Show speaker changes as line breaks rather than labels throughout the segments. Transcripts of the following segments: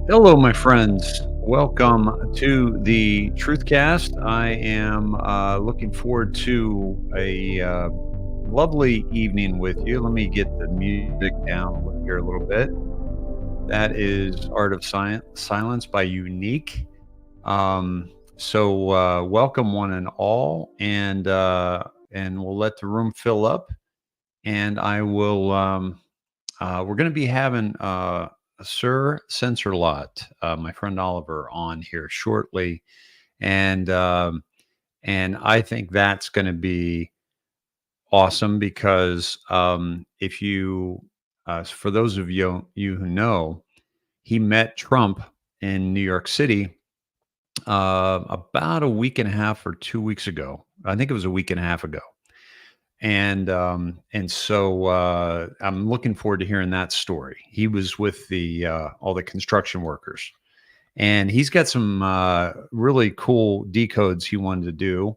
Hello, my friends. Welcome to the Truthcast. I am looking forward to a lovely evening with you. Let me get the music down here a little bit. That is Art of Silence by Unique. Welcome one and all, and we'll let the room fill up. And I will. We're going to be having Sir Censorlot, my friend Oliver, on here shortly, and and I think that's going to be awesome because if you, for those of you who know, he met Trump in New York City about a week and a half or 2 weeks ago. I think it was a week and a half ago, and I'm looking forward to hearing that story. He was with the all the construction workers, and he's got some really cool decodes he wanted to do.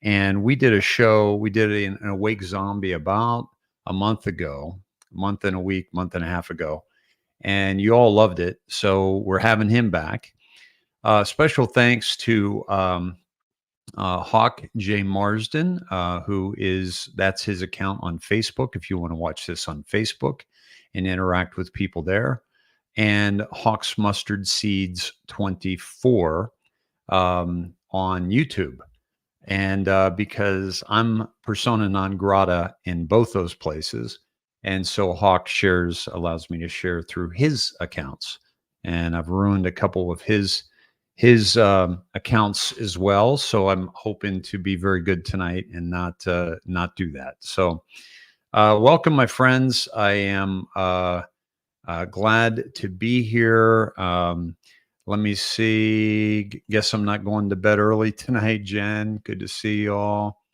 And we did a show. We did it in Awake Zombie about a month ago, a month and a week, month and a half ago, and you all loved it. So we're having him back. Special thanks to Hawk J. Marsden, that's his account on Facebook. If you want to watch this on Facebook and interact with people there, and Hawk's Mustard Seeds 24 on YouTube. And because I'm persona non grata in both those places, and so Hawk allows me to share through his accounts, and I've ruined a couple of his accounts as well. So I'm hoping to be very good tonight and not do that. So welcome, my friends. I am glad to be here. Let me see. Guess I'm not going to bed early tonight, Jen. Good to see you all.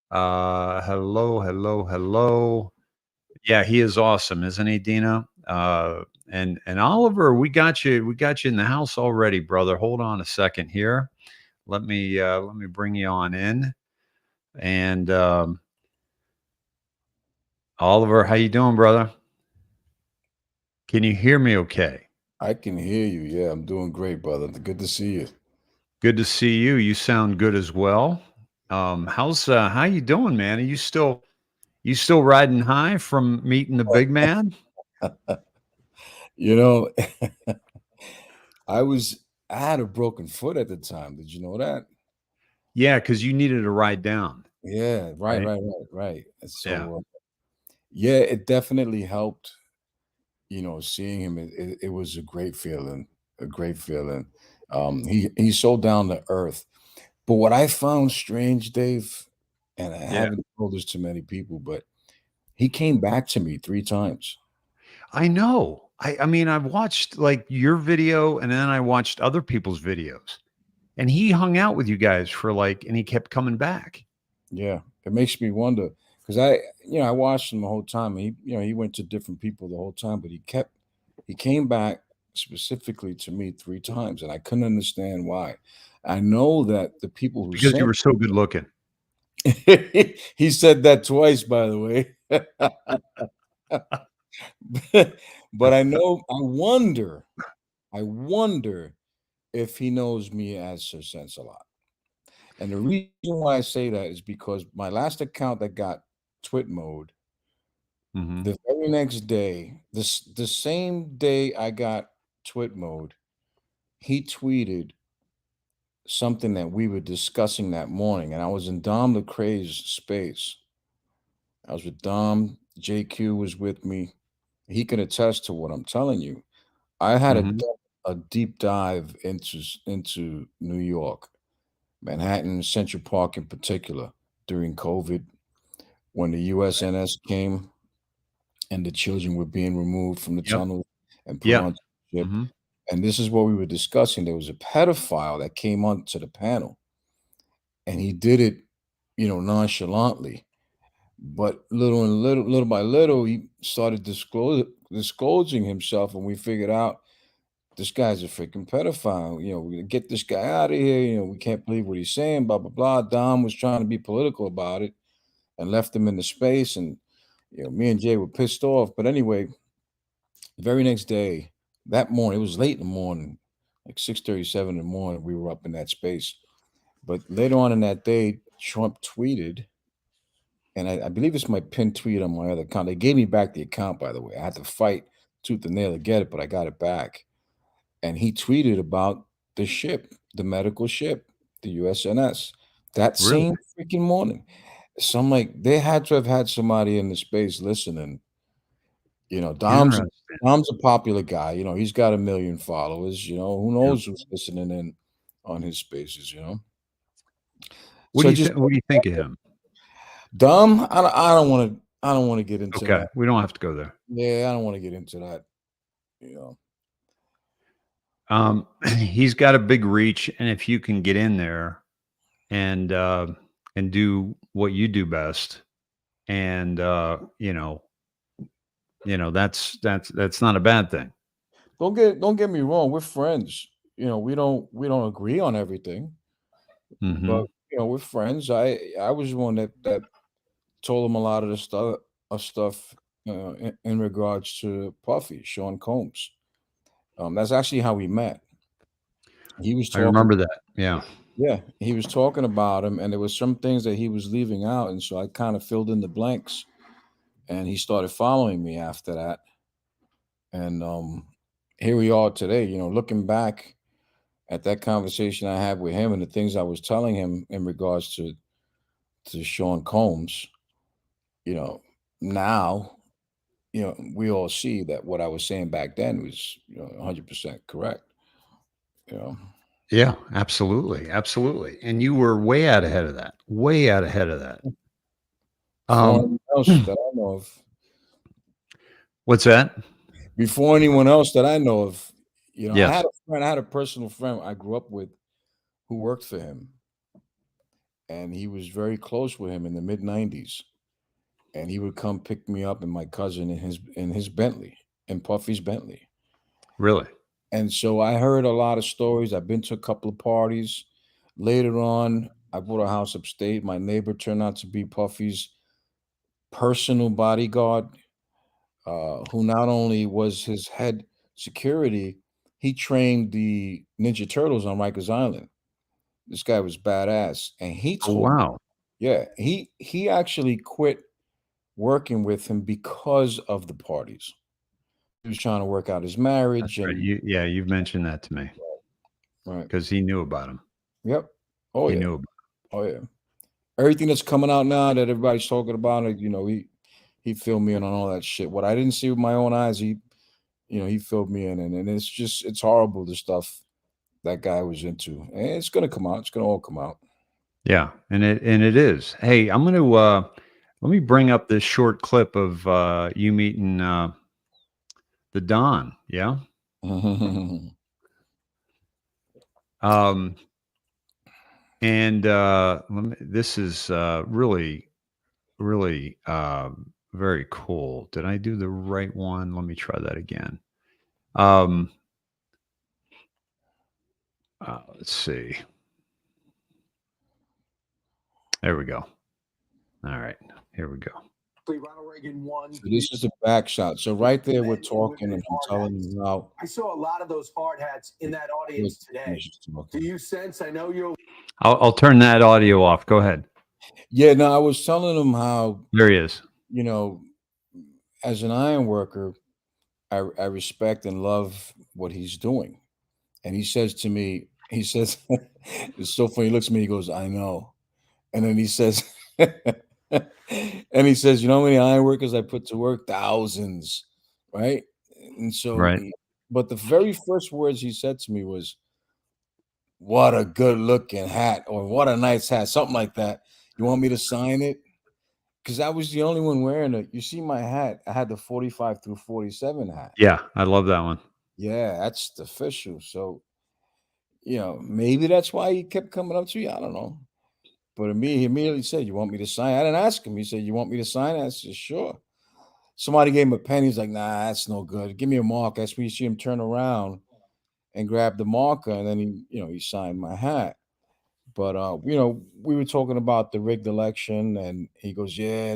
Hello, hello, hello. Yeah, he is awesome, isn't he, Dina? And Oliver, we got you. We got you in the house already, brother. Hold on a second here. Let me bring you on in. And Oliver, how you doing, brother? Can you hear me? Okay.
I can hear you. Yeah, I'm doing great, brother. Good to see you.
Good to see you. You sound good as well. How you doing, man? Are you still riding high from meeting the big man?
You know, I was I had a broken foot at the time. Did you know that?
Yeah, because you needed a ride down,
Yeah, right,
right?
right, right, right. And
Yeah.
so, yeah, it definitely helped. Seeing him, it was a great feeling, a great feeling. He's so down to earth. But what I found strange, Dave, and I
Yeah.
haven't told this to many people, but he came back to me 3 times.
I know. I mean, I've watched like your video and then I watched other people's videos. And he hung out with you guys for and he kept coming back.
Yeah, it makes me wonder because I watched him the whole time. And he went to different people the whole time, but he came back specifically to me 3 times, and I couldn't understand why. I know that the people who
Because you
sent
were so good looking.
he said that twice, by the way. But I wonder if he knows me as Sir Sense a lot. And the reason why I say that is because my last account that got twit mode,
Hmm.
the very next day, the same day I got twit mode, he tweeted something that we were discussing that morning, and I was in Dom Lecrae's space. I was with Dom. JQ was with me. He can attest to what I'm telling you. I had
Hmm.
a deep dive into New York, Manhattan, Central Park in particular, during COVID, when the USNS came and the children were being removed from the
Yep.
tunnel and put
Yeah.
on ship.
Hmm.
And this is what we were discussing. There was a pedophile that came onto the panel, and he did it, nonchalantly. But little by little, he started disclosing himself, and we figured out this guy's a freaking pedophile. We're gonna get this guy out of here. We can't believe what he's saying. Blah blah blah. Dom was trying to be political about it and left him in the space, and me and Jay were pissed off. But anyway, the very next day, that morning, it was late in the morning, like 6:37 in the morning. We were up in that space. But later on in that day, Trump tweeted, and I believe it's my pinned tweet on my other account. They gave me back the account, by the way. I had to fight tooth and nail to get it, but I got it back. And he tweeted about the ship, the medical ship, the USNS, that
Really
same freaking morning. So I'm like, they had to have had somebody in the space listening. Dom's
interesting.
Dom's a popular guy. He's got 1 million followers. Who
Yeah.
knows who's listening in on his spaces.
What
So
do
I
you
just
think? What do you think of him?
Dom, I don't want to get into
Okay,
that.
we don't have to go there.
Yeah, I don't want to get into that. You know.
He's got a big reach, and if you can get in there and do what you do best, and that's not a bad thing.
Don't get me wrong. We're friends. We don't agree on everything, but
Hmm.
we're friends. I was the one that told him a lot of the stuff in regards to Puffy, Sean Combs. That's actually how we met. He was
I
talking,
remember that. Yeah.
yeah, he was talking about him, and there was some things that he was leaving out, and so I kind of filled in the blanks, and he started following me after that, and here we are today. Looking back at that conversation I had with him and the things I was telling him in regards to Sean Combs, you know, now we all see that what I was saying back then was 100% correct. You know,
Yeah, absolutely, absolutely. And you were way out ahead of that. Way out ahead of that.
before
Um,
anyone else that I know of,
what's that?
before anyone else that I know of, I
Yes.
had a friend, I had a personal friend I grew up with who worked for him, and he was very close with him in the mid '90s. And he would come pick me up and my cousin in his Bentley, in Puffy's Bentley.
Really?
And so I heard a lot of stories. I've been to a couple of parties. Later on, I bought a house upstate. My neighbor turned out to be Puffy's personal bodyguard, who not only was his head security, he trained the Ninja Turtles on Rikers Island. This guy was badass. And he
Oh,
told me,
wow.
yeah, he actually quit working with him because of the parties. He was trying to work out his
That's
marriage
right.
and
You've mentioned that to me
right.
because he knew about him.
Yep. Oh
He
yeah.
knew about
Oh yeah. Everything that's coming out now that everybody's talking about it, he filled me in on all that shit. What I didn't see with my own eyes, he filled me in, and it's horrible the stuff that guy was into. And it's gonna come out. It's gonna all come out.
Yeah, and it is. Hey, I'm gonna let me bring up this short clip of you meeting the Don. Yeah. Um, and this is really, really very cool. Did I do the right one? Let me try that again. Um, let's see. There we go. All right, here we go.
Ronald Reagan won.
So this is the back shot. So right there, we're talking, and I'm telling you how.
I saw a lot of those hard hats in that audience today. Do you sense? I know you're.
I'll turn that audio off. Go ahead.
Yeah, no, I was telling him how,
There he is.
you know, as an iron worker, I respect and love what he's doing. And he says to me, he says, it's so funny. He looks at me, he goes, I know. And then he says, and he says, you know how many iron workers I put to work? Thousands. Right. And so,
Right.
but the very first words he said to me was, what a good looking hat, or what a nice hat, something like that. You want me to sign it? Because I was the only one wearing it. You see my hat? I had the 45 through 47 hat.
Yeah, I love that one.
Yeah, that's the official. So, maybe that's why he kept coming up to you. I don't know. But he immediately said, you want me to sign? I didn't ask him. He said, you want me to sign? I said, sure. Somebody gave him a pen. He's like, nah, that's no good. Give me a marker. That's when you see him turn around and grab the marker. And then he signed my hat. But we were talking about the rigged election, and he goes, yeah,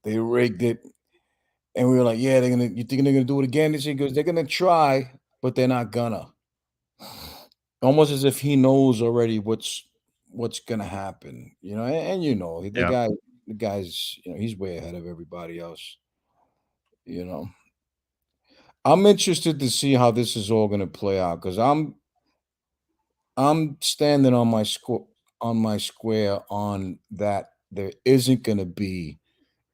they rigged it. And we were like, yeah, you think they're gonna do it again? He goes, they're gonna try, but they're not gonna. Almost as if he knows already what's gonna happen, you know. And you know,
Yeah.
the guy's, you know, he's way ahead of everybody else. You know, I'm interested to see how this is all gonna play out because I'm standing on my square on that there isn't gonna be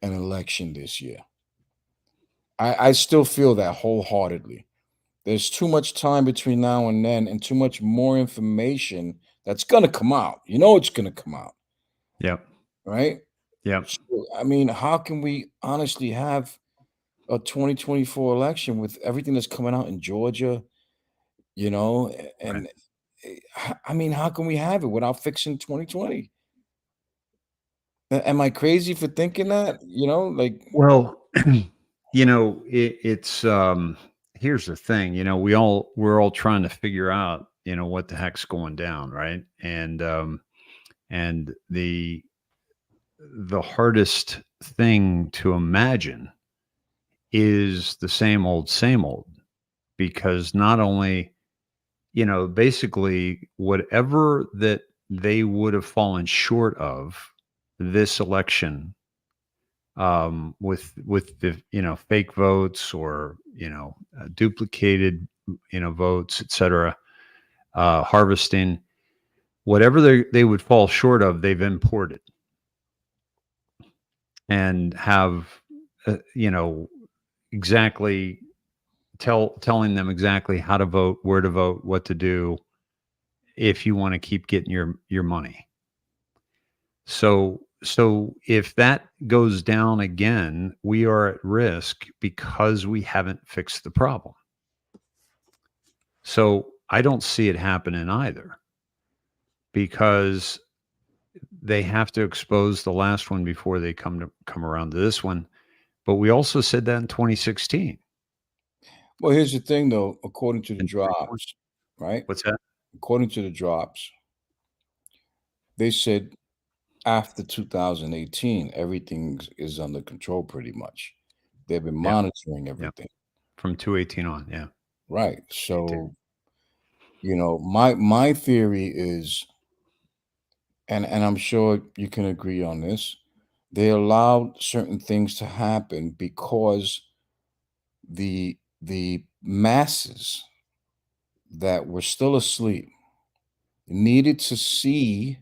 an election this year. I still feel that wholeheartedly. There's too much time between now and then, and too much more information that's gonna come out. You know, it's gonna come out,
Yep.
right?
Yep.
So, I mean, how can we honestly have a 2024 election with everything that's coming out in Georgia? You know,
Right.
and I mean, how can we have it without fixing 2020? Am I crazy for thinking that? You know, like,
Well, you know, it's here's the thing, you know, we're all trying to figure out, you know, what the heck's going down, right? And the hardest thing to imagine is the same old, because not only, you know, basically whatever that they would have fallen short of this election, with the, you know, fake votes, or, you know, duplicated, you know, votes, etc., harvesting, whatever they would fall short of, they've imported and have, you know, exactly telling them exactly how to vote, where to vote, what to do, if you want to keep getting your money. So if that goes down again, we are at risk because we haven't fixed the problem. So I don't see it happening either, because they have to expose the last one before they come around to this one. But we also said that in 2016
well, here's the thing, though. According to the
and 2020.
drops, right?
What's that?
According to the drops, they said after 2018, everything is under control pretty much. They've been
Yeah,
monitoring
yeah.
everything,
From 218 on, yeah.
right?
They did.
So, you know, my theory is, and I'm sure you can agree on this, they allowed certain things to happen because the masses that were still asleep needed to see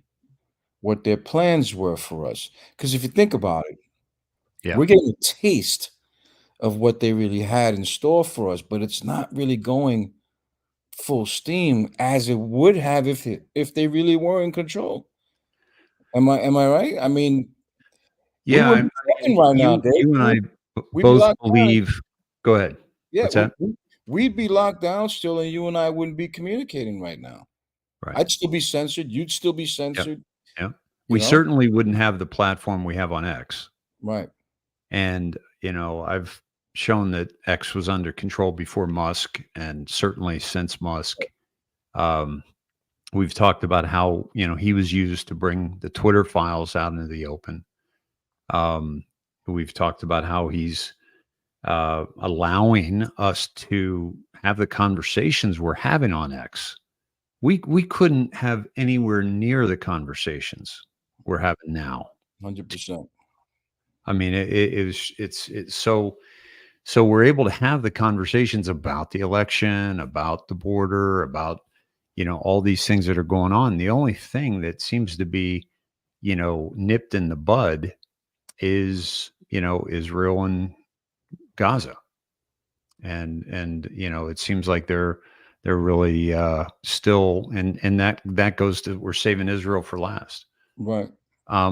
what their plans were for us. Because if you think about it,
Yeah.
we're getting a taste of what they really had in store for us, but it's not really going full steam as it would have if they really were in control. Am I right? I mean, we
Yeah,
wouldn't be talking right now, Dave.
you and I
We'd be
both
locked down.
believe. Go ahead.
Yeah,
What's that?
we'd be locked down still, and you and I wouldn't be communicating right now.
Right.
I'd still be censored. You'd still be
Yep.
censored.
Yep.
You
We
know,
certainly wouldn't have the platform we have on X.
right?
And, you know, I've shown that X was under control before Musk, and certainly since Musk. Um, we've talked about how, you know, he was used to bring the Twitter files out into the open. Um, we've talked about how he's allowing us to have the conversations we're having on X. We couldn't have anywhere near the conversations we're having now.
100%.
I mean, it's so we're able to have the conversations about the election, about the border, about, you know, all these things that are going on. The only thing that seems to be, you know, nipped in the bud is, you know, Israel and Gaza. And you know, it seems like they're really still, and that goes to, we're saving Israel for last.
Right.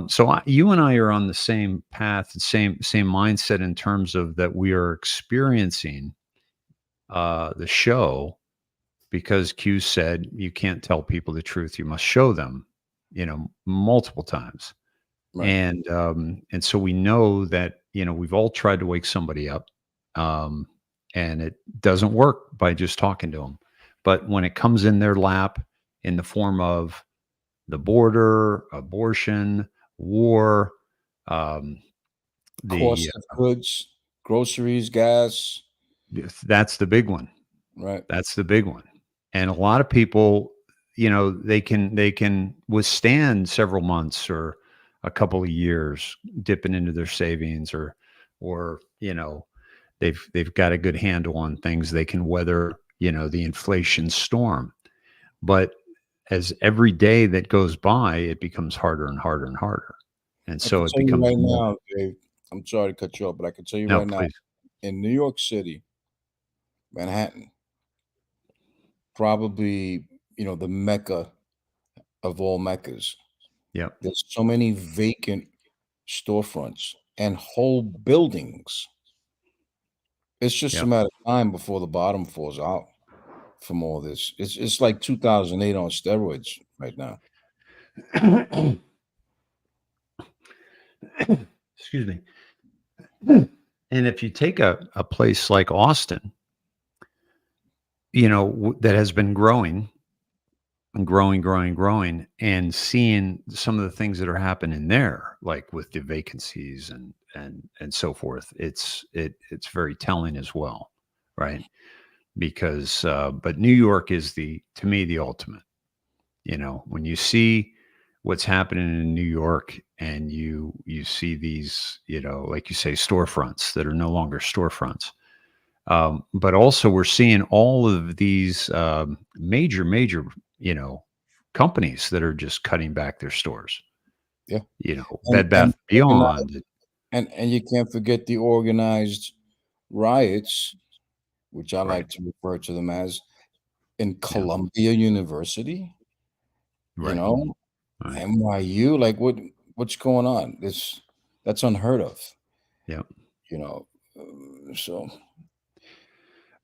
So you and I are on the same path, same mindset, in terms of that we are experiencing the show, because Q said you can't tell people the truth, you must show them, you know, multiple times.
Right.
And so we know that, you know, we've all tried to wake somebody up, um, and it doesn't work by just talking to them. But when it comes in their lap in the form of the border, abortion, war, um, the
Cost of goods, groceries, gas.
that's the big one.
Right.
That's the big one. And a lot of people, they can withstand several months or a couple of years dipping into their savings, or they've got a good handle on things. They can weather, the inflation storm. But as every day that goes by, it becomes harder and harder and harder. And
I
so
can
it
tell you
becomes
right
more.
now, Dave, I'm sorry to cut you off, but I can tell you
No,
right now,
please.
in New York City, Manhattan, probably, the mecca of all meccas.
Yep.
There's so many vacant storefronts and whole buildings. It's just a
Yep.
matter of time before the bottom falls out from all this. It's like 2008 on steroids right now.
Excuse me. And if you take a place like Austin, that has been growing and growing, and seeing some of the things that are happening there, like with the vacancies and so forth, it's very telling as well, right? Because but New York is to me the ultimate. When you see what's happening in New York, and you see these, like you say, storefronts that are no longer storefronts. But also we're seeing all of these major, companies that are just cutting back their stores.
Yeah.
Bed
And
Bath Beyond.
and you can't forget the organized riots, which I
Right,
like to refer to them as, in
yeah,
Columbia University,
right, right,
NYU. Like what's going on? That's unheard of,
yeah.
you know. So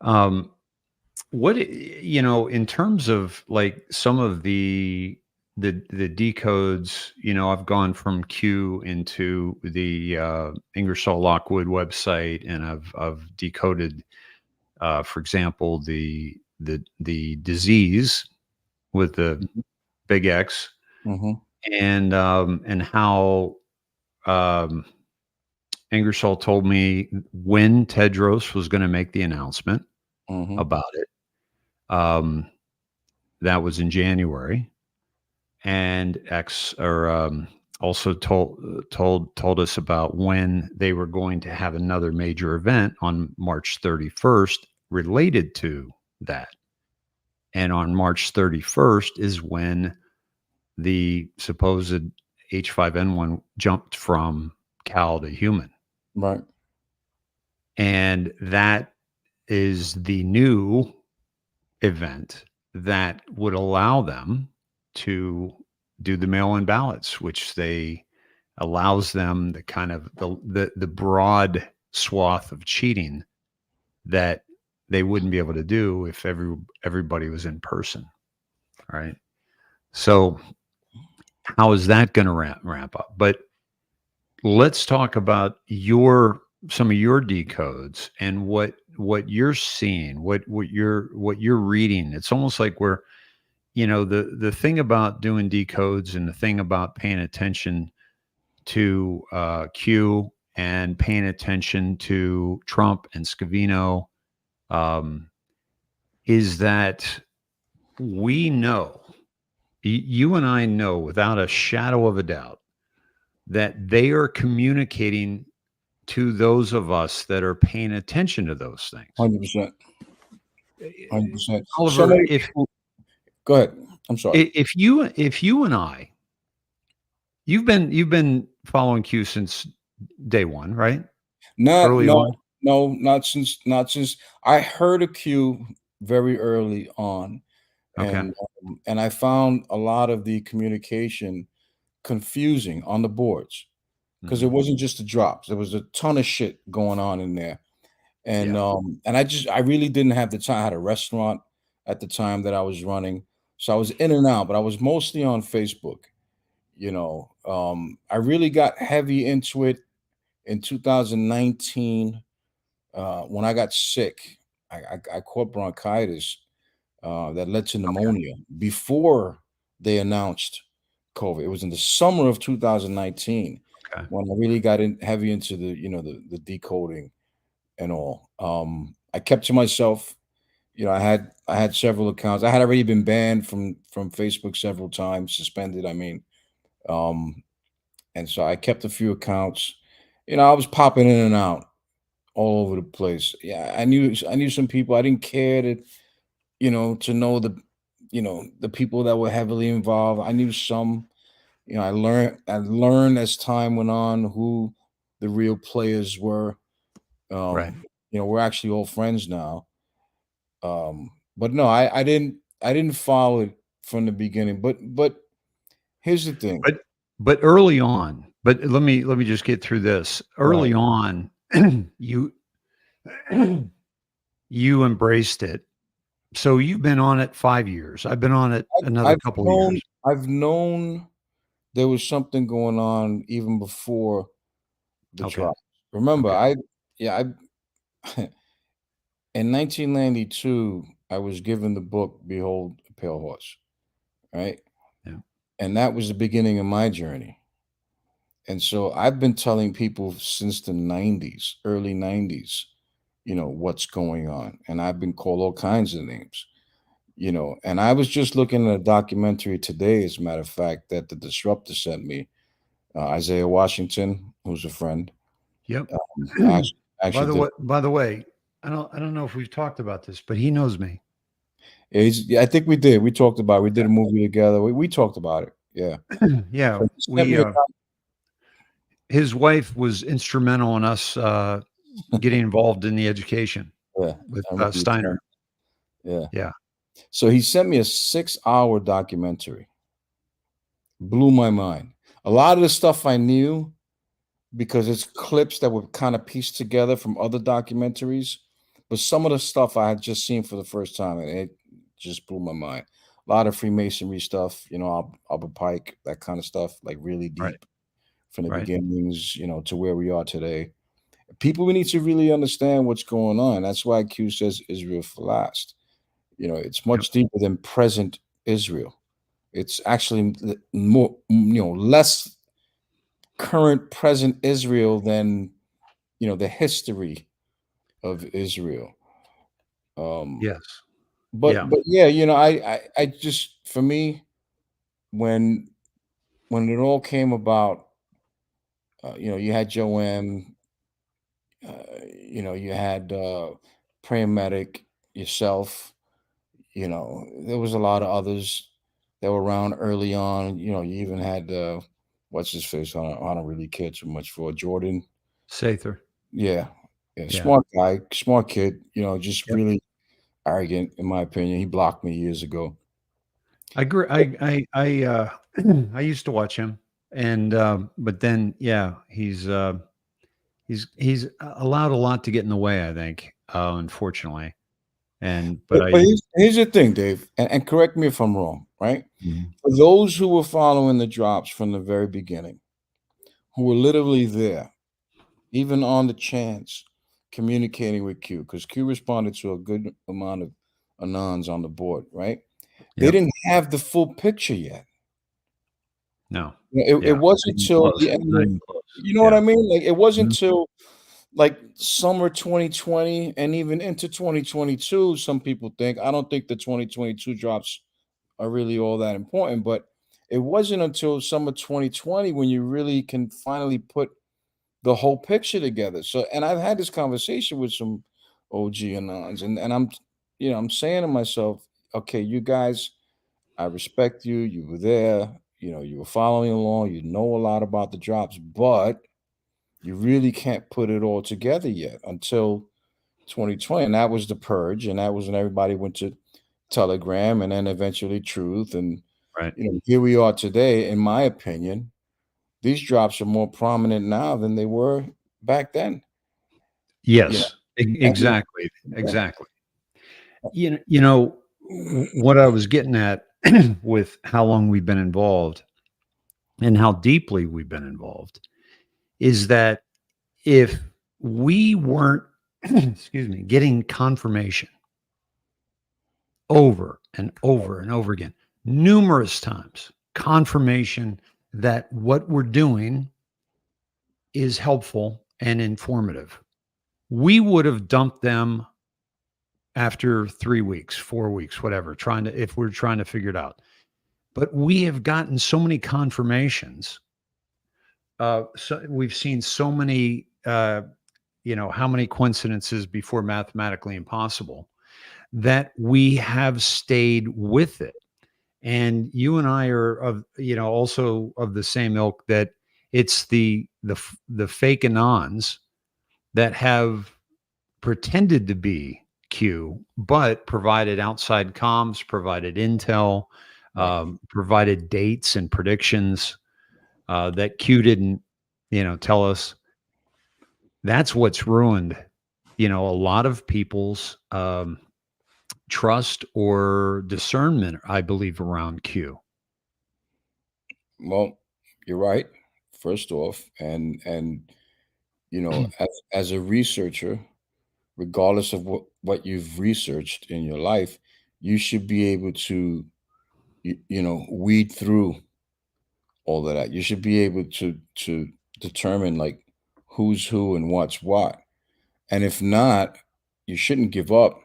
Um, what in terms of like some of the decodes, I've gone from Q into the Ingersoll Lockwood website, and I've decoded, for example, the disease with the big X,
mhm,
and how um, Ingersoll told me when Tedros was going to make the announcement
mhm,
about it. Um, that was in January, and X or also told us about when they were going to have another major event on March 31st related to that. And on March 31st is when the supposed H5N1 jumped from cow to human.
right,
And that is the new event that would allow them to do the mail-in ballots, which they allows them the kind of the broad swath of cheating that they wouldn't be able to do if everybody was in person. All right. So how is that going to ramp up? But let's talk about some of your decodes and what you're seeing, what you're reading. It's almost like we're, the thing about doing decodes, and the thing about paying attention to Q, and paying attention to Trump and Scavino, um, is that we know, you and I know without a shadow of a doubt, that they are communicating to those of us that are paying attention to those things.
100%, 100%. So
Oliver,
many people. Go ahead. I'm sorry.
if you and I, you've been following Q since day one, right?
Not
Early
no
on.
no not since I heard of Q very early on,
Okay.
and I found a lot of the communication confusing on the boards because it
Mhm.
wasn't just the drops. There was a ton of shit going on in there. And
Yeah.
and I really didn't have the time. I had a restaurant at the time that I was running. So I was in and out, but I was mostly on Facebook. I really got heavy into it in 2019 when I got sick. I caught bronchitis that led to
Okay.
pneumonia before they announced COVID. It was in the summer of 2019
Okay.
when I really got heavy into the decoding and all. I kept to myself, you know, I had several accounts. I had already been banned from Facebook several times, suspended. I mean, and so I kept a few accounts. You know, I was popping in and out all over the place. Yeah, I knew some people. I didn't care to, you know, to know the people that were heavily involved. I knew some. You know, I learned as time went on who the real players were.
Right.
You know, we're actually all friends now. But no, I didn't follow it from the beginning. But here's the thing.
But early on, but let me just get through this. Early
Right.
on, you you embraced it. So you've been on it 5 years. I've been on it another couple of years.
I've known there was something going on even before the
Okay.
drop. Remember,
Okay.
I in 1992, I was given the book Behold a Pale Horse, right?
Yeah.
And that was the beginning of my journey. And so I've been telling people since the 90s, early 90s, you know, what's going on. And I've been called all kinds of names, you know. And I was just looking at a documentary today, as a matter of fact, that the Disruptor sent me. Isaiah Washington, who's a friend.
Yep.
Actually,
By
actually
the
did.
way, by the way, I don't know if we've talked about this, but he knows me.
Yeah, I think we did. We talked about it. We did a movie together. We talked about it. Yeah.
Yeah,
So he sent me
his wife was instrumental in us getting involved in the education
yeah,
with
I remember you
Steiner.
saying- yeah.
Yeah.
So he sent me a 6-hour documentary. Blew my mind. A lot of the stuff I knew because it's clips that were kind of pieced together from other documentaries, but some of the stuff I had just seen for the first time, and it just blew my mind. A lot of Freemasonry stuff, you know, Albert Pike, that kind of stuff, like really
Right.
deep from the
Right.
beginnings, you know, to where we are today. People, we need to really understand what's going on. That's why Q says Israel for last. You know, it's
Yep.
much deeper than present Israel. It's actually more, you know, less current present Israel than, you know, the history of Israel.
Yes.
But
Yeah.
yeah, you know, I just, for me, when it all came about, you know, you had Joanne, you know, you had Paramedic, yourself, you know, there was a lot of others that were around early on. You know, you even had what's his face? I don't really care too much for Jordan.
Sather.
Yeah, yeah,
Yeah.
smart guy, smart kid. You know, just
Yep.
really arrogant, in my opinion. He blocked me years ago.
I agree. I used to watch him, and but then yeah, he's allowed a lot to get in the way, I think, unfortunately. And but
But
I
here's the thing, Dave, and correct me if I'm wrong, right?
Mhm.
For those who were following the drops from the very beginning, who were literally there, even on the chance, communicating with Q, because Q responded to a good amount of anons on the board, right? They
Yep.
didn't have the full picture yet.
No.
It
Yeah.
wasn't till the end
Not
of,
even close.
you know what
Yeah.
I mean? Like it wasn't
Mhm.
till like summer 2020 and even into 2022. Some people think, I don't think the 2022 drops are really all that important, but it wasn't until summer 2020 when you really can finally put the whole picture together. So, and I've had this conversation with some OG anons, and I'm, you know, I'm saying to myself, okay, you guys, I respect you. You were there. You know, you were following along. You know a lot about the drops, but you really can't put it all together yet until 2020. And that was the purge, and that was when everybody went to Telegram, and then eventually Truth, and
Right.
you know, here we are today. In my opinion, these drops are more prominent now than they were back then. You know,
Yes.
and
Exactly.
yeah,
Exactly. What I was getting at with how long we've been involved and how deeply we've been involved is that if we weren't, excuse me, getting confirmation over and over and over again, numerous times, confirmation that what we're doing is helpful and informative, we would have dumped them after 3 weeks, 4 weeks, whatever, if we're trying to figure it out. But we have gotten so many confirmations. So we've seen so many, how many coincidences before mathematically impossible that we have stayed with it. And you and I are also of the same ilk that it's the fake anons that have pretended to be Q, but provided outside comms, provided intel, provided dates and predictions that Q didn't, tell us. That's what's ruined, a lot of people's trust or discernment, I believe, around Q.
Well, you're right. First off, and as a researcher, regardless of what you've researched in your life, you should be able to weed through all of that. You should be able to determine like who's who and what's what. And if not, you shouldn't give up,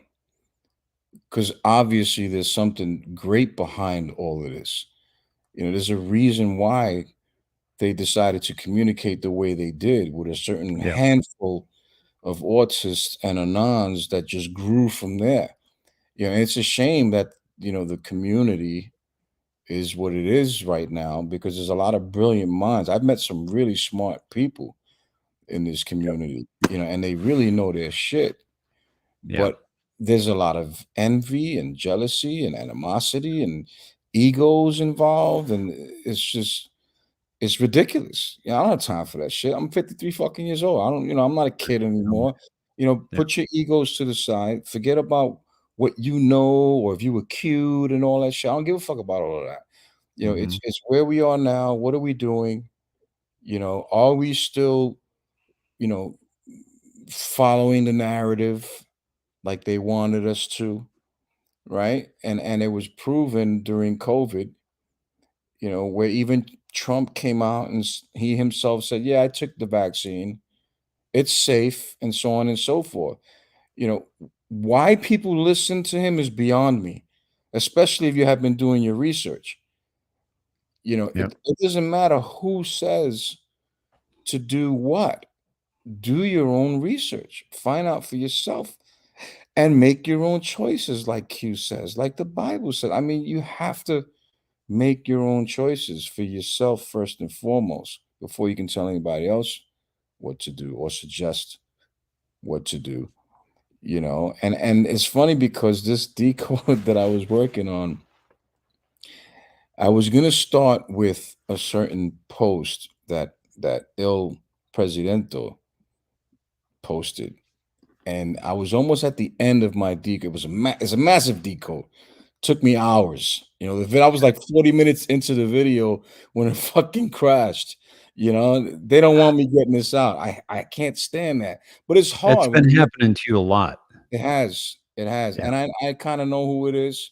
because obviously there's something great behind all of this. There's a reason why they decided to communicate the way they did, with a certain
Yeah.
handful of autists and anons that just grew from there. It's a shame that the community is what it is right now, because there's a lot of brilliant minds. I've met some really smart people in this community, and they really know their shit.
Yeah.
But there's a lot of envy and jealousy and animosity and egos involved, and it's ridiculous. I don't have time for that shit. I'm 53 fucking years old. I don't, I'm not a kid anymore.
Yeah.
Put your egos to the side. Forget about what you know, or if you were cute and all that shit. I don't give a fuck about all of that. It's where we are now. What are we doing? Are we still, you know, following the narrative like they wanted us to, right? And it was proven during COVID, where even Trump came out and he himself said, "Yeah, I took the vaccine. It's safe," and so on and so forth. Why people listen to him is beyond me, especially if you have been doing your research.
Yep.
It doesn't matter who says to do what. Do your own research, find out for yourself, and make your own choices, like Q says, like the Bible said. I mean, you have to make your own choices for yourself first and foremost before you can tell anybody else what to do or suggest what to do. And it's funny because this decode that I was working on, I was gonna start with a certain post that Il Presidento posted, and I was almost at the end of my decode. It's a massive decode. Took me hours. I was like 40 minutes into the video when it fucking crashed. They don't want me getting this out. I can't stand that. But it's
It's
hard
been
when you
happening to you a lot.
it has. It has.
Yeah.
And I kind of know who it is.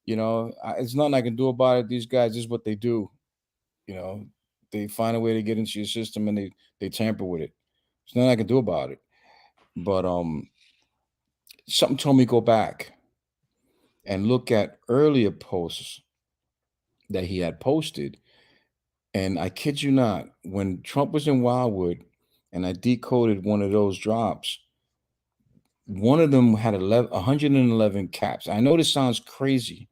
It's nothing I can do about it. These guys, this is what they do. You know, they find a way to get into your system and they tamper with it. There's nothing I can do about it. But something told me go back and look at earlier posts that he had posted. And I kid you not, when Trump was in Wildwood and I decoded one of those drops, one of them had 111 caps. I know this sounds crazy,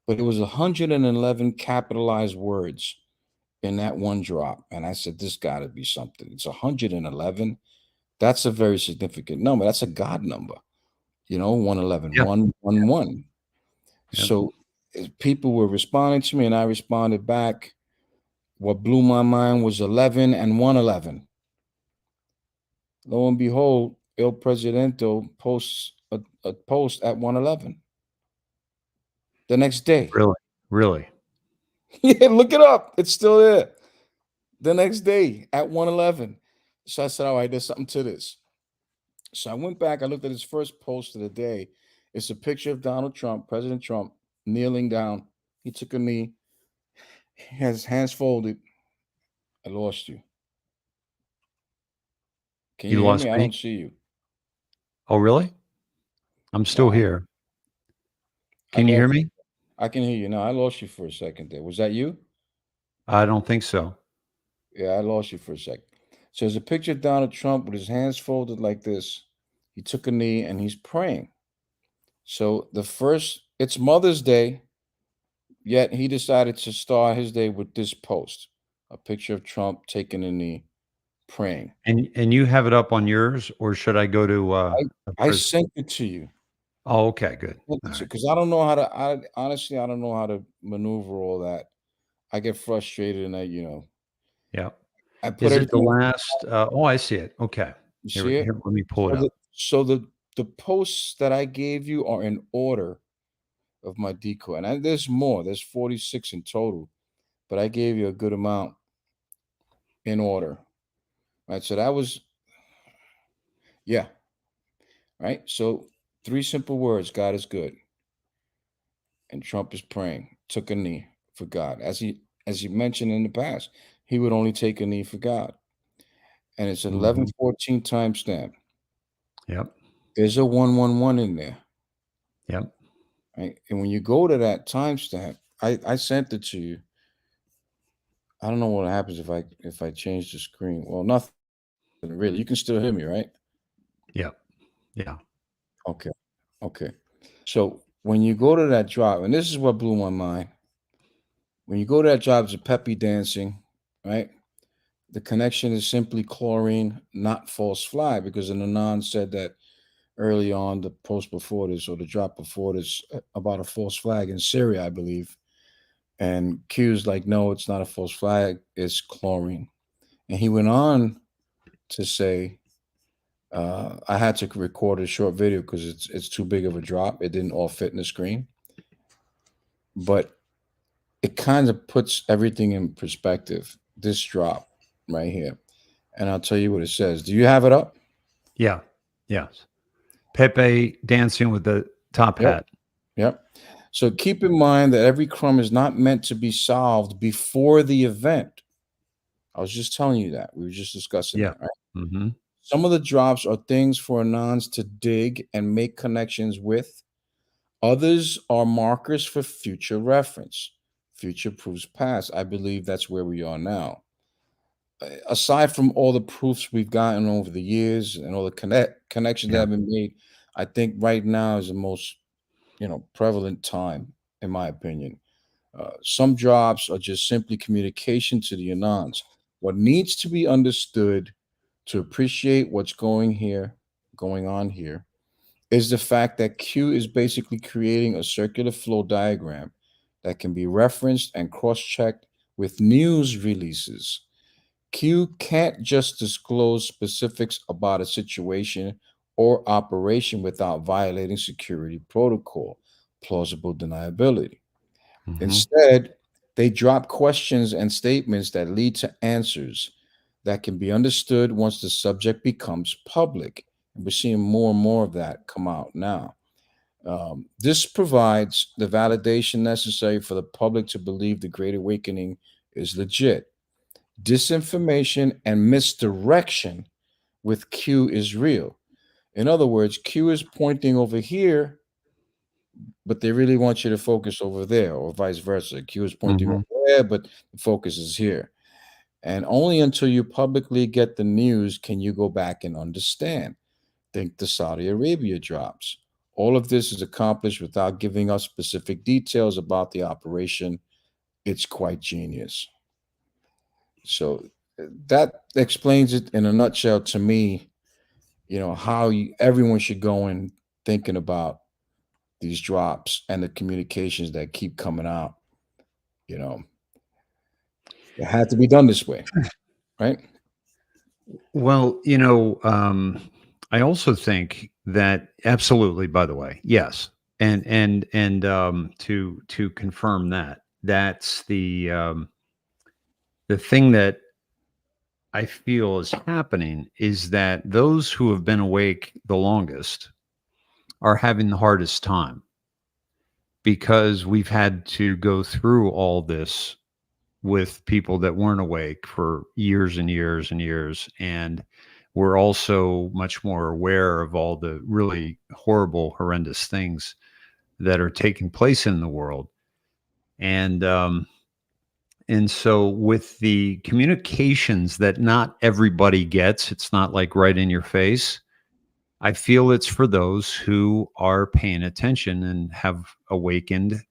but it was 111 capitalized words in that one drop. And I said, this got to be something. It's 111. That's a very significant number. That's a God number, 111,
Yeah.
111.
Yep.
So people were responding to me and I responded back. What blew my mind was 11 and 111. Lo and behold, Il Presidente posts a post at 111 the next day.
Really? Really?
Yeah, look it up. It's still there. The next day at 111. So I said, all right, there's something to this. So I went back. I looked at his first post of the day. It's a picture of Donald Trump, President Trump, kneeling down. He took a knee. He has his hands folded. I lost you. Can you
You
hear
lost
me? I
me?
don't see you.
Oh, really? I'm still here. Can you hear me?
I can hear you now. I lost you for a second there. Was that you?
I don't think so.
Yeah, I lost you for a second. So there's a picture of Donald Trump with his hands folded like this. He took a knee and he's praying. So it's Mother's Day, yet he decided to start his day with this post, a picture of Trump taking a knee, praying.
And you have it up on yours, or should I go to
I sent it to you.
Oh, okay, good.
Because I don't know how to. Honestly, I don't know how to maneuver all that. I get frustrated, and
Yeah.
I put
Is it the
everything.
last? Oh, I see it. Okay.
You
Here,
see it?
let me pull it up.
So the posts that I gave you are in order of my decode, and there's more. There's 46 in total, but I gave you a good amount in order. Right. So that was, yeah. Right. So 3 simple words: God is good, and Trump is praying. Took a knee for God, as he mentioned in the past. He would only take a knee for God, and it's 1114 timestamp.
Yep.
There's a 111 in there.
Yep.
Right. And when you go to that timestamp, I sent it to you. I don't know what happens if I change the screen. Well, nothing really. You can still hear me, right?
Yep. Yeah.
Okay. Okay. So when you go to that drop, and this is what blew my mind. When you go to that drop, it's a peppy dancing, right? The connection is simply chlorine, not false flag, because an Anon said that early on, the post before this, or the drop before this, about a false flag in Syria, I believe. And Q's like, no, it's not a false flag, it's chlorine. And he went on to say, I had to record a short video because it's too big of a drop. It didn't all fit in the screen. But it kind of puts everything in perspective, this drop right here. And I'll tell you what it says. Do you have it up?
Yeah. Yes. Pepe dancing with the top hat.
Yep. So keep in mind that every crumb is not meant to be solved before the event. I was just telling you that. We were just discussing that, right?
Mm-hmm.
Some of the drops are things for Anons to dig and make connections with. Others are markers for future reference. Future proves past. I believe that's where we are now. Aside from all the proofs we've gotten over the years and all the connections that have been made, I think right now is the most prevalent time, in my opinion. Some drops are just simply communication to the Anons. What needs to be understood to appreciate what's going on here, is the fact that Q is basically creating a circular flow diagram that can be referenced and cross-checked with news releases. Q can't just disclose specifics about a situation or operation without violating security protocol, plausible deniability. Instead, they drop questions and statements that lead to answers that can be understood once the subject becomes public. And we're seeing more and more of that come out now. This provides the validation necessary for the public to believe the Great Awakening is legit. Disinformation and misdirection with Q is real. In other words, Q is pointing over here, but they really want you to focus over there, or vice versa. Q is pointing over there, but the focus is here. And only until you publicly get the news can you go back and understand. Think the Saudi Arabia drops. All of this is accomplished without giving us specific details about the operation. It's quite genius. So that explains it in a nutshell to me, how everyone should go in thinking about these drops and the communications that keep coming out. It had to be done this way, right?
Well, I also think that absolutely, by the way, yes. And to confirm that, that's the thing that I feel is happening is that those who have been awake the longest are having the hardest time because we've had to go through all this with people that weren't awake for years and years and years. And we're also much more aware of all the really horrible, horrendous things that are taking place in the world. And so with the communications that not everybody gets, it's not like right in your face. I feel it's for those who are paying attention and have awakened,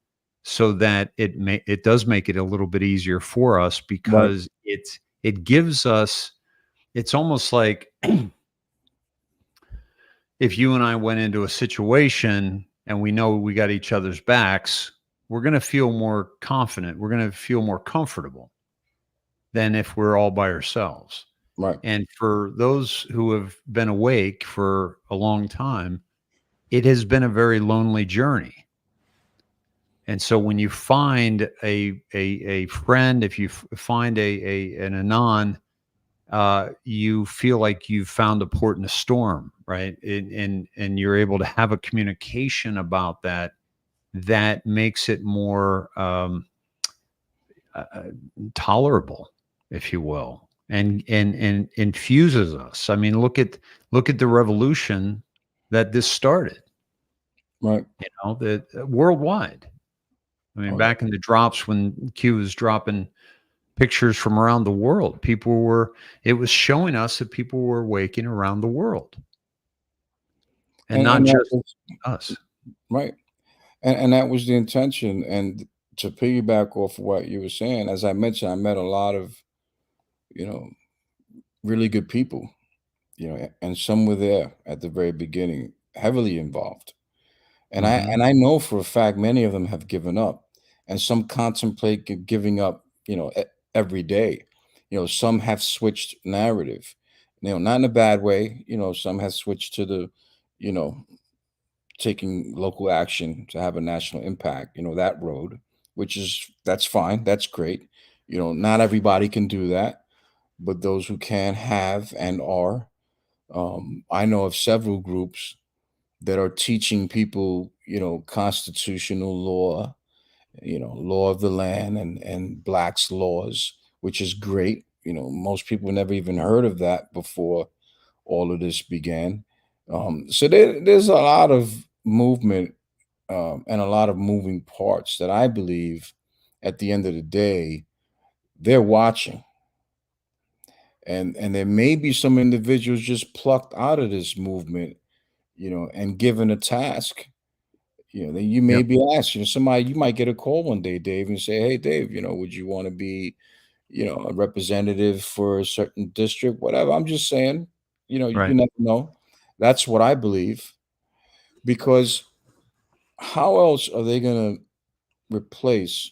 so that it does make it a little bit easier for us,
Right.
because it gives us, it's almost like if you and I went into a situation and we know we got each other's backs, we're going to feel more confident. We're going to feel more comfortable than if we're all by ourselves.
Right.
And for those who have been awake for a long time, it has been a very lonely journey. And so when you find a friend, if you find an anon, you feel like you've found a port in a storm, right? And you're able to have a communication about that makes it more tolerable, if you will, and infuses us. I mean, look at the revolution that this started.
Right.
You know, the worldwide. I mean, back in the drops when Q was dropping pictures from around the world, it was showing us that people were waking around the world, and not just us.
Right. And that was the intention. And to piggyback off of what you were saying, as I mentioned, I met a lot of, you know, really good people, and some were there at the very beginning, heavily involved. And I know for a fact many of them have given up, and some contemplate giving up, every day. Some have switched narrative, not in a bad way. Some have switched to the, you know, taking local action to have a national impact, that road, that's fine. That's great. Not everybody can do that, but those who can have and are. I know of several groups that are teaching people, constitutional law, law of the land and Black's laws, which is great. Most people never even heard of that before all of this began. So there's a lot of movement and a lot of moving parts that I believe at the end of the day, they're watching. And there may be some individuals just plucked out of this movement, and given a task. Then you may
Yep.
be asked, somebody, you might get a call one day, Dave, and say, hey, Dave, would you want to be, a representative for a certain district, whatever. I'm just saying, you
Right.
never know. That's what I believe. Because how else are they going to replace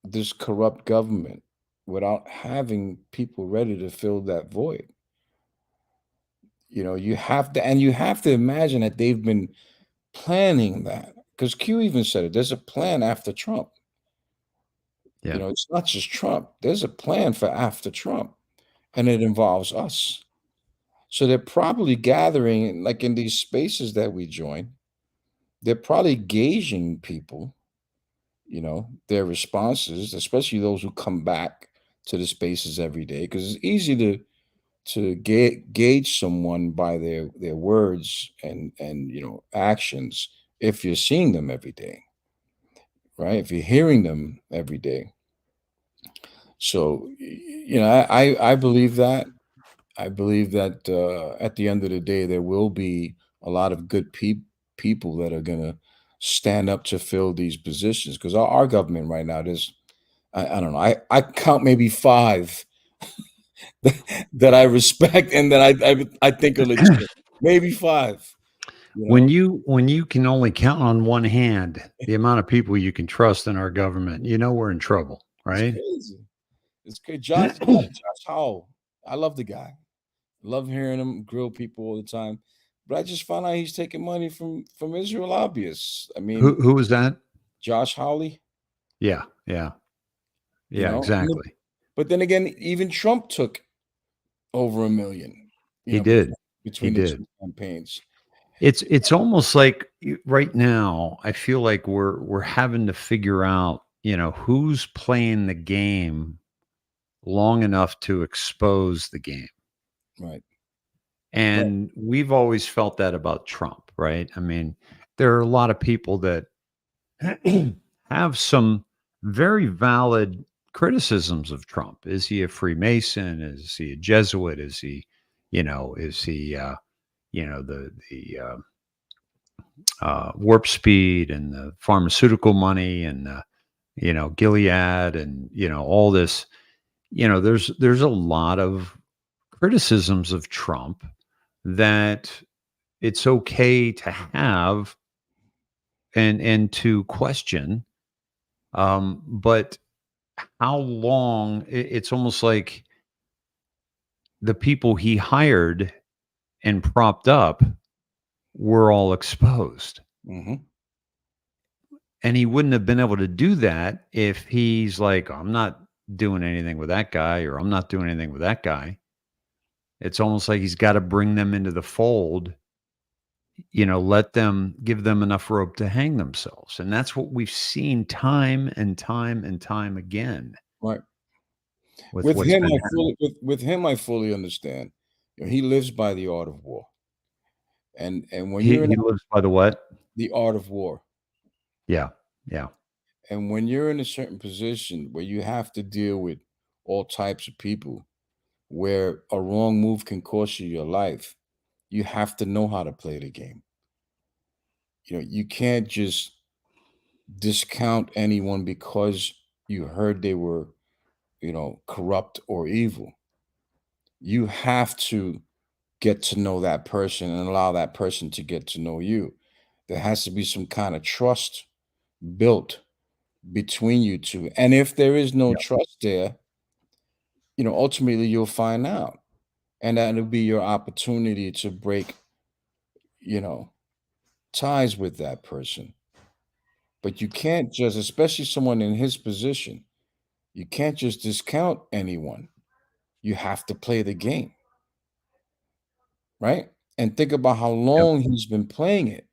this corrupt government without having people ready to fill that void? You have to, and you have to imagine that they've been planning that, because Q even said it. There's a plan after Trump.
Yeah.
It's not just Trump. There's a plan for after Trump, and it involves us. So they're probably gathering, like in these spaces that we join, they're probably gauging people, their responses, especially those who come back to the spaces every day, because it's easy to gauge someone by their words and actions if you're seeing them every day, right? If you're hearing them every day. So I believe that. I believe that at the end of the day, there will be a lot of good people that are going to stand up to fill these positions, because our government right now, I don't know, I count maybe 5 that I respect and that I think are legit. Maybe 5.
When you can only count on one hand the amount of people you can trust in our government, we're in trouble, right?
It's crazy. It's crazy. Josh Howell, I love the guy. Love hearing him grill people all the time. But I just found out he's taking money from Israel lobbyists. I mean,
Who was that?
Josh Hawley.
Yeah, exactly.
But then again, even Trump took over $1 million.
He did.
Between the 2 campaigns.
It's almost like right now, I feel like we're having to figure out, who's playing the game long enough to expose the game.
Right.
And we've always felt that about Trump, right? I mean, there are a lot of people that have some very valid criticisms of Trump. Is he a Freemason? Is he a Jesuit? Is he, is he, warp speed and the pharmaceutical money and, Gilead and, all this, there's a lot of criticisms of Trump that it's okay to have and to question. But how long it's almost like the people he hired and propped up were all exposed.
Mm-hmm.
And he wouldn't have been able to do that if he's like, I'm not doing anything with that guy, or I'm not doing anything with that guy. It's almost like he's got to bring them into the fold, let them, give them enough rope to hang themselves. And that's what we've seen time and time and time again.
Right.
With
With
what's
him,
been
I
happening.
with him, I fully understand. He lives by the art of war, and when you're in
He lives by the what?
the art of war,
Yeah. Yeah.
and when you're in a certain position where you have to deal with all types of people, where a wrong move can cost you your life, you have to know how to play the game. You can't just discount anyone because you heard they were, corrupt or evil. You have to get to know that person and allow that person to get to know you. There has to be some kind of trust built between you two. And if there is no
Yeah.
trust there, ultimately you'll find out. And that'll be your opportunity to break, you know, ties with that person. But you can't just, especially someone in his position, you can't just discount anyone. You have to play the game, right? And think about how
Yep.
long he's been playing it.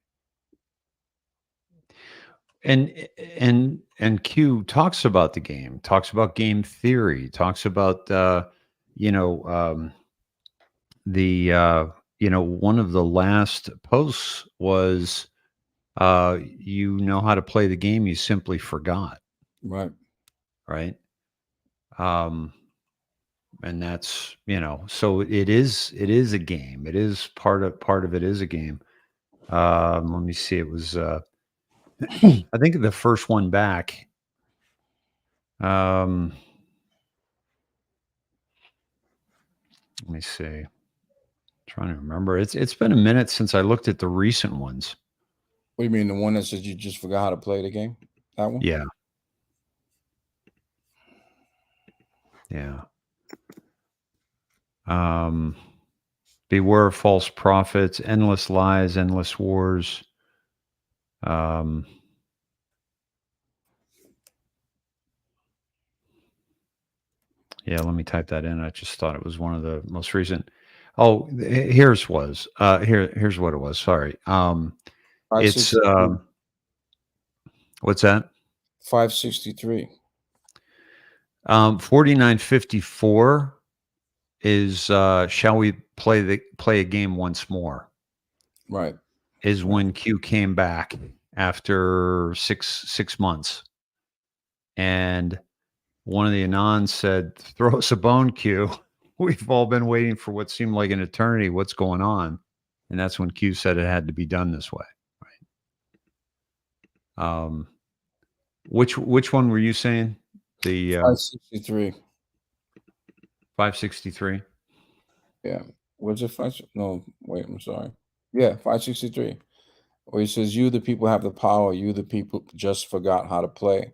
And Q talks about the game, talks about game theory, talks about you know the one of the last posts was how to play the game, you simply forgot,
Right.
right? Um and that's, so it is a game. It is part of it is a game. Let me see, it was I think the first one back. Um Let me see. Trying to remember. It's been a minute since I looked at the recent ones.
What do you mean? The one that says you just forgot how to play the game? That one?
Yeah. Yeah. Um, Beware of false prophets, endless lies, endless wars. Um, yeah, let me type that in. I just thought it was one of the most recent. Oh, here's here's what it was. Sorry. It's
563.
what's that?
563.
4954 is shall we play a game once more?
Right.
Is when Q came back after six months, and one of the Anons said, "Throw us a bone, Q. We've all been waiting for what seemed like an eternity. What's going on?" And that's when Q said it had to be done this way. Right. Which one were you saying? The
563.
563.
Yeah. Was it 5? No, wait, I'm sorry. Yeah, 563. Where he says, "You, the people, have the power. You, the people, just forgot how to play."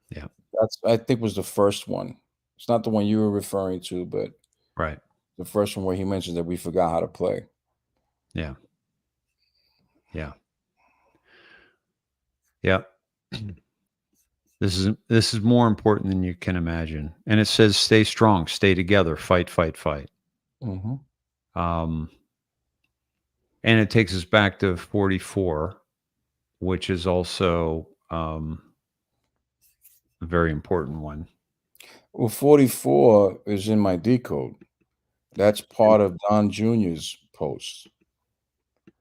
Yeah.
That's, I think, was the first one. It's not the one you were referring to, but
Right.
the first one where he mentions that we forgot how to play.
Yeah. Yeah. Yeah. This is more important than you can imagine. And it says, "Stay strong, stay together, fight, fight, fight."
Mm-hmm.
Um, and it takes us back to 44, which is also a very important one.
Well, 44 is in my decode. That's part of Don Jr.'s post.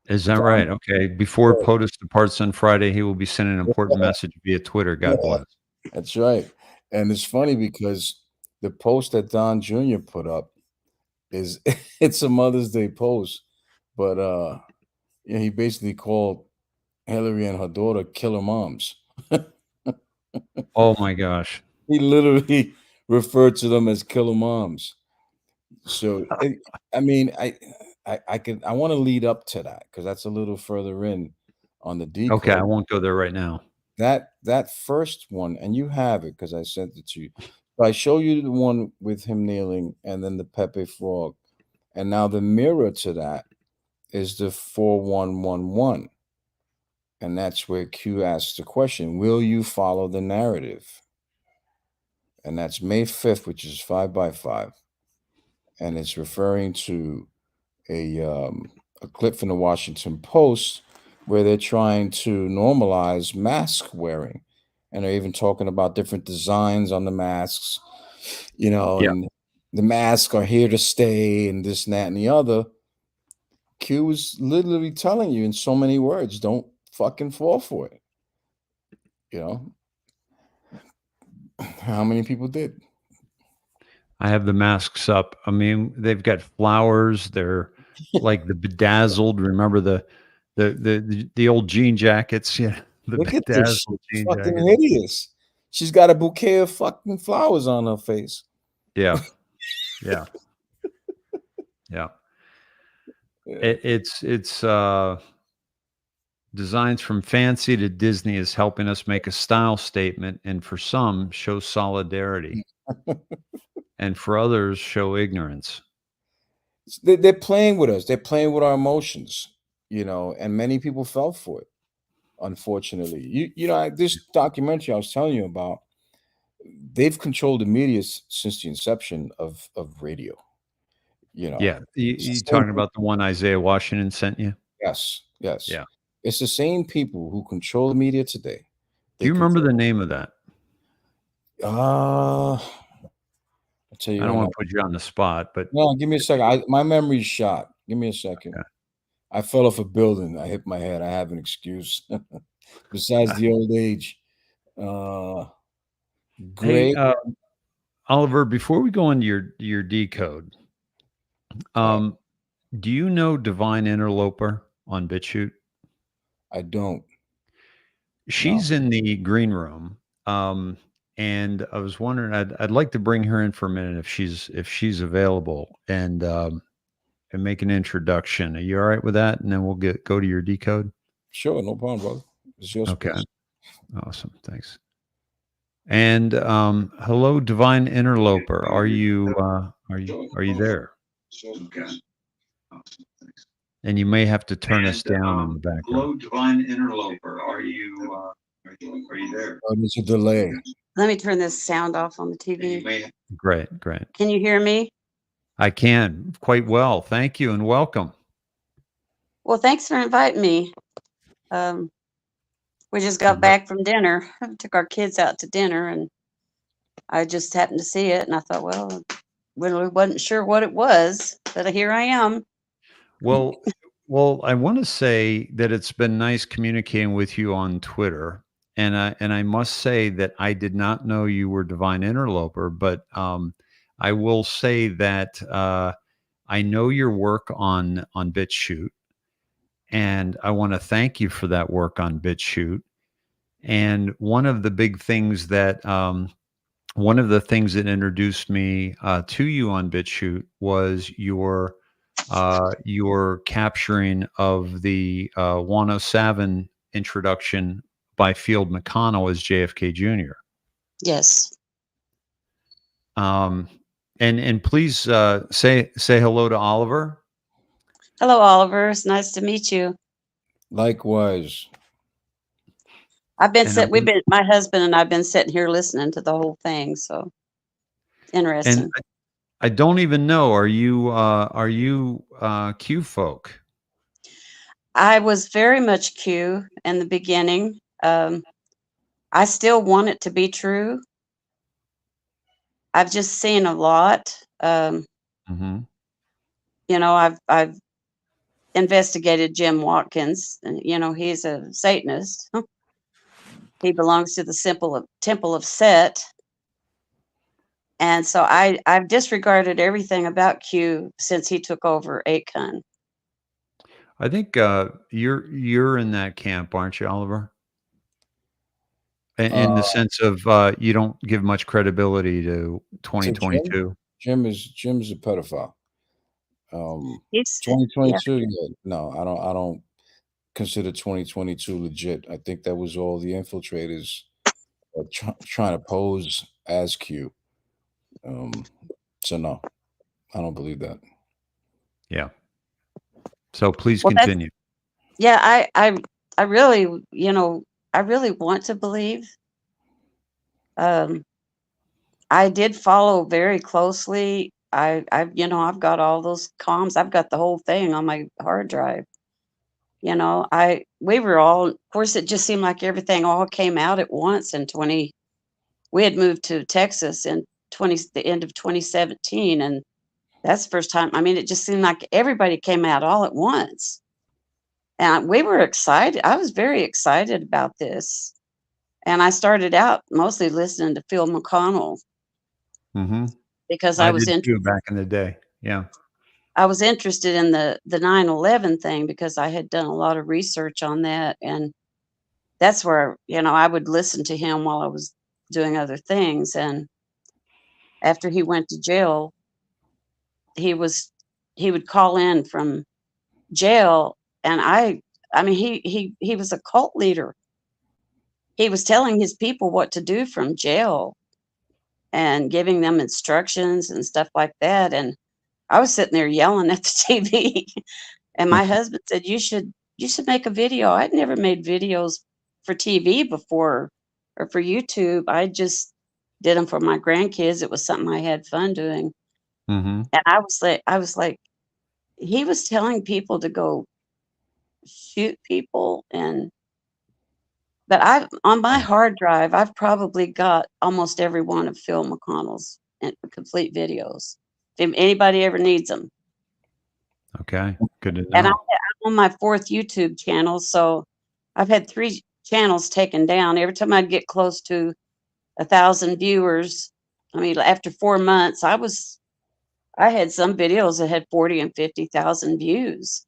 Is that right? Okay. Before POTUS departs on Friday, he will be sending an important message via Twitter. God bless.
That's right. And it's funny because the post that Don Jr. put up is it's a Mother's Day post, but yeah, he basically called Hillary and her daughter killer moms.
Oh my gosh.
He literally referred to them as killer moms. So I mean, I want to lead up to that because that's a little further in on the decode.
Okay, I won't go there right now.
That first one, and you have it because I sent it to you. So I show you the one with him kneeling, and then the Pepe frog, and now the mirror to that is the 4111, and that's where Q asks the question: will you follow the narrative? And that's May 5th, which is 5x5, and it's referring to a clip from the Washington Post where they're trying to normalize mask wearing, and they're even talking about different designs on the masks, you know, and the masks are here to stay and this and that and the other. Q is literally telling you in so many words, don't fucking fall for it. You know, how many people did?
I have the masks up. I mean, they've got flowers. They're like the bedazzled. Remember the old jean jackets? Yeah, the
Look at this.
bedazzled jean
Fucking
jackets.
hideous. She's got a bouquet of fucking flowers on her face.
Yeah, yeah, yeah. It's designs from fancy to Disney is helping us make a style statement, and for some, show solidarity, and for others, show ignorance.
They're playing with us. They're playing with our emotions, you know, and many people fell for it, unfortunately. You know, this documentary I was telling you about, they've controlled the media since the inception of radio, you know.
Yeah, you talking about the one Isaiah Washington sent you?
Yes, yes.
Yeah.
It's the same people who control the media today.
Do you remember the name of that?
I'll tell you.
I don't want to put you on the spot, but
no, give me a second. My memory's shot. Give me a second.
Okay.
I fell off a building. I hit my head. I have an excuse. Besides the old age. Great.
Hey, Oliver, before we go into your decode, do you know Divine Interloper on BitChute?
I don't.
She's in the green room. And I was wondering, I'd like to bring her in for a minute if she's available and make an introduction. Are you all right with that? And then we'll go to your decode.
Sure, no problem, brother. It's your space.
Okay. Awesome. Thanks. And hello, Divine Interloper. Are you there?
Okay. Awesome. Thanks.
And you may have to turn us down in the background.
Hello, Divine Interloper. Are you there?
Oh, there's a delay.
Let me turn this sound off on the TV.
Great.
Can you hear me?
I can quite well. Thank you and welcome.
Well, thanks for inviting me. We just got back from dinner. Took our kids out to dinner, and I just happened to see it, and I thought, well, we wasn't sure what it was, but here I am.
Well, I want to say that it's been nice communicating with you on Twitter. And I must say that I did not know you were Divine Interloper, but I will say that I know your work on BitChute, and I want to thank you for that work on BitChute. And one of the big things that introduced me to you on BitChute was your capturing of the 107 introduction by Field McConnell as JFK Jr.
Yes.
And please say hello to Oliver.
Hello, Oliver. It's nice to meet you.
Likewise.
My husband and I've been sitting here listening to the whole thing. So interesting.
And I don't even know. Are you Q folk?
I was very much Q in the beginning. I still want it to be true. I've just seen a lot. You know, I've investigated Jim Watkins. And, you know, he's a Satanist. He belongs to the Temple of Set. And so I've disregarded everything about Q since he took over Acon.
I think you're in that camp, aren't you, Oliver? In the sense of you don't give much credibility to 2022.
Jim's a pedophile.
He's
2022, yeah, no, I don't consider 2022 legit. I think that was all the infiltrators trying to pose as Q. So no, I don't believe that.
Yeah. So please continue.
Yeah, I really, you know, I really want to believe. I did follow very closely. You know, I've got all those comms. I've got the whole thing on my hard drive. You know, we were all, of course, it just seemed like everything all came out at once in we had moved to Texas in the end of 2017. And that's the first time. I mean, it just seemed like everybody came out all at once. And we were excited. I was very excited about this. And I started out mostly listening to Phil McConnell because I was
did too
interested
back in the day. Yeah.
I was interested in the 9/11 thing because I had done a lot of research on that. And that's where, you know, I would listen to him while I was doing other things. And after he went to jail, he would call in from jail. And I mean, he was a cult leader. He was telling his people what to do from jail and giving them instructions and stuff like that. And I was sitting there yelling at the TV. And my husband said, you should make a video. I'd never made videos for TV before or for YouTube. I just did them for my grandkids. It was something I had fun doing. And I was like, he was telling people to go shoot people. But on my hard drive, I've probably got almost every one of Phil McConnell's complete videos. If anybody ever needs them.
Okay. Good to know.
And I'm on my 4th YouTube channel, so I've had 3 channels taken down. Every time I'd get close to 1,000 viewers, I mean, after 4 months, I had some videos that had 40 and 50,000 views.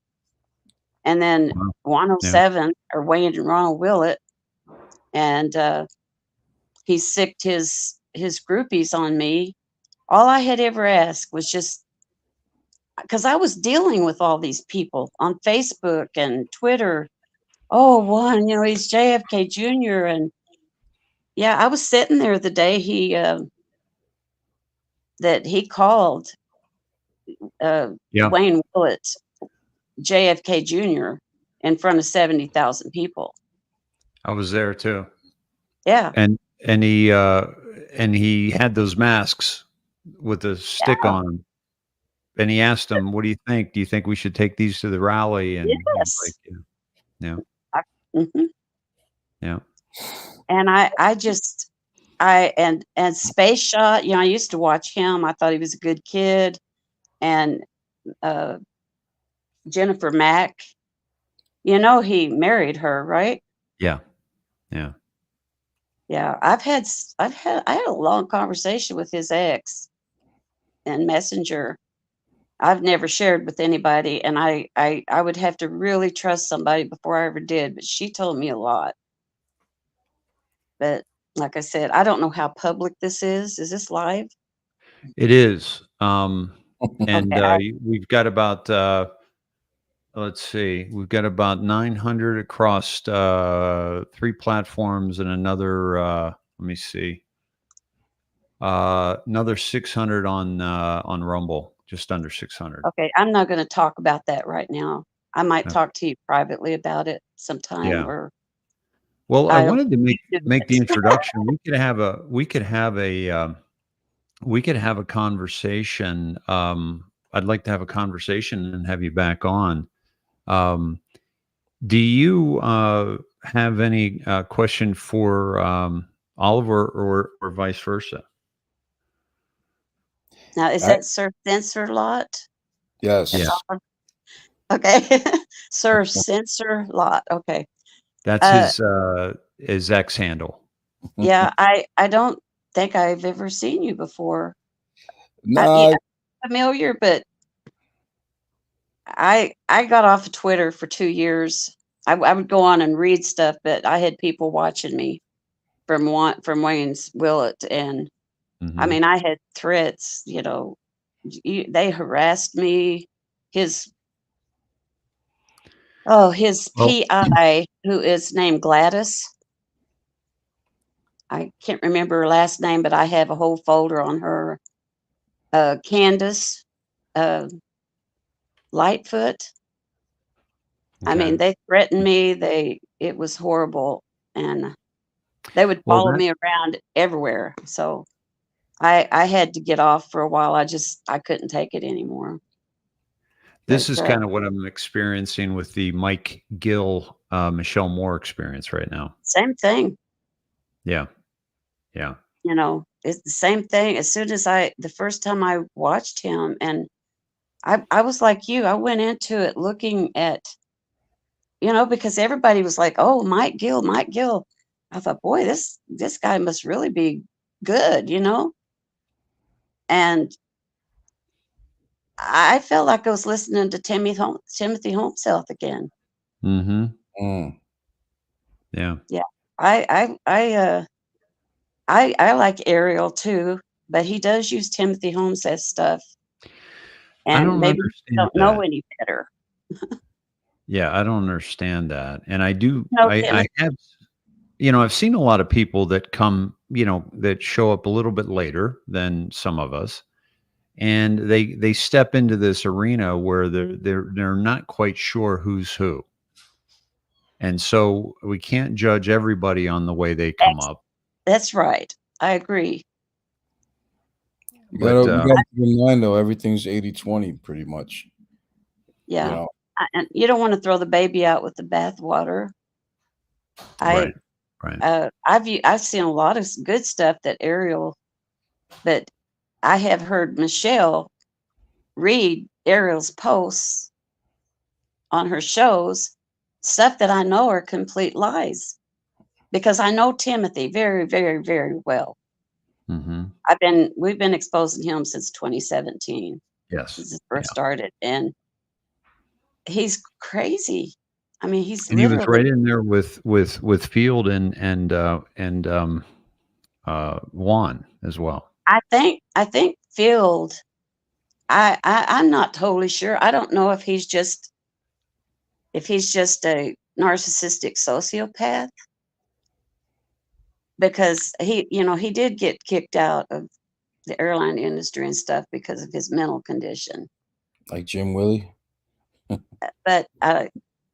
And then 107 or Wayne and Ronald Willett, and he sicked his groupies on me. All I had ever asked was just because I was dealing with all these people on Facebook and Twitter. Oh, one, you know, he's JFK Jr. And yeah, I was sitting there the day that he called Wayne Willett JFK Jr. in front of 70,000 people.
I was there too.
Yeah.
And he had those masks with a stick on them. And he asked him, "What do you think? Do you think we should take these to the rally?" And
yes.
like, yeah. Yeah.
And and Space Shot, you know, I used to watch him. I thought he was a good kid. And Jennifer Mack, you know, he married her, right?
Yeah. Yeah.
Yeah. I had a long conversation with his ex in Messenger. I've never shared with anybody, and I would have to really trust somebody before I ever did, but she told me a lot. But like I said, I don't know how public this is. Is this live?
It is. And
Okay,
we've got about let's see, we've got about 900 across 3 platforms and another let me see. Another 600 on Rumble, just under 600.
okay, I'm not going to talk about that right now. I might talk to you privately about it sometime.
Yeah.
Or
well, I wanted to make the introduction. We could have a conversation. I'd like to have a conversation and have you back on. Do you have any question for Oliver or vice versa?
now, is that Sir Thincer lot?
Yes.
Yeah.
Okay. Sir Censor Lot. Okay.
That's
Uh,
his X handle.
yeah, I don't think I've ever seen you before. Yeah,
Nah,
I'm familiar, but I got off of Twitter for 2 years. I would go on and read stuff, but I had people watching me from Wayne's Willett, and I
Mhm.
mean, I had threats, they harassed me. His his
Well,
PI, who is named Gladys. I can't remember her last name, but I have a whole folder on her. Candace, uh, Lightfoot. I mean,
okay.
they threatened me. It was horrible, and they would
Well,
follow
that
me around everywhere. So I had to get off for a while. I couldn't take it anymore.
this
But
is kind of what I'm experiencing with the Mike Gill, Michelle Moore experience right now.
same thing,
Yeah. Yeah.
it's the same thing. As soon as the first time I watched him, and I was like you, I went into it looking at, because everybody was like, "Oh, Mike Gill, Mike Gill." I thought, boy, this guy must really be good. And I felt like I was listening to Timothy Holmeshealth again.
Mhm.
mm.
Yeah.
Yeah. I like Ariel too, but he does use Timothy Holmeshealth stuff,
I
and
don't
maybe he
understand
don't know
that.
any better.
Yeah, I don't understand that. And I do
No,
I
Timothy.
have I've seen a lot of people that come, that show up a little bit later than some of us, and they step into this arena where they're not quite sure who's who. And so we can't judge everybody on the way they come
Ex
up.
That's right. I agree.
But
You gotta keep in mind though, everything's 80/20 pretty much. You
Yeah.
know,
And you don't wanna throw the baby out with the bathwater. I
right, right.
I've seen a lot of good stuff that Ariel, but I have heard Michelle read Ariel's posts on her shows, stuff that I know are complete lies, because I know Timothy very, very, very well.
Mhm.
We've been exposing him since 2017,
Yes.
since it
Yeah.
first started, and he's crazy. I mean, he's
And he was
literally
right in there with Field and Juan as well.
I think Field, I'm not totally sure. I don't know if he's just a narcissistic sociopath, because he did get kicked out of the airline industry and stuff because of his mental condition.
like Jim Willie.
But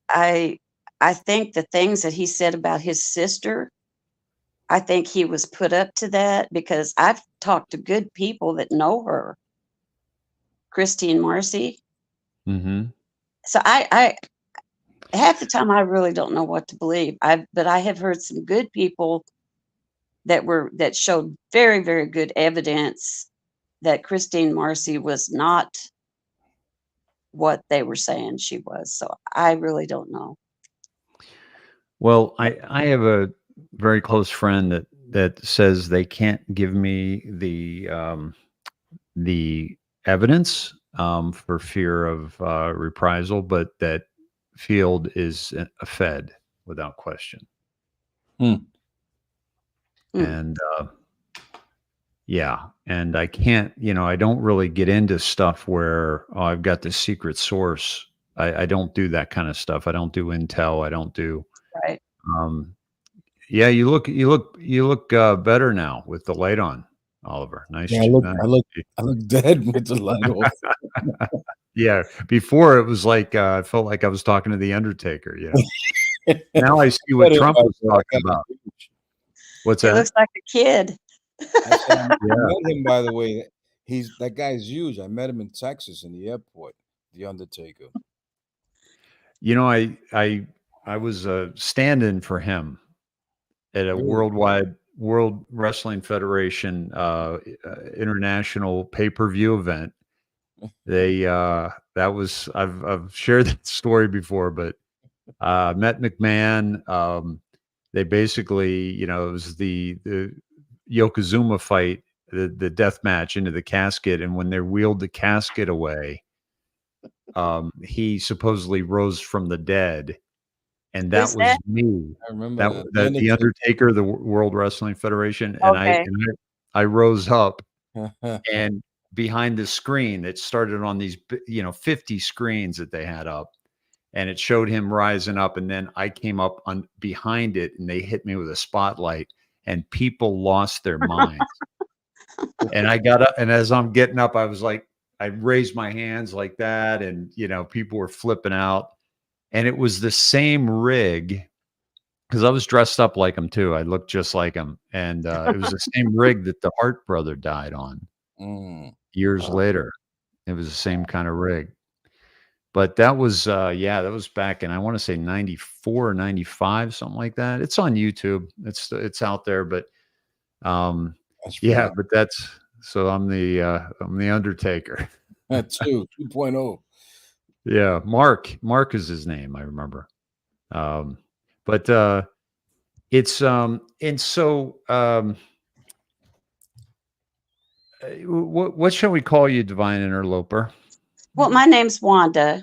I I think the things that he said about his sister, I think he was put up to that, because I've talked to good people that know her, Christine Marcy.
Mhm.
So I half the time I really don't know what to believe. But I have heard some good people that showed very, very good evidence that Christine Marcy was not what they were saying she was. So I really don't know.
Well, I have a very close friend that says they can't give me the evidence, for fear of reprisal, but that Field is a Fed without question.
Hmm.
Mm,
And yeah, and I can't, I don't really get into stuff where, oh, I've got this secret source. I don't do that kind of stuff. I don't do intel. I don't do.
right.
Um, yeah, you look better now with the light on, Oliver. Nice,
Yeah,
nice.
I look dead with the light off.
Yeah, before it was like, I felt like I was talking to the Undertaker. Now I see what
Better,
Trump
by
was
the way, I
talking
got
about. What's
He
that?
looks like a kid.
I said I
Yeah.
met him, by the way. That guy's huge. I met him in Texas in the airport, the Undertaker.
I was a stand-in for him at a
Really?
World Wrestling Federation international pay-per-view event, They I've shared that story before, but met McMahon. They basically, it was the Yokozuna fight, the death match into the casket, and when they wheeled the casket away, he supposedly rose from the dead, and that
Who's
was
that?
me.
I remember that.
The Undertaker, the World Wrestling Federation, and
Okay.
I rose up, and behind the screen, it started on these 50 screens that they had up, and it showed him rising up, and then I came up on behind it, and they hit me with a spotlight, and people lost their minds. And I got up, and as I'm getting up, I was like, I raised my hands like that, and people were flipping out, and it was the same rig because I was dressed up like him too. I looked just like him, and it was the same rig that the Hart brother died on years later. It was the same kind of rig. But that was that was back in, I want to say 94 or 95, something like that. It's on YouTube. It's out there, but but that's, so I'm the Undertaker.
2.0.
Yeah, Mark is his name, I remember. But it's and so what shall we call you, Divine Interloper?
Well, my name's Wanda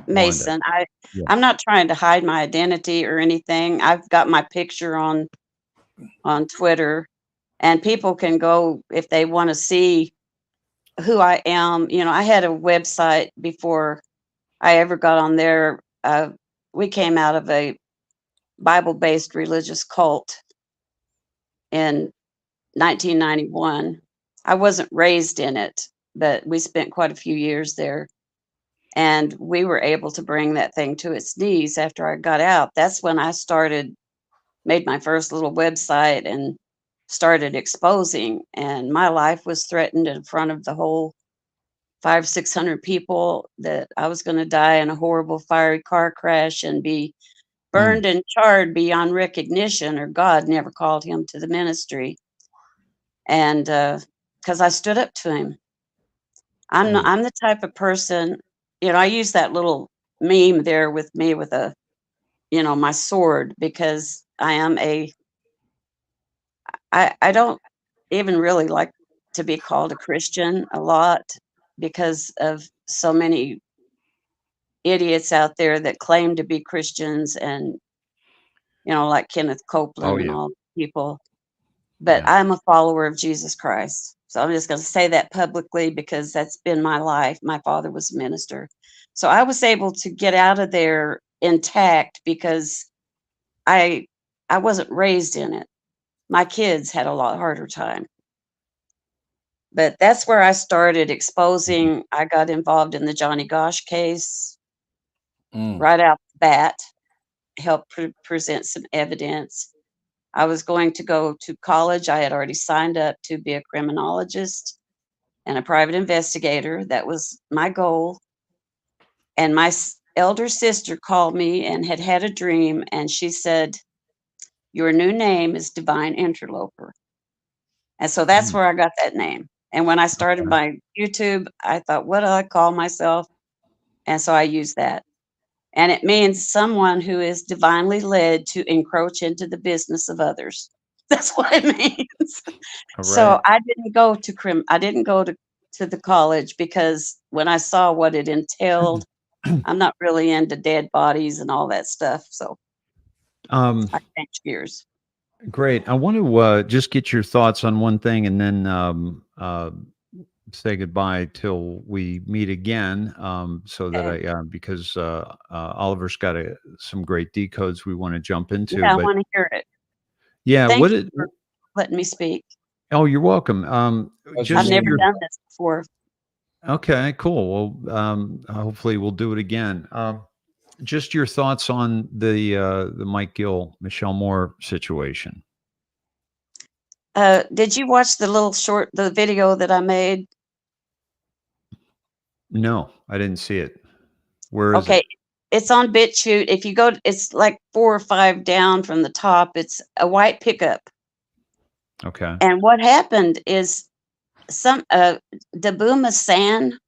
Mason. I'm not trying to hide my identity or anything. I've got my picture on Twitter, and people can go if they want to see who I am. I had a website before I ever got on there. We came out of a Bible-based religious cult in 1991. I wasn't raised in it, but we spent quite a few years there. And we were able to bring that thing to its knees after I got out. That's when I made my first little website and started exposing. And my life was threatened in front of the whole 500-600 people that I was going to die in a horrible fiery car crash and be burned and charred beyond recognition, or God never called him to the ministry. And because I stood up to him. I'm the type of person, I use that little meme there with me with my sword, because I don't even really like to be called a Christian a lot, because of so many idiots out there that claim to be Christians, and like Kenneth Copeland and all people. But I'm a follower of Jesus Christ. So I'm just going to say that publicly, because that's been my life. My father was a minister. So I was able to get out of there intact because I wasn't raised in it. My kids had a lot harder time. But that's where I started exposing. I got involved in the Johnny Gosh case right out the bat, helped present some evidence. I was going to go to college. I had already signed up to be a criminologist and a private investigator. That was my goal. And my elder sister called me and had a dream, and she said, "Your new name is Divine Interloper." And so that's where I got that name. And when I started my YouTube, I thought, what do I call myself? And so I used that. And it means someone who is divinely led to encroach into the business of others. That's what it means. So I didn't go to I didn't go to the college, because when I saw what it entailed, I'm not really into dead bodies and all that stuff. So I changed gears.
Great. I want to just get your thoughts on one thing, and then say goodbye till we meet again. So that because Oliver's got some great decodes we want to jump into.
Yeah, I want to hear it.
Yeah.
Thank you for letting me speak.
Oh, you're welcome.
I've never done this before.
Okay, cool. Well, hopefully we'll do it again. Just your thoughts on the Mike Gill, Michelle Moore situation.
Did you watch the video that I made?
No, I didn't see it. Where is it?
Okay, it's on BitChute. If you go, it's like 4 or 5 down from the top. It's a white pickup.
Okay.
And what happened is Dabuma San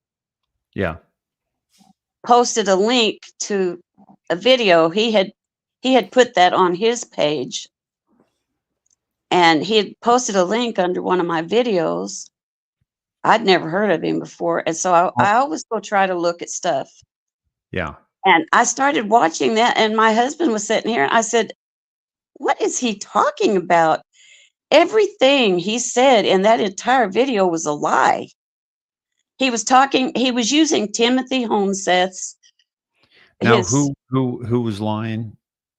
Yeah.
posted a link to a video. He had put that on his page, and he had posted a link under one of my videos. I'd never heard of him before, and so I always go try to look at stuff.
Yeah.
And I started watching that, and my husband was sitting here, and I said, "What is he talking about?" Everything he said in that entire video was a lie. He was using Timothy Homseth's,
Now,
his
who was lying?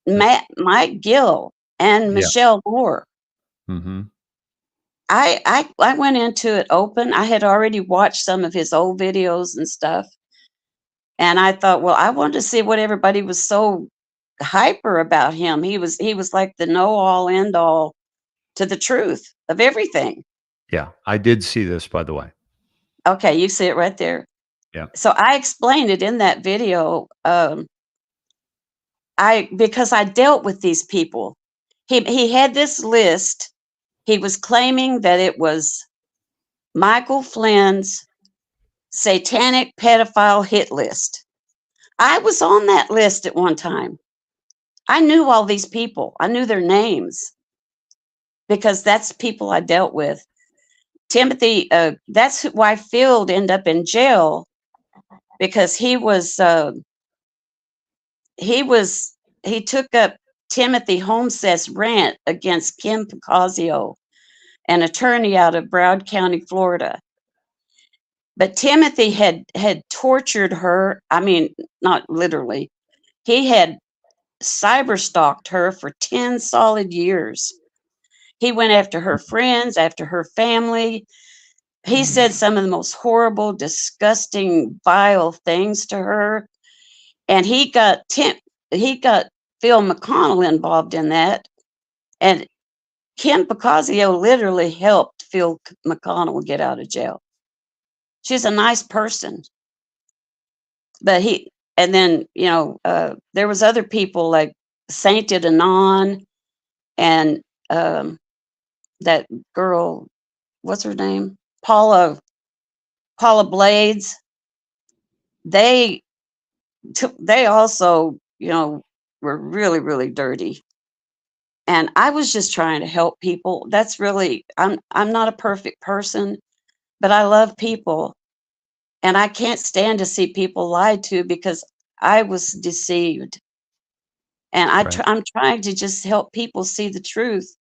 Mike Gill and
Yeah.
Michelle Moore.
Mm-hmm.
I went into it open. I had already watched some of his old videos and stuff. And I thought, well, I wanted to see what everybody was so hyper about him. He was like the know all end all to the truth of everything.
Yeah. I did see this, by the way.
Okay, you see it right there.
Yeah.
So I explained it in that video. Because I dealt with these people. He had this list. He was claiming that it was Michael Flynn's satanic pedophile hit list. I was on that list at one time. I knew all these people. I knew their names because that's people I dealt with. Timothy, that's why Field ended up in jail, because he took up Timothy Homseth's rant against Kim Picasio, an attorney out of Broward County, Florida. But Timothy had tortured her. I mean, not literally. He had cyber stalked her for 10 solid years. He went after her friends, after her family. He said some of the most horrible, disgusting, vile things to her. And he got Phil McConnell involved in that. And Kim Picasio literally helped Phil McConnell get out of jail. She's a nice person. But then, there was other people like Sainted Anon and that girl, what's her name? Paula Blades. They also, were really, really dirty. And I was just trying to help people. That's really, I'm not a perfect person, but I love people. And I can't stand to see people lied to, because I was deceived. And I'm trying to just help people see the truth.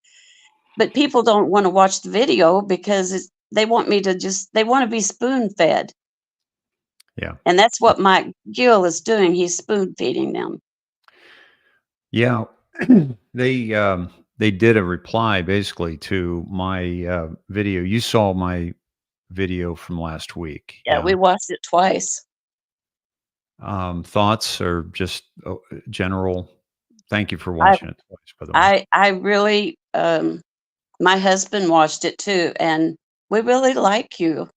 But people don't want to watch the video because they want to be spoon fed.
Yeah.
And that's what Mike Gill is doing. He's spoon feeding them.
Yeah. They did a reply basically to my video. You saw my video from last week.
Yeah, we watched it twice.
Thoughts or just general? Thank you for watching it twice, by the way.
I really, my husband watched it too, and we really like you.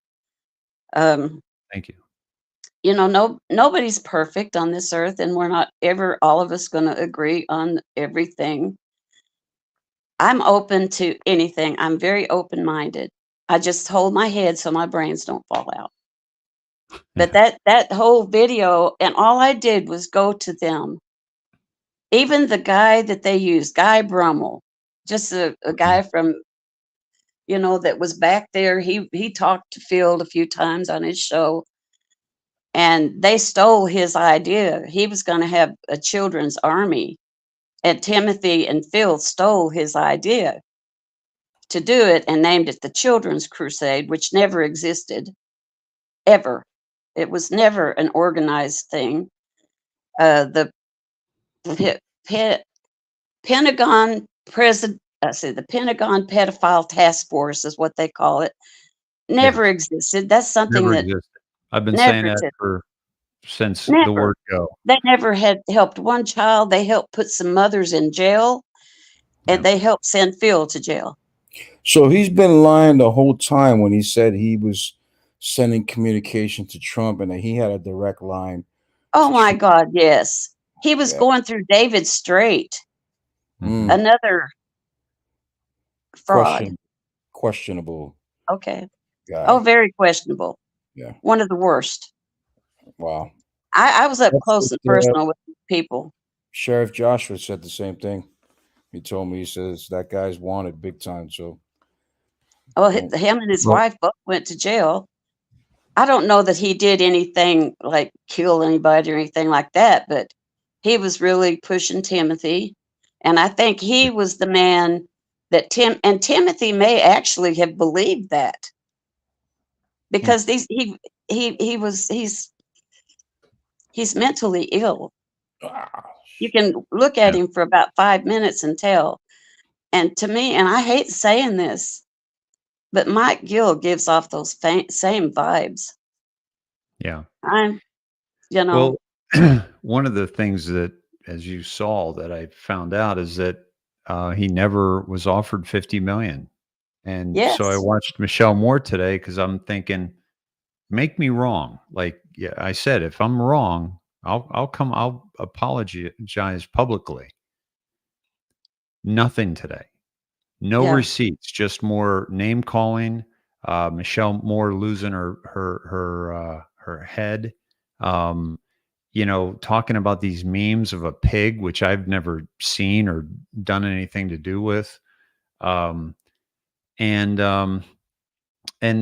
Thank you.
Nobody's perfect on this earth, and we're not ever all of us going to agree on everything. I'm open to anything. I'm very open-minded. I just hold my head so my brains don't fall out. But that whole video, and all I did was go to them. Even the guy that they used, Guy Brummel, just a guy from, that was back there. He talked to Field a few times on his show, and they stole his idea. He was going to have a children's army, and Timothy and Field stole his idea to do it and named it the Children's Crusade, which never existed, ever. It was never an organized thing. The Pentagon the Pentagon Pedophile Task Force is what they call it. Never existed. That's something
Never
that
existed. I've been
never
saying that
existed.
since
Never.
the word go.
They never had helped one child. They helped put some mothers in jail, and they helped send Phil to jail.
So he's been lying the whole time when he said he was sending communication to Trump and that he had a direct line.
Oh my God, yes. He was going through David Straight, another fraud.
Questionable.
Okay.
Guy.
Oh, very questionable.
Yeah.
One of the worst.
Wow.
I was up
That's
close and
what,
personal with people.
Sheriff Joshua said the same thing. He told me, he says that guy's wanted big time. So,
Well,
don't-
him and his
Well,
wife both went to jail. I don't know that he did anything like kill anybody or anything like that, but he was really pushing Timothy. And I think he was the man that Timothy may actually have believed that, because he's mentally ill.
Ah,
You can look at
Yeah.
him for about 5 minutes and tell. And to me, and I hate saying this, but Mike Gill gives off those same vibes.
Yeah.
I'm, you know,
Well, one of the things that, as you saw, that I found out is that he never was offered 50 million. And so I
yes,
watched Michelle Moore today because I'm thinking, make me wrong. Like, yeah, I said, if I'm wrong, I'll apologize publicly. Nothing today. No
yeah,
receipts, just more name calling. Michelle Moore losing her head. Um, talking about these memes of a pig, which I've never seen or done anything to do with. Um, and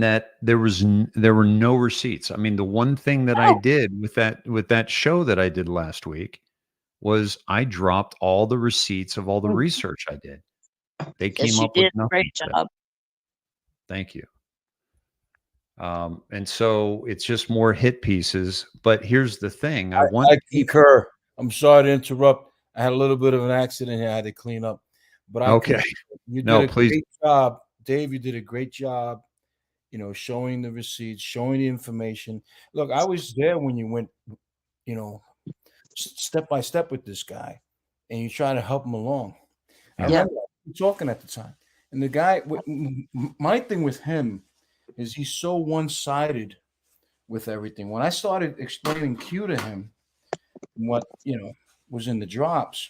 that there were no receipts. I mean, the one thing that I
no,
did with that show that I did last week was I dropped all the receipts of all the research I did. They
yes,
came
you
up with
did a
nothing
great
today.
job.
Thank you. And so it's just more hit pieces. But here's the thing: I want
I
people.
concur. I'm sorry to interrupt. I had a little bit of an accident here. I had to clean up, but I
Okay,
concur. You did
no,
a
please.
great job, Dave. You did a great job. Showing the receipts, showing the information. Look, I was there when you went, you know, step by step with this guy, and you try to help him along. I
Yeah.
Yeah,
remember talking at the time, and the guy. My thing with him is he's so one-sided with everything. When I started explaining Q to him, what was in the drops,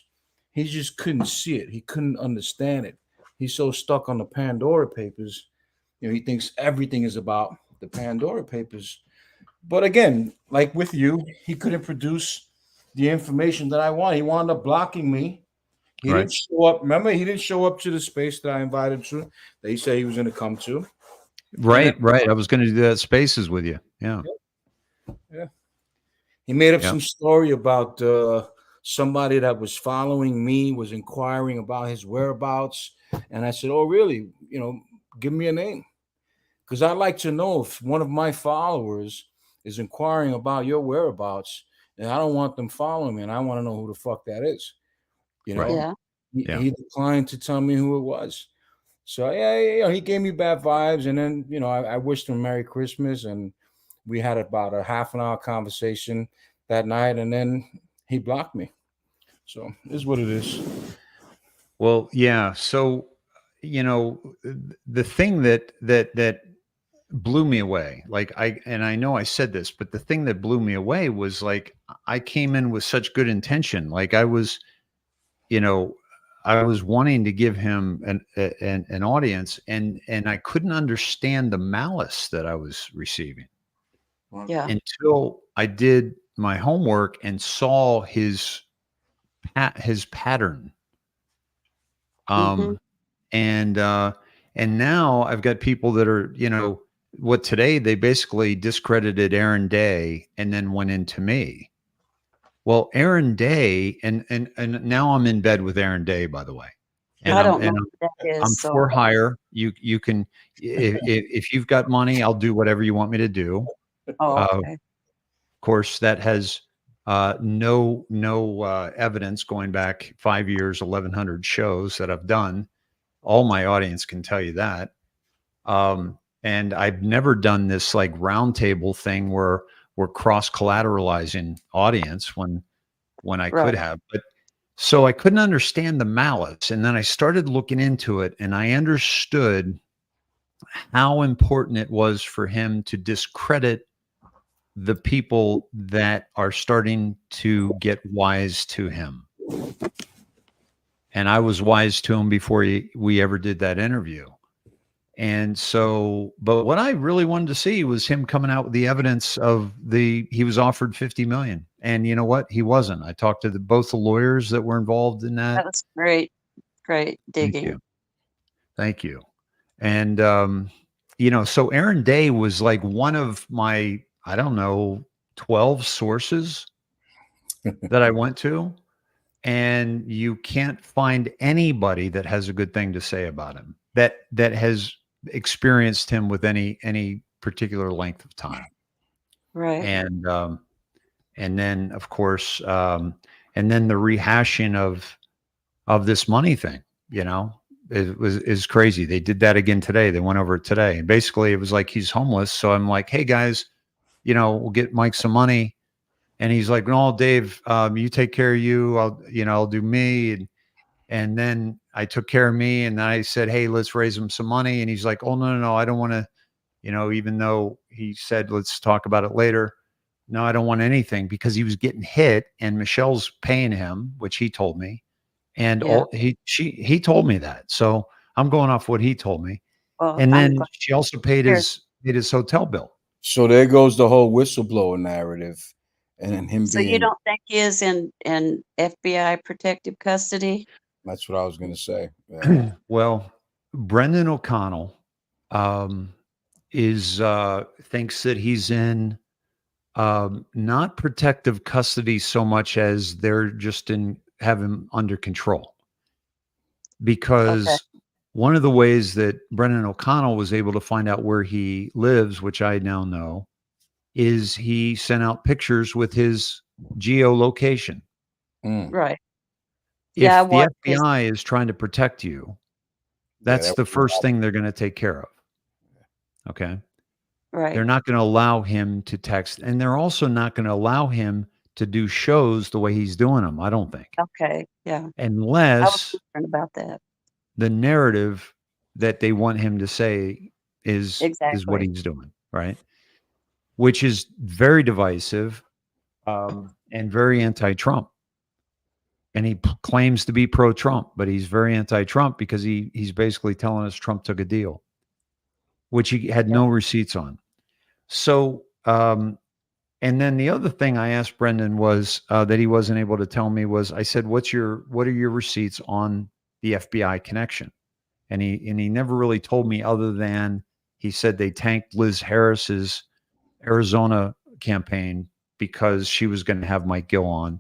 he just couldn't see it. He couldn't understand it. He's so stuck on the Pandora papers. He thinks everything is about the Pandora papers. But again, like with you, he couldn't produce the information that I want. He wound up blocking me. He
Right.
didn't show up. Remember, he didn't show up to the space that I invited him to. That he said he was going to come to. And then,
Right. I was going to do that spaces with you. Yeah.
yeah, he made up
Yeah.
some story about somebody that was following me, was inquiring about his whereabouts. And I said, "Oh, really? Give me a name. Because I'd like to know if one of my followers is inquiring about your whereabouts, and I don't want them following me, and I want to know who the fuck that is."
Right.
yeah,
Yeah.
He declined to tell me who it was. So he gave me bad vibes, and then I wished him Merry Christmas, and we had about a half an hour conversation that night, and then he blocked me. So this is what it is.
Well, yeah. So, the thing that blew me away, like I know I said this, but the thing that blew me away was like I came in with such good intention. Like you know, I was wanting to give him an audience, and I couldn't understand the malice that I was receiving
yeah,
until I did my homework and saw his pattern.
hmm
Um, and now I've got people that are, what today they basically discredited Aaron Day and then went into me. Well, Aaron Day, and now I'm in bed with Aaron Day, by the way, and
I
I'm
don't know
and
who that
I'm
is. So,
for hire. You can, if you've got money, I'll do whatever you want me to do.
oh,
Of
okay,
course, that has no evidence going back 5 years, 1,100 shows that I've done. All my audience can tell you that. And I've never done this like roundtable thing where we're cross collateralizing audience when I
right,
could have. But so I couldn't understand the malice. And then I started looking into it and I understood how important it was for him to discredit the people that are starting to get wise to him. And I was wise to him before we ever did that interview. And so, but what I really wanted to see was him coming out with the evidence of he was offered 50 million. And you know what? He wasn't. I talked to both the lawyers that were involved in that.
That was great. Great
Thank
digging.
you. Thank you. And, so Aaron Day was like one of my, I don't know, 12 sources that I went to. And you can't find anybody that has a good thing to say about him that has experienced him with any particular length of time.
Right.
And then of course, and then the rehashing of this money thing, is crazy. They did that again today. They went over it today. And basically it was like, he's homeless. So I'm like, hey guys, we'll get Mike some money. And he's like, no, Dave, you take care of you. I'll do me. And then I took care of me. And then I said, hey, let's raise him some money. And he's like, oh, no, I don't want to, even though he said, let's talk about it later. No, I don't want anything, because he was getting hit and Michelle's paying him, which he told me. And he told me that. So I'm going off what he told me.
Well,
And then she also paid his hotel bill.
So there goes the whole whistleblower narrative. And him
So
being,
you don't think he is in FBI protective custody?
that's what I was going to say. Yeah.
Well, Brendan O'Connell thinks that he's in not protective custody so much as they're just have him under control. Because one of the ways that Brendan O'Connell was able to find out where he lives, which I now know, is he sent out pictures with his geolocation.
Right.
If the FBI is trying to protect you, that's the first thing they're going to take care of. Okay.
Right.
They're not going to allow him to text, and they're also not going to allow him to do shows the way he's doing them, I don't think.
Okay. Yeah.
Unless
I was concerned about that.
The narrative that they want him to say is what he's doing, right? Which is very divisive and very anti-Trump. And he claims to be pro-Trump, but he's very anti-Trump because he's basically telling us Trump took a deal, which he had no receipts on. So, and then the other thing I asked Brendan was that he wasn't able to tell me was, I said, what are your receipts on the FBI connection? And he never really told me, other than he said they tanked Liz Harris's Arizona campaign because she was going to have Mike Gill on.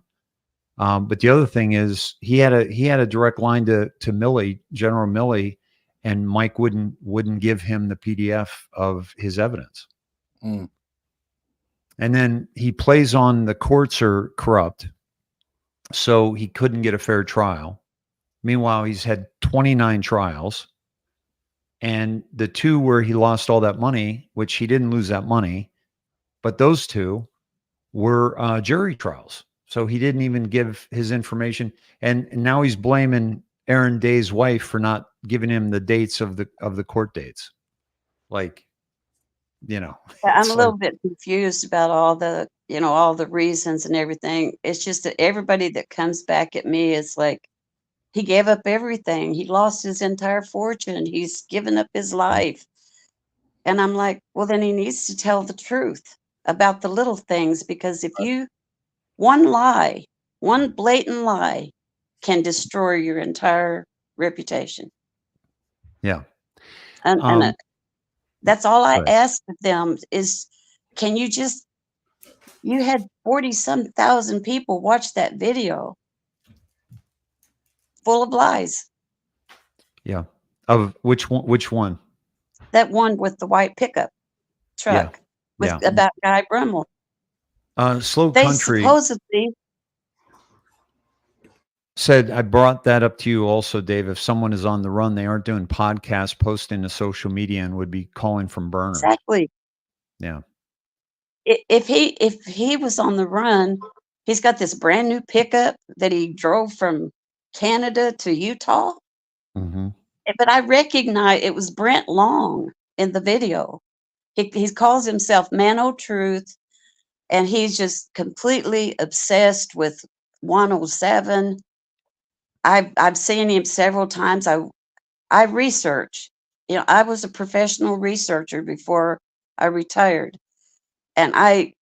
But the other thing is he had a direct line to Milley, General Milley, and Mike wouldn't give him the PDF of his evidence. And then he plays on the courts are corrupt, so he couldn't get a fair trial. Meanwhile, he's had 29 trials, and the two where he lost all that money, which he didn't lose that money, but those two were jury trials. So he didn't even give his information. And now he's blaming Aaron Day's wife for not giving him the dates of the court dates. Like,
I'm a little bit confused about all the reasons and everything. It's just that everybody that comes back at me is like, he gave up everything. He lost his entire fortune. He's given up his life. And I'm like, well, then he needs to tell the truth about the little things, because if one lie, one blatant lie can destroy your entire reputation.
Yeah.
And that's all I ask of them is, can you had 40-some thousand people watch that video full of lies.
Yeah. Of which one?
That one with the white pickup truck about Guy Brummel.
Slow
They
Country
supposedly
said, I brought that up to you also, Dave. If someone is on the run, they aren't doing podcasts, posting to social media, and would be calling from burners.
Exactly.
Yeah.
If he was on the run, he's got this brand new pickup that he drove from Canada to Utah.
Mm-hmm.
But I recognize it was Brent Long in the video. He calls himself Man O' Truth, and he's just completely obsessed with 107. I've seen him several times. I research You know, I was a professional researcher before I retired, and I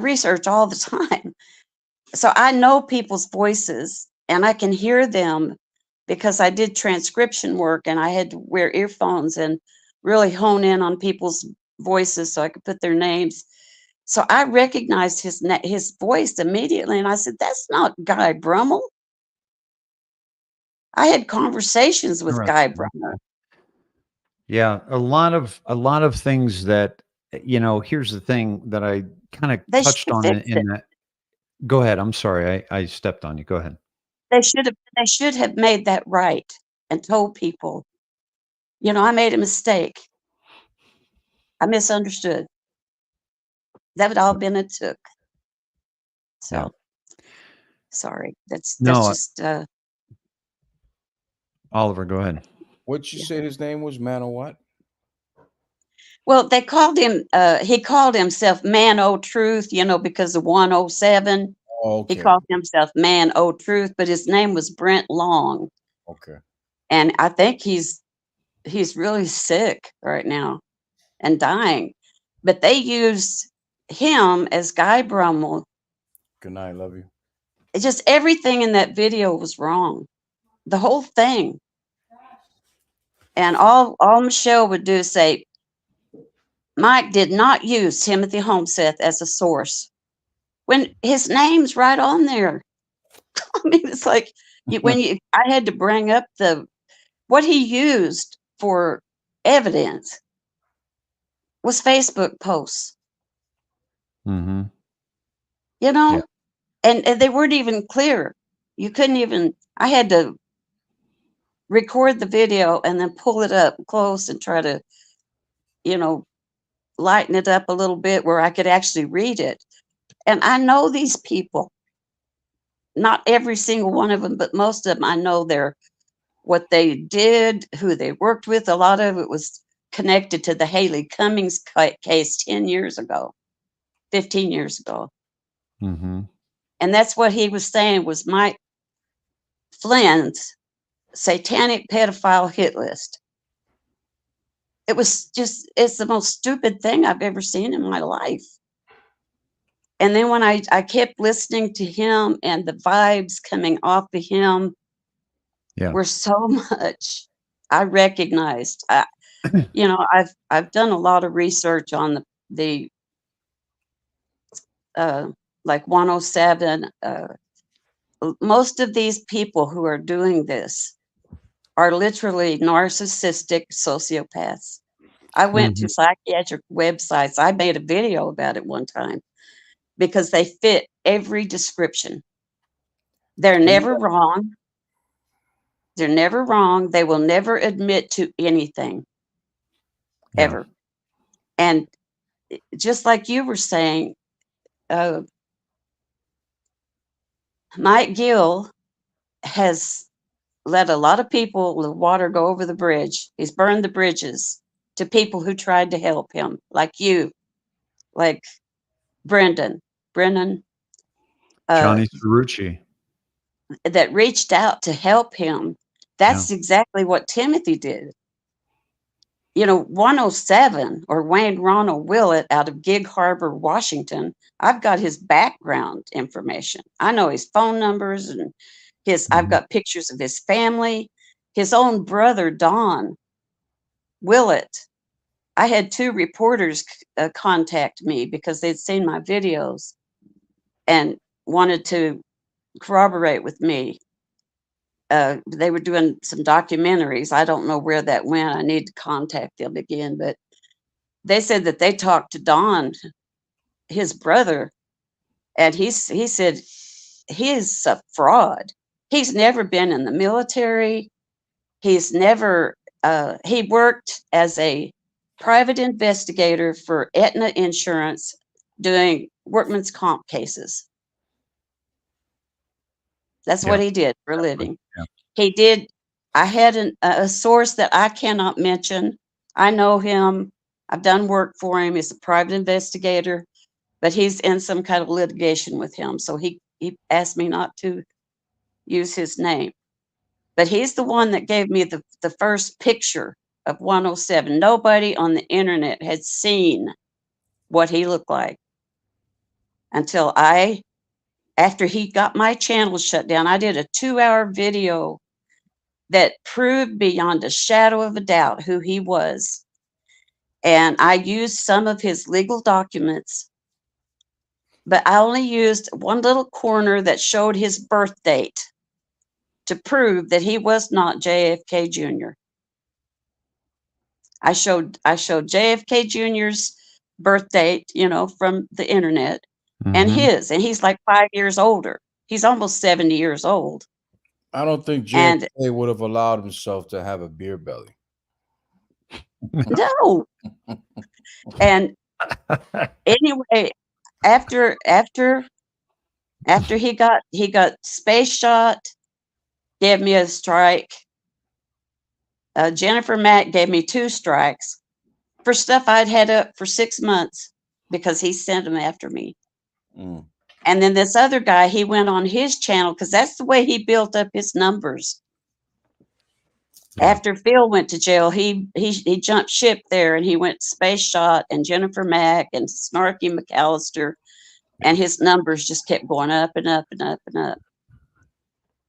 research all the time. So I know people's voices and I can hear them because I did transcription work and I had to wear earphones and really hone in on people's voices so I could put their names. So I recognized his voice immediately, and I said, "That's not Guy Brummel." I had conversations with Guy
Interesting.
Brummel.
Yeah, a lot of things that, here's the thing that I kind of
They should
touched
have
on
fixed
in
it.
that. Go ahead. I'm sorry. I stepped on you. Go ahead.
They should have made that right and told people, I made a mistake. I misunderstood. That would all been it took.
Yeah.
So sorry. That's
No,
just
Oliver, go ahead.
What you
yeah.
said his name was, man, or what?
Well, they called him he called himself Man O Truth, because of 107.
Oh,
He
okay.
called himself Man O Truth, but his name was Brent Long.
Okay.
And I think he's really sick right now and dying. But they used him as Guy Brummel.
Good night. Love you.
It's just everything in that video was wrong. The whole thing. And all Michelle would do is say, Mike did not use Timothy Homeseth as a source. When his name's right on there. I mean, it's like I had to bring up what he used for evidence was Facebook posts,
Mm-hmm.
and they weren't even clear. You couldn't even, I had to record the video and then pull it up close and try to, lighten it up a little bit where I could actually read it. And I know these people, not every single one of them, but most of them, I know what they did, who they worked with. A lot of it was connected to the Haley Cummings case 10 years ago, 15 years ago.
Mm-hmm.
And that's what he was saying was Mike Flynn's satanic pedophile hit list. It's the most stupid thing I've ever seen in my life. And then when I kept listening to him and the vibes coming off of him were so much, I recognized. I've done a lot of research on the like 107. Most of these people who are doing this are literally narcissistic sociopaths. I went to psychiatric websites. I made a video about it one time because they fit every description. They're never wrong. They're never wrong. They will never admit to anything, ever. And just like you were saying, Mike Gill has let a lot of people, the water go over the bridge. He's burned the bridges to people who tried to help him, like you, like Brennan,
Johnny Cerrucci.
that reached out to help him. That's exactly what Timothy did. 107 or Wayne Ronald Willett out of Gig Harbor, Washington. I've got his background information. I know his phone numbers and I've got pictures of his family. His own brother, Don Willett. I had 2 reporters contact me because they'd seen my videos and wanted to corroborate with me. They were doing some documentaries. I don't know where that went. I need to contact them again. But they said that they talked to Don, his brother, and he said he's a fraud. He's never been in the military. He's never, he worked as a private investigator for Aetna Insurance doing workman's comp cases. That's what he did for a living. He did. I had a source that I cannot mention. I know him. I've done work for him. He's a private investigator, but he's in some kind of litigation with him. So he asked me not to use his name. But he's the one that gave me the first picture of 107. Nobody on the internet had seen what he looked like until after he got my channel shut down. I did a 2-hour video that proved beyond a shadow of a doubt who he was. And I used some of his legal documents, but I only used one little corner that showed his birth date to prove that he was not JFK Jr. I showed JFK Jr.'s birth date, from the internet, and he's like 5 years older. He's almost 70 years old.
I don't think JFK would have allowed himself to have a beer belly.
No. And anyway, after he got space shot, gave me a strike. Jennifer Mack gave me 2 strikes for stuff I'd had up for 6 months because he sent them after me. And then this other guy, he went on his channel because that's the way he built up his numbers. After Phil went to jail, he jumped ship there, and he went Space Shot and Jennifer Mack and Snarky McAllister, and his numbers just kept going up and up and up and up.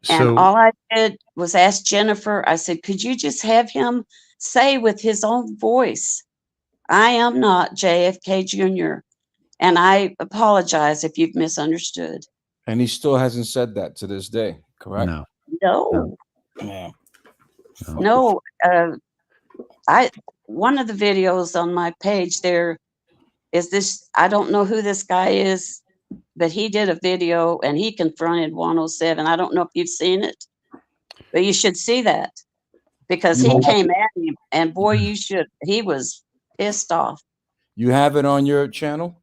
And all I did was ask Jennifer, I said, could you just have him say with his own voice, I am not JFK Jr., and I apologize if you've misunderstood.
And he still hasn't said that to this day, correct?
No.
Yeah.
No. One of the videos on my page there is this. I don't know who this guy is, but he did a video and he confronted 107. I don't know if you've seen it, but you should see that because he came at him, and boy, you should. He was pissed off.
You have it on your channel?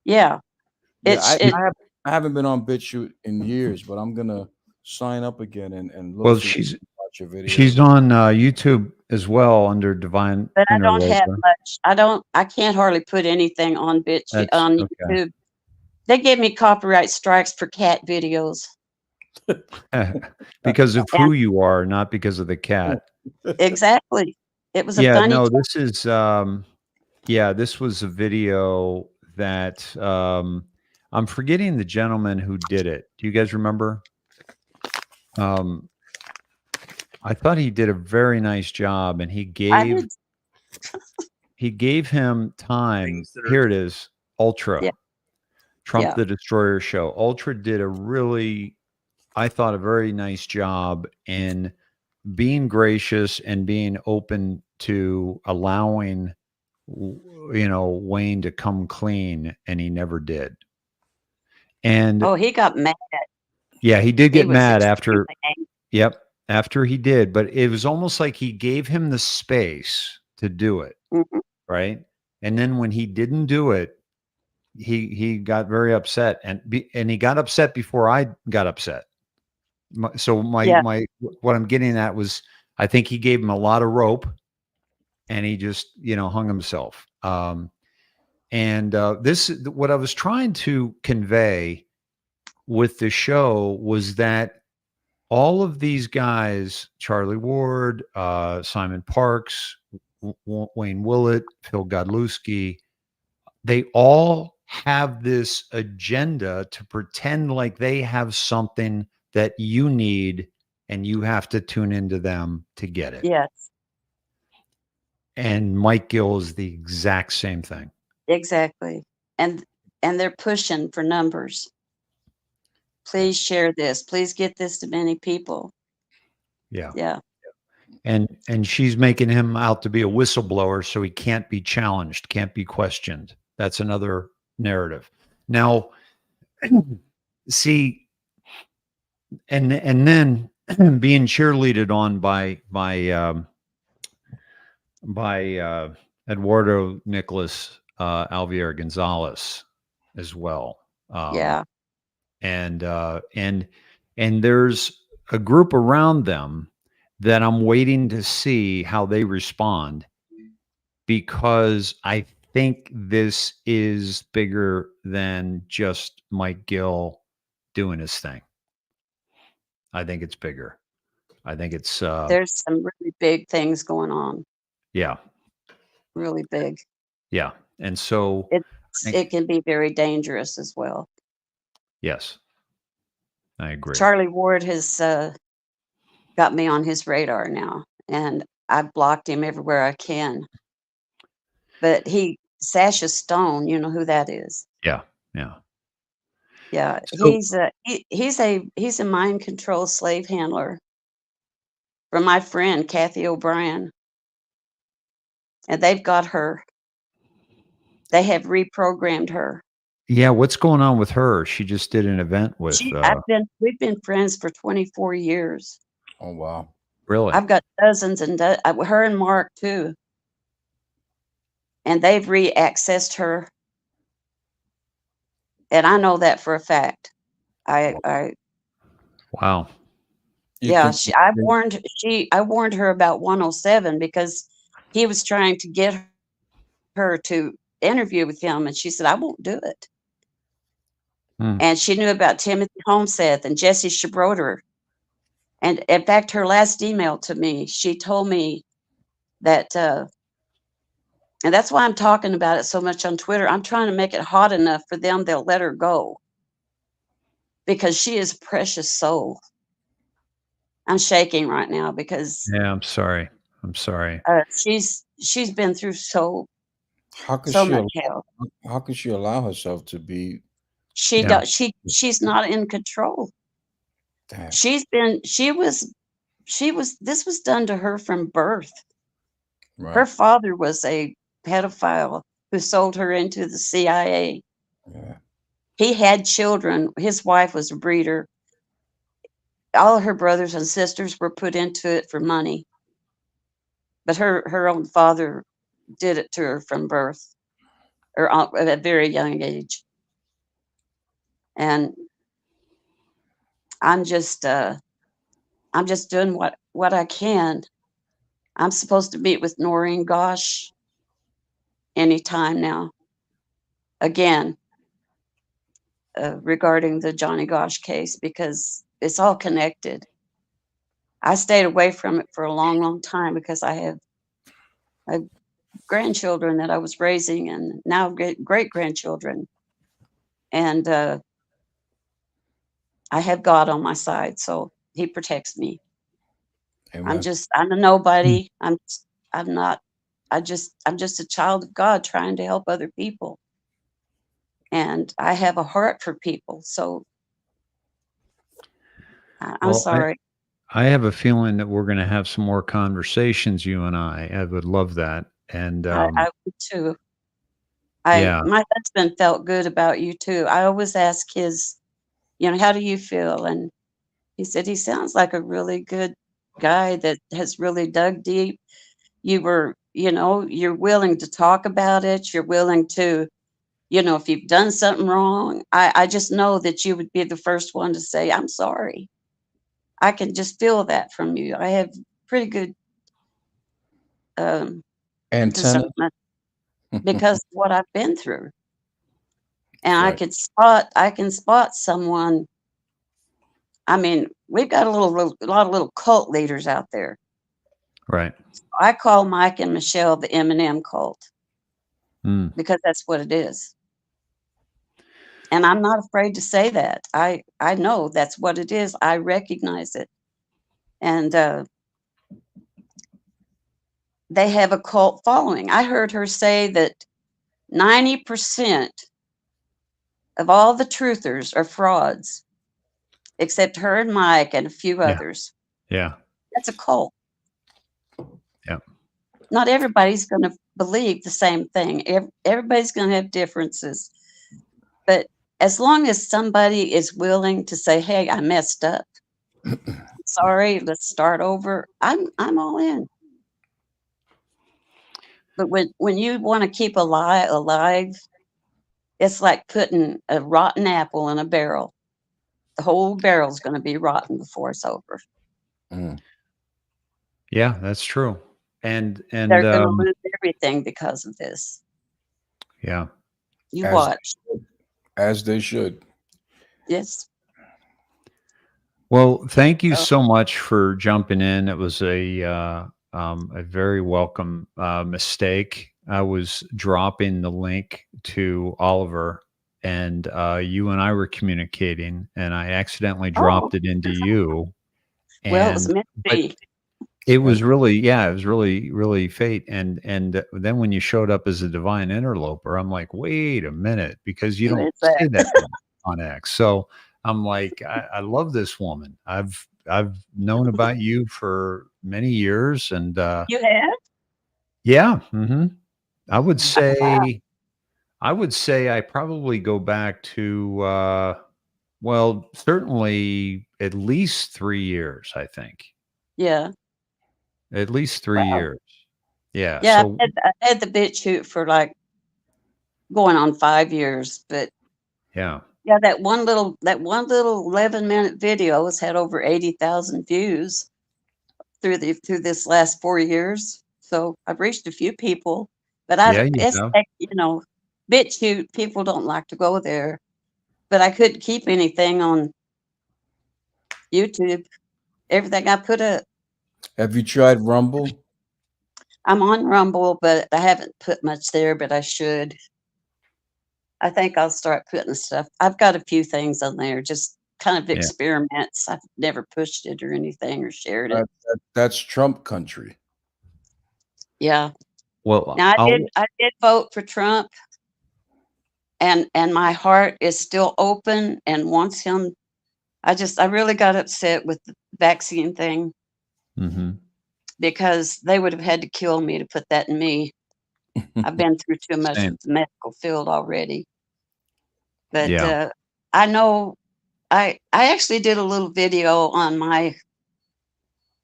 Yeah.
I haven't been on BitChute in years, but I'm gonna sign up again and look.
Well, she's on YouTube as well under Divine.
But I don't have much. I can't hardly put anything on BitChute on YouTube. They gave me copyright strikes for cat videos.
Because of who you are, not because of the cat.
Exactly. It was a funny.
No, this is this was a video that I'm forgetting the gentleman who did it. Do you guys remember? I thought he did a very nice job, and he gave him time. Here it is, Ultra.
Yeah.
Trump the Destroyer show. Ultra did I thought, a very nice job in being gracious and being open to allowing, Wayne to come clean, and he never did. And
he got mad.
Yeah, he did get mad after. Yep, after he did, but it was almost like he gave him the space to do it, right? And then when he didn't do it, he got very upset, and he got upset before I got upset. So what I'm getting at was, I think he gave him a lot of rope, and he just hung himself. What I was trying to convey with the show was that all of these guys, Charlie Ward, Simon Parks, Wayne Willett, Phil Godlewski, they all have this agenda to pretend like they have something that you need, and you have to tune into them to get it.
Yes.
And Mike Gill is the exact same thing.
Exactly. And they're pushing for numbers. Please share this. Please get this to many people.
Yeah.
Yeah.
And she's making him out to be a whistleblower, so he can't be challenged, can't be questioned. That's another narrative. Now, see, and then being cheerleaded on by Eduardo Nicolas Alvier Gonzalez as well. And there's a group around them that I'm waiting to see how they respond, because I think this is bigger than just Mike Gill doing his thing. I think it's bigger. I think it's
there's some really big things going on.
Yeah.
really big.
Yeah. And so,
It can be very dangerous as well.
yes, I agree.
Charlie Ward has got me on his radar now, and I've blocked him everywhere I can. But Sasha Stone, you know who that is?
Yeah. Yeah.
Yeah,
So,
he's a mind control slave handler for my friend Kathy O'Brien, and they've got her. They have reprogrammed her.
yeah, what's going on with her? She just did an event with,
We've been friends for 24 years.
Oh wow.
really?
I've got dozens and her and Mark too. And they've re-accessed her. And I know that for a fact.
Wow.
You
Yeah,
think
I warned her about 107 because he was trying to get her to interview with him, and she said, "I won't do it."
Hmm.
And she knew about Timothy Homseth and Jesse Shabroder. And in fact, her last email to me, she told me that, and that's why I'm talking about it so much on Twitter. I'm trying to make it hot enough for them, they'll let her go because she is a precious soul. I'm shaking right now because
Yeah, I'm sorry. I'm sorry.
she's been through so
how could
so
she
much hell.
how could she allow herself to be
Yeah.
She's not in control.
damn?
This was done to her from birth. Her
Right.
father was a pedophile who sold her into the CIA.
Yeah.
He had children. His wife was a breeder. All her brothers and sisters were put into it for money. But her own father did it to her from birth or at a very young age. And I'm just doing what I can. I'm supposed to meet with Noreen Gosh anytime now. Again, regarding the Johnny Gosh case because it's all connected. I stayed away from it for a long, long time because I have grandchildren that I was raising and now great grandchildren. And I have God on my side, so he protects me.
Amen.
I'm a nobody. I'm not, I'm just a child of God trying to help other people. And I have a heart for people. So I'm
Well,
sorry.
I have a feeling that we're going to have some more conversations, you and I. I would love that. And
I would too.
yeah,
My husband felt good about you too. I always ask how do you feel? And he said, he sounds like a really good guy that has really dug deep. You're willing to talk about it. You're willing to, if you've done something wrong, I just know that you would be the first one to say, I'm sorry. I can just feel that from you. I have pretty good um,
Antenna.
discernment because of what I've been through. And
Right.
I can spot someone. I mean, we've got a lot of little cult leaders out there.
right.
I call Mike and Michelle the M&M cult
Mm.
because that's what it is. And I'm not afraid to say that. I know that's what it is. I recognize it. And they have a cult following. I heard her say that 90% of all the truthers are frauds, except her and Mike and a few
Yeah.
others.
Yeah.
That's a cult.
Yeah.
Not everybody's going to believe the same thing. Everybody's going to have differences. But as long as somebody is willing to say, "Hey, I messed up. Sorry, let's start over." I'm all in. But when you want to keep a lie alive, it's like putting a rotten apple in a barrel. The whole barrel's going to be rotten before it's over.
Mm.
Yeah, that's true. And
They're going to lose everything because of this.
yeah.
You
As
watch.
as they should.
Yes.
Well, thank you
Oh.
so much for jumping in. It was a a very welcome mistake. I was dropping the link to Oliver, and you and I were communicating, and I accidentally dropped it into you.
Well, it was meant to
But
be.
it was really, yeah, it was really, really fate. And then when you showed up as a divine interloper, I'm like, wait a minute, because you
Who
don't
is that?
say that on X. So I'm like, I love this woman. I've known about you for many years, and
You have?
yeah, I would
Wow.
say I probably go back to well, certainly at least 3 years. I think
Yeah.
at least 3 years. Yeah.
Yeah,
So
I had the bit shoot for like going on 5 years, but
yeah.
yeah, that one little 11-minute video has had over 80,000 views through this last 4 years. So I've reached a few people, but
Yeah, you
it's
have.
like, BitChute, people don't like to go there. But I couldn't keep anything on YouTube. Everything I put up.
Have you tried Rumble?
I'm on Rumble, but I haven't put much there, but I should. I think I'll start putting stuff. I've got a few things on there, just kind of
Yeah.
experiments. I've never pushed it or anything or shared it.
That's Trump country.
Yeah.
Well,
Now I did vote for Trump, and my heart is still open and wants him. I really got upset with the vaccine thing
mhm.
because they would have had to kill me to put that in me. I've been through too much
Same.
with the medical field already. But
Yeah.
I know I actually did a little video on my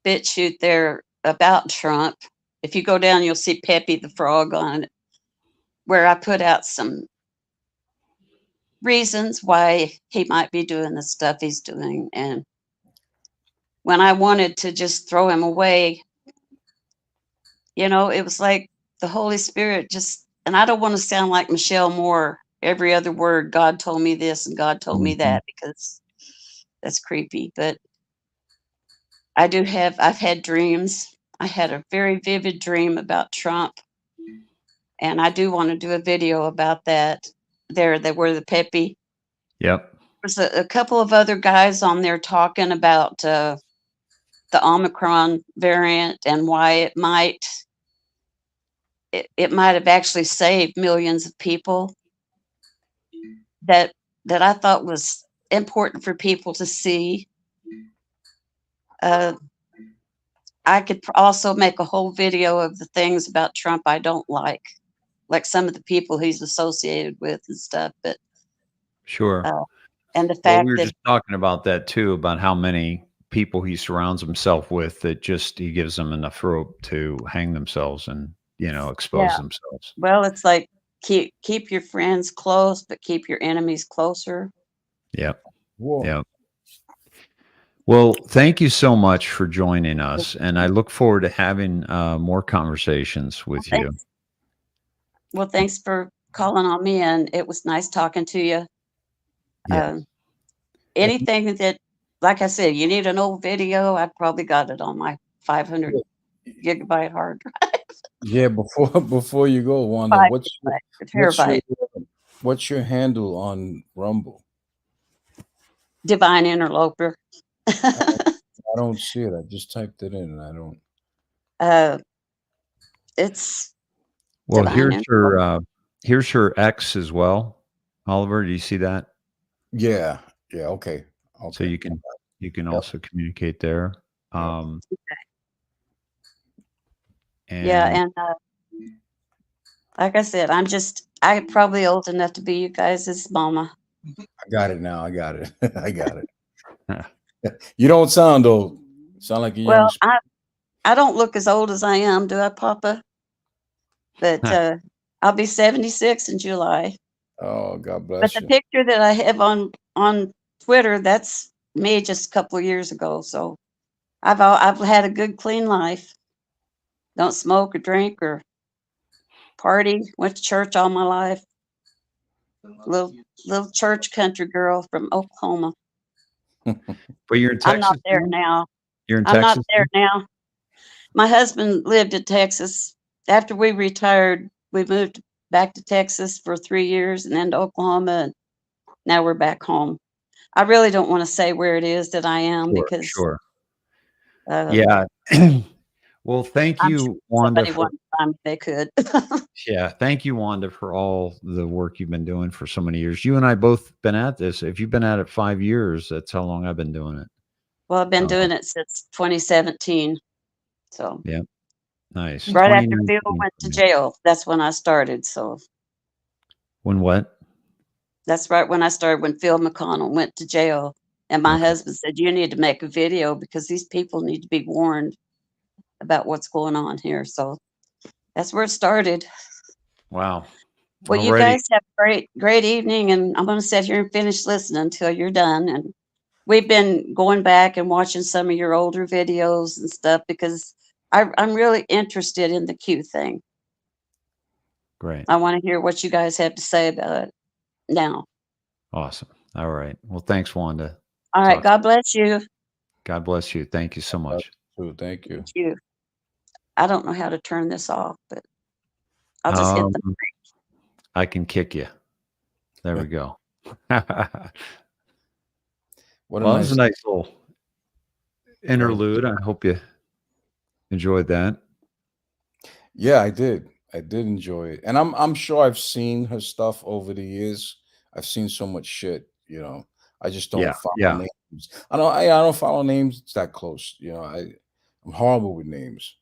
BitChute there about Trump. If you go down, you'll see Peppy the Frog on it, where I put out some reasons why he might be doing the stuff he's doing. And when I wanted to just throw him away, it was like the Holy Spirit just, and I don't want to sound like Michelle Moore, every other word, God told me this and God told me
Mhm.
that, because that's creepy. But I've had dreams. I had a very vivid dream about Trump, and I do want to do a video about that. They were the Peppy.
Yep.
There's a couple of other guys on there talking about the Omicron variant and why it might have actually saved millions of people. That I thought was important for people to see. I could also make a whole video of the things about Trump I don't like some of the people he's associated with and stuff. But
Sure.
and the
Well,
fact
we were
that
just talking about that too, about how many people he surrounds himself with that just he gives them enough rope to hang themselves and, expose
yeah,
themselves.
well, it's like keep your friends close, but keep your enemies closer.
Yep.
Whoa.
Yep. Well, thank you so much for joining us, and I look forward to having more conversations with you.
Thanks. Well, thanks for calling on me, and it was nice talking to you.
Yeah.
Anything that, like I said, you need an old video, I probably got it on my 500 gigabyte hard drive.
Yeah, before you go, Wanda,
5
what's
terabyte.
your handle on Rumble?
Divine Interloper.
I don't see it. I just typed it in and I don't.
It's
Well,
Divine
here's her X as well. Oliver, do you see that?
Yeah. Okay.
So you can also communicate there. And
like I said, I'm probably old enough to be you guys' mama.
I got it now. I got it. I got it. You don't sound old. Sound like a young.
Well, I don't look as old as I am, do I, Papa? But I'll be 76 in July.
Oh, God
But
bless
the
you.
picture that I have on Twitter, that's me just a couple of years ago. So I've had a good, clean life. Don't smoke or drink or party. Went to church all my life. Little church country girl from Oklahoma.
But you're in Texas.
I'm not there now.
You're in
I'm
Texas.
not there now. My husband lived in Texas. After we retired, we moved back to Texas for 3 years and then to Oklahoma, and now we're back home. I really don't wanna say where it is that I am
Sure,
because,
sure.
um,
Yeah. Well, thank
I'm sure
you, Wanda,
somebody
for
wanted to find me, they could.
yeah, thank you, Wanda, for all the work you've been doing for so many years. You and I both been at this. If you've been at it 5 years, that's how long I've been doing it.
Well, I've been
Uh,
doing it since 2017. So,
yeah, nice.
right after Phil
2019
went
for
to
me.
jail, that's when I started. So,
When what?
that's right when I started when Phil McConnell went to jail. And my
Okay.
husband said, "You need to make a video because these people need to be warned about what's going on here." So, that's where it started.
Wow.
Well, you
Alrighty.
guys have a great evening, and I'm gonna sit here and finish listening until you're done, and we've been going back and watching some of your older videos and stuff because I'm really interested in the Q thing.
Great.
I wanna hear what you guys have to say about it now.
Awesome. All right. Well, thanks, Wanda.
Alright,
Talk.
God bless you.
God bless you. Thank you so much.
Thank you.
Thank you. I don't know how to turn this off, but I'll just hit
Um,
the
I can kick you. There we go. Well,
What
that
a
was
nice.
a nice little interlude. I hope you enjoyed that.
Yeah, I did. I did enjoy it, and I'm sure I've seen her stuff over the years. I've seen so much shit, you know. I just don't
Yeah.
follow
Yeah.
names. I don't follow names that close. You know, I'm horrible with names,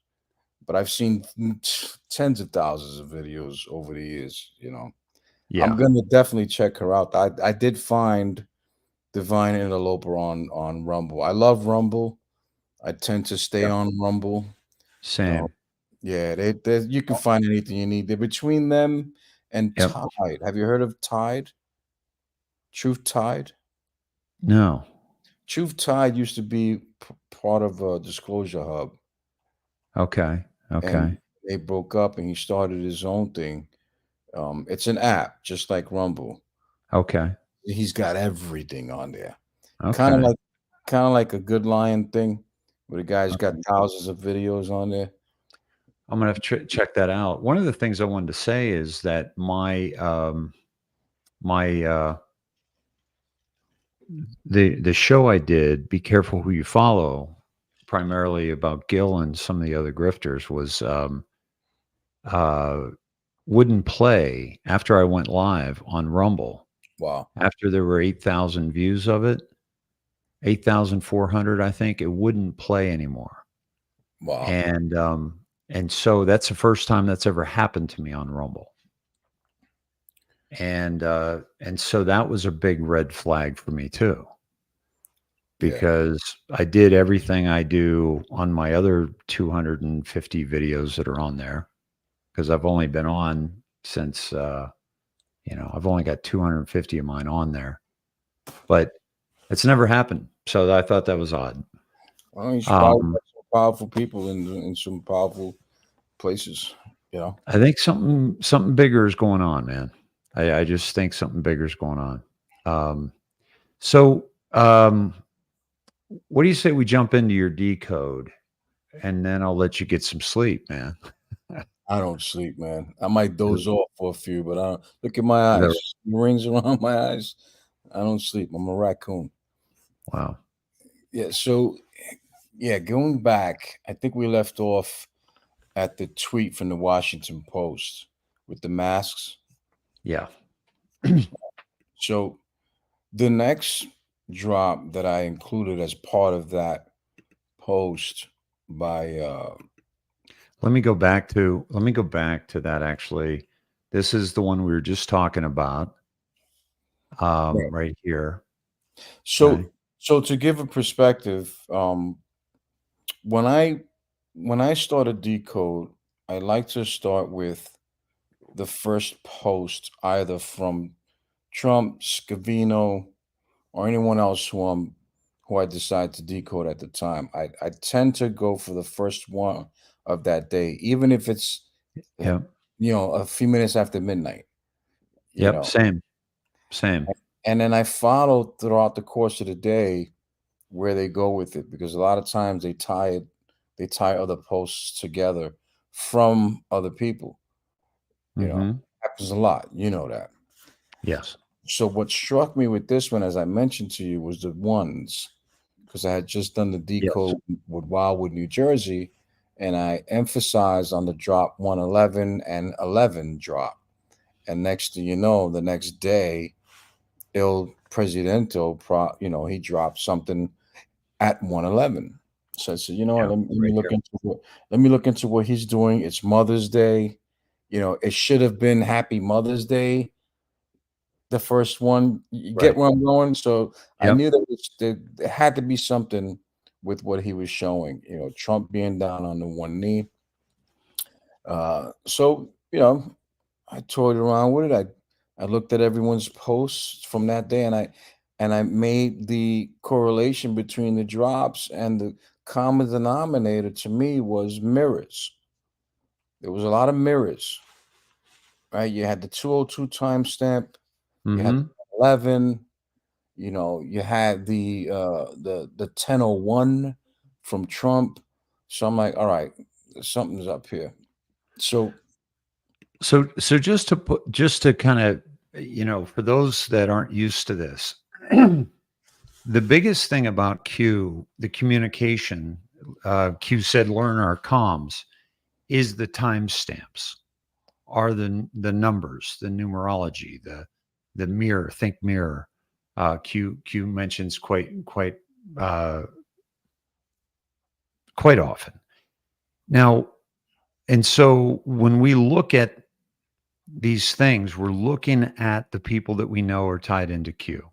but I've seen tens of thousands of videos over the years. You know, I'm
Yeah.
gonna definitely check her out. I did find Divine Interloper on Rumble. I love Rumble. I tend to stay
Yep.
on Rumble.
Same.
Yeah, they you can find anything you need. They're between them and
Yep.
Tide. Have you heard of Tide? Truth Tide?
No.
Truth Tide used to be part of Disclosure Hub,
Okay.
and
Okay.
they broke up, and he started his own thing. It's an app, just like Rumble.
Okay.
He's got everything on there, kind of
Okay.
like kind of like a Good Lion thing, where the guy's got
Okay.
thousands of videos on there.
I'm gonna have to check that out. One of the things I wanted to say is that my the show I did, Be Careful Who You Follow, primarily about Gil and some of the other grifters, was uh wouldn't play after I went live on Rumble.
Wow,
After there were 8,000 views of it, 8,400, I think, it wouldn't play anymore.
wow,
And so that's the first time that's ever happened to me on Rumble. And so that was a big red flag for me too,
yeah,
because I did everything I do on my other 250 videos that are on there, because I've only been on since I've only got 250 of mine on there, but it's never happened. So I thought that was odd.
well, he's probably
Um,
got some powerful people in some powerful places, you know.
I think something bigger is going on, man. I just think something bigger is going on. So what do you say we jump into your decode, and then I'll let you get some sleep, man.
I don't sleep, man. I might
Is
doze off for a few, but I don't look at my
that
eyes. Rings around my eyes. I don't sleep. I'm a raccoon.
wow?
Yeah, so yeah, going back, I think we left off at the tweet from the Washington Post with the masks.
Yeah.
So the next drop that I included as part of that post by
Let me go back to that. Actually, this is the one we were just talking about.
Right.
Right here.
so
Okay.
so to give a perspective, when I start a decode, I like to start with the first post, either from Trump, Scavino, or anyone else who I decide to decode at the time. I tend to go for the first one of that day, even if it's
Yep.
a few minutes after midnight, you
Yep.
know.
Same. Same.
And then I follow throughout the course of the day where they go with it, because a lot of times they tie other posts together from other people. You know, happens a lot. You know that.
Yes.
So what struck me with this one, as I mentioned to you, was the ones, because I had just done the decode with Wildwood, New Jersey, and I emphasized on the drop 111 and 11 drop. And next thing you know, the next day, Il Presidente, he dropped something at 111. So I said, you know what, let me look into what he's doing. It's Mother's Day. You know, it should have been Happy Mother's Day. The first one, you get where I'm going. So I knew that there had to be something with what he was showing. You know, Trump being down on the one knee. So I toyed around with it. I looked at everyone's posts from that day, and I made the correlation between the drops, and the common denominator to me was mirrors. There was a lot of mirrors, right? You had the 202 timestamp, you had 11, you had the 1001 from Trump. So I'm like, all right, something's up here. So
just to kind of, for those that aren't used to this, the biggest thing about Q, the communication, Q said, learn our comms, is the timestamps, are the numbers, the numerology, the mirror, think mirror. Q mentions quite often. Now, and so when we look at these things, we're looking at the people that we know are tied into Q.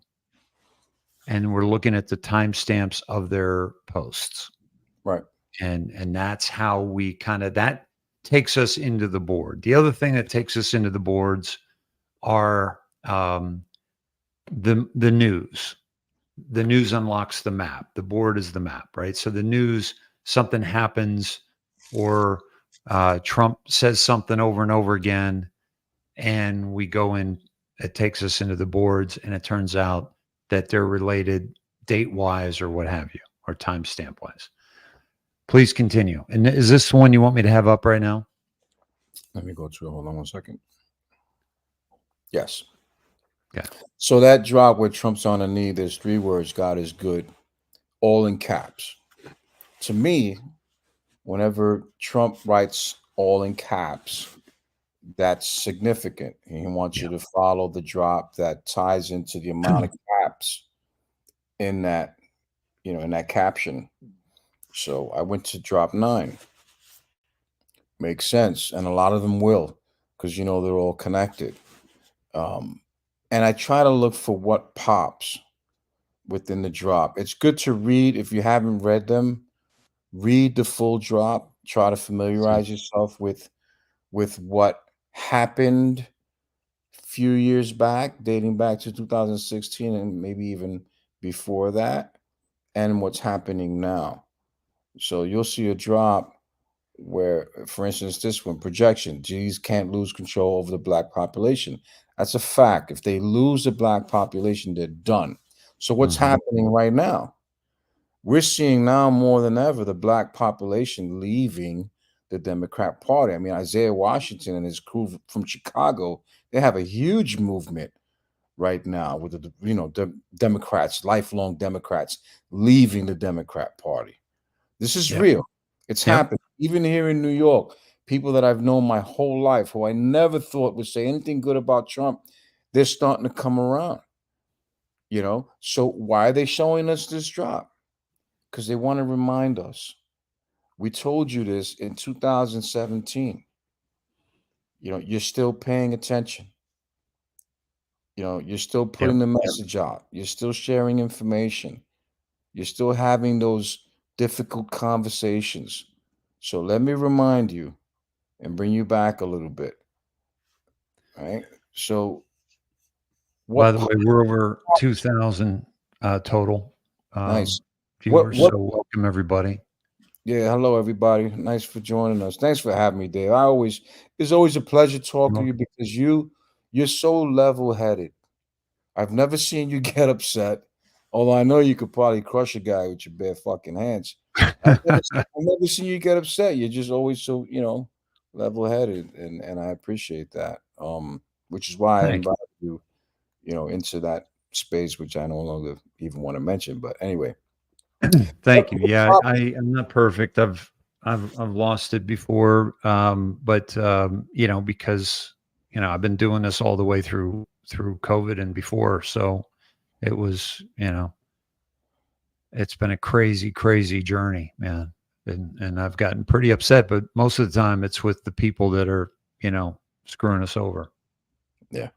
And we're looking at the timestamps of their posts.
Right.
And that's how we that takes us into the board. The other thing that takes us into the boards are the news. The news unlocks the map. The board is the map, right? So the news, something happens, or Trump says something over and over again, and we go in, it takes us into the boards, and it turns out that they're related date-wise or what have you, or timestamp-wise. Please continue. And is this the one you want me to have up right now?
Let me go to it. Hold on one second. Yes.
Okay.
So that drop where Trump's on a knee, there's 3 words: God is good, all in caps. To me, whenever Trump writes all in caps, that's significant. He wants you to follow the drop that ties into the amount of caps in that, in that caption. So I went to drop 9. Makes sense. And a lot of them will, because, they're all connected. And I try to look for what pops within the drop. It's good to read. If you haven't read them, read the full drop. Try to familiarize yourself with what happened a few years back, dating back to 2016 and maybe even before that, and what's happening now. So you'll see a drop where, for instance, this one, projection: G's can't lose control over the black population. That's a fact. If they lose the black population, they're done. So what's happening right now? We're seeing now more than ever the black population leaving the Democrat Party. I mean, Isaiah Washington and his crew from Chicago, they have a huge movement right now with the Democrats, lifelong Democrats, leaving the Democrat Party. This is real. It's happening. Even here in New York, people that I've known my whole life, who I never thought would say anything good about Trump, they're starting to come around. So why are they showing us this drop? Because they want to remind us. We told you this in 2017. You're still paying attention. You're still putting the message out. You're still sharing information. You're still having those difficult conversations. So let me remind you and bring you back a little bit. All right. So
by the way, we're over 2,000 total
nice
viewers. So welcome, everybody.
Yeah, hello everybody. Nice for joining us. Thanks for having me, Dave. It's always a pleasure talking to you, because you're so level-headed. I've never seen you get upset, although I know you could probably crush a guy with your bare fucking hands. I've never seen you get upset. You're just always so, level-headed, and I appreciate that. Which is why I
Thank you.
invited you, into that space, which I no longer even want to mention. But anyway,
Thank you. Yeah, I'm not perfect. I've lost it before, but because I've been doing this all the way through COVID and before, so it was it's been a crazy, crazy journey, man, and I've gotten pretty upset. But most of the time, it's with the people that are screwing us over.
yeah,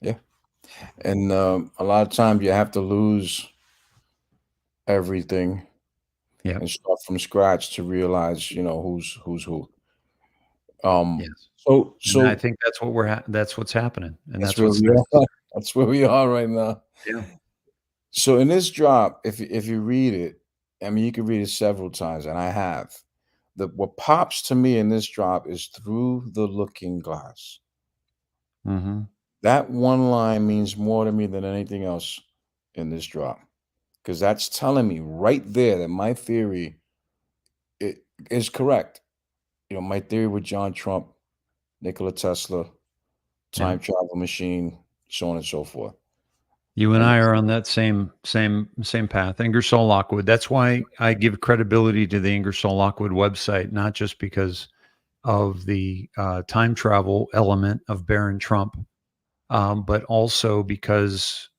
yeah, and a lot of times you have to lose everything
Yeah.
and start from scratch to realize, who's who. Um,
Yes.
so
And I
so
think that's what that's what's happening, and
that's
that's
where
what's
we are.
necessary.
That's where we are right now.
Yeah.
So in this drop, if you read it, I mean, you can read it several times, and I have. What pops to me in this drop is through the looking glass.
Mm-hmm.
That one line means more to me than anything else in this drop, because that's telling me right there that my theory it is correct. My theory with John Trump, Nikola Tesla,
Yeah.
time travel machine, so on and so forth.
You and
And
I are on that same path. Ingersoll Lockwood. That's why I give credibility to the Ingersoll Lockwood website, not just because of the time travel element of Barron Trump, but also because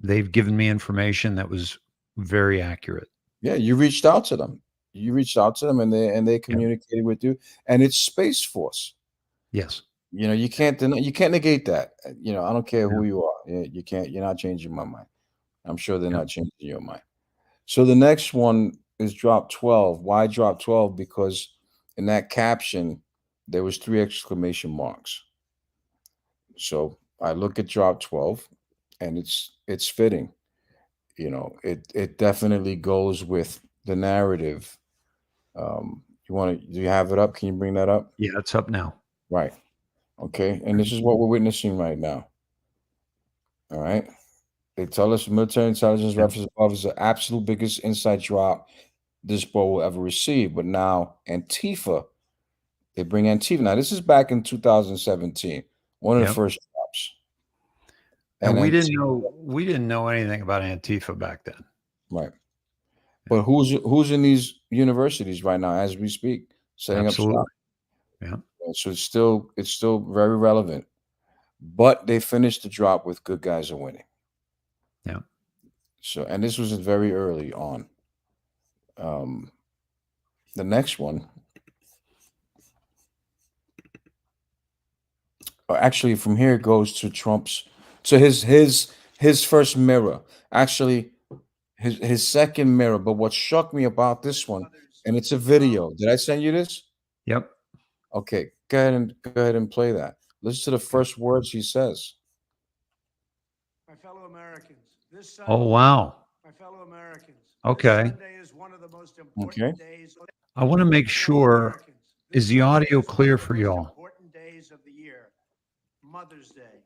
they've given me information that was very accurate.
yeah, you reached out to them. You reached out to them, and they
Yeah.
communicated with you. And it's Space Force.
Yes.
You can't you can't negate that. I don't care
Yeah.
who you are. You can't. You're not changing my mind. I'm sure they're
Yeah.
not changing your mind. So the next one is drop 12. Why drop 12? Because in that caption there was 3 exclamation marks. So I look at drop 12, and it's fitting. It definitely goes with the narrative. Do you have it up? Can you bring that up?
Yeah. It's up now.
Right. Okay. And this is what we're witnessing right now. All right. They tell us military intelligence
Yeah.
reference above the absolute biggest inside drop this boy will ever receive. But now Antifa, they bring Antifa. Now, this is back in 2017, one of the
Yep.
first drops.
And we didn't
Antifa,
know anything about Antifa back then.
right. But who's in these universities right now as we speak, setting up
Absolutely.
shop?
Yeah.
So it's still very relevant. But they finished the drop with good guys are winning.
Yeah.
So, and this was very early on. The next one, actually, from here it goes to Trump's, to his first mirror. Actually, his second mirror. But what shocked me about this one, and it's a video. Did I send you this?
Yep.
Okay, go ahead and play that. Listen to the first words he says.
My fellow Americans, this Sunday,
Oh, wow.
my fellow Americans,
Okay.
this Sunday is one of the most important days.
I want to make
My fellow
sure,
Americans,
is
this
the
Sunday
audio
is one
clear
of the
for
most
y'all?
important days of the year, Mother's Day.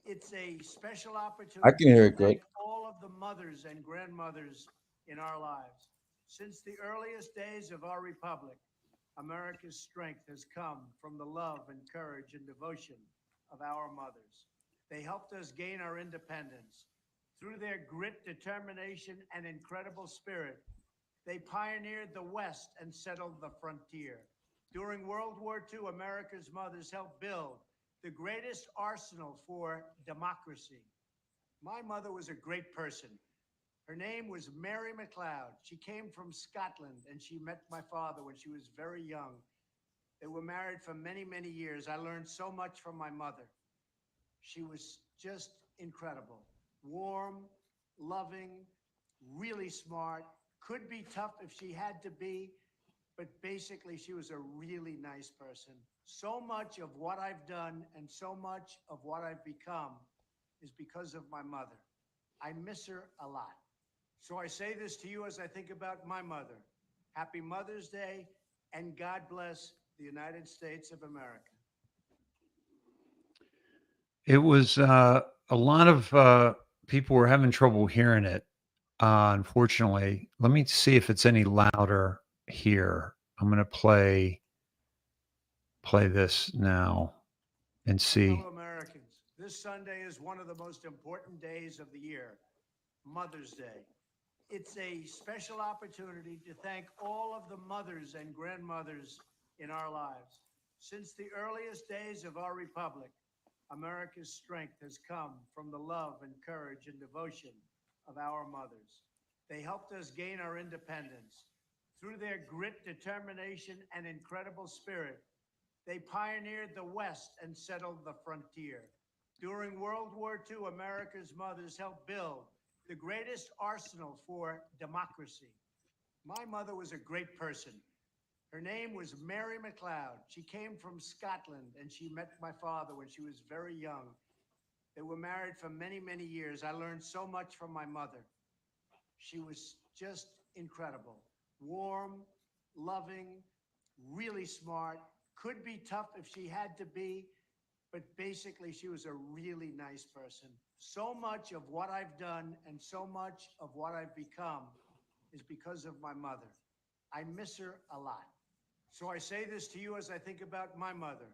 It's a special opportunity
I can hear it
to
good.
thank all of the mothers and grandmothers in our lives. Since the earliest days of our republic, America's strength has come from the love and courage and devotion of our mothers. They helped us gain our independence. Through their grit, determination, and incredible spirit, they pioneered the West and settled the frontier. During World War II, America's mothers helped build the greatest arsenal for democracy. My mother was a great person. Her name was Mary McLeod. She came from Scotland, and she met my father when she was very young. They were married for many, many years. I learned so much from my mother. She was just incredible. Warm, loving, really smart, could be tough if she had to be, but basically she was a really nice person. So much of what I've done and so much of what I've become is because of my mother. I miss her a lot. So I say this to you as I think about my mother. Happy Mother's Day, and God bless the United States of America.
It was a lot of people were having trouble hearing it. Unfortunately, let me see if it's any louder here. I'm going to play this now and see.
Fellow Americans, this Sunday is one of the most important days of the year, Mother's Day. It's a special opportunity to thank all of the mothers and grandmothers in our lives. Since the earliest days of our republic, America's strength has come from the love and courage and devotion of our mothers. They helped us gain our independence. Through their grit, determination, and incredible spirit, they pioneered the West and settled the frontier. During World War II, America's mothers helped build the greatest arsenal for democracy. My mother was a great person. Her name was Mary McLeod. She came from Scotland, and she met my father when she was very young. They were married for many, many years. I learned so much from my mother. She was just incredible. Warm, loving, really smart, could be tough if she had to be, but basically she was a really nice person. So much of what I've done and so much of what I've become is because of my mother. I miss her a lot. So I say this to you as I think about my mother.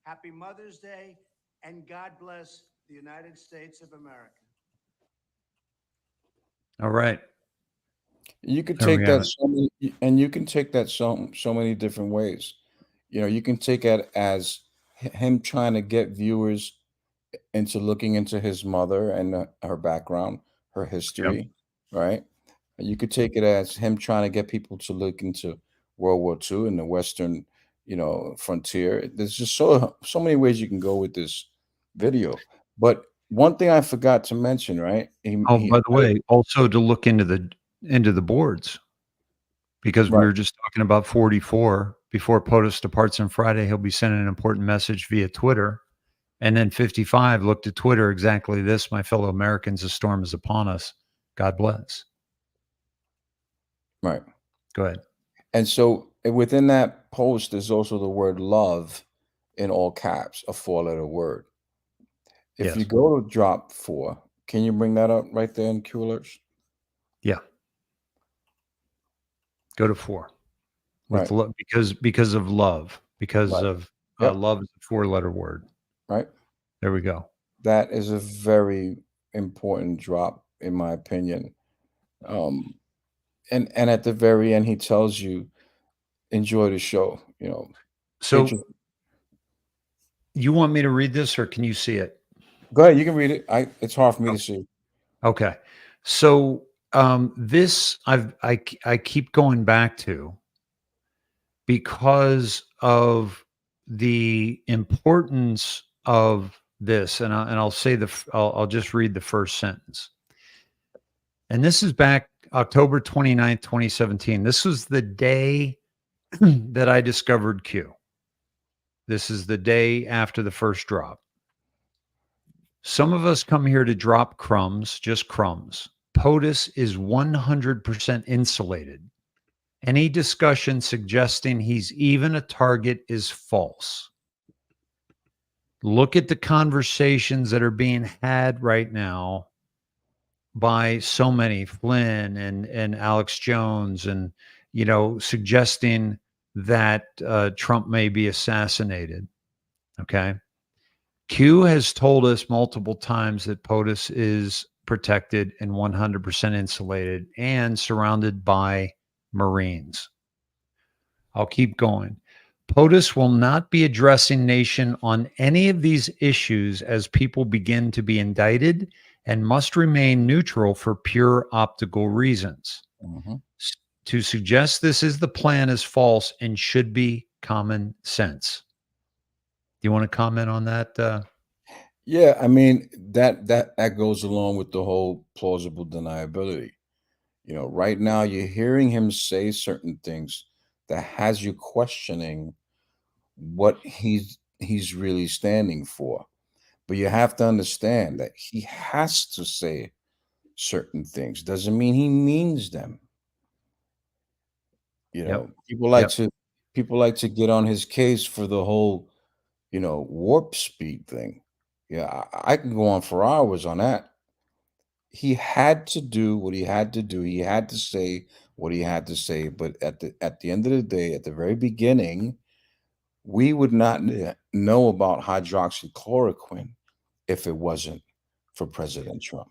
Happy Mother's Day, and God bless the United States of America.
All right.
You could
There we
take
have
that
it.
so many, and you can take that so many different ways. You know, you can take it as him trying to get viewers into looking into his mother and her background, her
Yep.
history, right? And you could take it as him trying to get people to look into World War II and the Western, frontier. There's just so many ways you can go with this video. But one thing I forgot to mention, right?
Oh, by the way, also to look into the boards, because we
Right.
were just talking about 44. Before POTUS departs on Friday, he'll be sending an important message via Twitter. And then 55 looked at Twitter, exactly this: my fellow Americans, a storm is upon us. God bless.
Right.
Go ahead.
And so within that post, there's also the word love in all caps, a four-letter word. If you
Yes.
go to drop 4, can you bring that up right there in Q alerts?
Yeah. Go to 4 with
Right.
love, because of love, because
Right.
of
Yep.
love is a 4-letter word.
Right.
There we go.
That is a very important drop, in my opinion. Um, and at the very end, he tells you, enjoy the show.
So
Intro-
you want me to read this, or can you see it?
Go ahead, you can read it. It's hard for me
Oh,
to see.
okay. So this I keep going back to, because of the importance of this, and I'll say I'll just read the first sentence. And this is back October 29th, 2017. This was the day that I discovered Q. This is the day after the first drop. Some of us come here to drop crumbs, just crumbs. POTUS is 100% insulated. Any discussion suggesting he's even a target is false. Look at the conversations that are being had right now by so many, Flynn and Alex Jones, and suggesting that Trump may be assassinated. Okay. Q has told us multiple times that POTUS is protected and 100% insulated and surrounded by Marines. I'll keep going. POTUS will not be addressing nation on any of these issues as people begin to be indicted, and must remain neutral for pure optical reasons.
Mhm.
To suggest this is the plan is false and should be common sense. Do you want to comment on that?
Yeah, I mean that goes along with the whole plausible deniability. Right now you're hearing him say certain things that has you questioning what he's really standing for. But you have to understand that he has to say certain things. Doesn't mean he means them.
Yep.
People like
Yep.
to get on his case for the whole, warp speed thing. Yeah, I can go on for hours on that. he had to do what he had to do. He had to say what he had to say. But at the end of the day, at the very beginning, we would not know about hydroxychloroquine if it wasn't for President Trump.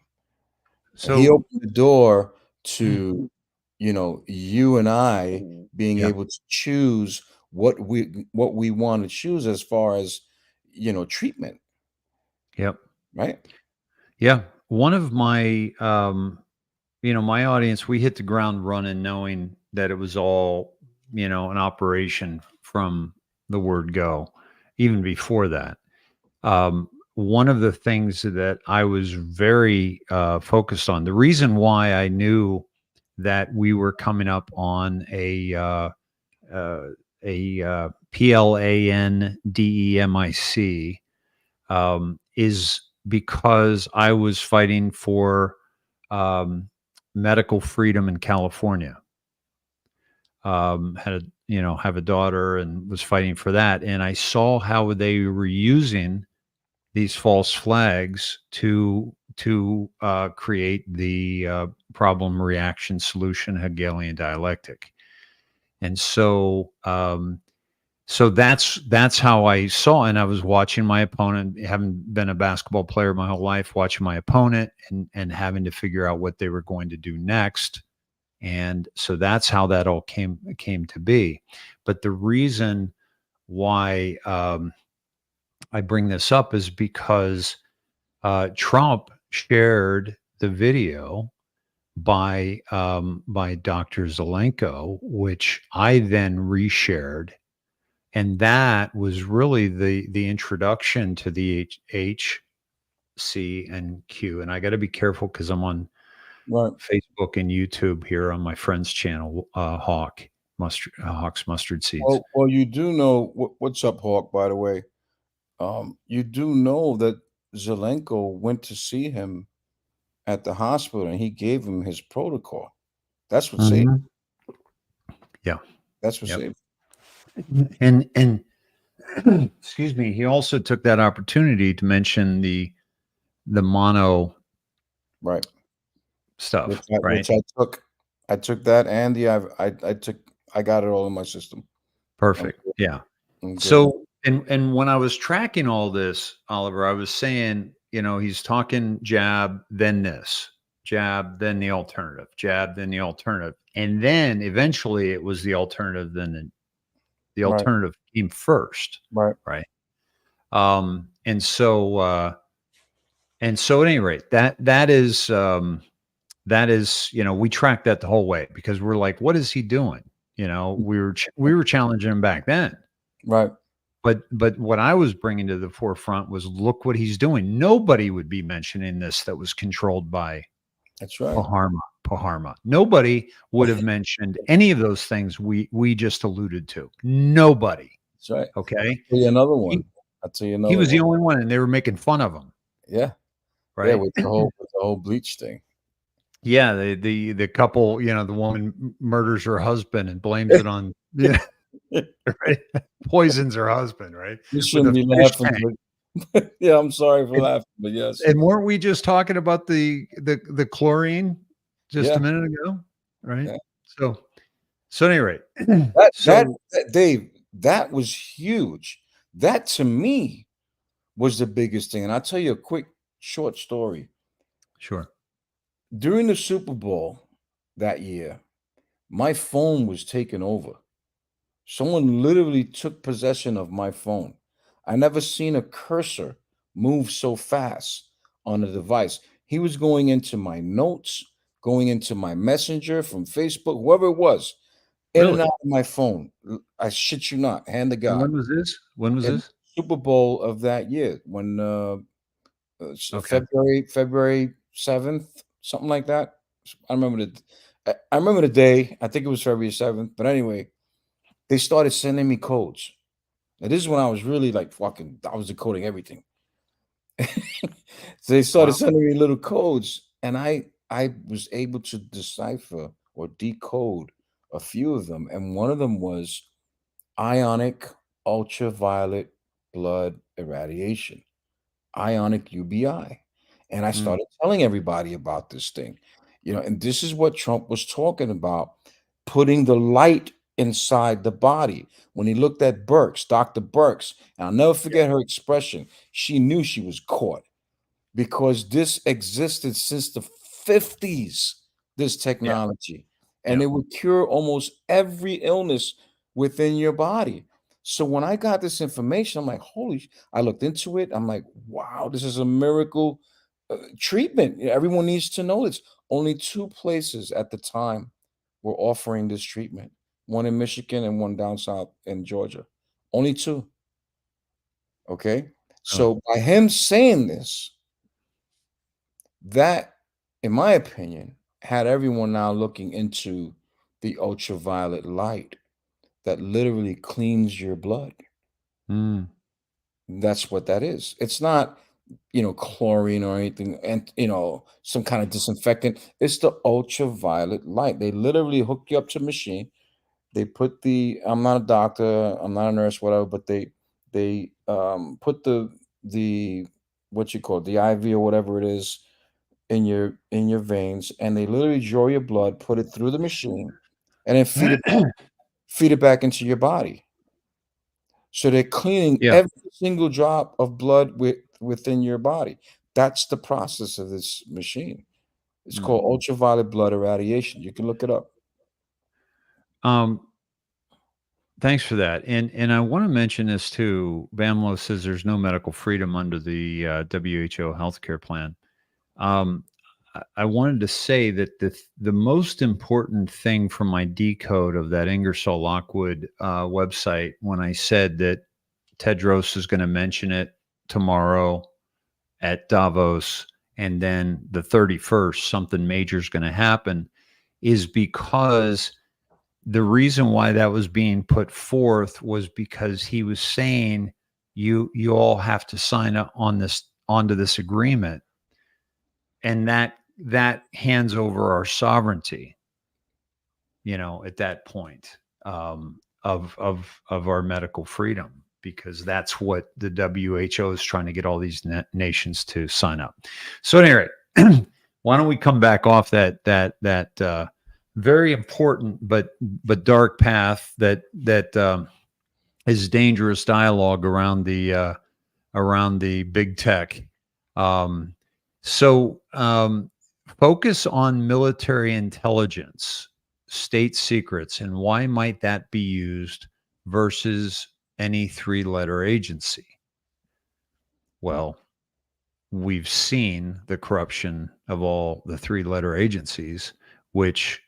And he
So
opened the door to, you and I being
yeah,
able to choose what we want to choose as far as, treatment,
yep,
right?
yeah. One of my my audience, we hit the ground running, knowing that it was all an operation from the word go. Even before that, one of the things that I was very focused on, the reason why I knew that we were coming up on uh, a PLANDEMIC is because I was fighting for medical freedom in California. Had a, have a daughter and was fighting for that, and I saw how they were using these false flags to create the problem reaction solution Hegelian dialectic. And so that's how I saw, and I was watching my opponent, having been a basketball player my whole life, watching my opponent and having to figure out what they were going to do next. And so that's how that all came to be. But the reason why I bring this up is because Trump shared the video by Dr. Zelenko, which I then reshared, and that was really the introduction to the H, C, and Q. And I got to be careful because I'm on
Right.
Facebook and YouTube here on my friend's channel, Hawk's Mustard Seeds.
Well, you do know what's up, Hawk. By the way, you do know that Zelenko went to see him at the hospital, and he gave him his protocol. That's what saved.
Mhm. Yeah.
That's what
Yep.
saved.
And excuse me, he also took that opportunity to mention the mono
Right.
stuff,
Which I took that, and I got it all in my system.
Perfect. Yeah.
I'm good.
So, and when I was tracking all this, Oliver, I was saying, he's talking jab, then this, jab, then the alternative, jab, then the alternative. And then eventually it was the alternative, then the
Right.
alternative came first.
Right.
Right. And so at any rate, that is, we tracked that the whole way because we're like, what is he doing? We were challenging him back then.
Right.
But what I was bringing to the forefront was, look what he's doing. Nobody would be mentioning this that was controlled by
That's right.
Paharma. Nobody would have mentioned any of those things we just alluded to. Nobody.
That's right.
Okay.
I'll tell you another one.
He was the only one, and they were making fun of him.
Yeah.
Right.
Yeah, with the whole bleach thing.
Yeah, the couple, the woman murders her husband and blames it on right? Poisons her husband, right?
You shouldn't be laughing. But yeah, I'm sorry for laughing, but yes.
And weren't we just talking about the chlorine just a minute ago? Right.
Yeah.
So at any rate,
that Dave, that was huge. That to me was the biggest thing. And I'll tell you a quick short story.
Sure.
During the Super Bowl that year, my phone was taken over. Someone literally took possession of my phone. I never seen a cursor move so fast on a device. He was going into my notes, going into my messenger from Facebook, whoever it was, in and out of my phone. I shit you not, hand to God.
And when was this?
Super Bowl of that year, when February 7th, something like that. I remember the day. I think it was February 7th. But anyway, they started sending me codes. Now, this is when I was really like I was decoding everything. So they started sending me little codes, and I was able to decipher or decode a few of them. And one of them was ionic ultraviolet blood irradiation, ionic UBI. And I
Mm.
started telling everybody about this thing, and this is what Trump was talking about, putting the light inside the body. When he looked at Burks, Dr. Burks, and I'll never forget her expression. She knew she was caught because this existed since the 50s, this technology, and
Yeah.
it would cure almost every illness within your body. So when I got this information, I'm like, I looked into it. I'm like, wow, this is a miracle treatment. Everyone needs to know this. Only 2 places at the time were offering this treatment, one in Michigan and one down south in Georgia. Only 2. Okay.
Really.
So by him saying this, that, in my opinion, had everyone now looking into the ultraviolet light that literally cleans your blood.
Mm.
That's what that is. It's not, chlorine or anything, and some kind of disinfectant. It's the ultraviolet light. They literally hook you up to a machine. They put I'm not a doctor, I'm not a nurse, whatever, but they put the what you call it, the IV or whatever it is in your veins, and they literally draw your blood, put it through the machine, and then feed it back into your body. So they're cleaning
Yeah.
every single drop of blood within your body. That's the process of this machine. It's
Mm.
called ultraviolet blood irradiation. You can look it up.
Thanks for that. And I want to mention this too. Bamlo says there's no medical freedom under the WHO healthcare plan. I wanted to say that the most important thing from my decode of that Ingersoll Lockwood website, when I said that Tedros is going to mention it tomorrow at Davos, and then the 31st, something major is going to happen, is because the reason why that was being put forth was because he was saying you all have to sign up onto this agreement, and that hands over our sovereignty, at that point, of our medical freedom, because that's what the WHO is trying to get all these nations to sign up. So anyway, why don't we come back off that very important but dark path that is dangerous dialogue around the big tech. So focus on military intelligence, state secrets, and why might that be used versus any 3-letter agency? Well, we've seen the corruption of all the 3-letter agencies, which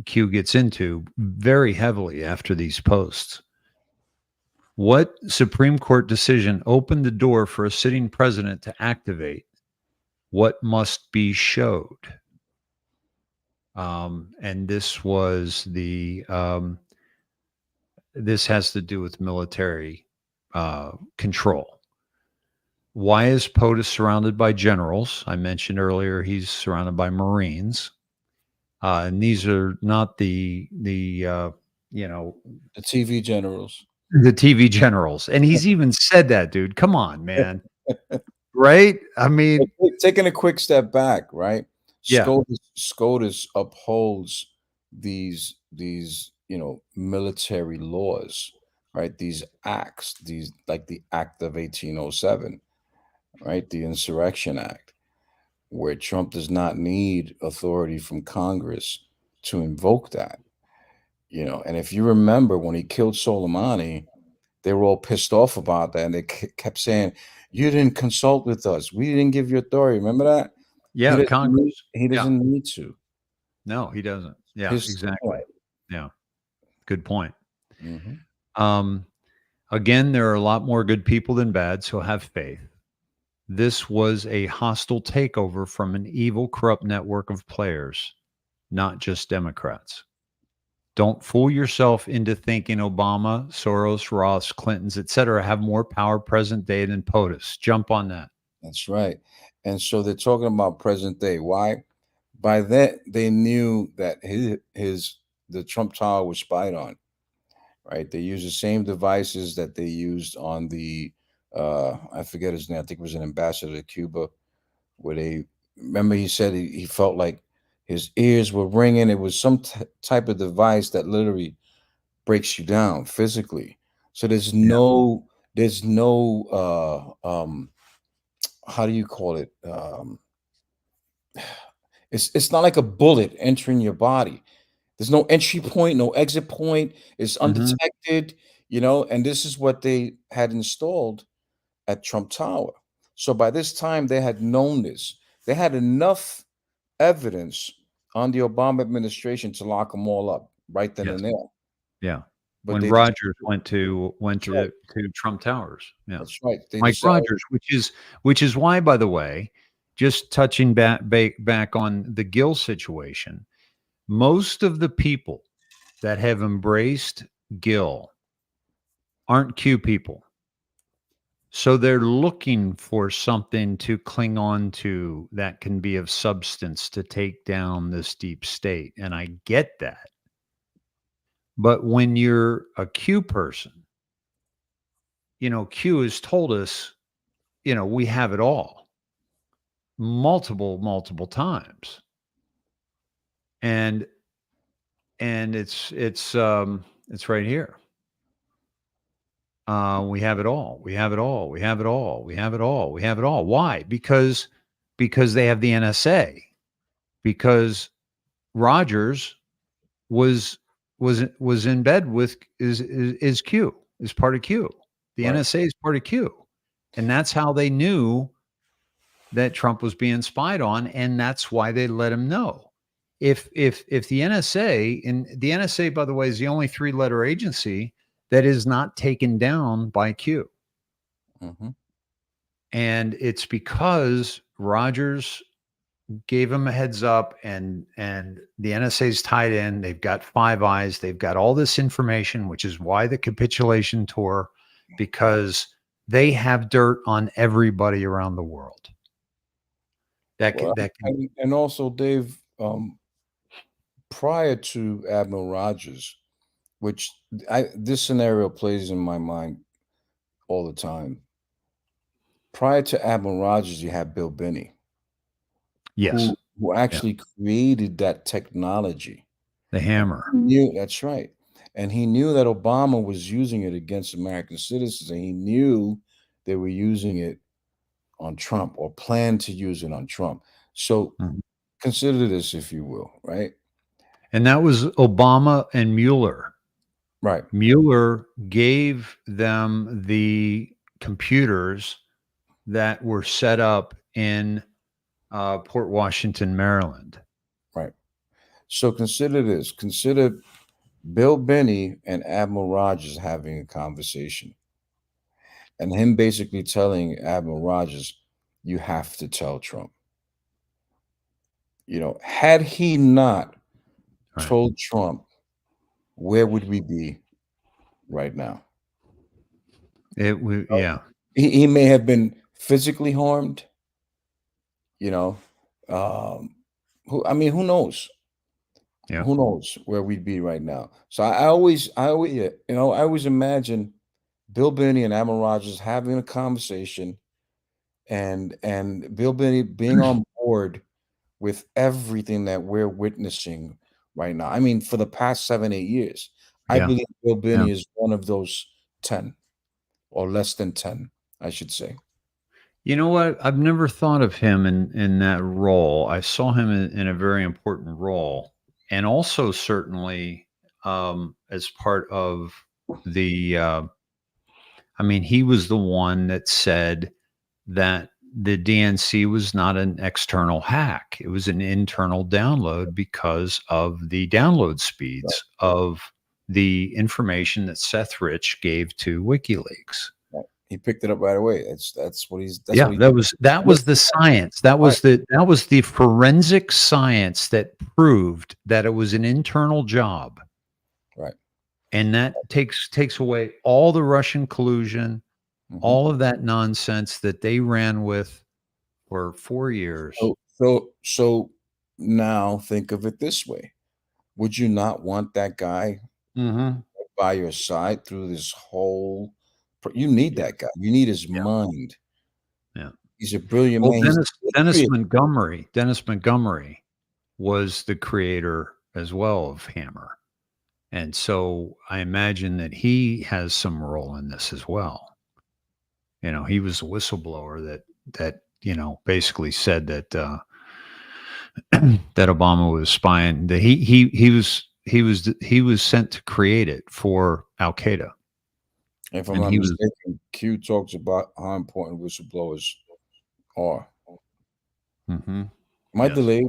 Q gets into very heavily after these posts. What Supreme Court decision opened the door for a sitting president to activate what must be showed? And this was this has to do with military control. Why is POTUS surrounded by generals? I mentioned earlier he's surrounded by Marines. And these are not the
TV generals.
the TV generals. And he's even said that, dude. Come on, man. Right? I mean,
Taking a quick step back, right?
Yeah.
SCOTUS upholds these military laws, right? These acts, these like the Act of 1807, right? The Insurrection Act, where Trump does not need authority from Congress to invoke that. And if you remember when he killed Soleimani, they were all pissed off about that, and they kept saying, "You didn't consult with us. We didn't give you authority." Remember that?
Yeah, Congress.
He doesn't need to.
No, he doesn't. Yeah,
His
exactly.
right.
Yeah. Good point.
Mhm.
Again, there are a lot more good people than bad, so have faith. This was a hostile takeover from an evil, corrupt network of players, not just Democrats. Don't fool yourself into thinking Obama, Soros, Ross, Clintons, etc. have more power present day than POTUS. Jump on that.
That's right. And so they're talking about present day. Why? By then they knew that the Trump Tower was spied on. Right? They used the same devices that they used on the I forget his name. I think it was an ambassador to Cuba where they remember he said he felt like his ears were ringing. It was some type of device that literally breaks you down physically. So
Yeah.
there's no how do you call it? It's not like a bullet entering your body. There's no entry point, no exit point. It's
Mhm.
undetected, and this is what they had installed at Trump Tower. So by this time, they had known this. They had enough evidence on the Obama administration to lock them all up right then
Yes.
and there.
Yeah.
But
When
they
Rogers
decided,
went to
that's right.
Trump Towers. Yeah.
That's right. They
Mike
decided,
Rogers, which is why, by the way, just touching back on the Gill situation, most of the people that have embraced Gill aren't Q people. So they're looking for something to cling on to that can be of substance to take down this deep state. And I get that. But when you're a Q person, Q has told us, we have it all multiple times. And it's right here. We have it all. We have it all. We have it all. We have it all. We have it all. Why? Because they have the NSA. Because Rogers was in bed with is Q, is part of Q. The
right.
NSA is part of Q. And that's how they knew that Trump was being spied on, and that's why they let him know. If the NSA, and the NSA, by the way, is the only 3-letter agency that is not taken down by Q.
Mm-hmm.
And it's because Rogers gave him a heads up, and the NSA's tied in. They've got Five Eyes. They've got all this information, which is why the capitulation tour, because they have dirt on everybody around the world.
Well,
That can,
and also, Dave, prior to Admiral Rogers, which this scenario plays in my mind all the time. Prior to Admiral Rogers, you had Bill Binney,
yes,
who
yeah,
actually created that technology.
the hammer.
That's right. And he knew that Obama was using it against American citizens, and he knew they were using it on Trump or planned to use it on Trump. So
Mhm.
consider this, if you will, right?
And that was Obama and Mueller.
Right.
Mueller gave them the computers that were set up in Port Washington, Maryland.
Right. So consider this. Consider Bill Binney and Admiral Rogers having a conversation, and him basically telling Admiral Rogers, "You have to tell Trump." Had he not
Right.
told Trump, where would we be right now?
Yeah.
He may have been physically harmed. You know, um, who knows?
Yeah.
Who knows where we'd be right now? So I always, yeah, I always imagine Bill Binney and Admiral Rogers having a conversation, and Bill Binney being on board with everything that we're witnessing right now. I mean, for the past 7, 8 years, I
Yeah.
believe Bill
Yeah.
Binney is one of those 10 or less than 10, I should say.
You know what? I've never thought of him in that role. I saw him in a very important role, and also certainly as part of the. I mean, he was the one that said that the DNC was not an external hack; it was an internal download because of the download
Right,
speeds of the information that Seth Rich gave to WikiLeaks.
right. He picked it up right away. That's
Yeah,
what he
that was the science.
right,
That was the forensic science that proved that it was an internal job,
right.
and that takes away all the Russian collusion,
Mhm.
all of that nonsense that they ran with for 4 years.
So now think of it this way. Would you not want that guy
Mhm.
by your side through this whole you need
Yeah,
that guy. You need his
yeah,
mind.
yeah.
He's a brilliant
Well,
man. He's
Dennis Montgomery was the creator as well of Hammer. And so I imagine that he has some role in this as well. You know, he was a whistleblower that, you know, basically said that that Obama was spying. That he was sent to create it for Al Qaeda.
If I'm
And
not
he was
mistaken, Q talks about how important whistleblowers are.
Mhm.
Am I
Yes.
delayed?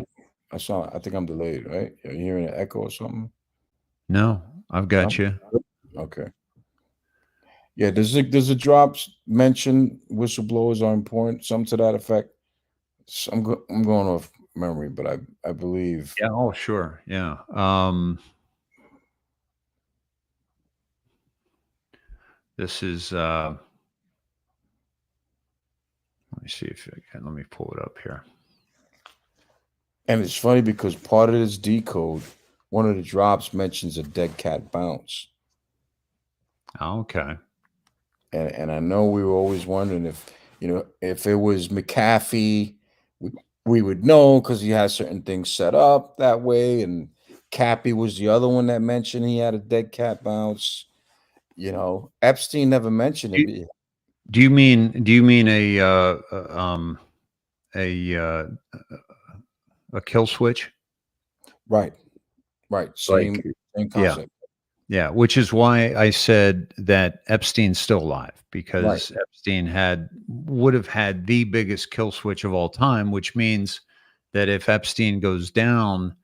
I think I'm delayed, right? Are you hearing an echo or something?
No, I've got you.
Okay. Yeah, does the drops mention whistleblowers are important? Some to that effect. I'm going off memory, but I believe.
Yeah. Oh, sure. Yeah. This is let me see if I can, let me pull it up here.
And it's funny because part of this decode, one of the drops mentions a dead cat bounce.
Okay.
And I know we were always wondering if, if it was McAfee, we would know because he has certain things set up that way. And Cappy was the other one that mentioned he had a dead cat bounce. Epstein never mentioned it.
Do you mean a kill switch?
Right. Same
Yeah.
concept.
Yeah, which is why I said that Epstein's still alive, because Epstein would have had the biggest kill switch of all time, which means that if Epstein goes down,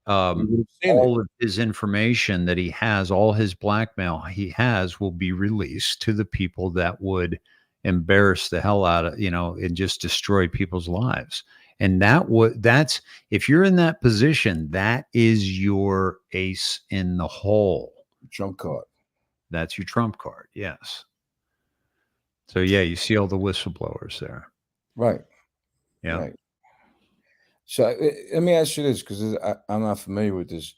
all of his information that he has, all his blackmail he has, will be released to the people that would embarrass the hell out of, and just destroy people's lives. And that's if you're in that position, that is your ace in the hole.
Trump card.
That's your trump card. Yes. So yeah, you see all the whistleblowers there.
Right.
Yeah.
Right. So let me ask you this, because I'm not familiar with this.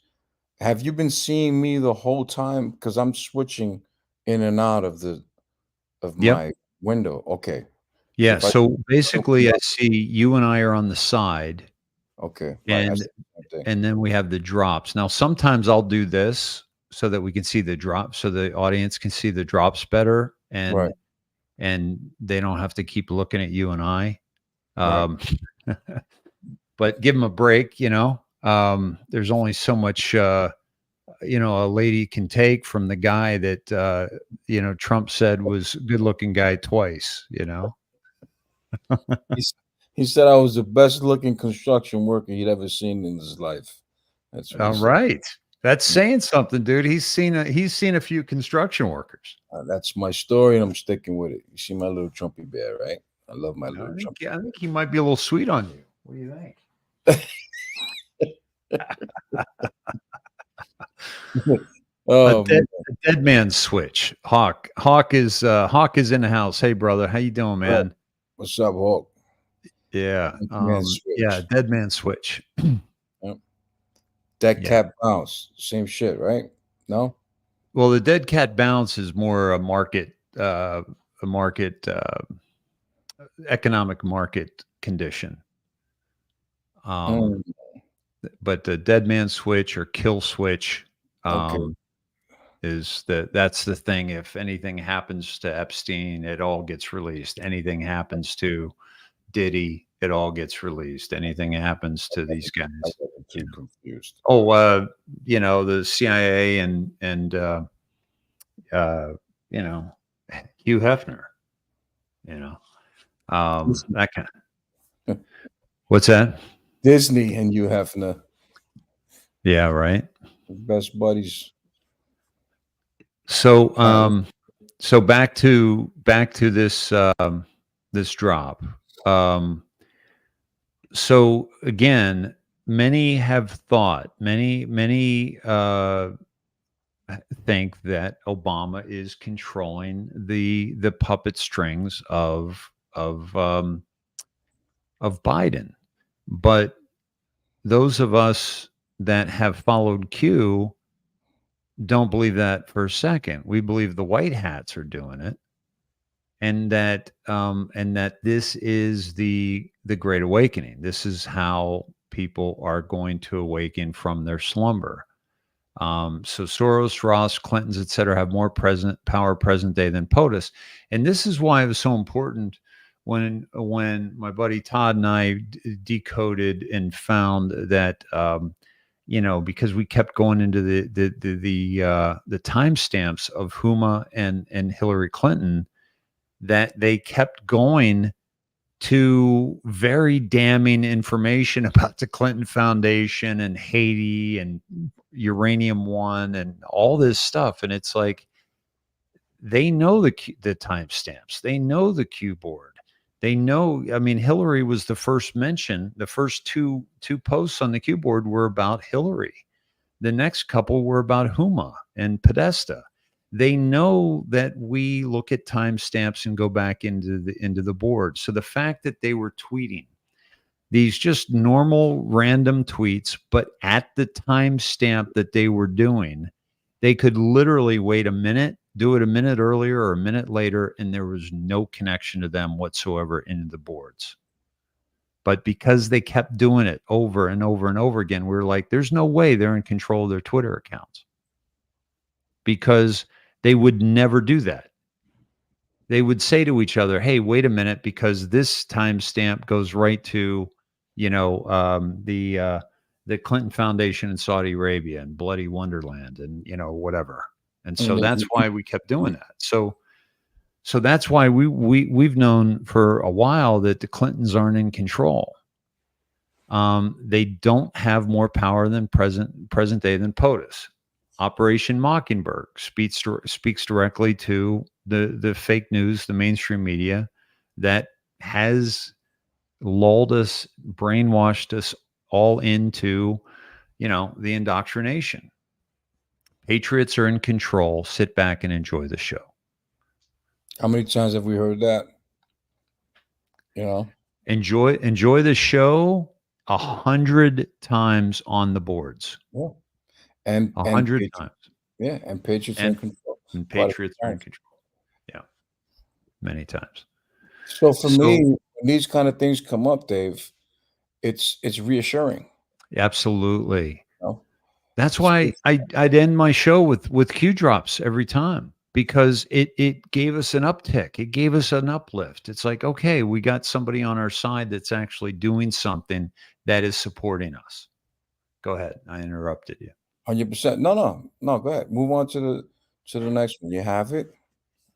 Have you been seeing me the whole time? Because I'm switching in and out of my window. Okay.
Yeah.
If I
So basically, I see you and I are on the side.
Okay. Right.
And then we have the drops. Now, sometimes I'll do this so that we can see the drops, so the audience can see the drops better, and they don't have to keep looking at you and I. But give them a break. There's only so much a lady can take from the guy that Trump said was good looking guy twice.
He said I was the best looking construction worker he'd ever seen in his life. That's what he said.
Right. That's saying something, dude. He's seen a few construction workers.
That's my story, and I'm sticking with it. You see my little Trumpy bear, right? I love my little Trumpy.
I think he might be a little sweet on you. What do you think? A dead man's switch. Hawk is in the house. Hey, brother, how you doing, man?
What's up, Hawk?
Yeah. Dead man switch.
Dead cat bounce. Same shit, right? No?
Well, the dead cat bounce is more a market economic market condition. But the dead man switch or kill switch is that's the thing. If anything happens to Epstein, it all gets released. Anything happens to Diddy, it all gets released. Anything happens to these guys.
Too confused.
The CIA and Hugh Hefner, that kind of. What's that?
Disney and Hugh Hefner.
Yeah, right.
Best buddies.
So so back to this this drop. So again, many have thought, many think that Obama is controlling the puppet strings of Biden, but those of us that have followed Q don't believe that for a second. We believe the white hats are doing it, and that this is the Great Awakening. This is how people are going to awaken from their slumber. So Soros, Ross, Clintons, et cetera, have more power present day than POTUS. And this is why it was so important when my buddy Todd and I decoded and found that, because we kept going into the timestamps of Huma and Hillary Clinton, that they kept going to very damning information about the Clinton Foundation and Haiti and Uranium One and all this stuff. And it's like, they know the timestamps. They know the Q board. They know, I mean, Hillary was the first mention. The first two posts on the Q board were about Hillary. The next couple were about Huma and Podesta. They know that we look at timestamps and go back into the board. So the fact that they were tweeting these just normal random tweets, but at the timestamp that they were doing, they could literally wait a minute, do it a minute earlier or a minute later, and there was no connection to them whatsoever in the boards. But because they kept doing it over and over and over again, we're like, there's no way they're in control of their Twitter accounts, because they would never do that. They would say to each other, hey, wait a minute, because this timestamp goes right to, the Clinton Foundation in Saudi Arabia and Bloody Wonderland and, whatever. And so that's why we kept doing that. So that's why we've known for a while that the Clintons aren't in control. They don't have more power than present day than POTUS. Operation Mockingbird speaks directly to the fake news, the mainstream media that has lulled us, brainwashed us all into, the indoctrination. Patriots are in control. Sit back and enjoy the show.
How many times have we heard that?
Enjoy the show 100 times on the boards.
Yeah. And
100 times.
Yeah, and Patriots are in control.
And Patriots are in control. Yeah. Many times.
So for me, when these kind of things come up, Dave, it's reassuring.
Absolutely. That's why I'd end my show with Q drops every time, because it gave us an uptick. It gave us an uplift. It's like, okay, we got somebody on our side that's actually doing something that is supporting us. Go ahead. I interrupted you.
100%. No. Go ahead. Move on to the next one. You have it?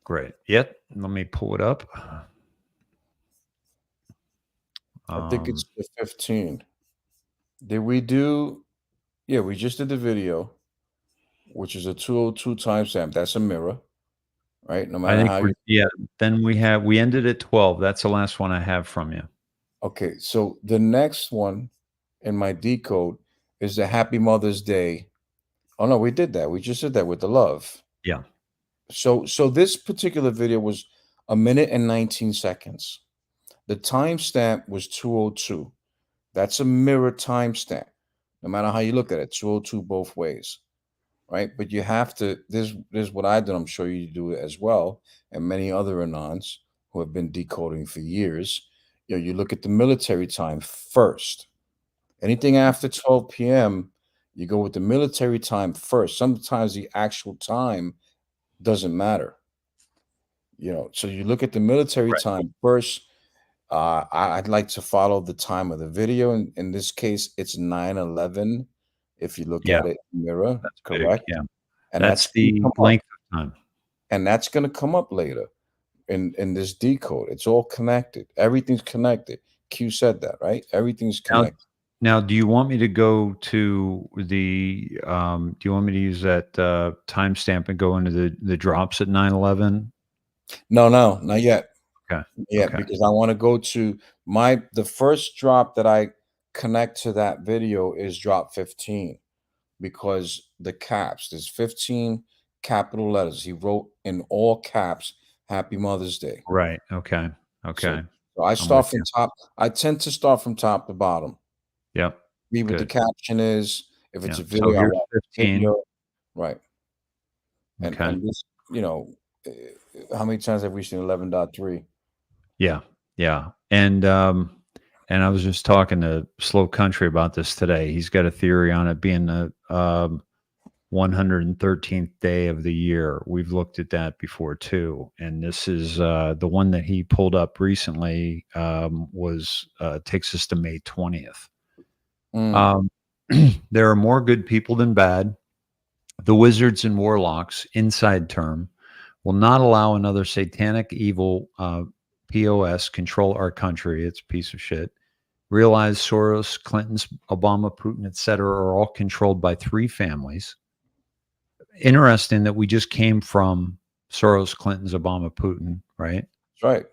Great. Yep. Let me pull it up.
I think it's the 15. Did we do? Yeah, we just did the video, which is a 202 timestamp. That's a mirror, right? No matter how you.
Then we ended at 12. That's the last one I have from you.
Okay, so the next one in my decode is the Happy Mother's Day. Oh no, we did that. We just did that with the love.
Yeah.
So this particular video was 1 minute and 19 seconds. The timestamp was 202. That's a mirror timestamp. No matter how you look at it, 202 both ways, right? But you have to. This is what I did. I'm sure you do it as well, and many other Anons who have been decoding for years. You look at the military time first. Anything after 12 p.m., you go with the military time first. Sometimes the actual time doesn't matter. So you look at the military time first. I'd like to follow the time of the video. In this case, it's 9/11. If you look at it in mirror, that's correct.
Big, yeah.
And
that's the length of time.
And that's going to come up later in this decode. It's all connected. Everything's connected. Q said that, right? Everything's connected.
Now, do you want me to go to do you want me to use that timestamp and go into the drops at 9/11?
No, not yet.
Okay.
Yeah,
okay.
Because I want to go to the first drop that I connect to that video is drop 15, because the caps, there's 15 capital letters. He wrote in all caps, Happy Mother's Day.
Right. Okay. Okay.
So I start from top. I tend to start from top to bottom.
Yep.
Read what the caption is. If it's a
So
video, I
here's
want
15.
video. Right.
Okay.
And this, How many times have we seen 11.3?
Yeah, yeah, and I was just talking to Slow Country about this today. He's got a theory on it being the 113th day of the year. We've looked at that before too, and this is the one that he pulled up recently. Was Takes us to May 20th. Um, there are more good people than bad. The wizards and warlocks, inside term, will not allow another satanic evil POS control our country. It's a piece of shit. Realize Soros, Clinton's, Obama, Putin, etc., are all controlled by three families. Interesting that we just came from Soros, Clinton's, Obama, Putin, right?
That's right.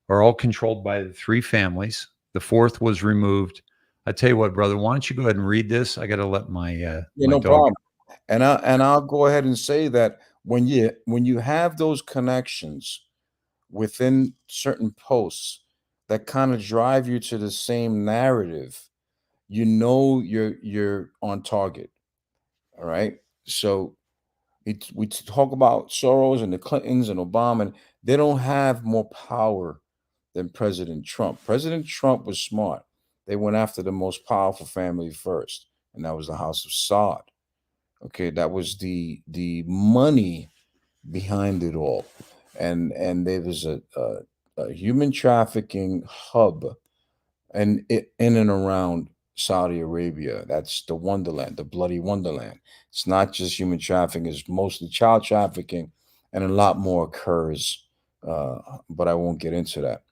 Are all controlled by the three families. The fourth was removed. I tell you what, brother, why don't you go ahead and read this? I got to let my
Yeah,
my
no
dog.
problem. And I'll go ahead and say that when you have those connections within certain posts that kind of drive you to the same narrative, you know you're on target. All right. So we talk about Soros and the Clintons and Obama, and they don't have more power than President Trump. President Trump was smart. They went after the most powerful family first, and that was the House of Saud. Okay, that was the money behind it all, and there was a human trafficking hub, and in and around Saudi Arabia. That's the wonderland, the bloody wonderland. It's not just human trafficking; it's mostly child trafficking, and a lot more occurs. But I won't get into that.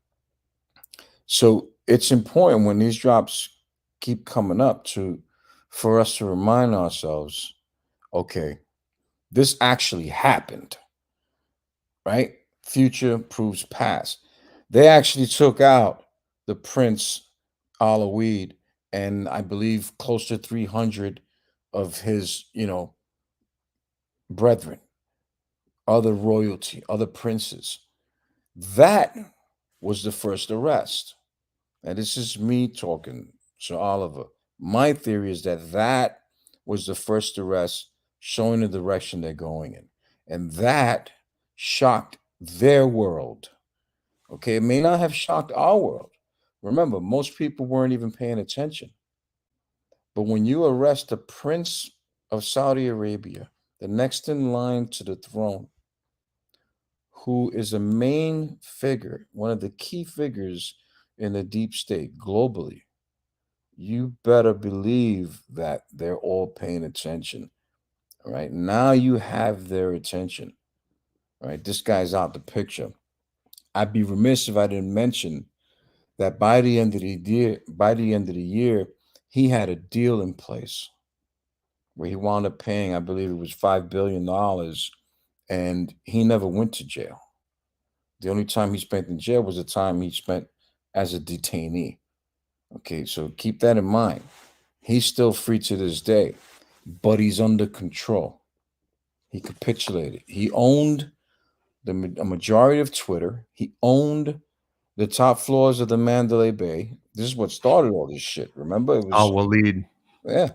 So it's important when these drops keep coming up for us to remind ourselves, okay, this actually happened, right? Future proves past. They actually took out the Prince Alaweed and I believe close to 300 of his, brethren, other royalty, other princes. That was the first arrest. And this is me talking, Sir Oliver. My theory is that was the first arrest showing the direction they're going in. And that shocked their world. Okay, it may not have shocked our world. Remember, most people weren't even paying attention. But when you arrest the Prince of Saudi Arabia, the next in line to the throne, who is a main figure, one of the key figures in the deep state globally, you better believe that they're all paying attention. All right. Now you have their attention. All right. This guy's out the picture. I'd be remiss if I didn't mention that by the end of the year, he had a deal in place where he wound up paying, I believe it was $5 billion, and he never went to jail. The only time he spent in jail was the time he spent as a detainee. Okay, so keep that in mind. He's still free to this day, but he's under control. He capitulated. He owned a majority of Twitter. He owned the top floors of the Mandalay Bay. This is what started all this shit. Remember, it was
Al-Walid.
yeah.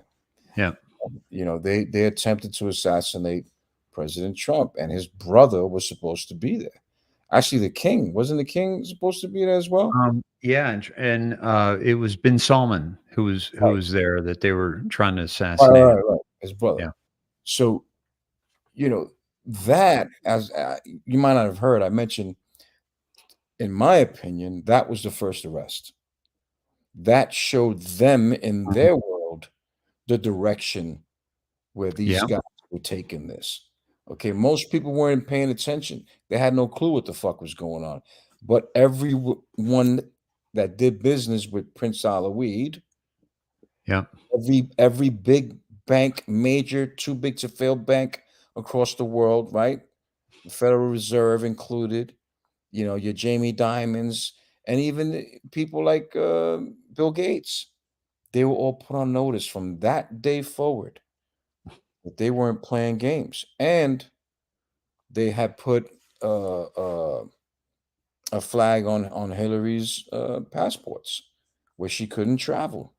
Yeah.
They attempted to assassinate President Trump, and his brother was supposed to be there. Actually, the king wasn't the king supposed to be there as well?
Yeah, and it was Bin Salman who
Right.
was there that they were trying to assassinate.
Right. His brother.
Yeah.
So, that as you might not have heard, I mentioned, in my opinion, that was the first arrest. That showed them in their world the direction where these
Yeah.
guys were taking this. Okay, most people weren't paying attention. They had no clue what the fuck was going on. But everyone that did business with Prince Alaweed,
Yeah.
every big bank, major, too big to fail bank across the world, right? The Federal Reserve included, your Jamie Dimons, and even people like Bill Gates, they were all put on notice from that day forward that they weren't playing games. And they had put a flag on Hillary's passports where she couldn't travel.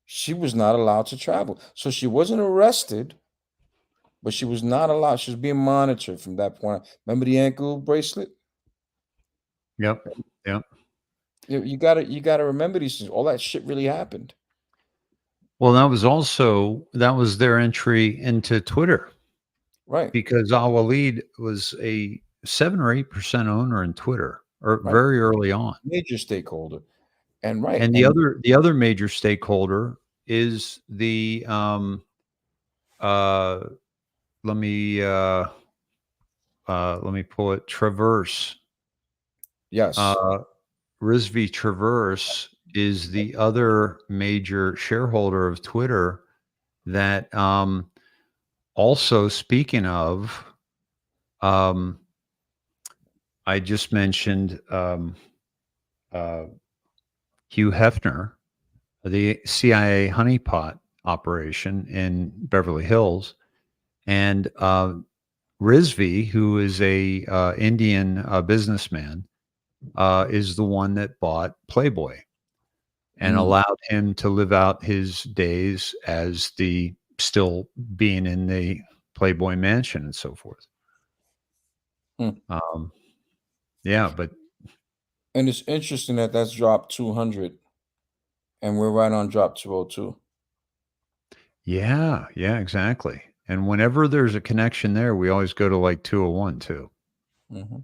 She was not allowed to travel. So she wasn't arrested, but she was not allowed. She was being monitored from that point. Remember the ankle bracelet?
Yep. Yep.
You gotta remember these things. All that shit really happened.
Well, that was their entry into Twitter,
Right.
because Al Walid was a 7 or 8% owner in Twitter, or
Right.
very early on.
Major stakeholder. And right.
And the other major stakeholder is the let me pull it, Traverse.
yes.
Rizvi Traverse is the other major shareholder of Twitter that also, speaking of, I just mentioned Hugh Hefner, the CIA honeypot operation in Beverly Hills, and Rizvi, who is a Indian businessman, is the one that bought Playboy and allowed him to live out his days as still being in the Playboy mansion and so forth. Yeah, but
And it's interesting that that's drop 200 and we're right on drop 202.
yeah, exactly. And whenever there's a connection there, we always go to like 201 too.
Mm-hmm.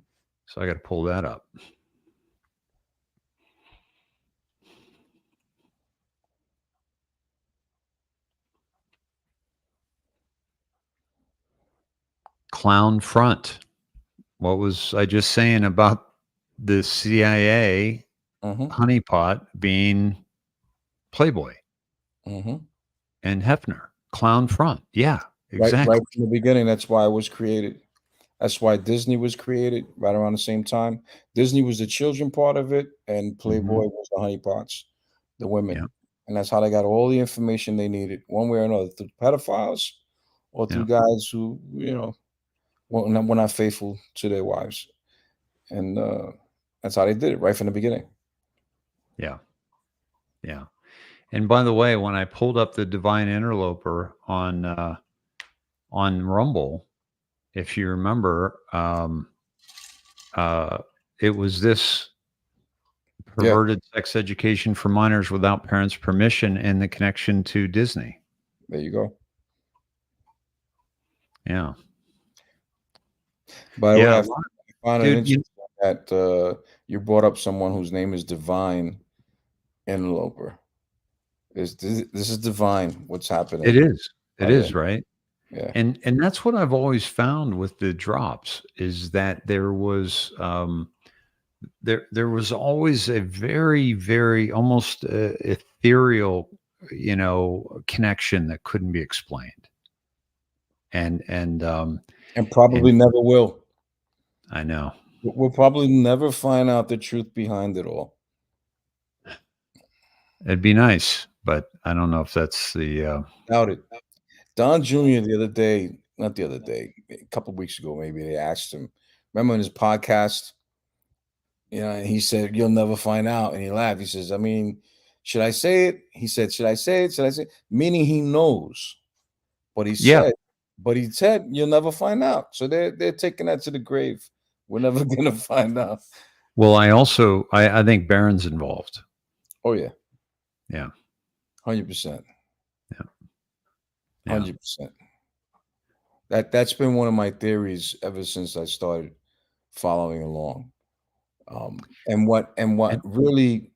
So I got to pull that up. Clown front. What was I just saying about the CIA honeypot being Playboy and Hefner? Clown front. Yeah, exactly.
Right from the beginning. That's why it was created. That's why Disney was created right around the same time. Disney was the children part of it, and Playboy was the honeypots, the women.
Yeah.
And that's how they got all the information they needed, one way or another, through pedophiles or through guys who, were not faithful to their wives. And that's how they did it right from the beginning.
Yeah. Yeah. And by the way, when I pulled up the Divine Interloper on Rumble, if you remember, it was this perverted sex education for minors without parents' permission and the connection to Disney.
There you go.
Yeah.
By the way, I found it interesting that you brought up someone whose name is Divine Interloper. This is divine what's happening.
It is, right?
Yeah.
And that's what I've always found with the drops, is that there was there was always a very, very almost ethereal, connection that couldn't be explained. And
probably never will.
I know.
We'll probably never find out the truth behind it all.
It'd be nice, but I don't know if that's the
doubt it. Don Jr. not the other day, a couple of weeks ago, maybe they asked him, remember in his podcast, and he said, "You'll never find out." And he laughed. He says, "I mean, should I say it?" He said, "Should I say it? Should I say it?" Meaning he knows. But he said, "You'll never find out." So they're taking that to the grave. We're never gonna find out.
Well, I think Barron's involved.
Oh yeah.
Yeah.
100%.
Yeah.
100%. That's been one of my theories ever since I started following along. And what really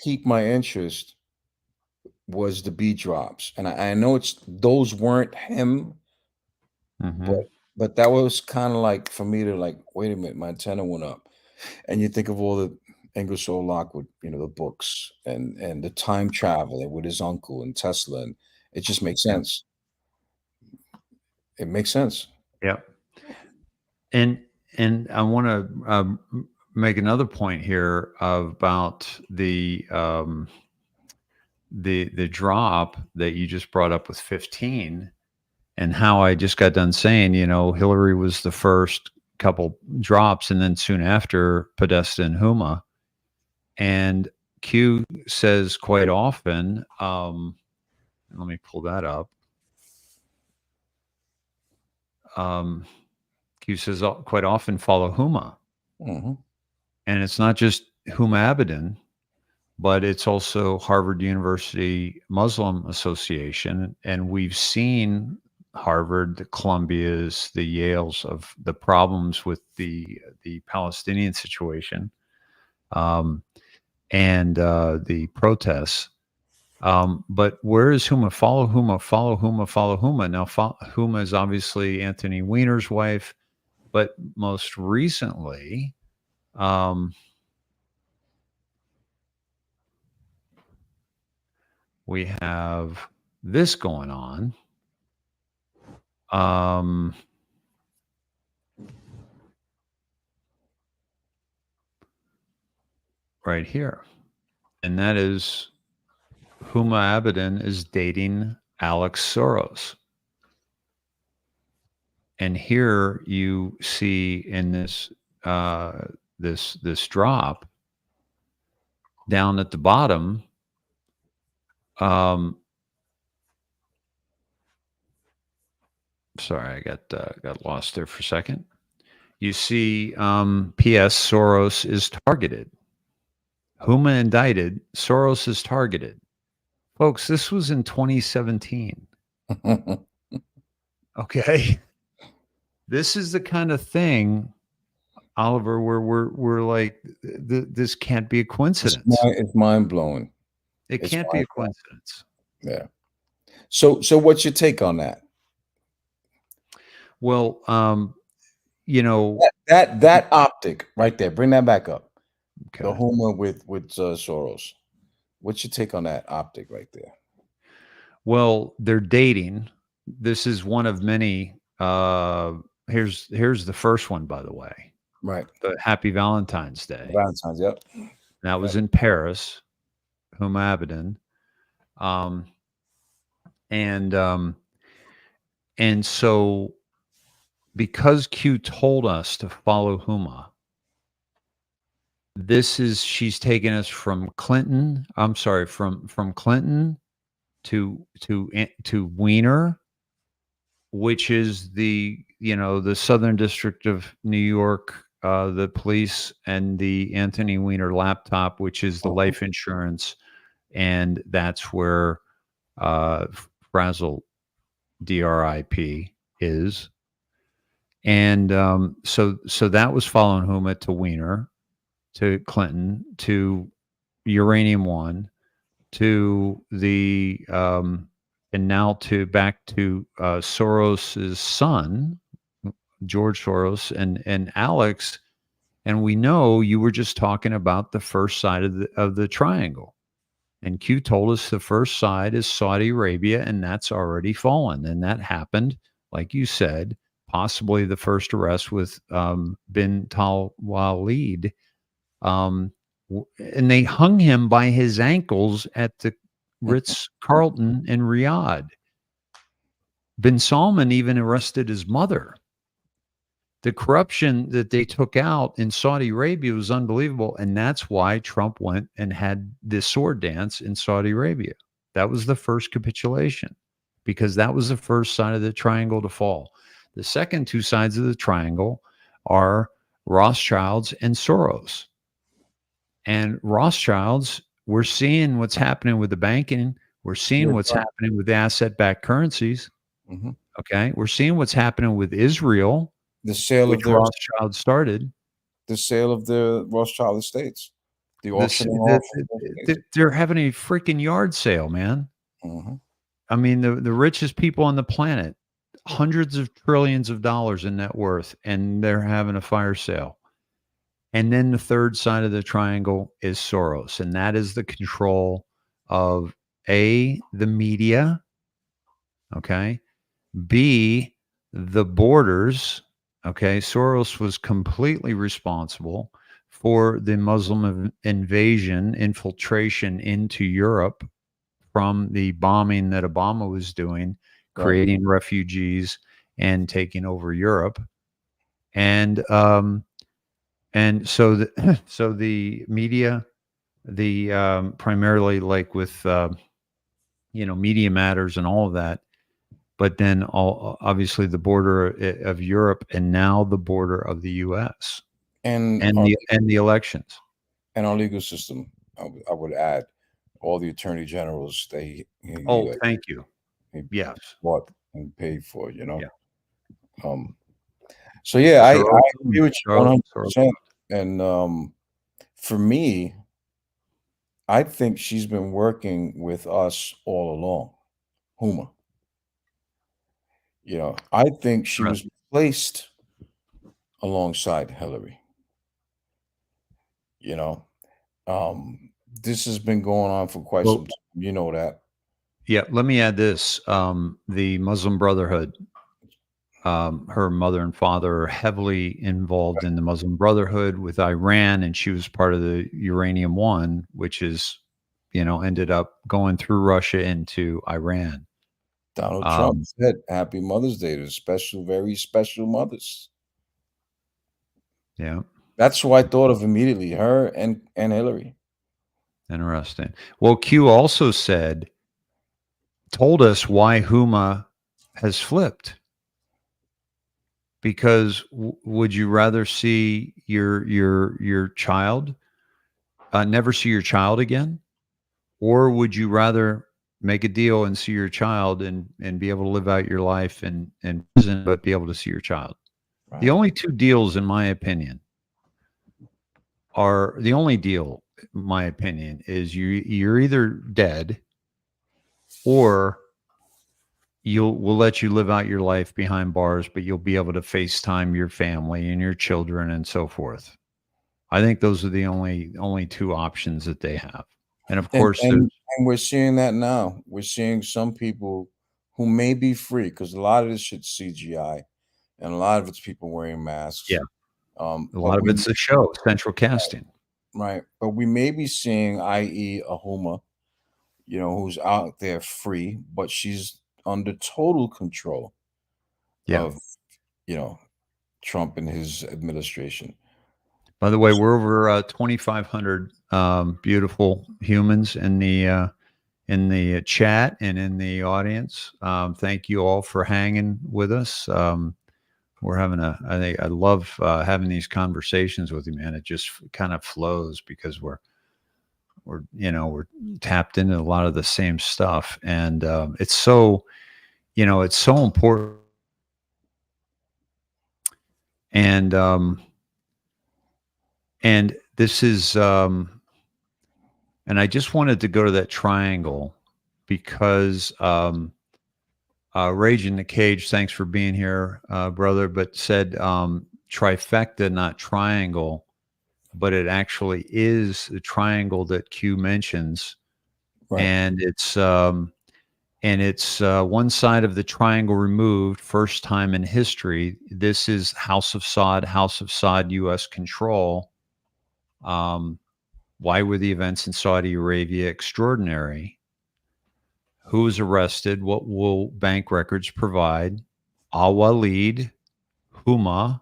piqued my interest was the beat drops. And I know those weren't him, but that was kind of like for me to like, wait a minute, my antenna went up. And you think of all the Ingersoll Lockwood, the books and the time travel with his uncle and Tesla, and it just makes sense. It makes sense.
Yeah. And I want to make another point here about the drop that you just brought up with 15, and how I just got done saying, Hillary was the first couple drops, and then soon after Podesta and Huma. And Q says quite often, let me pull that up. Q says quite often follow Huma.
Mm-hmm.
And it's not just Huma Abedin, but it's also Harvard University Muslim Association. And we've seen Harvard, the Columbias, the Yales of the problems with the Palestinian situation, and the protests. But where is Huma? Follow Huma, follow Huma, follow Huma. Now, Huma is obviously Anthony Weiner's wife, but most recently, we have this going on. Right here. And that is Huma Abedin is dating Alex Soros. And here you see in this this drop down at the bottom, sorry, I got lost there for a second. You see, P.S. Soros is targeted. Huma indicted. Soros is targeted. Folks, this was in 2017. Okay. This is the kind of thing, Oliver, where we're like, this can't be a coincidence.
It's mind blowing.
It can't be a coincidence.
Yeah. So what's your take on that?
Well, you know,
that optic right there. Bring that back up.
Okay.
The Huma with Soros. What's your take on that optic right there?
Well, they're dating. This is one of many. Here's the first one, by the way.
Right.
The Happy Valentine's Day.
Valentine's, yep.
That was in Paris. Huma Abedin. And so because Q told us to follow Huma, she's taken us from Clinton. I'm sorry, from Clinton to Weiner, which is the Southern District of New York, the police, and the Anthony Weiner laptop, which is the life insurance, and that's where Frazzle DRIP is. And so that was following Huma to Weiner, to Clinton, to Uranium One, to the and now back to Soros's son, George Soros, and Alex. And we know you were just talking about the first side of the triangle. And Q told us the first side is Saudi Arabia, and that's already fallen. And that happened, like you said, possibly the first arrest with bin Tal Walid. And they hung him by his ankles at the Ritz-Carlton in Riyadh. Bin Salman even arrested his mother. The corruption that they took out in Saudi Arabia was unbelievable. And that's why Trump went and had this sword dance in Saudi Arabia. That was the first capitulation, because that was the first side of the triangle to fall. The second two sides of the triangle are Rothschilds and Soros. And Rothschilds, we're seeing what's happening with the banking. We're seeing what's happening with the asset-backed currencies.
Mm-hmm.
Okay. We're seeing what's happening with Israel.
The sale of the
Rothschild started.
The sale of the Rothschild estates. The auctioning off.
They're having a freaking yard sale, man.
Mm-hmm.
I mean, the richest people on the planet, hundreds of trillions of dollars in net worth, and they're having a fire sale. And then the third side of the triangle is Soros, and that is the control of A, the media, okay, B, the borders, okay. Soros was completely responsible for the Muslim invasion, infiltration into Europe from the bombing that Obama was doing, creating refugees and taking over Europe. And so the media, primarily like with Media Matters and all of that, but then obviously the border of Europe, and now the border of the U.S.
and
and the elections.
and our legal system. I would add all the attorney generals
Oh, thank you.
he
Yes.
bought and paid for. You know.
Yeah.
So yeah, I
Charles,
agree with you
Charles,
100%. And for me, I think she's been working with us all along, Huma. You know, I think she
Right.
was placed alongside Hillary. You know, this has been going on for quite
Well,
some time. You know that.
yeah, let me add this. The Muslim Brotherhood, her mother and father are heavily involved in the Muslim Brotherhood with Iran, and she was part of the Uranium One, which is, ended up going through Russia into Iran.
Donald Trump said, "Happy Mother's Day to special, very special mothers."
Yeah.
That's who I thought of immediately, her and Hillary.
Interesting. Well, Q also told us why Huma has flipped. Because would you rather see your child never see your child again, or would you rather make a deal and see your child and be able to live out your life in prison, but be able to see your child?
Right.
The only two deals, in my opinion, is you're either dead, or we'll let you live out your life behind bars, but you'll be able to FaceTime your family and your children and so forth. I think those are the only two options that they have. And of course,
And we're seeing that now. We're seeing some people who may be free, because a lot of this shit's CGI, and a lot of it's people wearing masks.
yeah,
A
a lot of it's a show, central casting.
Right. But we may be seeing, i.e., a Huma, who's out there free, but she's under total control of, Trump and his administration.
By the way, we're over 2,500 beautiful humans in the chat and in the audience. Thank you all for hanging with us. We're having I love having these conversations with you, man. It just kind of flows because we're tapped into a lot of the same stuff, and it's so important. And this is and I just wanted to go to that triangle because Rage in the Cage, thanks for being here, brother, but said trifecta, not triangle, but it actually is the triangle that Q mentions. Right. And it's one side of the triangle removed, first time in history. This is House of Saud, U.S. control. Why were the events in Saudi Arabia extraordinary? Who was arrested? What will bank records provide? Al-Walid, Huma,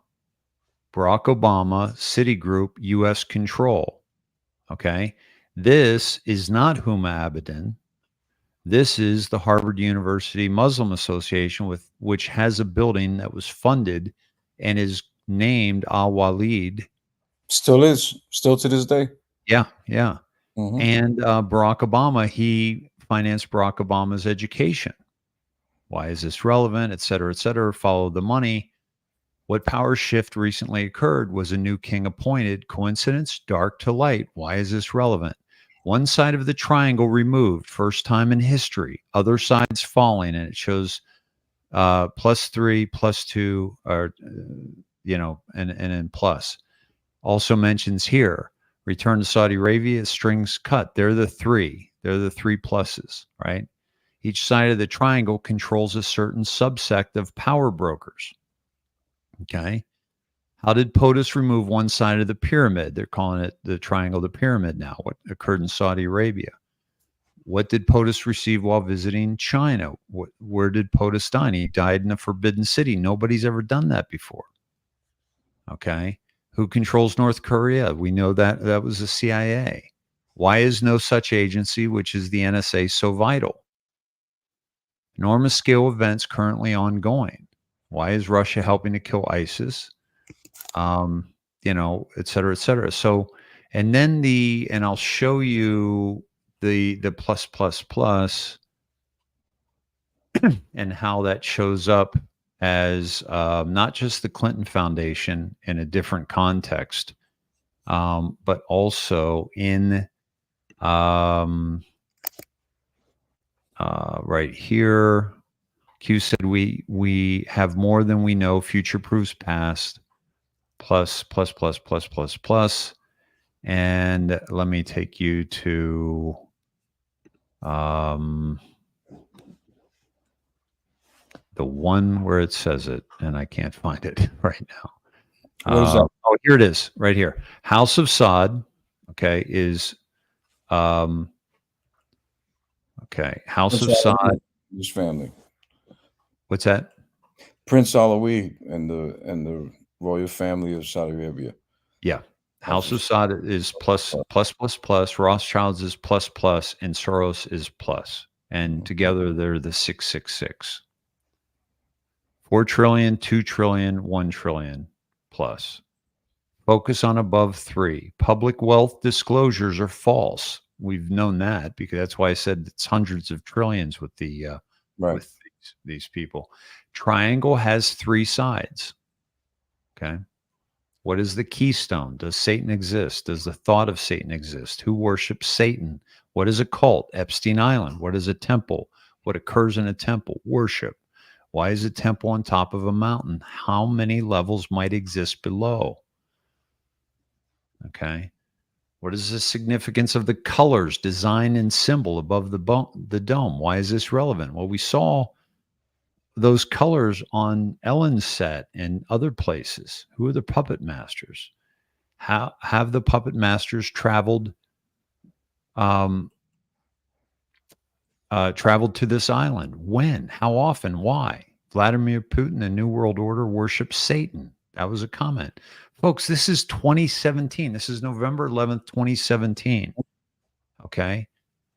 Barack Obama, Citigroup, U.S. control. Okay. This is not Huma Abedin. This is the Harvard University Muslim Association, which has a building that was funded and is named Al-Walid.
Still to this day.
Yeah. Yeah.
Mm-hmm.
And Barack Obama, he financed Barack Obama's education. Why is this relevant? Et cetera, et cetera. Follow the money. What power shift recently occurred? Was a new king appointed? Coincidence? Dark to light. Why is this relevant? One side of the triangle removed, first time in history. Other sides falling, and it shows +3, +2, or and then plus. Also mentions here, return to Saudi Arabia, strings cut. They're the three. They're the three pluses, right? Each side of the triangle controls a certain subsect of power brokers. Okay. How did POTUS remove one side of the pyramid? They're calling it the triangle of the pyramid now. What occurred in Saudi Arabia? What did POTUS receive while visiting China? Where did POTUS die? He died in a forbidden city. Nobody's ever done that before. Okay. Who controls North Korea? We know that was the CIA. Why is no such agency, which is the NSA, so vital? Enormous scale events currently ongoing. Why is Russia helping to kill ISIS? You know, et cetera, et cetera. So, and then and I'll show you the plus plus plus and how that shows up as not just the Clinton Foundation in a different context, but also in right here. Q said we have more than we know. Future proves past. Plus plus plus plus plus plus. And let me take you to the one where it says it, and I can't find it right now.
What is that?
Oh, here it is, right here. House of Saud, okay, is okay. House of Saud.
His family.
What's that?
Prince Alawi and the royal family of Saudi Arabia.
Yeah. House of Saud is plus plus plus plus. Rothschilds is plus plus, and Soros is plus. And together they're the 666. 4 trillion, 2 trillion, 1 trillion plus. Focus on above 3. Public wealth disclosures are false. We've known that because that's why I said it's hundreds of trillions with the with these people. Triangle has 3 sides. Okay. What is the keystone? Does Satan exist? Does the thought of Satan exist? Who worships Satan? What is a cult? Epstein Island. What is a temple? What occurs in a temple? Worship. Why is a temple on top of a mountain? How many levels might exist below? Okay. What is the significance of the colors, design, and symbol above the dome? Why is this relevant? Well, we saw those colors on Ellen's set and other places. Who are the puppet masters? How have the puppet masters traveled to this island? When? How often? Why? Vladimir Putin, the New World Order, worships Satan. That was a comment. Folks, this is 2017. This is November 11th, 2017. Okay.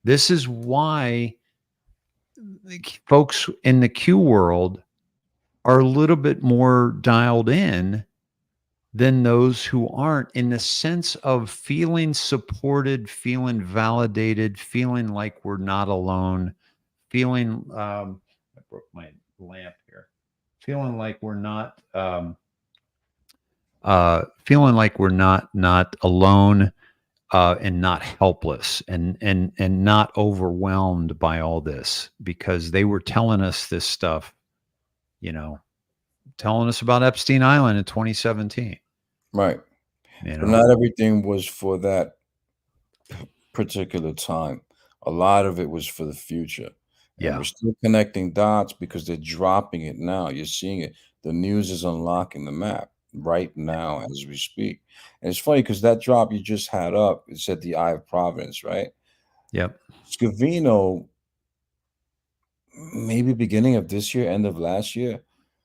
This is why folks in the Q world are a little bit more dialed in than those who aren't, in the sense of feeling supported, feeling validated, feeling like we're not alone, feeling I broke my lamp here, feeling like we're not not alone, and not helpless, and not overwhelmed by all this, because they were telling us this stuff, you know, telling us about Epstein Island in 2017.
Right.
You
But
know?
not everything was for that particular time. A lot of it was for the future. And
Yeah.
we're still connecting dots because they're dropping it now. You're seeing it. The news is unlocking the map right now as we speak. And it's funny because that drop you just had up, it said the Eye of Providence, right?
Yep.
Scavino, maybe beginning of this year, end of last year,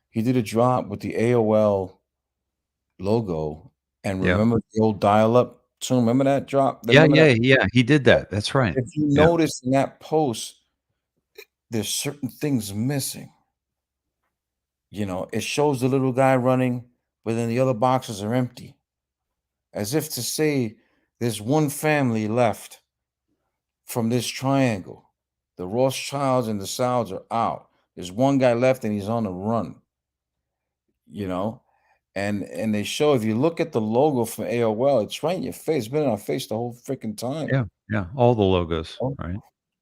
he did a drop with the AOL logo. And
Yep.
remember the old dial-up tune? Remember that drop?
Yeah,
Remember that?
yeah. He did that. That's right.
If you
Yeah.
notice in that post, there's certain things missing. You know, it shows the little guy running, but then the other boxes are empty. As if to say there's one family left from this triangle. The Rothschilds and the Sauds are out. There's one guy left and he's on the run. You know, and they show, if you look at the logo from AOL, it's right in your face. It's been in our face the whole freaking time.
Yeah. All the logos,
Oh.
right?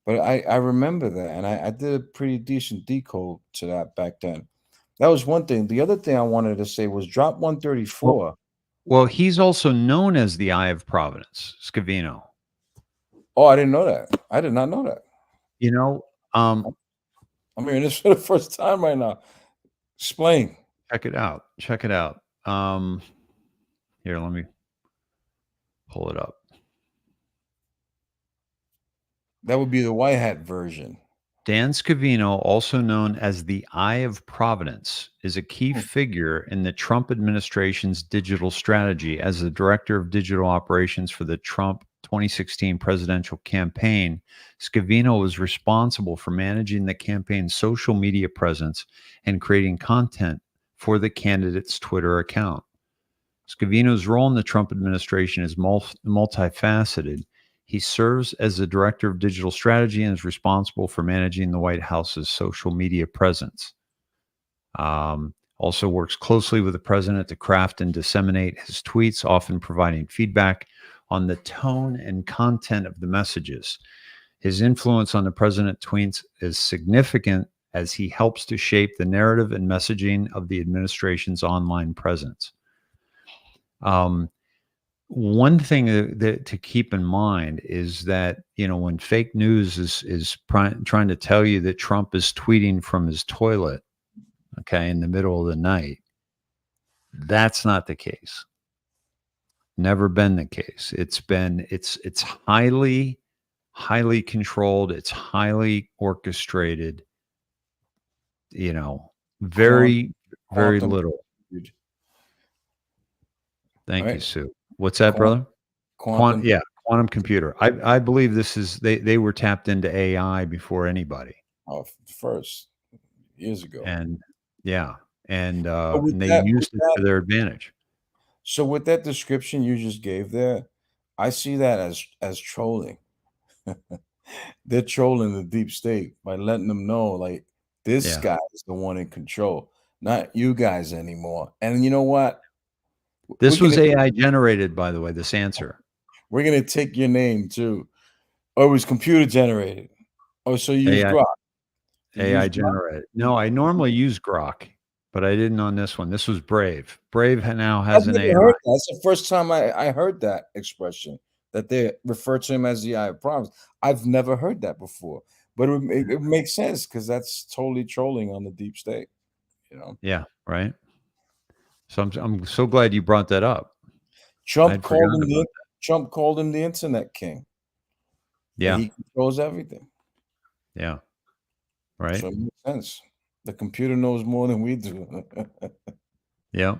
But I remember that, and I did a pretty decent decode to that back then. That was one thing. The other thing I wanted to say was drop 134.
Well, he's also known as the Eye of Providence, Scavino.
Oh, I didn't know that. I did not know that.
You know,
I'm hearing this for the first time right now. Explain.
check it out. Check it out. Here, let me pull it up.
That would be the white hat version.
Dan Scavino, also known as the Eye of Providence, is a key figure in the Trump administration's digital strategy as the director of digital operations for the Trump 2016 presidential campaign, Scavino was responsible for managing the campaign's social media presence and creating content for the candidate's Twitter account. Scavino's role in the Trump administration is multifaceted. He serves as the director of digital strategy and is responsible for managing the White House's social media presence. Also works closely with the president to craft and disseminate his tweets, often providing feedback on the tone and content of the messages. His influence on the president's tweets is significant as he helps to shape the narrative and messaging of the administration's online presence. One thing that to keep in mind is that, when fake news is trying to tell you that Trump is tweeting from his toilet, okay, in the middle of the night, that's not the case. Never been the case. It's highly, highly controlled. It's highly orchestrated. Very, very
Quantum.
little. Thank
Right.
you, Sue. What's that, brother?
Quantum.
Quantum computer. I believe this is they were tapped into AI before anybody.
First, years ago.
And
with
and they
that-
used
with
it
that-
to their advantage.
So with that description you just gave there, I see that as trolling. They're trolling the deep state by letting them know, like, this
Yeah.
guy is the one in control, not you guys anymore. And you know what?
This
We're
was
gonna-
AI generated, by the way, this answer.
We're gonna take your name too. Oh, it was computer generated. Oh, so you use
AI
Grok. You
AI
use Grok?
generated. No, I normally use Grok, but I didn't on this one. This was Brave. Brave now has
I've
an
never
AI.
heard that. That's the first time I heard that expression, that they refer to him as the eye of providence. I've never heard that before, but it makes sense because that's totally trolling on the deep state.
Yeah, right. So I'm so glad you brought that up.
Trump
I'd
called
forgotten
him
about
Trump called him the internet king.
Yeah,
He controls everything.
yeah, right.
So it makes sense. The computer knows more than we do.
Yeah.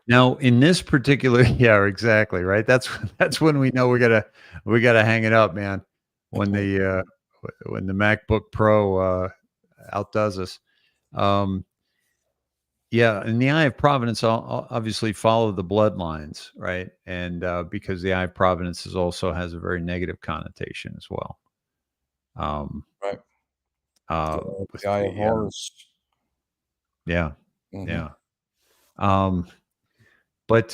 Now, in this particular, yeah, exactly, right. That's when we know we gotta hang it up, man. When the MacBook Pro outdoes us. Yeah, and the eye of providence obviously follow the bloodlines, right? And because the eye of providence also has a very negative connotation as well.
Right.
With
The eye of
the,
Horus.
yeah,
Mhm.
yeah. But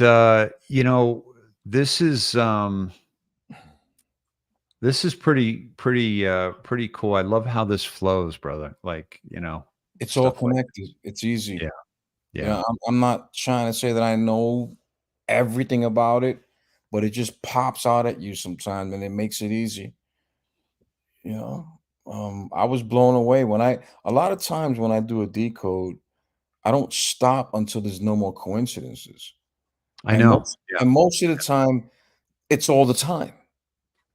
this is pretty cool. I love how this flows, brother. Like,
It's all
stuff like-
connected. It's easy.
Yeah.
I'm not trying to say that I know everything about it, but it just pops out at you sometimes and it makes it easy. I was blown away a lot of times when I do a decode, I don't stop until there's no more coincidences.
I
And
know.
And most of the time, it's all the time.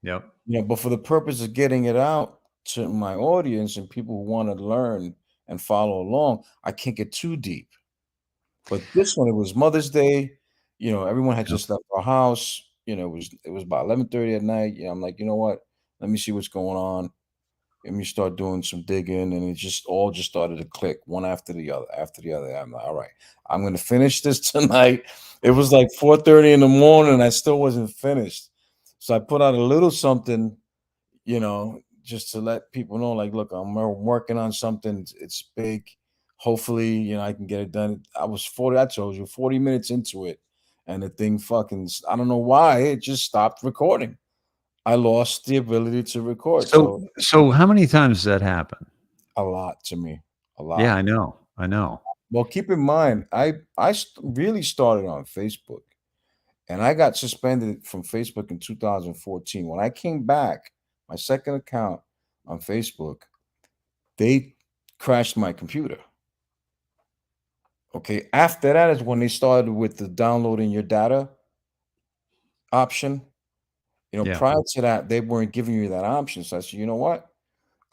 Yep.
But for the purpose of getting it out to my audience and people who want to learn and follow along, I can't get too deep. But this one, it was Mother's Day. Everyone had just left our house. It was about 11:30 at night. I'm like, you know what? Let me see what's going on. Let me start doing some digging, and it just started to click one after the other, I'm like, all right, I'm gonna finish this tonight. It was like 4:30 in the morning, and I still wasn't finished. So I put out a little something, just to let people know, like, look, I'm working on something. It's big. Hopefully, I can get it done. I told you 40 minutes into it, and the thing I don't know why it just stopped recording. I lost the ability to record.
So how many times does that happen?
A lot to me. A lot.
Yeah, I know.
Well, keep in mind, I really started on Facebook, and I got suspended from Facebook in 2014. When I came back, my second account on Facebook, they crashed my computer. Okay. After that is when they started with the downloading your data option.
Yeah.
Prior to that, they weren't giving you that option. So I said, you know what?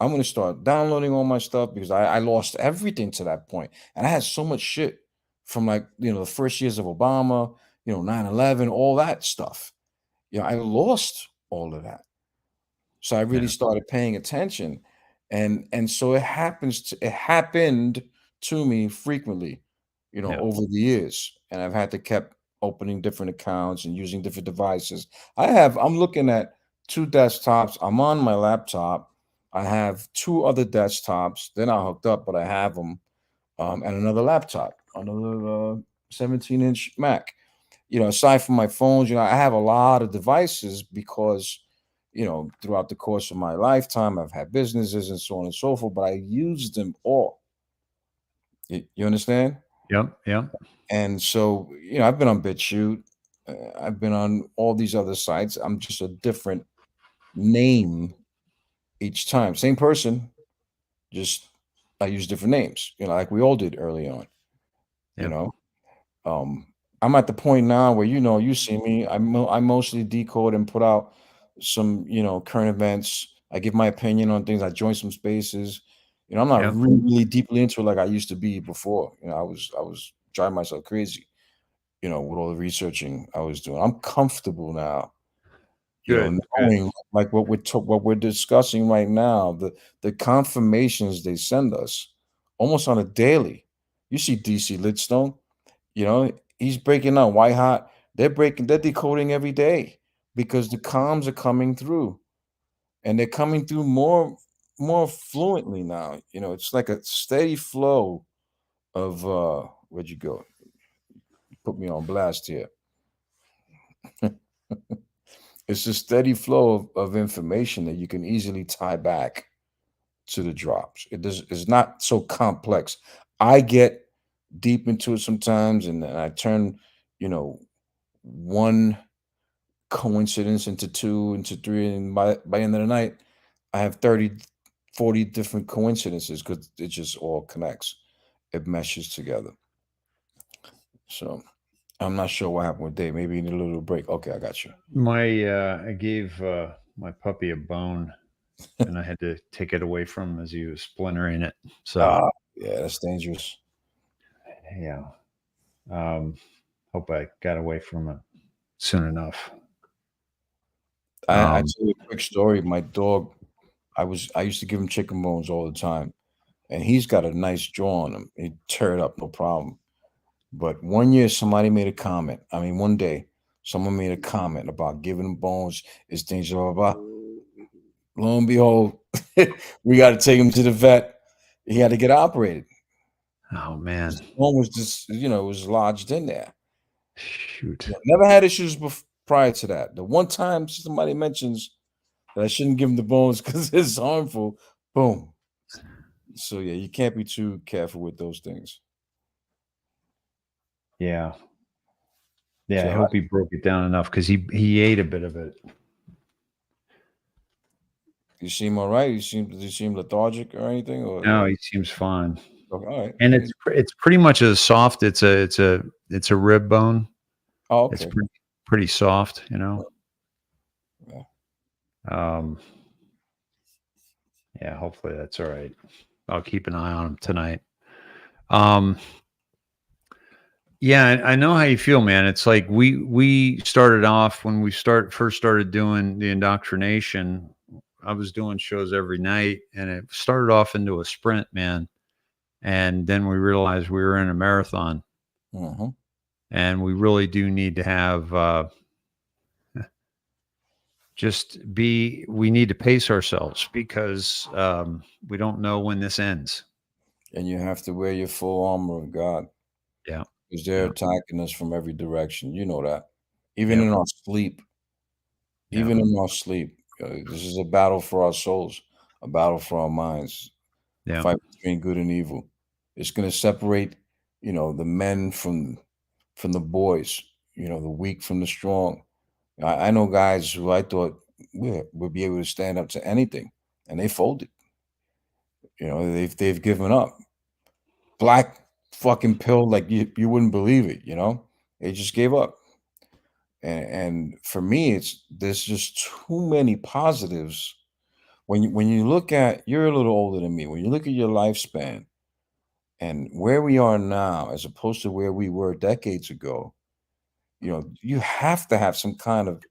I'm going to start downloading all my stuff because I lost everything to that point. And I had so much shit from the first years of Obama, 9/11, all that stuff. I lost all of that. So I really
Yeah.
started paying attention, and so it happened to me frequently,
Yeah.
over the years, and I've had to kept opening different accounts and using different devices. I'm looking at 2 desktops. I'm on my laptop. I have 2 other desktops. They're not hooked up, but I have them, and another laptop, another 17-inch Mac. Aside from my phones, I have a lot of devices because, throughout the course of my lifetime, I've had businesses and so on and so forth, but I use them all. You understand?
Yep. Yep.
And so, I've been on BitChute. I've been on all these other sites. I'm just a different name each time. Same person, just I use different names, like we all did early on, you
Yep.
know. Um, I'm at the point now where you see me. I mostly decode and put out some current events. I give my opinion on things. I join some spaces. I'm not
Yep.
really deeply into it like I used to be before. I was driving myself crazy. With all the researching I was doing. I'm comfortable now.
Good. Good.
Knowing like what we're discussing right now. The confirmations they send us almost on a daily. You see DC Lidstone. He's breaking out white hot. They're decoding every day because the comms are coming through, and they're coming through more fluently now. It's like a steady flow of where'd you go? Put me on blast here. It's a steady flow of information that you can easily tie back to the drops. It's not so complex. I get deep into it sometimes, and then I turn, one coincidence into 2 into 3, and by the end of the night I have 30, 40 different coincidences because it just all connects. It meshes together. So I'm not sure what happened with Dave. Maybe you need a little break. Okay, I got you.
I gave my puppy a bone, and I had to take it away from him as he was splintering it. So
Yeah, that's dangerous.
yeah, hope I got away from it soon enough.
I tell you a quick story. My dog, I used to give him chicken bones all the time, and he's got a nice jaw on him. He'd tear it up, no problem. But one year, somebody made a comment. I mean, one day, someone made a comment about giving him bones is dangerous, blah, blah, blah. Lo and behold, we got to take him to the vet. He had to get operated.
Oh man,
His bone was just, it was lodged in there.
shoot.
Never had issues prior to that. The one time somebody mentions that I shouldn't give him the bones because it's harmful, boom. So yeah, you can't be too careful with those things.
Yeah, yeah. I
So
hope he broke it down enough because he ate a bit of it.
you seem all right? Do you seem lethargic or anything?
No, he seems fine,
All right.
and it's pretty much a soft. It's a rib bone.
Oh,
It's
okay.
pretty soft,
Yeah.
Um, yeah, hopefully that's all right. I'll keep an eye on him tonight. Um, yeah, I know how you feel, man. It's like we started off when we first started doing the indoctrination. I was doing shows every night, and it started off into a sprint, man. And then we realized we were in a marathon,
Mhm.
and we really do need to have we need to pace ourselves because we don't know when this ends.
And you have to wear your full armor of God
Yeah.
because they're
Yeah.
attacking us from every direction. You know that. Even
Yep.
in our sleep.
Yeah.
Even in our sleep. This is a battle for our souls, a battle for our minds.
Yeah.
Fight between good and evil. It's going to separate, the men from the boys, the weak from the strong. I know guys who I thought would be able to stand up to anything, and they folded. They've given up. Black fucking pill, like you wouldn't believe it. They just gave up. And for me, there's just too many positives. When you look at, you're a little older than me. When you look at your lifespan and where we are now, as opposed to where we were decades ago, you have to have some kind of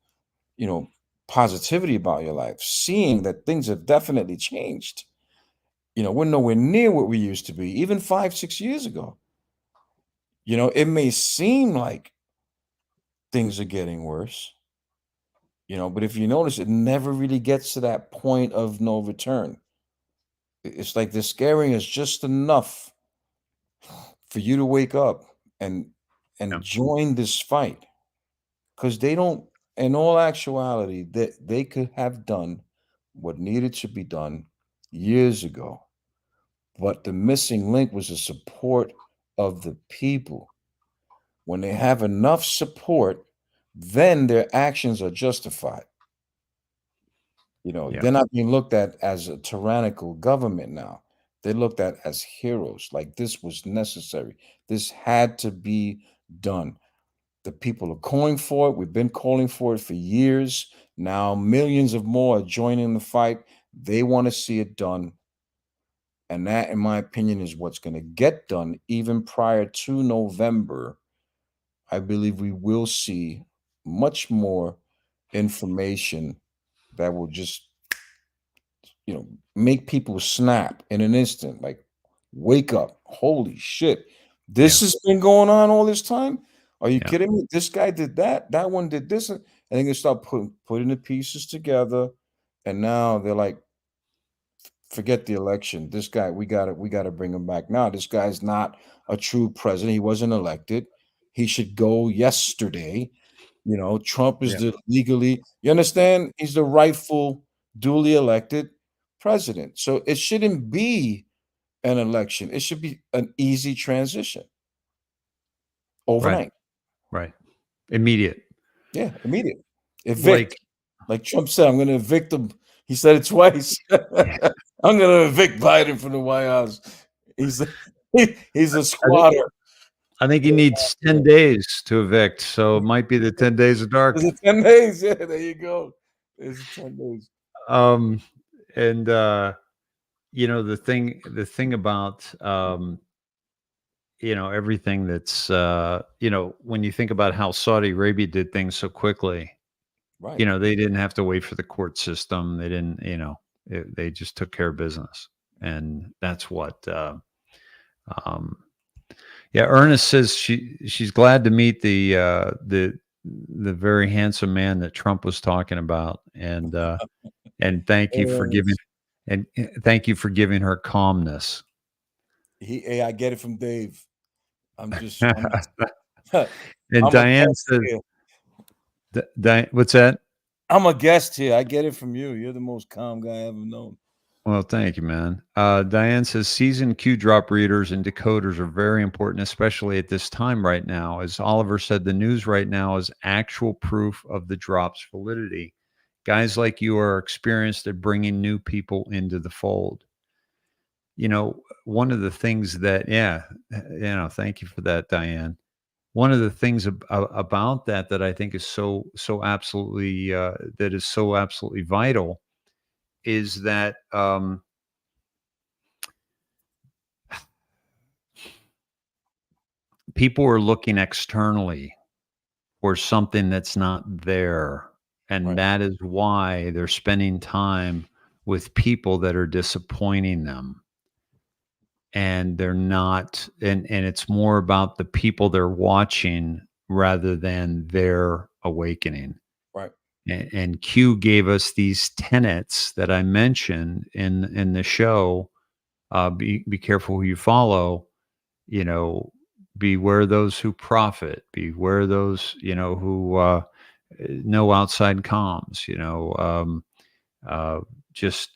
positivity about your life, seeing that things have definitely changed. We're nowhere near what we used to be, even 5, 6 years ago. It may seem like things are getting worse, but if you notice, it never really gets to that point of no return. It's like they're scaring us just enough for you to wake up and
Yeah.
join this fight, because they don't, in all actuality, that they could have done what needed to be done years ago, but the missing link was the support of the people. When they have enough support, then their actions are justified.
Yeah.
They're not being looked at as a tyrannical government now. They're looked at as heroes. Like, this was necessary. This had to be done. The people are calling for it. We've been calling for it for years. Now millions of more are joining the fight. They want to see it done. And that, in my opinion, is what's going to get done even prior to November. I believe we will see much more information that will just, make people snap in an instant. Like, wake up. Holy shit. This
Yeah.
has been going on all this time? Are you
Yeah.
kidding me? This guy did that. That one did this. And then they start putting the pieces together. And now they're like, forget the election. This guy, we gotta bring him back. Now, this guy's not a true president. He wasn't elected. He should go yesterday. Trump is
Yeah.
the legally, you understand? He's the rightful, duly elected president. So it shouldn't be an election. It should be an easy transition overnight.
Right. Immediate.
Yeah, immediate. Evict.
Like,
Like Trump said, I'm going to evict him. He said it twice. I'm going to evict Biden from the White House. He's a squatter.
I think he needs 10 days to evict. So it might be the 10 days of dark.
Is it 10 days? Yeah, there you go. It's 10 days.
And the thing about everything that's when you think about how Saudi Arabia did things so quickly,
Right.
they didn't have to wait for the court system. They didn't, they just took care of business. And that's what Ernest says she's glad to meet the very handsome man that Trump was talking about, and thank you for giving her calmness.
Hey, I get it from Dave. I'm just
And
I'm
Diane says, "What's that?"
I'm a guest here. I get it from you. You're the most calm guy I ever known.
Well, thank you, man. Diane says seasoned Q drop readers and decoders are very important, especially at this time right now. As Oliver said, the news right now is actual proof of the drop's validity. Guys like you are experienced at bringing new people into the fold. One of the things that, thank you for that, Diane. One of the things about that I think is so absolutely that is so absolutely vital is that people are looking externally for something that's not there. And
Right.
that is why they're spending time with people that are disappointing them. And they're not, and it's more about the people they're watching rather than their awakening.
Right.
And Q gave us these tenets that I mentioned in the show. Be careful who you follow. Beware those who profit. Beware those who know outside comms. Just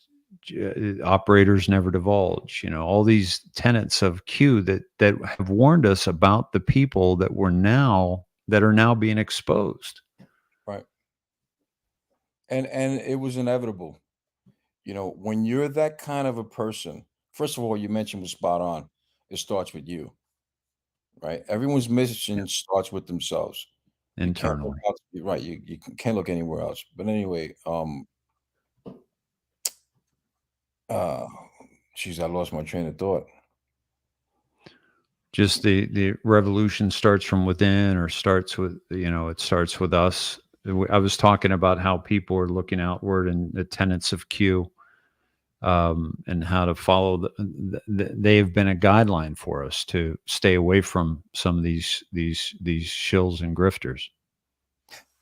operators never divulge. All these tenets of Q that have warned us about the people that are now being exposed.
Right. And it was inevitable. When you're that kind of a person, first of all, you mentioned was spot on. It starts with you, right? Everyone's mission starts with themselves. You can't look
Internally.
right. You can't look anywhere else. But anyway, geez, I lost my train of thought.
Just the revolution starts from within, or starts with it starts with us I was talking about how people are looking outward and the tenets of Q, and how to follow they've been a guideline for us to stay away from some of these shills and grifters.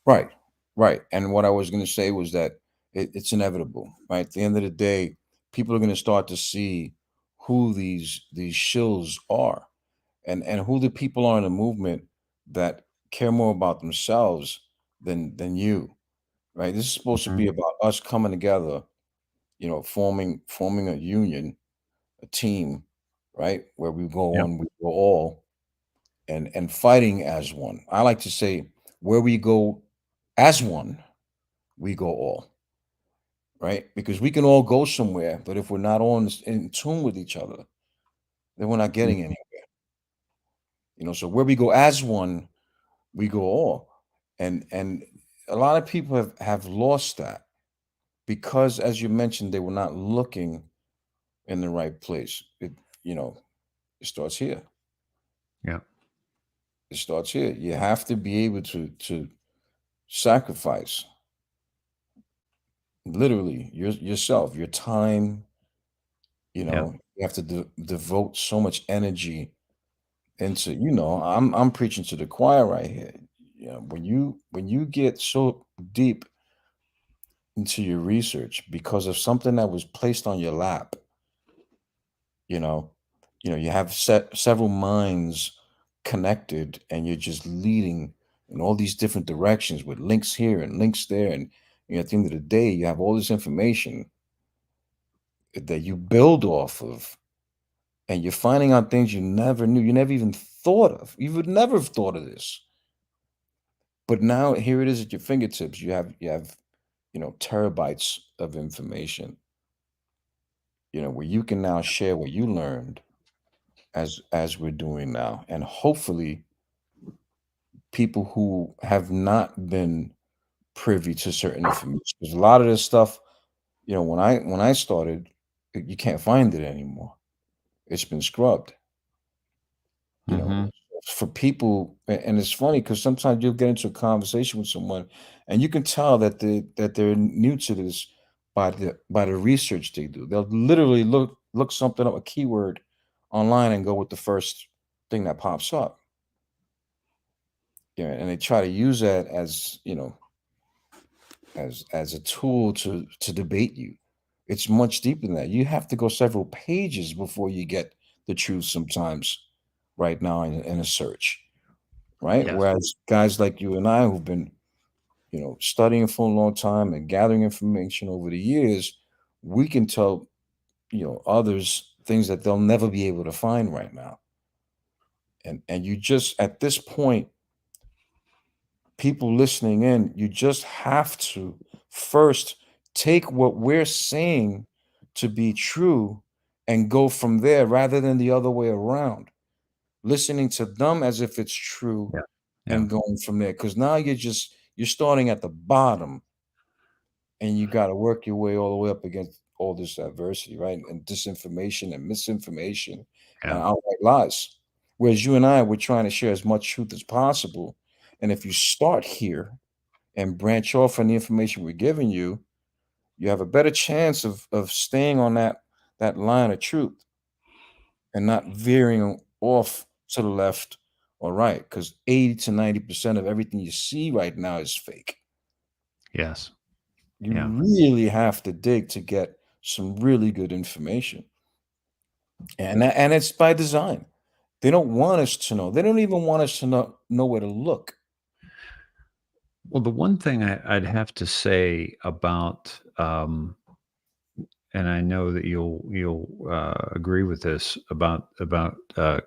Right, right. And what I was going to say was that it's inevitable, right? At the end of the day, people are going to start to see who these shills are, and who the people are in the movement that care more about themselves than you, right? This is supposed to
Mhm.
be about us coming together, forming a union, a team, right? Where we go
Yep.
on, we go all, and fighting as one. I like to say, where we go as one, we go all, right? Because we can all go somewhere, but if we're not in tune with each other, then we're not
Mhm.
getting anywhere. So where we go as one, we go all. And a lot of people have lost that because, as you mentioned, they were not looking in the right place. You know, it starts here.
Yeah.
It starts here. You have to be able to sacrifice literally yourself, your time.
Yeah.
You have to devote so much energy into. I'm preaching to the choir right here. When you get so deep into your research because of something that was placed on your lap, you know, you have several minds connected, and you're just leading in all these different directions with links here and links there, and at the end of the day, you have all this information that you build off of, and you're finding out things you never knew, you never even thought of. You would never have thought of this, but now here it is at your fingertips. You have terabytes of information, where you can now share what you learned as we're doing now, and hopefully people who have not been privy to certain information, because a lot of this stuff, when I started, you can't find it anymore. It's been scrubbed. you know
Mhm.
for people, and it's funny because sometimes you'll get into a conversation with someone, and you can tell that they're new to this by the research they do. They'll literally look something up, a keyword online, and go with the first thing that pops up. And they try to use that as a tool to debate you. It's much deeper than that. You have to go several pages before you get the truth sometimes, right now, in a search, right?
Yes.
Whereas guys like you and I, who've been, studying for a long time and gathering information over the years, we can tell, others things that they'll never be able to find right now. And you just, at this point, people listening in, you just have to first take what we're saying to be true and go from there rather than the other way around. Listening to them as if it's true
Yeah. Yeah.
and going from there. Because now you're starting at the bottom, and you got to work your way all the way up against all this adversity, right? And disinformation and misinformation and
Yeah.
outright lies. Whereas you and I, we're trying to share as much truth as possible. And if you start here and branch off from the information we're giving you, you have a better chance of staying on that line of truth and not veering off to the left or right. Because 80 to 90% of everything you see right now is fake.
Yes.
You
Yeah.
really have to dig to get some really good information. And it's by design. They don't want us to know. They don't even want us to know where to look.
Well, the one thing I'd have to say about, and I know that you'll agree with this about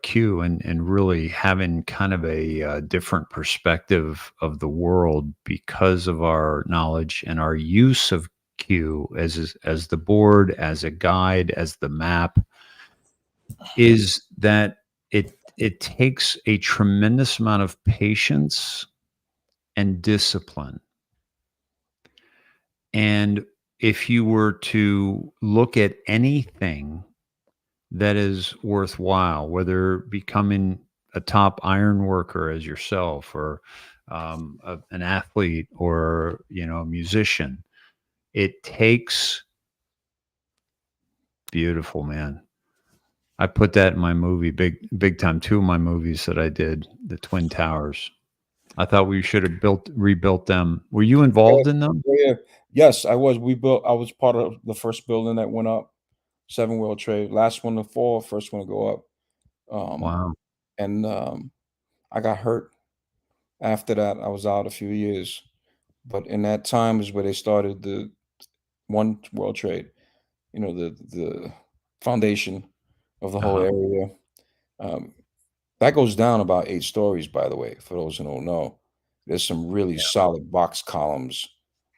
Q and really having kind of a different perspective of the world because of our knowledge and our use of Q as the board, as a guide, as the map, is that it takes a tremendous amount of patience and discipline. And if you were to look at anything that is worthwhile, whether becoming a top iron worker as yourself, or an athlete or a musician. It takes beautiful, man. I put that in my movie, big time. Two of my movies that I did, the Twin Towers. I thought we should have rebuilt them. Were you involved in them?
Yeah. Yes, I was. I was part of the first building that went up, 7 World Trade. Last one to fall, first one to go up.
Wow.
And I got hurt. After that, I was out a few years. But in that time is where they started the One World Trade. The foundation of the whole
Uh-huh.
area. Um, that goes down about 8 stories, by the way, for those who don't know. There's some really solid box columns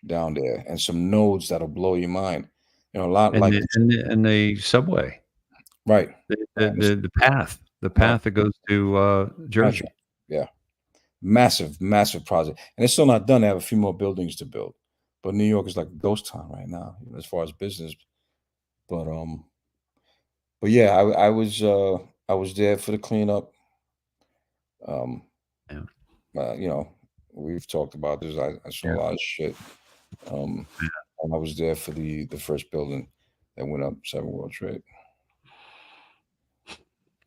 down there and some nodes that'll blow your mind. A lot
And
like
the subway,
right,
the
right,
the path,
right,
that goes to
gotcha.
Jersey.
Yeah, massive, massive project, and it's still not done. They have a few more buildings to build, but New York is like a ghost town right now, as far as business. But yeah, I was there for the cleanup. Um,
Yeah.
we've talked about this. I saw
Yeah.
a lot of shit. And I was there for the first building that went up 7 World Trade.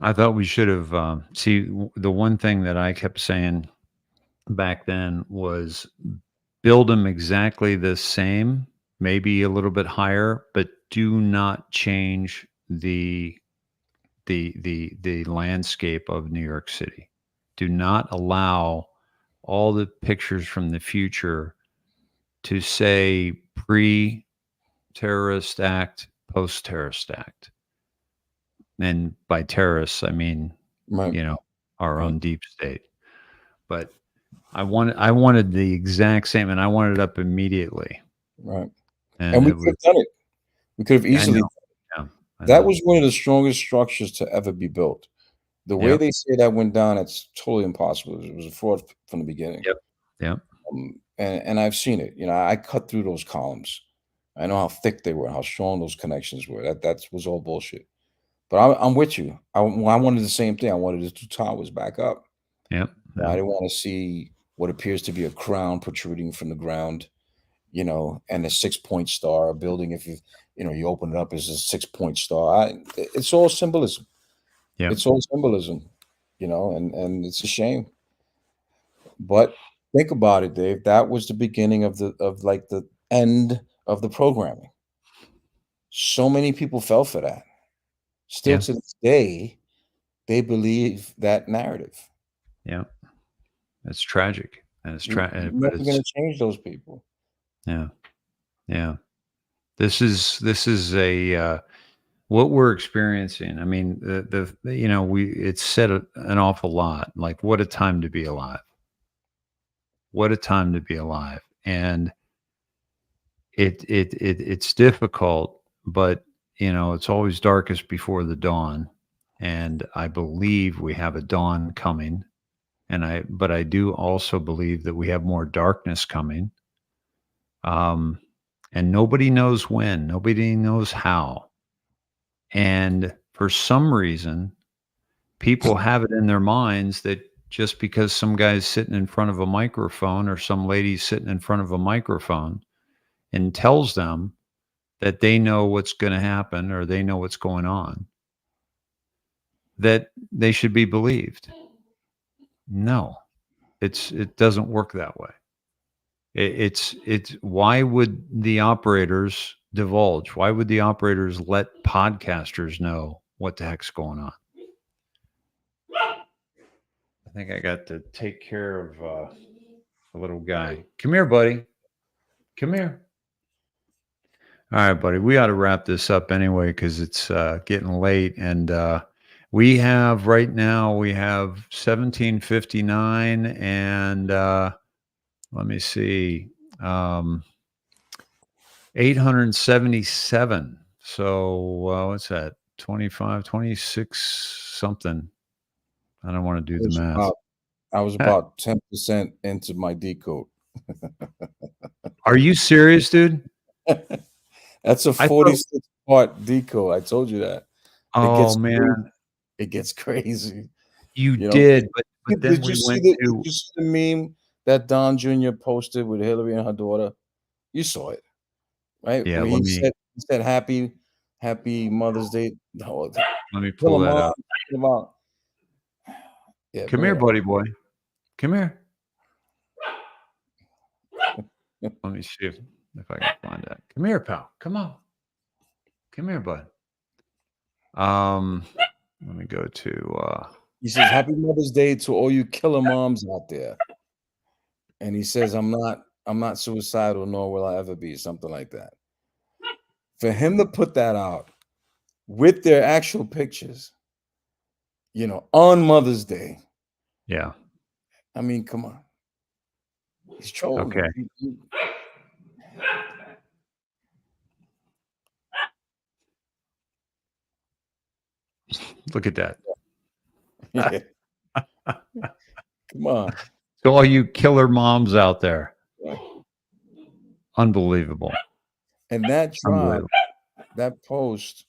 I thought we should have the one thing that I kept saying back then was build them exactly the same, maybe a little bit higher, but do not change the landscape of New York City. Do not allow all the pictures from the future to say pre-terrorist act, post-terrorist act. And by terrorists, I mean,
Right,
our
right,
own deep state. But I wanted the exact same, and I wanted it up immediately.
right.
And
And we
it
could
was,
have done it. We could have
yeah, I
easily.
know, yeah, I
That
know.
was one of the strongest structures to ever be built. The way
Yep,
they say that went down, it's totally impossible. It was a fraud from the beginning.
yep, yep,
And I've seen it. I cut through those columns. I know how thick they were, how strong those connections were. That was all bullshit. But I'm with you. I wanted the same thing. I wanted the 2 towers back up.
yep,
I
yep,
didn't want to see what appears to be a crown protruding from the ground, and a 6-point star. A building, if you open it up, is a 6-point star. It's all symbolism.
yep.
It's all symbolism, and it's a shame. But think about it, Dave. That was the beginning of the end of the programming. So many people fell for that. Still
Yeah,
to this day, they believe that narrative.
yeah. It's tragic, and
You're
but
never
it's
going to change those people.
yeah, yeah. This is a what we're experiencing. I mean, we it's said an awful lot. Like, what a time to be alive! What a time to be alive! And it's difficult, but it's always darkest before the dawn. And I believe we have a dawn coming. But I do also believe that we have more darkness coming. Um, and nobody knows when, nobody knows how. And for some reason, people have it in their minds that just because some guy's sitting in front of a microphone or some lady's sitting in front of a microphone and tells them that they know what's going to happen or they know what's going on, that they should be believed. No, it doesn't work that way. It's why would the operators divulge? Why would the operators let podcasters know what the heck's going on? I think I got to take care of a little guy. Come here, buddy. Come here. All right, buddy. We ought to wrap this up anyway because it's getting late, and we have 17:59, and let me see, 877. So what's that? 25, 26 something. I don't want to do the math.
I was about 10% into my decode.
Are you serious, dude?
That's a
I thought,
46-part decode. I told you that. It
oh
gets crazy.
man,
It gets crazy.
you
You know,
did, but then
did you
we
see
went
the
to
did you see the meme that Don Jr. posted with Hillary and her daughter? You saw it, right?
Yeah,
Where
let
he
me
said happy Mother's Day. No,
pull that up.
about, yeah,
Come
bring
here,
it up.
buddy boy. Come here. Let me see if I can find that. Come here, pal. Come on. Come here, bud. Let me go to
He says, "Happy Mother's Day to all you killer moms out there." And he says, "I'm not suicidal, nor will I ever be," something like that. For him to put that out with their actual pictures, on Mother's Day.
yeah.
I mean, come on. He's trolling.
Okay. Look at that.
Yeah. Come on.
So all you killer moms out there.
Right.
Unbelievable.
And that drop,
Unbelievable.
that post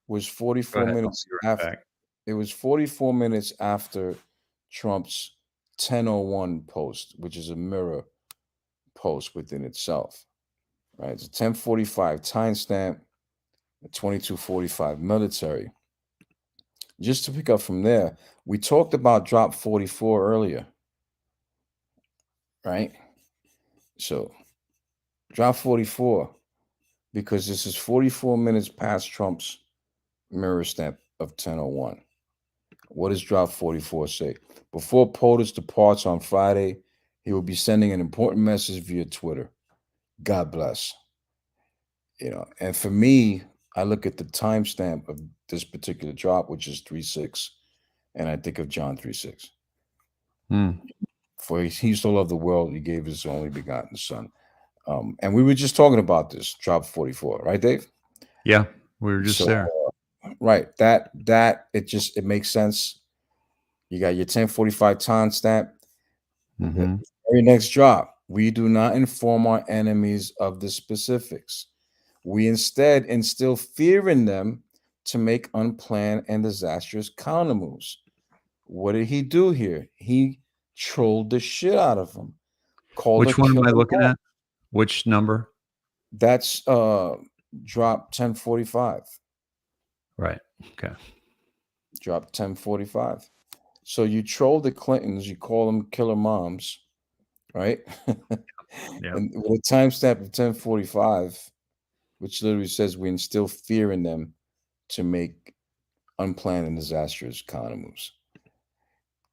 was 44
ahead.
minutes
I'll be right
after.
back.
It was 44 minutes after Trump's 10:01 post, which is a mirror post within itself. Right? It's a 10:45 timestamp, a 22:45 military. Just to pick up from there, we talked about drop 44 earlier. Right? So drop 44, because this is 44 minutes past Trump's mirror stamp of 10:01. What does drop 44 say? Before POTUS departs on Friday, he will be sending an important message via Twitter. God bless. And for me, I look at the timestamp of this particular drop, which is 3:6, and I think of John 3:6. For he so loved the world, he gave his only begotten son. And we were just talking about this, drop 44, right, Dave?
Yeah, we were just there.
Right. That it makes sense. You got your 10:45 timestamp. The very next drop, we do not inform our enemies of the specifics. We instead instill fear in them to make unplanned and disastrous counter moves. What did he do here? He trolled the shit out of them.
Which one am I looking at? Which number?
That's drop 10:45.
Right. Okay.
Drop 10:45. So you troll the Clintons, you call them killer moms, right?
Yeah.
And with a timestamp of 10:45, which literally says we instill fear in them to make unplanned and disastrous counter moves.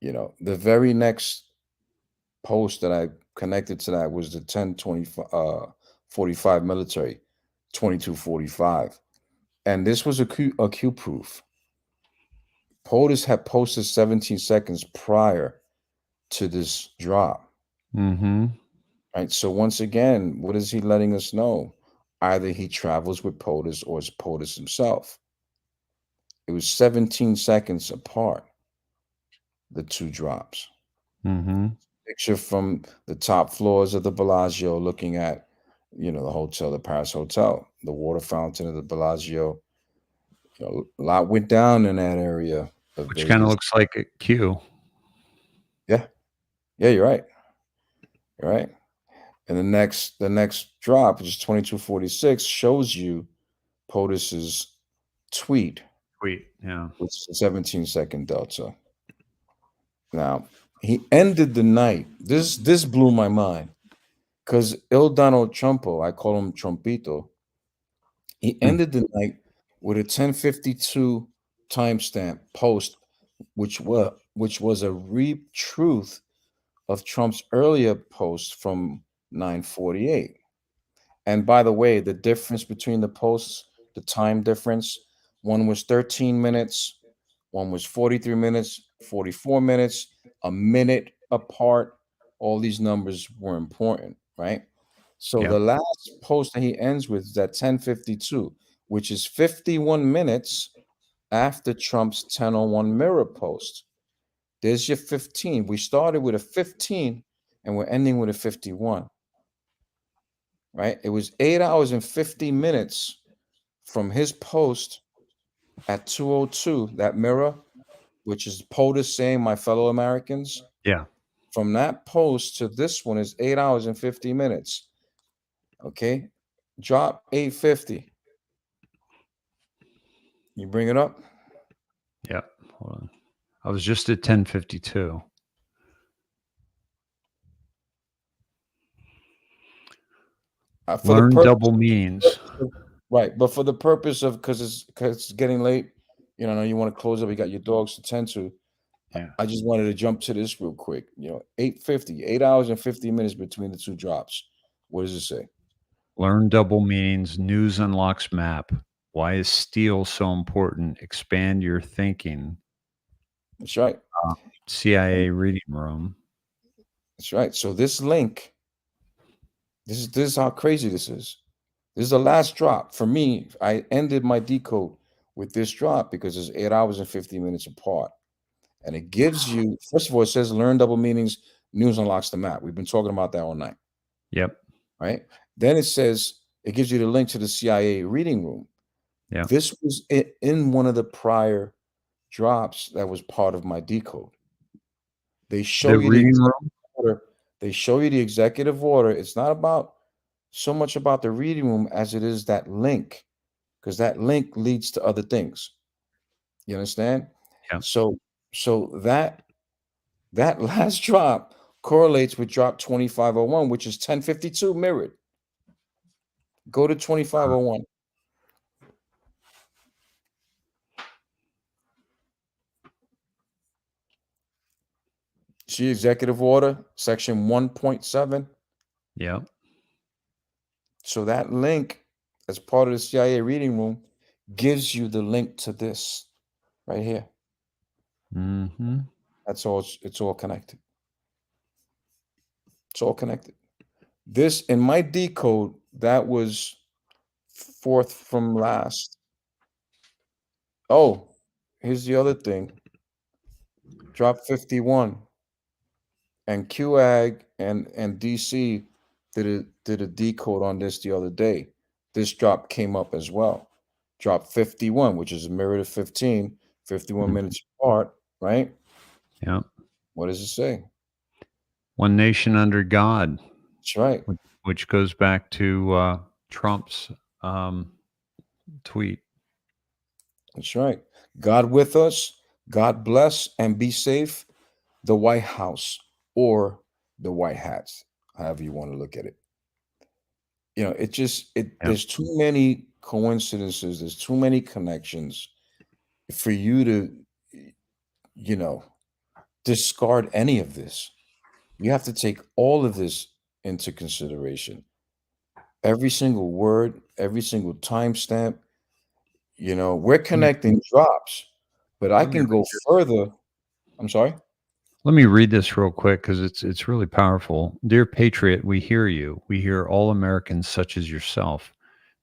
The very next post that I connected to that was the 10:45 military, 22:45. And this was a Q proof. POTUS had posted 17 seconds prior to this drop. Right. So once again, what is he letting us know? Either he travels with POTUS or it's POTUS himself. It was 17 seconds apart, the two drops. Picture from the top floors of the Bellagio looking at, the hotel, the Paris Hotel, the water fountain of the Bellagio. A lot went down in that area.
Which kind of looks like a Q.
Yeah. Yeah, you're right. You're right. And the next drop, which is 22:46, shows you POTUS's tweet.
Yeah.
Which is a 17-second delta. Now, he ended the night. This blew my mind. Because Il Donald Trumpo, I call him Trumpito, he ended the night with a 10:52 timestamp post, which was a retruth of Trump's earlier post from 9:48. And by the way, the difference between the posts, the time difference, one was 13 minutes, one was 43 minutes, 44 minutes, a minute apart. All these numbers were important, right? So the last post that he ends with is at 10:52, which is 51 minutes after Trump's 10:01 mirror post. There's your 15. We started with a 15 and we're ending with a 51. Right? It was 8 hours and 50 minutes from his post at 2:02, that mirror, which is POTUS saying, my fellow Americans.
Yeah.
from that post to this one is 8 hours and 50 minutes. Okay. Drop 850. You bring it up?
Yeah. Hold on. I was just at 1052.
For the
Learn
purpose
double meanings.
right, but for the purpose of because it's getting late, you know, I know you want to close up. You got your dogs to tend to.
Yeah.
I just wanted to jump to this real quick. You know, 850, 8 hours and 50 minutes between the two drops. What does it say?
Learn double meanings. News unlocks map. Why is steel so important? Expand your thinking.
That's right.
CIA reading room.
That's right. So this link, this is how crazy this is. This is the last drop. For me, I ended my decode with this drop because it's 8 hours and 50 minutes apart. And it gives you, first of all, it says learn double meanings, news unlocks the map. We've been talking about that all night.
Yep.
Right. Then it says it gives you the link to the CIA reading room.
Yeah.
This was in one of the prior drops that was part of my decode. They show
The
you
reading
the
room.
order. They show you the executive order. It's not about so much about the reading room as it is that link, because that link leads to other things. You understand?
Yeah.
So that last drop correlates with drop 2501, which is 1052 mirrored. Go to 2501. See executive order, section 1.7.
Yeah.
So that link, as part of the CIA reading room, gives you the link to this right here.
Mm-hmm.
That's all. It's all connected. It's all connected. This in my decode, that was fourth from last. Oh, here's the other thing. Drop 51 and QAG and DC did a decode on this the other day. This drop came up as well. Drop 51, which is a mirror to 15, 51 minutes apart, right?
Yeah.
What does it say?
One nation under God.
That's right.
Which goes back to Trump's tweet.
That's right. God with us, God bless and be safe, the White House or the White Hats, however you want to look at it. You know, there's too many coincidences, there's too many connections for you to, you know, discard any of this. You have to take all of this into consideration. Every single word, every single timestamp, you know, we're connecting drops, but I can go further. I'm sorry.
Let me read this real quick because it's really powerful. Dear Patriot, we hear you. We hear all Americans such as yourself.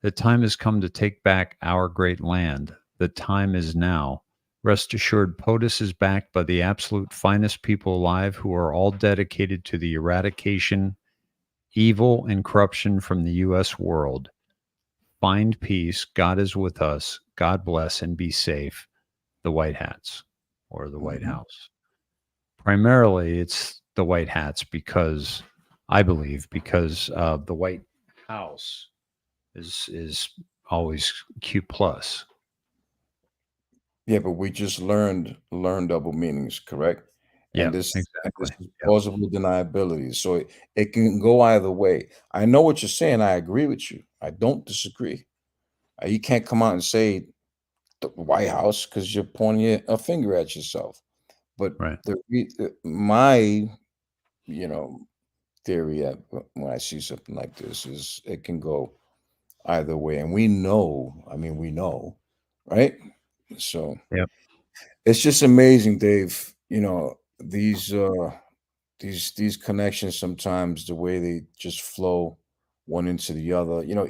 The time has come to take back our great land. The time is now. Rest assured, POTUS is backed by the absolute finest people alive who are all dedicated to the eradication, evil, and corruption from the U.S. world. Find peace. God is with us. God bless and be safe. The White Hats or the White House. Primarily, it's the White Hats because I believe because the White House is always Q plus.
Yeah, but we just learned double meanings, correct?
Yeah,
And this
exactly.
is plausible deniability. So it can go either way. I know what you're saying. I agree with you. I don't disagree. You can't come out and say the White House because you're pointing a finger at yourself. But
Right.
my, you know, theory when I see something like this is it can go either way, and we know. I mean, we know, right? So
Yep.
it's just amazing, Dave. You know, these connections sometimes the way they just flow one into the other. You know,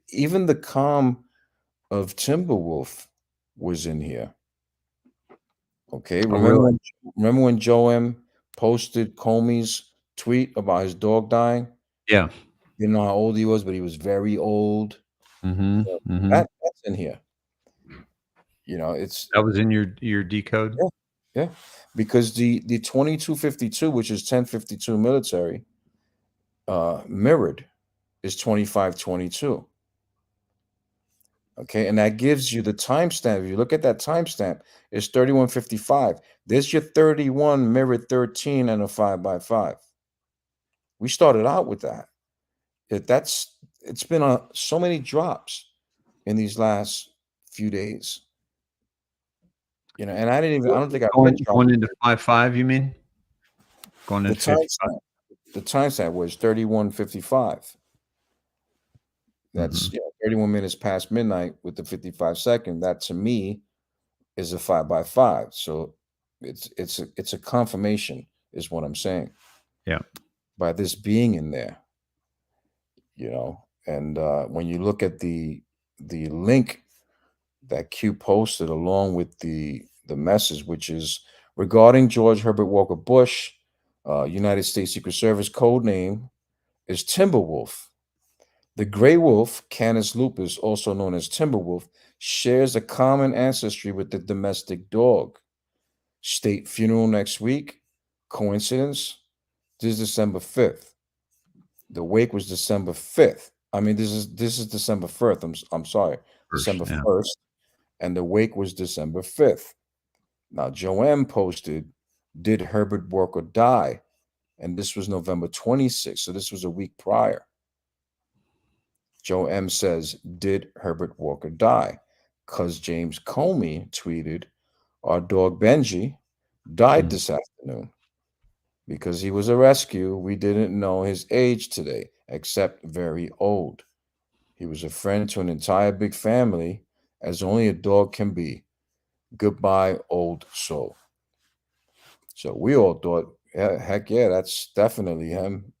even the calm of Timberwolf was in here. Okay,
Oh, really?
remember when Joem posted Comey's tweet about his dog dying?
Yeah.
Didn't know how old he was, but he was very old.
Mm-hmm. Mm-hmm.
That's in here. You know, it's
That was in your decode.
yeah, Yeah, because the 2252, which is 1052 military, mirrored is 2522. Okay, and that gives you the timestamp. If you look at that timestamp, it's 3155. There's your 31 mirrored 13 and a 5x5. We started out with that. It's been on so many drops in these last few days. And I don't think I read
Going into 5.5, you mean? Going
the
into 55.
timestamp. The timestamp was 3155. That's
Mhm.
31 minutes past midnight with the 55 second. That to me is a 5x5. So it's a confirmation, is what I'm saying.
Yeah.
By this being in there, and when you look at the link that Q posted along with the message, which is regarding George Herbert Walker Bush, United States Secret Service code name is Timberwolf. The gray wolf, Canis lupus, also known as Timberwolf, shares a common ancestry with the domestic dog. State funeral next week. Coincidence? This is December 5th. The wake was December 5th. I mean, this is December 1st. I'm sorry, December 1st, and the wake was December 5th. Now, Joanne posted, "Did Herbert Walker die?" And this was November 26th, so this was a week prior. Joe M says, "Did Herbert Walker die?" Because James Comey tweeted, "Our dog Benji died this afternoon. Because he was a rescue, we didn't know his age today, except very old. He was a friend to an entire big family, as only a dog can be. Goodbye, old soul." So we all thought, heck yeah, that's definitely him.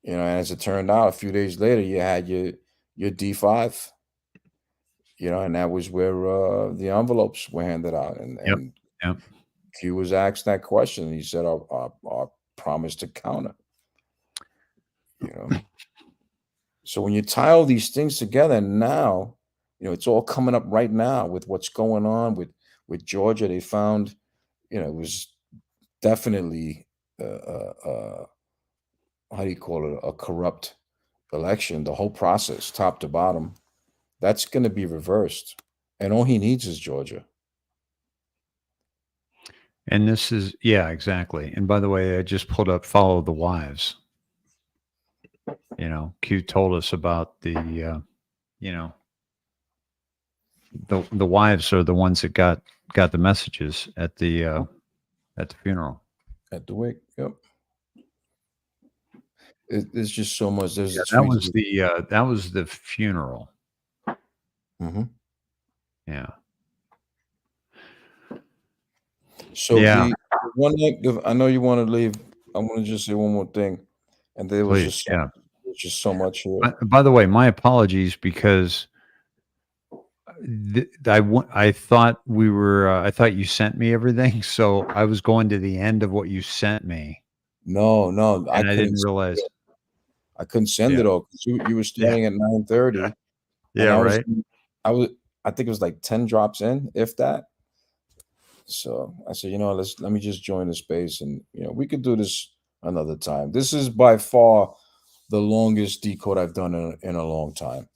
And as it turned out, a few days later, you had your D5, and that was where the envelopes were handed out. And
Yep.
Q was asked that question. And he said, our promise to counter. So when you tie all these things together now, it's all coming up right now with what's going on with Georgia. They found, it was definitely how do you call it, a corrupt election. The whole process, top to bottom, that's going to be reversed, and all he needs is Georgia.
And this is, exactly. And by the way, I just pulled up Follow the Wives. Q told us about the the wives are the ones that got the messages at the funeral.
At the wake, yep. There's just so much. There's
that was the funeral.
Mm-hmm.
Yeah.
So the one thing, I know you want to leave. I want to just say one more thing, and there was just so much here.
By the way, my apologies because I thought we were. I thought you sent me everything, so I was going to the end of what you sent me.
No,
I didn't realize.
I couldn't send it all because you were starting at 9:30.
Yeah, right.
I think it was like 10 drops in, if that. So I said, let me just join the space, and we could do this another time. This is by far the longest decode I've done in a long time.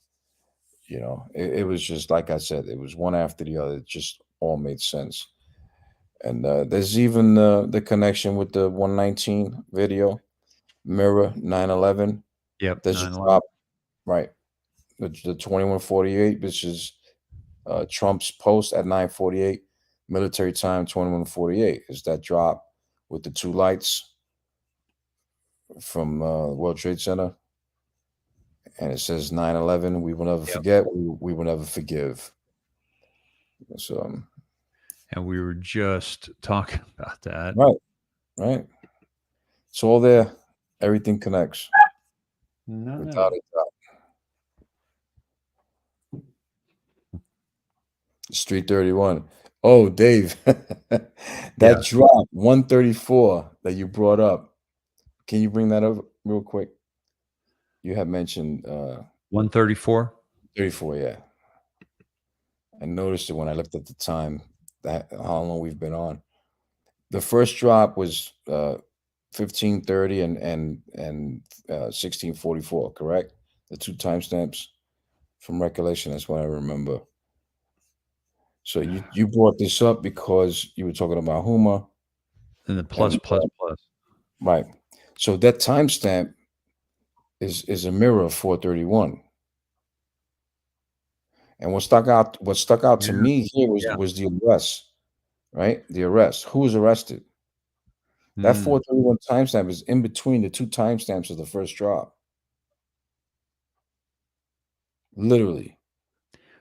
It was just like I said, it was one after the other. It just all made sense. And there's even the connection with the 119 video, mirror 9/11.
Yep,
there's a drop, right? The 2148, which is Trump's post at 9:48 military time. 2148 is that drop with the two lights from World Trade Center, and it says 9/11. We will never forget. We will never forgive. So,
and we were just talking about that.
Right. It's all there. Everything connects.
Without
a doubt. Street 31. Oh, Dave, that drop 134 that you brought up. Can you bring that up real quick? You had mentioned
134.
34, yeah. I noticed it when I looked at the time, that how long we've been on. The first drop was 1530 and 1644, correct? The two timestamps from recollection. That's what I remember. So you brought this up because you were talking about Huma.
And the plus,
And,
plus, plus.
right. So that timestamp is a mirror of 431. And what stuck out to
Yeah.
me here
Yeah.
was the arrest, right? The arrest. Who was arrested? That 431 timestamp is in between the two timestamps of the first drop. Literally.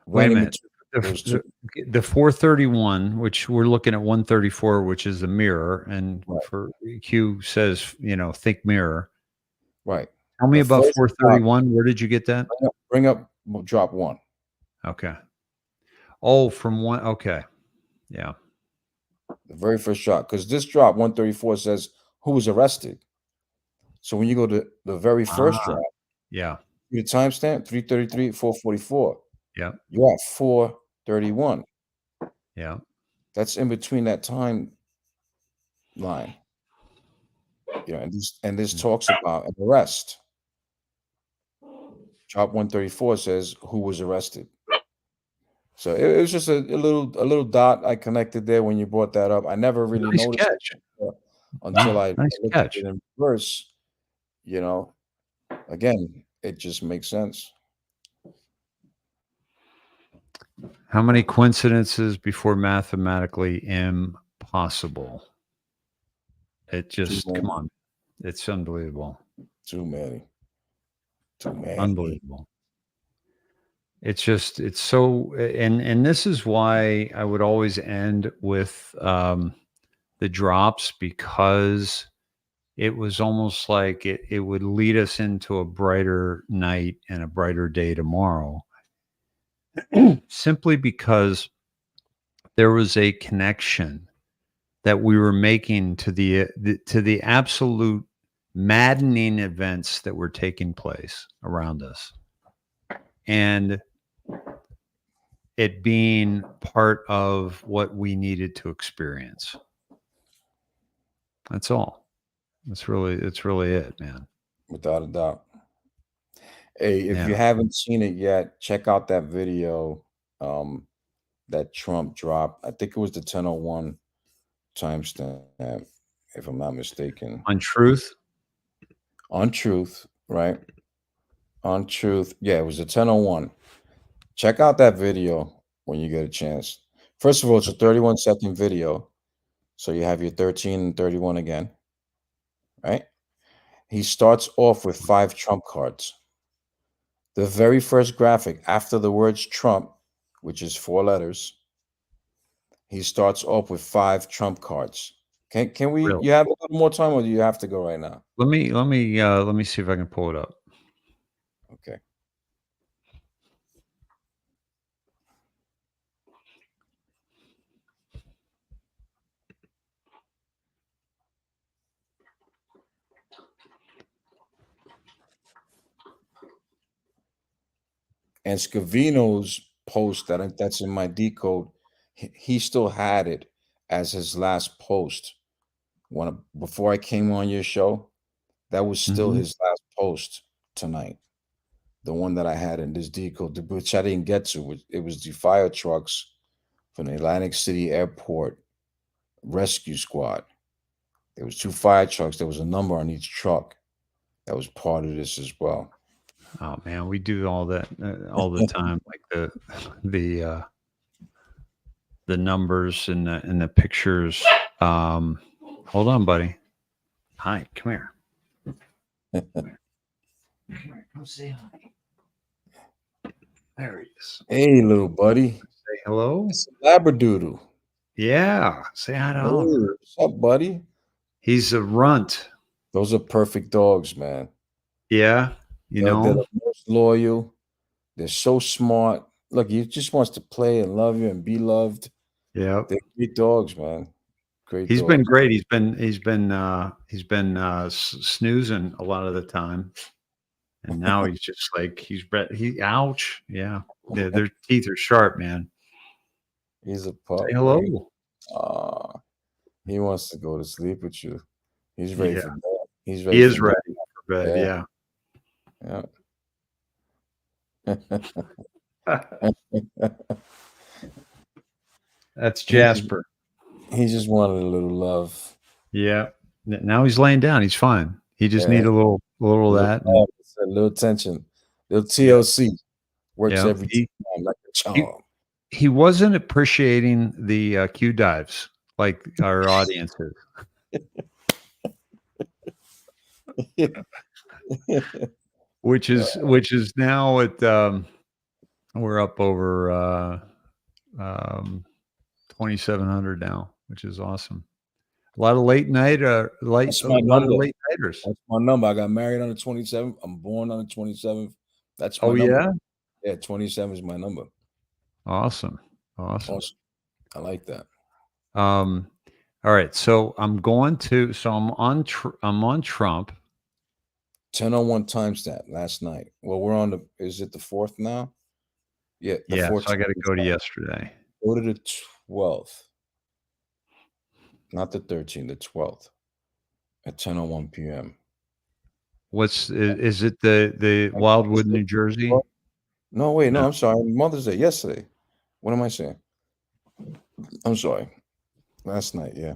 Wait
Right
a
in
minute.
between those two.
The 431, which we're looking at 134, which is the mirror, and
Right.
for Q says, think mirror.
Right.
Tell me
The
about
first drop,
431. Where did you get that?
bring up drop 1.
Okay. Oh, from one. Okay. Yeah.
The very first drop. Because this drop, 134, says who was arrested. So when you go to the very first drop,
Yeah.
your timestamp 333, 444.
Yeah.
You're at 431.
Yeah.
That's in between that time line. And this talks about an arrest. Drop 134 says who was arrested. So it was just a little dot I connected there when you brought that up. I never really
Nice
noticed
catch.
it until I
Nice
looked at
catch.
it in reverse. Again, it just makes sense.
How many coincidences before mathematically impossible? It just, come on. It's unbelievable.
Too many.
Unbelievable. It's so, and this is why I would always end with the drops, because it was almost like it would lead us into a brighter night and a brighter day tomorrow, simply because there was a connection that we were making to the absolute maddening events that were taking place around us, and it being part of what we needed to experience. That's all. It's really it, man.
Without a doubt. Hey, if
Yeah.
you haven't seen it yet, check out that video that Trump dropped. I think it was the 10:01 timestamp, if I'm not mistaken.
On truth.
On Truth, right? On Truth. Yeah, it was a 10:01. Check out that video when you get a chance. First of all, it's a 31-second video. So you have your 13 and 31 again, right? He starts off with 5 Trump cards. The very first graphic after the words Trump, which is 4 letters, he starts off with 5 Trump cards. Can we?
Really?
You have a little more time, or do you have to go right now?
Let me see if I can pull it up.
Okay. And Scavino's post, that's in my decode, he still had it as his last post. Before I came on your show, that was still his last post tonight. The one that I had in this decode, which I didn't get to. It was the fire trucks from the Atlantic City Airport rescue squad. There was 2 fire trucks. There was a number on each truck that was part of this as well.
Oh man, we do all that all the time, like the numbers and the pictures. Hold on, buddy. Hi, come here. Come say hi. There he is.
Hey, little buddy.
Say hello.
It's a Labradoodle.
Yeah, say hi to
Hey,
Oliver.
what's up, buddy?
He's a runt.
Those are perfect dogs, man.
Yeah,
They're the most loyal. They're so smart. Look, he just wants to play and love you and be loved.
Yeah.
They're great dogs, man. Great
He's
dogs.
been great. He's been snoozing a lot of the time, and now he's just like ouch. Yeah, their teeth are sharp, man.
He's a pup.
Say hello.
He wants to go to sleep with you. He's ready
Yeah.
for bed. He's
He
ready
is
for bed.
ready for bed. Yeah. That's Jasper.
He just wanted a little love.
Yeah. Now he's laying down. He's fine. He just need a little of that.
Love, a little tension. Little TLC works
Yeah.
every time like a charm.
He wasn't appreciating the Q dives like our audience is. which is now at we're up over 2,700 now, which is awesome. A lot of late night a lot of late nighters.
That's my number. I got married on the 27th. I'm born on the 27th. That's my
Oh
number. Yeah, 27 is my number.
Awesome.
I like that.
All right, so I'm on Trump.
10:01 timestamp last night. Well, we're on is it the 4th now? Yeah, the 14th.
So I got to go to yesterday.
Go to the 12th. Not the 13th, the 12th at 10:01 p.m.
Is it the Wildwood, New Jersey?
No, wait, no, I'm sorry. Mother's Day yesterday. What am I saying? I'm sorry. Last night, yeah.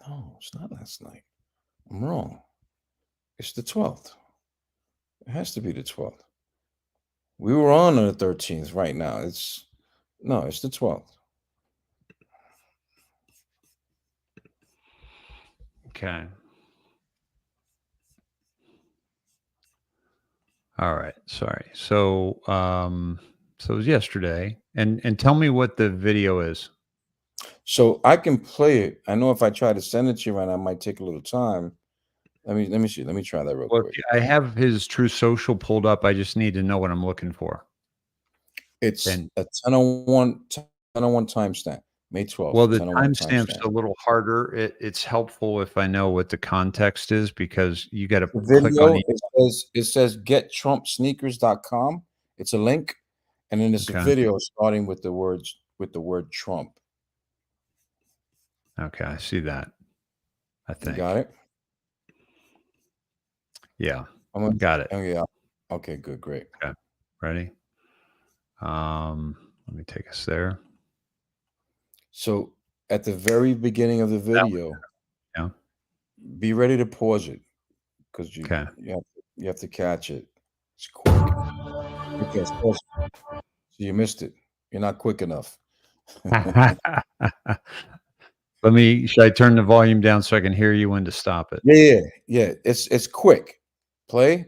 No, it's not last night. I'm wrong. It's the 12th. It has to be the 12th. We were on the 13th right now. It's the 12th.
Okay. All right. Sorry. So so it was yesterday. And tell me what the video is.
So I can play it. I know if I try to send it to you right now, it might take a little time. Let me see. Let me try that real quick.
I have his True Social pulled up. I just need to know what I'm looking for.
It's a 10:01 timestamp, May 12th.
Well, the timestamp's a little harder. It's helpful if I know what the context is because you got to click on
it says getTrumpSneakers.com. It's a link, and then it's a video starting with the word Trump.
Okay, I see that. I think.
You got it?
Yeah. Got it.
Oh, yeah. Okay, good, great.
Okay. Ready? Let me take us there.
So at the very beginning of the video, be ready to pause it because you have to catch it. It's quick. Okay, so you missed it. You're not quick enough.
Should I turn the volume down so I can hear you when to stop it?
Yeah. It's quick. Play.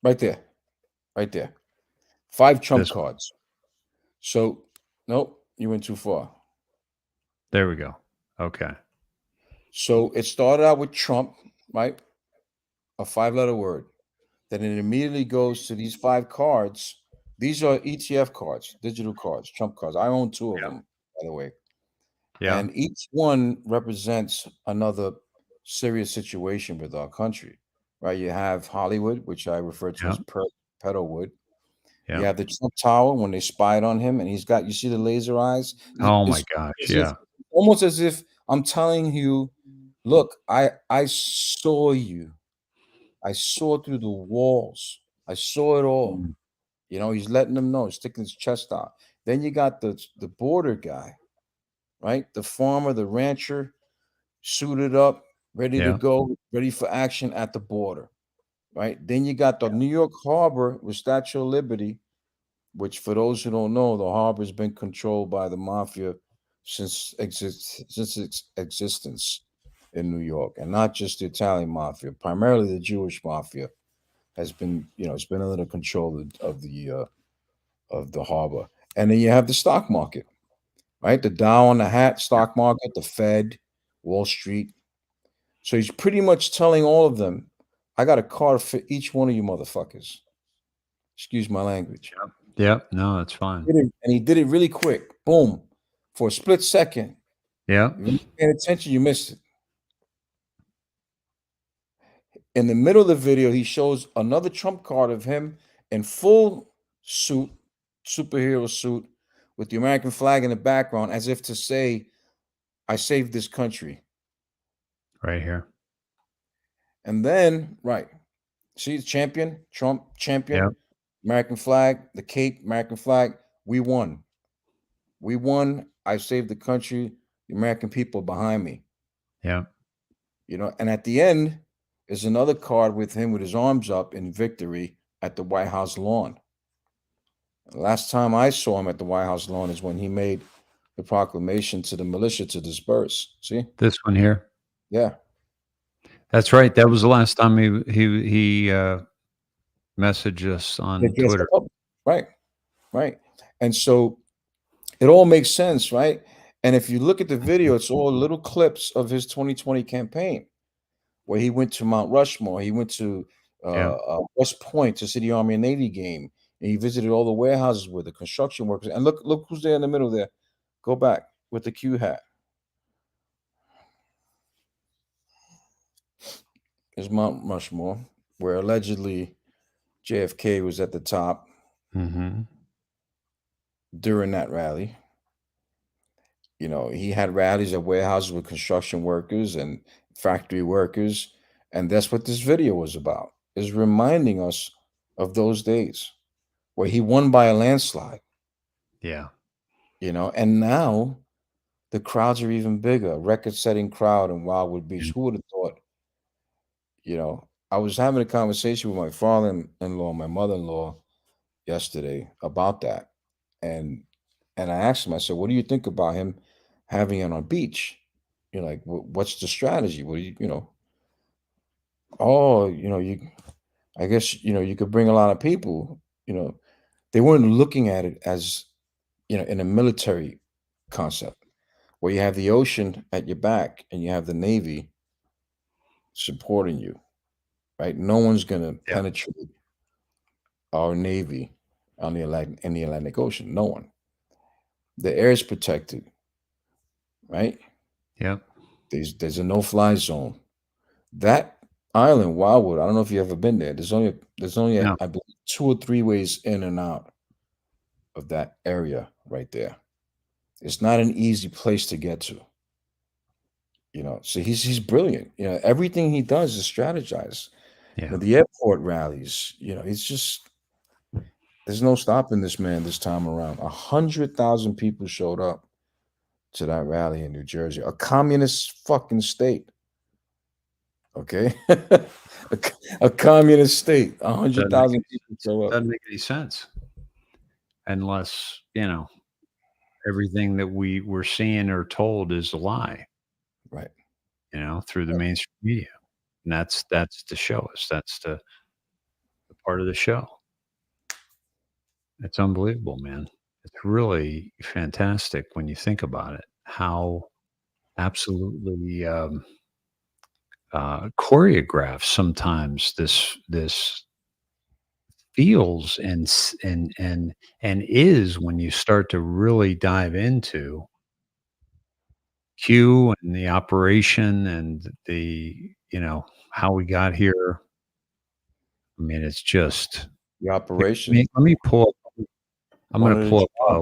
Right there. 5 trump cards. So, nope, you went too far.
There we go. Okay.
So it started out with Trump, right? A 5-letter word. Then it immediately goes to these 5 cards. These are ETF cards, digital cards, Trump cards. I own 2 of them, by the way. Yeah. And each one represents another serious situation with our country, right? You have Hollywood, which I refer to as Pedalwood. You have the Trump Tower when they spied on him, and you see the laser eyes.
Oh my gosh!
Almost as if I'm telling you, look, I saw you. I saw through the walls. I saw it all. You know, he's letting them know, sticking his chest out. Then you got the border guy, right? The farmer, the rancher, suited up, ready to go, ready for action at the border, right? Then you got the New York Harbor with Statue of Liberty, which, for those who don't know, the harbor has been controlled by the mafia since its existence in New York, and not just the Italian mafia, primarily the Jewish mafia has been, it's been under the control of the harbor. And then you have the stock market, right? The Dow on the hat stock market, the Fed, Wall Street. So he's pretty much telling all of them, I got a card for each one of you motherfuckers. Excuse my language.
Yep. No, that's fine.
And he did it really quick. Boom. For a split second.
Yeah.
If you paying attention, you missed it. In the middle of the video, he shows another Trump card of him in full suit, superhero suit, with the American flag in the background, as if to say, I saved this country.
Right here.
And then, right, see, champion, Trump, champion,
Yep.
American flag, the cape, American flag. We won. We won. I saved the country, the American people behind me.
Yep.
You know, and at the end is another card with him with his arms up in victory at the White House lawn. The last time I saw him at the White House lawn is when he made the proclamation to the militia to disperse. See?
This one here.
Yeah.
That's right. That was the last time he messaged us on Twitter.
Right. Right. And so it all makes sense, right? And if you look at the video, it's all little clips of his 2020 campaign where he went to Mount Rushmore, he went to West Point to see the Army and Navy game, and he visited all the warehouses with the construction workers. And look who's there in the middle there. Go back with the Q hat. There's Mount Rushmore, where allegedly JFK was at the top during that rally. You know, he had rallies at warehouses with construction workers and factory workers. And that's what this video was about, is reminding us of those days where he won by a landslide.
Yeah.
You know, and now the crowds are even bigger, record-setting crowd in Wildwood Beach. Who would have thought? You know, I was having a conversation with my father-in-law, my mother-in-law yesterday about that. And I asked him, I said, what do you think about him having it on beach? You're like, what's the strategy? What do you know? Oh, you know, I guess, you know, you could bring a lot of people. You know, they weren't looking at it as, you know, in a military concept where you have the ocean at your back and you have the Navy supporting you, right? No one's going to penetrate our Navy on the Atlantic Ocean. No one. The air is protected, right?
Yep.
There's a no-fly zone. That island, Wildwood, I don't know if you've ever been there. There's only
No.
I believe 2 or 3 ways in and out of that area right there. It's not an easy place to get to. You know, so he's brilliant. You know, everything he does is strategize.
Yeah.
You know, the airport rallies, you know, it's just, there's no stopping this man this time around. 100,000 people showed up to that rally in New Jersey, a communist fucking state. Okay, a communist state. 100,000 people show up.
Doesn't make any sense unless, you know, everything that we're seeing or told is a lie.
Right.
You know, through the mainstream media, and that's to show us. That's the part of the show. It's unbelievable, man. It's really fantastic when you think about it. How absolutely choreographed sometimes this feels and is when you start to really dive into Q and the operation and the, you know, how we got here. I mean, it's just
The operation.
let me pull up. I'm
One
going
at
to
a
pull up
time.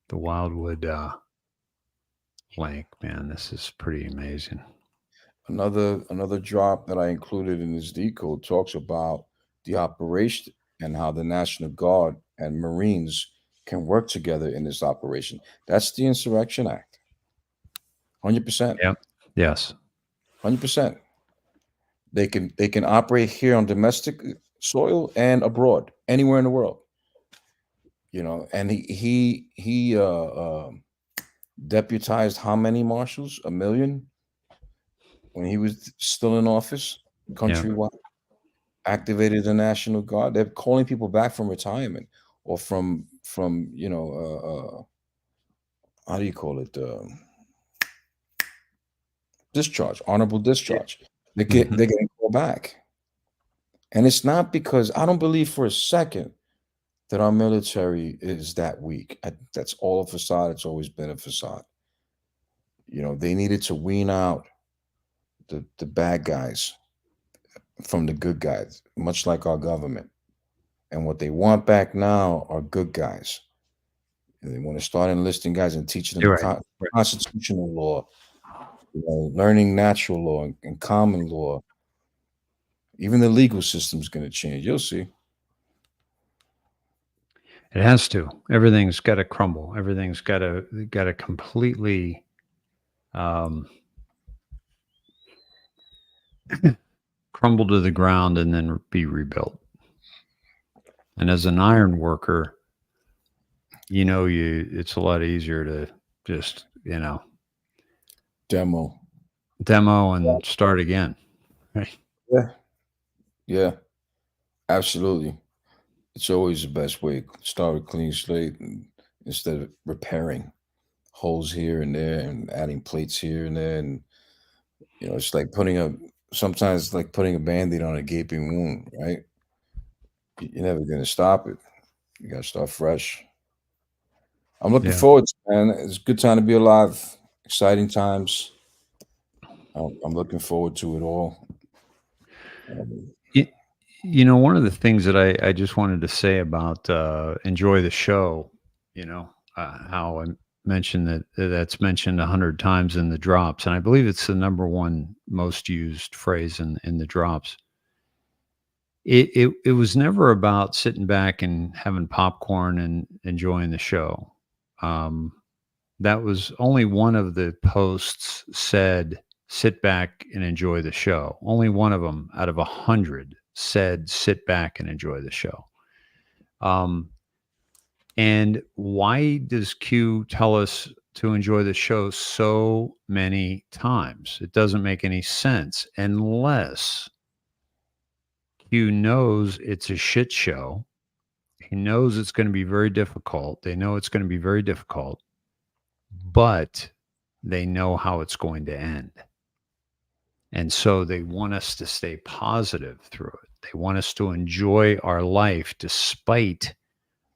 the Wildwood link, man. This is pretty amazing.
Another drop that I included in this decode talks about the operation and how the National Guard and Marines can work together in this operation. That's the Insurrection Act. 100%.
Yep. Yes.
100%. They can operate here on domestic soil and abroad, anywhere in the world. You know, and he deputized how many marshals? 1 million when he was still in office, countrywide. Activated the National Guard. They're calling people back from retirement or from you know how do you call it? Discharge, honorable discharge. They're getting called back. And it's not because I don't believe for a second that our military is that weak. That's all a facade. It's always been a facade. You know, they needed to wean out the bad guys from the good guys, much like our government. And what they want back now are good guys. And they want to start enlisting guys and teaching them
You're right. Right.
constitutional law, learning natural law and common law. Even the legal system's going to change. You'll see.
It has to. Everything's got to crumble. Everything's got to completely crumble to the ground and then be rebuilt. And as an iron worker, it's a lot easier to just,
Demo
and start again. Right.
Yeah, absolutely. It's always the best way. Start with a clean slate instead of repairing holes here and there and adding plates here and there. And, it's like sometimes it's like putting a Band-Aid on a gaping wound, right? You're never going to stop it. You got to start fresh. I'm looking forward to it, man. It's a good time to be alive. Exciting times. I'm looking forward to it all.
One of the things that I just wanted to say about enjoy the show, how I mentioned that's mentioned 100 times in the drops. And I believe it's the number one most used phrase in the drops. It was never about sitting back and having popcorn and enjoying the show. That was only one of the posts said, sit back and enjoy the show. Only one of them out of 100 said, sit back and enjoy the show. And why does Q tell us to enjoy the show so many times? It doesn't make any sense unless Q knows it's a shit show. He knows it's going to be very difficult. They know it's going to be very difficult, but they know how it's going to end. And so they want us to stay positive through it. They want us to enjoy our life despite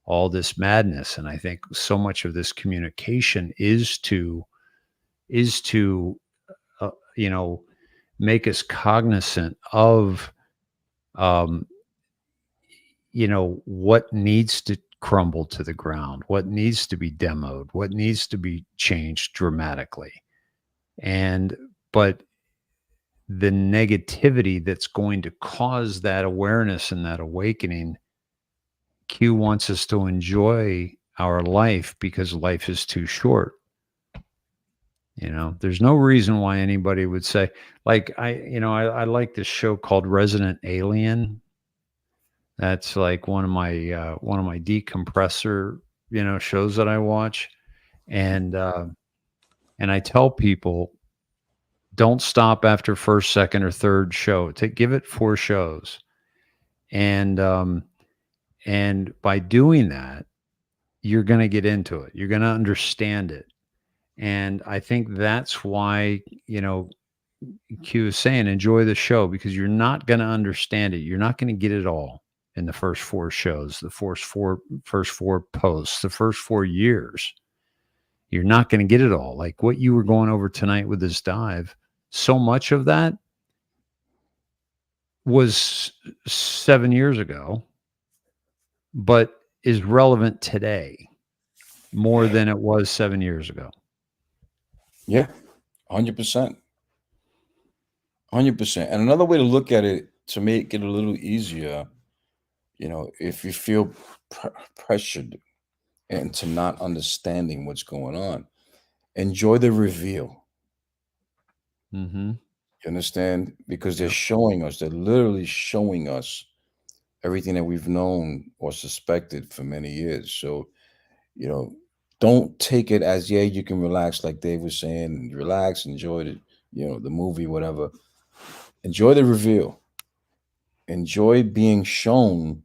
all this madness. And I think so much of this communication is to make us cognizant of, what needs to crumble to the ground, what needs to be demoed, what needs to be changed dramatically. But the negativity that's going to cause that awareness and that awakening, Q wants us to enjoy our life because life is too short. There's no reason why anybody would say, like, I like this show called Resident Alien. That's like one of my decompressor, shows that I watch. And I tell people, don't stop after first, second, or third show. Give it 4 shows. And by doing that, you're going to get into it. You're going to understand it. And I think that's why, Q is saying, enjoy the show, because you're not going to understand it. You're not going to get it all in the first 4 shows, the first four posts, the first 4 years. You're not going to get it all. Like what you were going over tonight with this dive, so much of that was 7 years ago, but is relevant today more than it was 7 years ago.
Yeah, 100%. 100%. And another way to look at it, to make it a little easier, if you feel pressured into not understanding what's going on, enjoy the reveal.
Mm-hmm.
You understand? Because they're literally showing us everything that we've known or suspected for many years. So, don't take it as, you can relax, like Dave was saying, relax, enjoy the movie, whatever. Enjoy the reveal. Enjoy being shown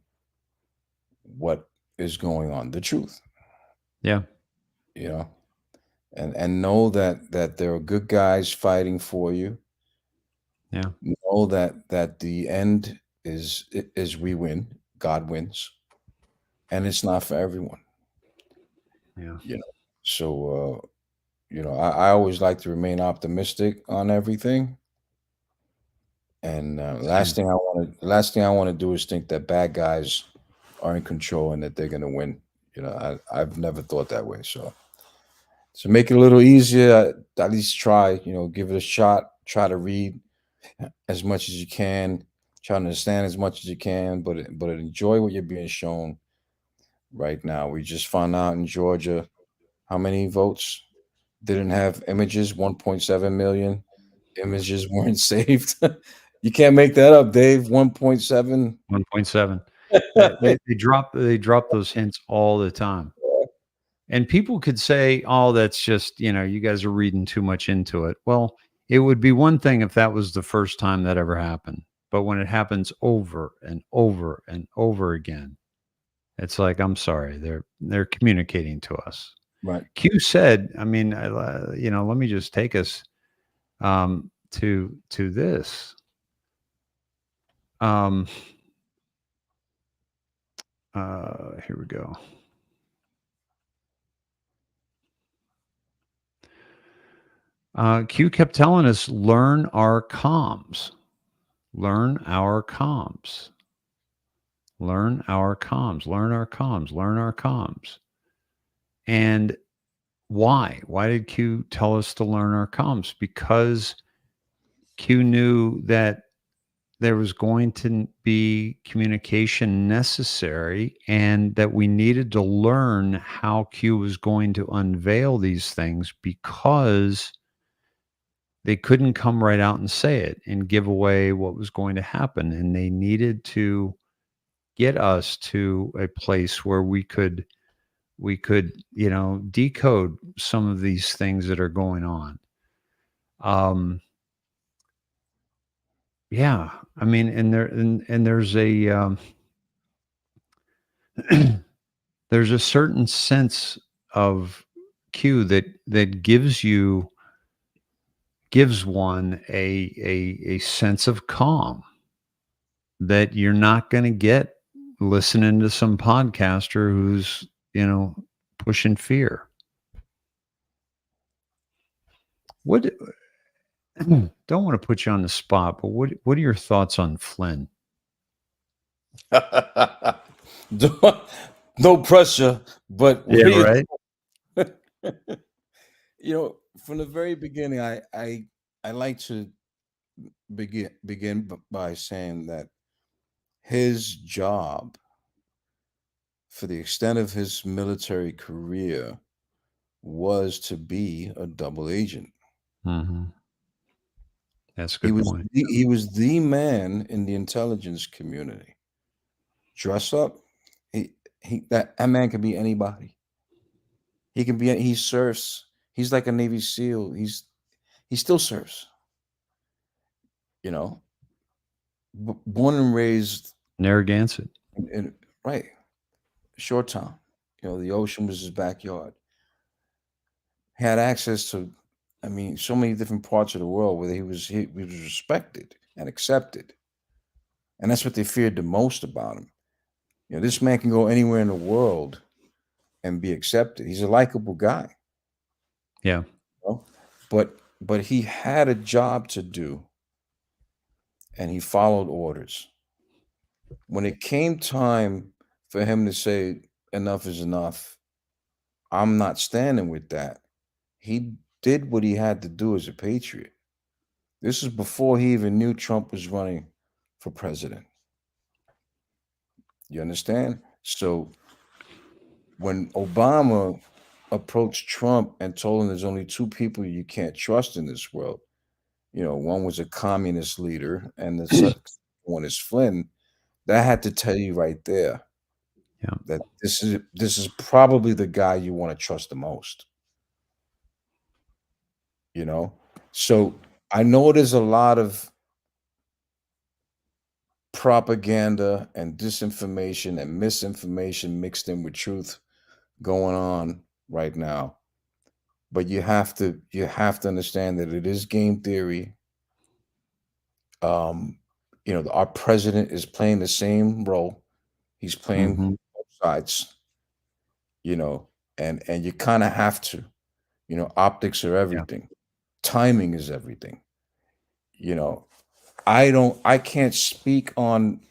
what is going on, the truth.
Yeah.
And know that there are good guys fighting for you.
Yeah.
Know that the end is we win, God wins, and it's not for everyone.
Yeah.
So I always like to remain optimistic on everything. And last thing I want to do is think that bad guys are in control and that they're going to win. You know, I've never thought that way. So make it a little easier. At least try. You know, give it a shot. Try to read as much as you can. Try to understand as much as you can. But enjoy what you're being shown right now. We just found out in Georgia how many votes didn't have images. 1.7 million images weren't saved. You can't make that up, Dave. 1.7.
1.7. They drop those hints all the time. And people could say, "Oh, that's just, you guys are reading too much into it." Well, it would be one thing if that was the first time that ever happened. But when it happens over and over and over again, it's like, I'm sorry, they're communicating to us.
Right.
Q said, I mean, let me just take us to this. Here we go. Q kept telling us, learn our comms. Learn our comms. Learn our comms. Learn our comms. Learn our comms. And why? Why did Q tell us to learn our comms? Because Q knew that there was going to be communication necessary and that we needed to learn how Q was going to unveil these things, because they couldn't come right out and say it and give away what was going to happen. And they needed to get us to a place where we could, decode some of these things that are going on. Yeah, I mean, and there's a there's a certain sense of Q that gives one a sense of calm that you're not going to get listening to some podcaster who's, pushing fear. What don't want to put you on the spot, but what are your thoughts on Flynn?
No pressure, but
Yeah, right.
From the very beginning, I like to begin by saying that his job, for the extent of his military career, was to be a double agent.
Mm-hmm. That's a good point.
He was the man in the intelligence community. Dress up, that man can be anybody. He serves. He's like a Navy SEAL. He still serves. Born and raised
Narragansett.
in right, short town. The ocean was his backyard. He had access to, I mean, so many different parts of the world where he was respected and accepted, and that's what they feared the most about him. This man can go anywhere in the world and be accepted. He's a likable guy.
Yeah.
But he had a job to do, and he followed orders. When it came time for him to say enough is enough, I'm not standing with that, he did what he had to do as a patriot. This is before he even knew Trump was running for president. You understand? So when Obama approached Trump and told him there's only two people you can't trust in this world, one was a communist leader and the second one is Flynn, that had to tell you right there that this is probably the guy you want to trust the most. So I know there's a lot of propaganda and disinformation and misinformation mixed in with truth going on right now, but you have to understand that it is game theory. Our president is playing the same role. He's playing both sides, and you kind of have to, optics are everything. Timing is everything. I can't speak on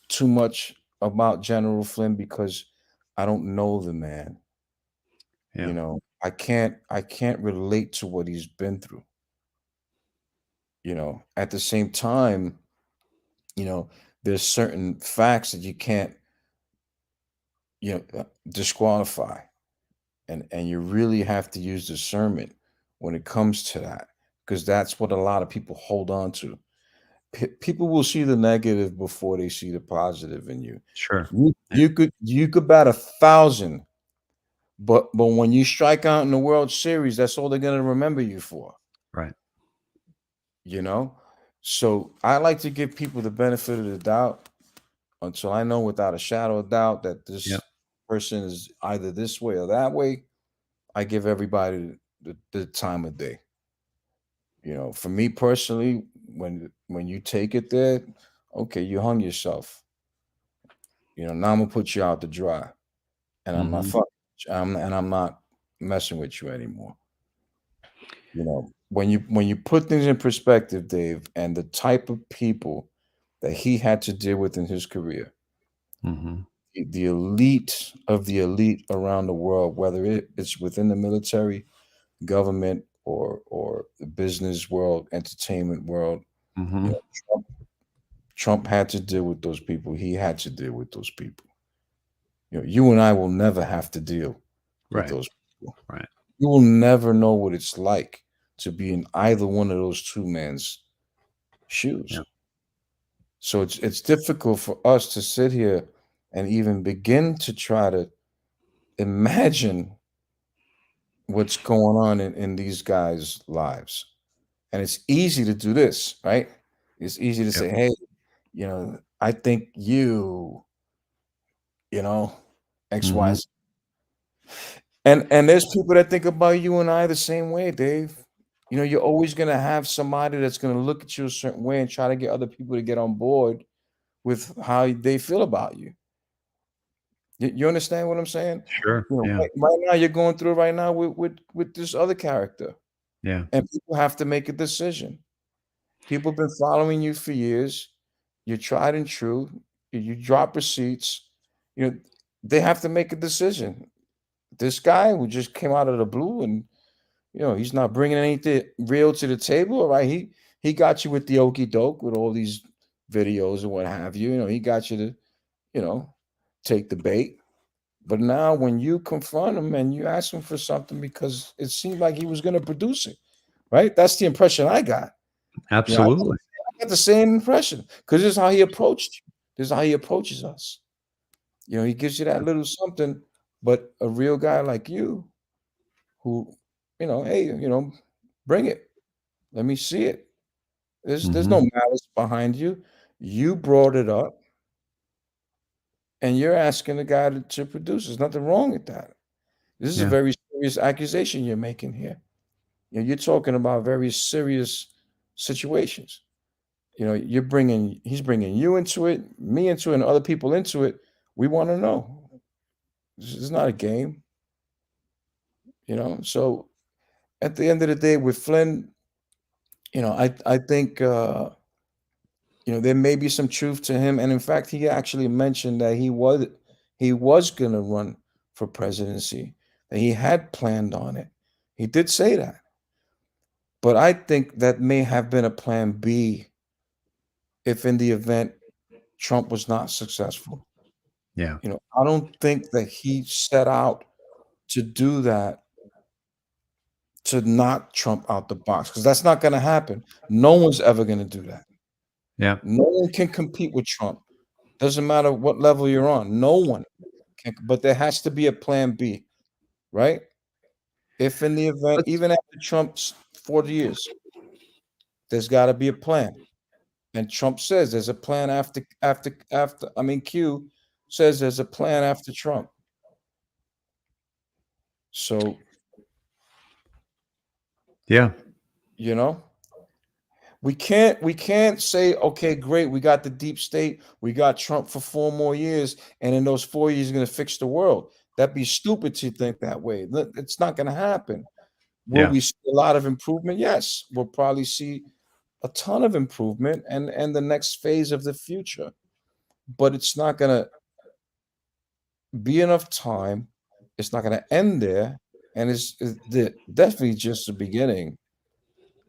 too much about General Flynn because I don't know the man.
Yeah.
You know, I can't relate to what he's been through. You know, at the same time, you know, there's certain facts that you can't, disqualify, and you really have to use discernment when it comes to that, because that's what a lot of people hold on to. People will see the negative before they see the positive in you.
Sure.
You could bat 1,000, but when you strike out in the World Series, that's all they're gonna remember you for.
Right.
You know, so I like to give people the benefit of the doubt until I know without a shadow of doubt that this
Yep.
person is either this way or that way. I give everybody the time of day. You know, for me personally, when you take it there, okay, you hung yourself. You know, now I'm gonna put you out to dry, and I'm not
Mhm.
fucking, and I'm not messing with you anymore. You know, when you put things in perspective, Dave, and the type of people that he had to deal with in his career,
Mhm.
the elite of the elite around the world, whether it's within the military, government, or the business world, entertainment world, you
Mhm.
know, Trump had to deal with those people. He had to deal with those people. You know, you and I will never have to deal with
Right.
those people.
Right.
You will never know what it's like to be in either one of those two men's shoes.
Yeah.
So it's difficult for us to sit here and even begin to try to imagine what's going on in these guys' lives. And it's easy to do this, right? It's easy to
Yep.
say, hey, I think you know,
Mhm.
XYZ. And there's people that think about you and I the same way, Dave. You know, you're always gonna have somebody that's gonna look at you a certain way and try to get other people to get on board with how they feel about you. You understand what I'm saying?
Sure.
You know,
Yeah.
right now you're going through it right now with this other character,
Yeah.
and people have to make a decision. People have been following you for years. You're tried and true. You drop receipts. You know, they have to make a decision. This guy who just came out of the blue, and he's not bringing anything real to the table. All right, he got you with the okey doke with all these videos and what have you. You know, he got you to you know take the bait. But now, when you confront him and you ask him for something because it seemed like he was going to produce it, right? That's the impression I got. I
Absolutely.
got the same impression because this is how he approached you. This is how he approaches us. He gives you that little something, but a real guy like you who, hey, bring it. Let me see it. There's no
Mhm.
malice behind you. You brought it up and you're asking the guy to produce. There's nothing wrong with that. This is a
Yeah.
very serious accusation you're making here. You're talking about very serious situations. He's bringing you into it, me into it, and other people into it. We want to know. This is not a game, So at the end of the day, with Flynn, I think there may be some truth to him, and in fact, he actually mentioned that he was going to run for presidency, that he had planned on it. He did say that, but I think that may have been a plan B if, in the event Trump was not successful.
Yeah.
I don't think that he set out to do that to knock Trump out the box, because that's not going to happen. No one's ever going to do that.
Yeah.
No one can compete with Trump. Doesn't matter what level you're on. No one can, but there has to be a plan B, right? If in the event,
Let's
even after Trump's 40 years, there's got to be a plan. And Trump says there's a plan Q says there's a plan after Trump. So,
Yeah.
you know, we can't say, okay, great, we got the deep state, we got Trump for 4 more years, and in those 4 years, he's going to fix the world. That'd be stupid to think that way. It's not going to happen. Will
Yeah.
we see a lot of improvement? Yes, we'll probably see a ton of improvement and the next phase of the future. But it's not going to be enough time. It's not going to end there, and definitely just the beginning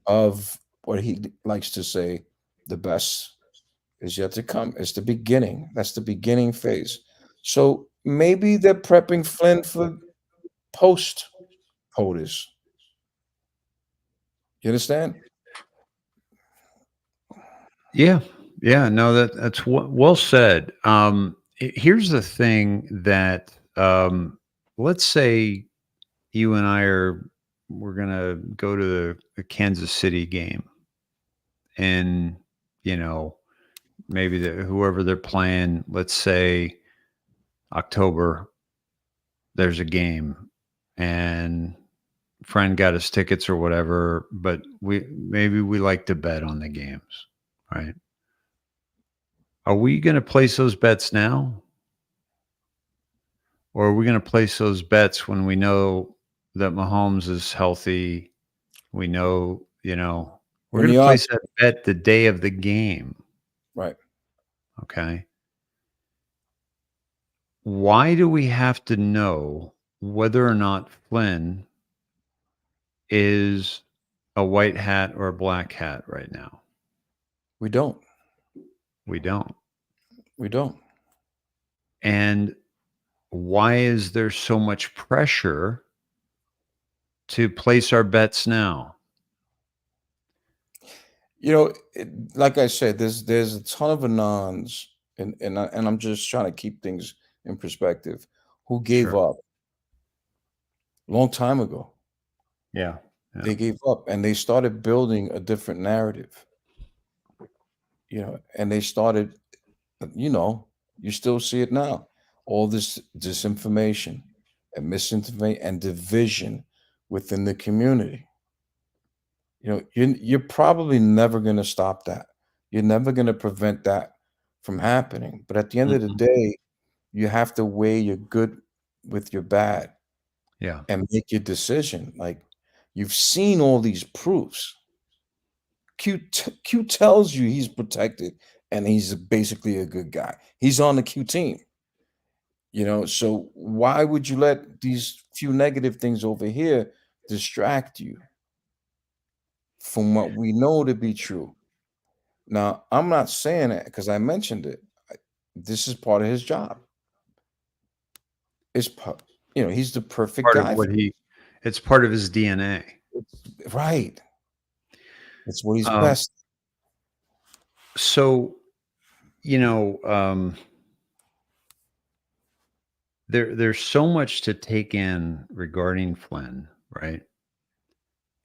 of what he likes to say. The best is yet to come. It's the beginning. That's the beginning phase. So maybe they're prepping Flynn for post POTUS. You understand?
Yeah. Yeah. No, that's well said. Here's the thing that, let's say you and we're going to go to the Kansas City game, and, you know, maybe whoever they're playing, let's say October, there's a game, and friend got us tickets or whatever, but maybe we like to bet on the games, right? Are we going to place those bets now? Or are we going to place those bets when we know that Mahomes is healthy? We know, we're
When
going
the
to
odds,
place that bet the day of the game.
right?
Okay. Why do we have to know whether or not Flynn is a white hat or a black hat right now?
We don't.
We don't.
We don't.
And why is there so much pressure to place our bets now?
Like I said, there's a ton of anons, and I'm just trying to keep things in perspective, who gave
Sure.
up long time ago.
Yeah.
They gave up, and they started building a different narrative. And they started, you still see it now. All this disinformation and misinformation and division within the community. You're probably never going to stop that. You're never going to prevent that from happening. But at the end of the
Mhm.
day, you have to weigh your good with your bad
Yeah.
and make your decision. Like, you've seen all these proofs. Q tells you he's protected and he's basically a good guy. He's on the Q team. So why would you let these few negative things over here distract you from what we know to be true? Now, I'm not saying it because I mentioned it. This is part of his job. He's the perfect
Part of
guy.
it's part of his DNA.
Right. It's what he's
Um,
best.
so, there's so much to take in regarding Flynn, right?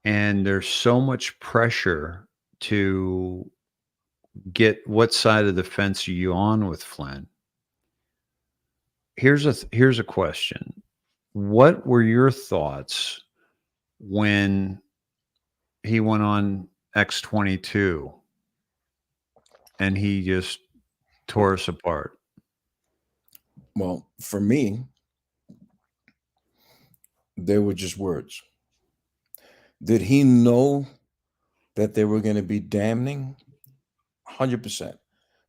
And there's so much pressure to get what side of the fence are you on with Flynn. Here's a question. What were your thoughts when he went on X22 and he just tore us apart?
Well, for me, they were just words. Did he know that they were going to be damning? 100%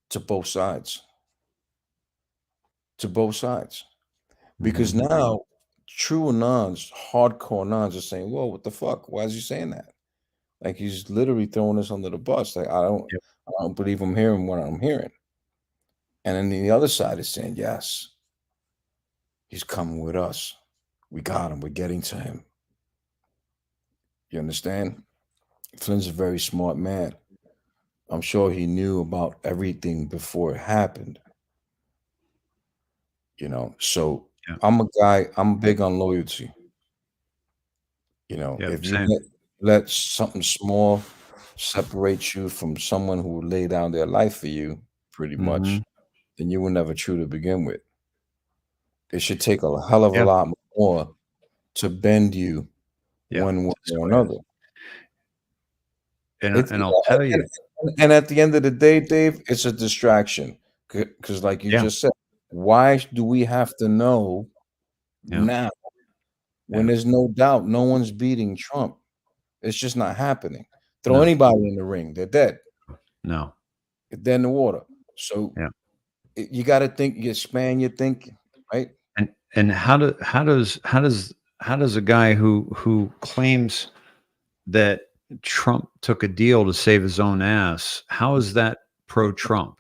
to both sides. To both sides. Because
Mhm.
now true anons, hardcore anons are saying, whoa, what the fuck? Why is he saying that? Like, he's literally throwing us under the bus. Like, I
Yep.
don't believe I'm hearing what I'm hearing. And then the other side is saying, yes, he's coming with us. We got him. We're getting to him. You understand? Flynn's a very smart man. I'm sure he knew about everything before it happened. So
Yeah.
I'm big on loyalty.
Yep.
If you
Same.
let something small separate you from someone who laid down their life for you, pretty much,
Mhm.
then you were never true to begin with. It should take a hell of a
Yeah.
lot more to bend you
Yeah.
one way
Just
or
go ahead.
another.
And
It's
and I'll tell you.
and at the end of the day, Dave, it's a distraction. Because like you
Yeah.
just said, why do we have to know
Yeah.
now when
Yeah.
there's no doubt no one's beating Trump? It's just not happening. Throw
No.
anybody in the ring, they're dead.
No.
They're dead in the water. So
Yeah.
you got to think, you expand your thinking, right?
And how does a guy who claims that Trump took a deal to save his own ass, how is that pro-Trump?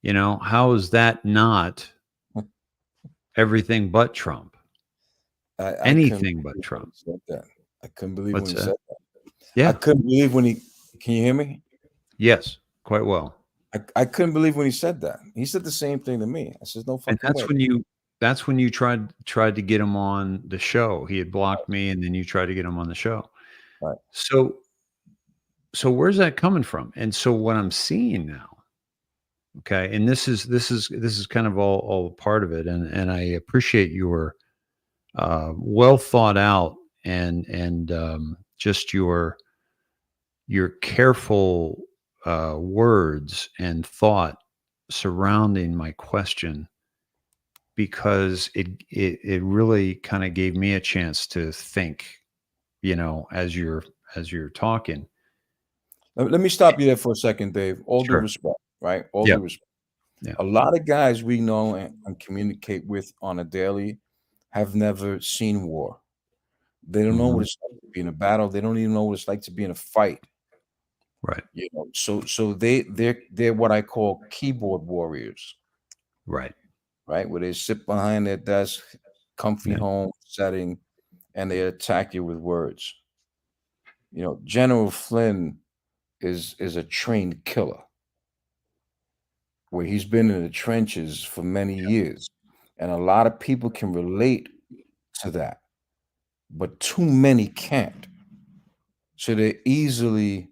You know, how is that not everything but Trump?
I couldn't
Anything but
believe when
Trump.
he said that. I couldn't believe when
What's
he
that?
said that. I
Yeah.
couldn't believe when he. Can you hear me?
Yes. Quite well.
I couldn't believe when he said that. He said the same thing to me. I said, "No
And
fucking way."
that's when you tried to get him on the show. He had blocked me, and then you tried to get him on the show.
Right.
So where's that coming from? And so what I'm seeing now, okay, and this is kind of all part of it, and I appreciate your well thought out and just your careful words and thought surrounding my question, because it really kind of gave me a chance to think, you know, as you're talking.
Let me stop you there for a second, Dave. All due
Sure.
respect, right? All
Yeah.
due respect.
Yeah.
A lot of guys we know and communicate with on a daily have never seen war. They don't know what
Mhm.
it's like to be in a battle. They don't even know what it's like to be in a fight.
Right.
You know, so they're what I call keyboard warriors,
Right.
right? Where they sit behind their desk, comfy
Yeah.
home setting, and they attack you with words. You know, General Flynn is a trained killer where he's been in the trenches for many years. And a lot of people can relate to that, but too many can't. So they're easily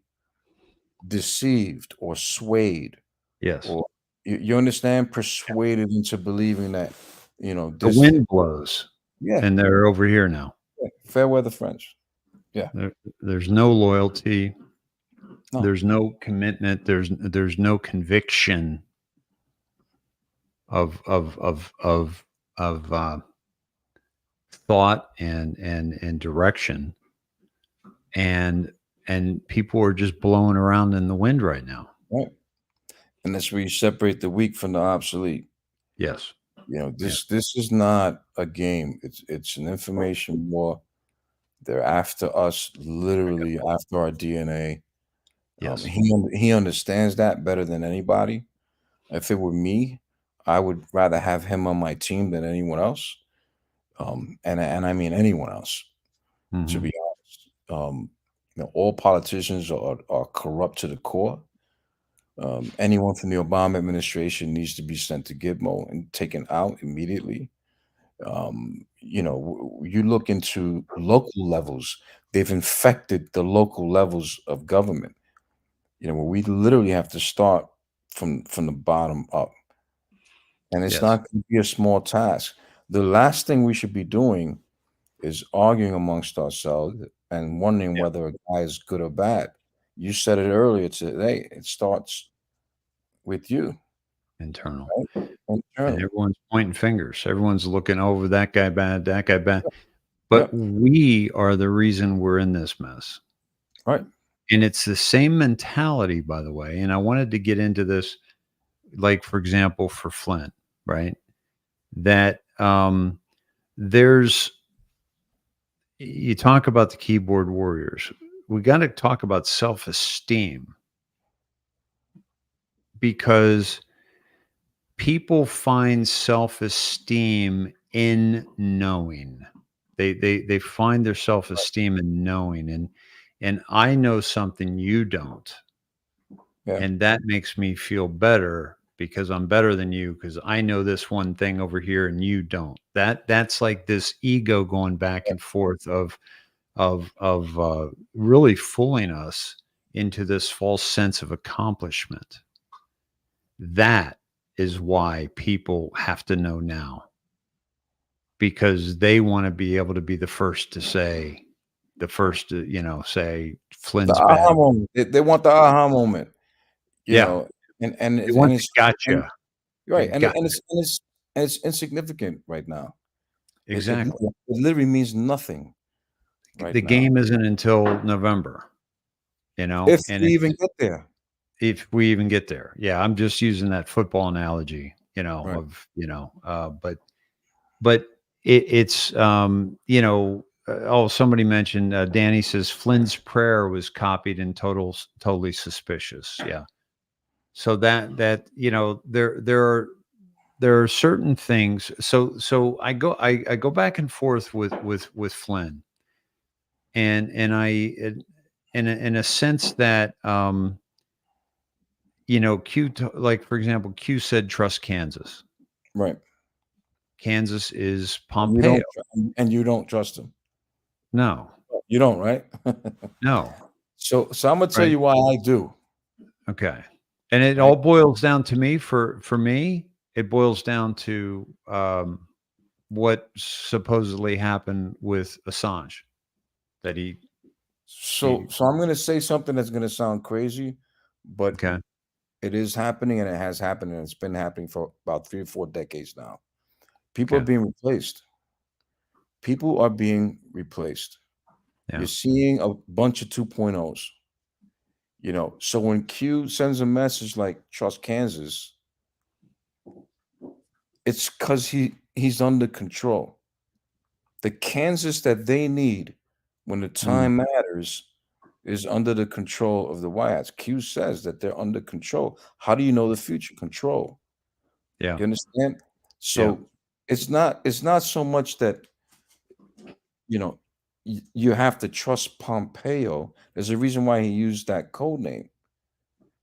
deceived or swayed,
Yes.
or you understand, persuaded into believing that, you know,
The
this,
wind blows,
yeah,
and they're over here now.
yeah, fair weather French. Yeah,
There's no loyalty.
no,
There's no commitment. There's no conviction of thought and direction, and people are just blowing around in the wind right now.
right. And that's where you separate the weak from the obsolete.
Yes.
You know,
Yeah.
this is not a game. It's an information war. They're after us, literally after our DNA.
Yes.
He understands that better than anybody. If it were me, I would rather have him on my team than anyone else. And I mean anyone else, to
Mhm.
be honest. You know, all politicians are corrupt to the core. Anyone from the Obama administration needs to be sent to Gitmo and taken out immediately. You know, you look into local levels, they've infected the local levels of government. You know, where we literally have to start from the bottom up. And it's
Yes.
not going to be a small task. The last thing we should be doing is arguing amongst ourselves and wondering
Yeah.
whether a guy is good or bad. You said it earlier today. It starts with you,
Internal.
right?
And
Internal.
everyone's pointing fingers. Everyone's looking over that guy bad, that guy bad. But
Yep.
we are the reason we're in this mess.
Right.
And it's the same mentality, by the way. And I wanted to get into this, like, for example, for Flint, right? That there's, you talk about the keyboard warriors. We got to talk about self esteem, because people find self esteem in knowing. They find their self esteem in knowing, and I know something you don't,
Yeah.
and that makes me feel better because I'm better than you, because I know this one thing over here and you don't. That's like this ego going back and forth of really fooling us into this false sense of accomplishment. That is why people have to know now, because they want to be able to be the first to say, the first to, say
The
Flynn's
aha
bad.
moment. They want the aha moment, you
Yeah.
know, and
They
it's
want
and
the
it's and
gotcha. The
right,
gotcha.
and it's insignificant right now.
Exactly.
It literally means nothing right
The
now.
game isn't until November,
If
and
we
it's,
even get there.
if we even get there. Yeah. I'm just using that football analogy,
Right.
but but it's somebody mentioned, Danny says Flynn's prayer was copied and totally suspicious. Yeah. So that there are certain things. So I go back and forth with Flynn, and I in a sense that like for example, Q said trust Kansas.
Right.
Kansas is
And you
Pompeo.
you don't trust him.
No,
You don't, right?
no.
So I'm gonna tell
Right.
you why I do.
Okay. And it
Right.
all boils down to me for me, it boils down to what supposedly happened with Assange that he
So I'm gonna say something that's gonna sound crazy, but
okay.
it is happening and it has happened and it's been happening for about 3 or 4 decades now. People are
Okay.
being replaced. People are being replaced.
Yeah.
You're seeing a bunch of 2.0s. So when Q sends a message like trust Kansas, it's because he's under control. The Kansas that they need when the
Mm,
time matters is under the control of the White House. Q says that they're under control. How do you know the future? Control.
yeah.
You understand?
Yeah.
So it's not so much that you have to trust Pompeo. There's a reason why he used that code name.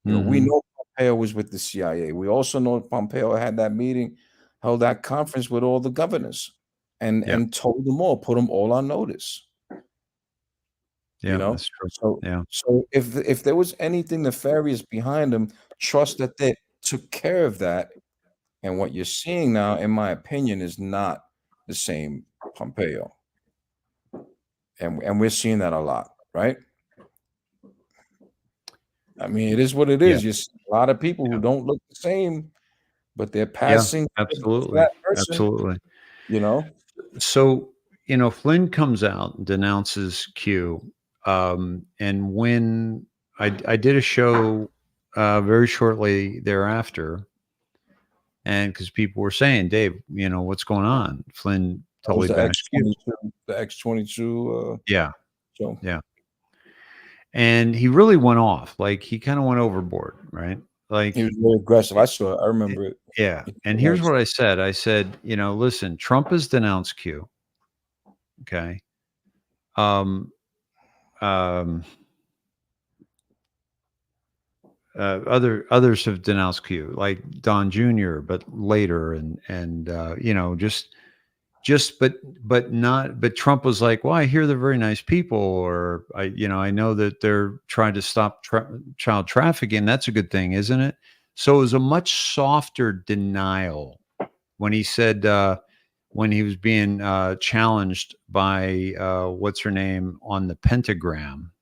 We
Hmm.
know Pompeo was with the CIA. We also know Pompeo had that meeting, held that conference with all the governors, and
Yeah.
told them all, put them all on notice. You
Yeah.
know,
That's true.
so
Yeah.
if there was anything nefarious behind them, trust that they took care of that. And what you're seeing now, in my opinion, is not the same Pompeo, and we're seeing that a lot, right? I mean, it is what it
Yeah.
is. You see a lot of people who
Yeah.
don't look the same, but they're
Yeah.
passing for
Absolutely.
that person.
Absolutely.
You know,
So, Flynn comes out and denounces Q. And when I did a show very shortly thereafter, and because people were saying, Dave, what's going on? Flynn
that was
totally bashed Q.
The X-22
Yeah.
show.
Yeah. And he really went off. Like he kind of went overboard, right?
He
Like,
was very aggressive. I saw it. I remember it.
yeah.
He
And here's
was.
what I said. I said, listen, Trump has denounced Q. Okay. Um, um, others have denounced Q, like Don Jr., but later, and but Trump was like, well, I hear they're very nice people, or I know that they're trying to stop child trafficking. That's a good thing, isn't it? So it was a much softer denial when he said when he was being challenged by what's her name on the pentagram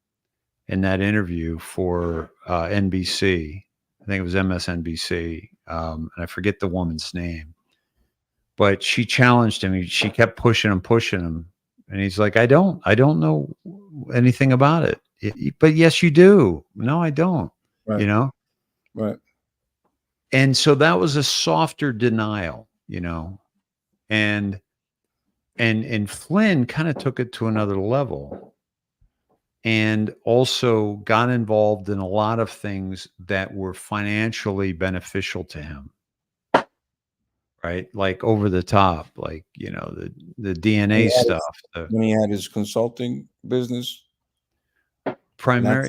in that interview for NBC. I think it was MSNBC, and I forget the woman's name. But she challenged him. She kept pushing him, and he's like, I don't know anything about it. But yes, you do. No, I don't.
Right.
You know,
Right.
and so that was a softer denial. And Flynn kind of took it to another level and also got involved in a lot of things that were financially beneficial to him, right? Like over the top, like, the DNA stuff, the
When he had his consulting business, and that's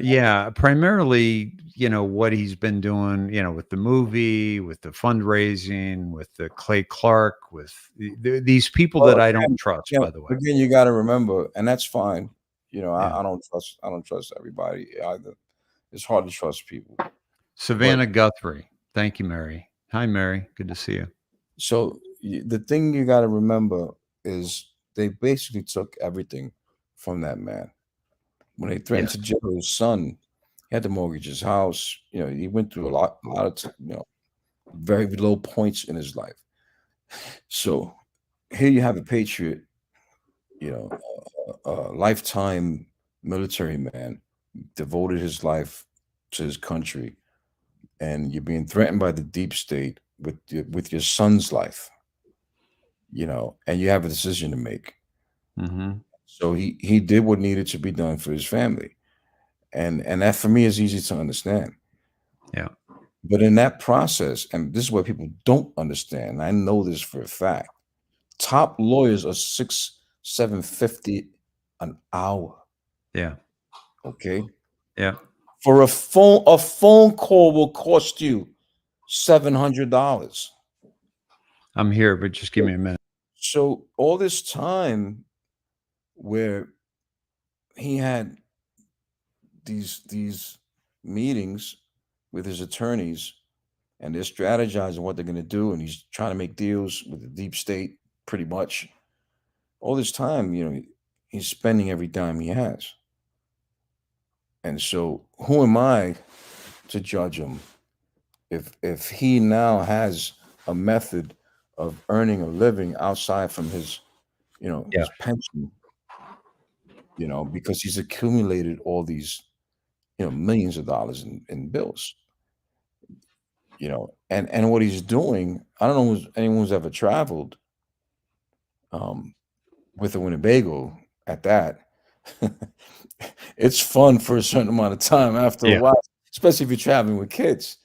primarily, what he's been doing, with the movie, with the fundraising, with the Clay Clark, with these people
well,
that I don't trust, by the way.
again, you got to remember, and that's fine.
Yeah.
I don't trust everybody either. It's hard to trust people.
Savannah Guthrie. Thank you, Mary. Hi, Mary. Good to see you.
So the thing you got to remember is they basically took everything from that man. When they threatened
Yes.
to jail his son, he had to mortgage his house. He went through a lot of very low points in his life. So here you have a patriot, a lifetime military man, devoted his life to his country, and you're being threatened by the deep state with your son's life. you know, and you have a decision to make.
Mm-hmm.
So he did what needed to be done for his family. And that for me is easy to understand.
Yeah.
But in that process, and this is what people don't understand, I know this for a fact. Top lawyers are 750 an hour.
Yeah.
Okay.
Yeah.
For a phone call will cost you $700.
I'm here, but just give me a minute.
So all this time where he had these meetings with his attorneys and they're strategizing what they're going to do, and he's trying to make deals with the deep state pretty much all this time, you know, he's spending every dime he has. And so who am I to judge him if he now has a method of earning a living outside from his, you know,
Yeah.
his pension, you know, because he's accumulated all these, you know, millions of dollars in bills, you know, and what he's doing, I don't know if anyone who's ever traveled with a Winnebago at that. It's fun for a certain amount of time after a
Yeah.
while, especially if you're traveling with kids.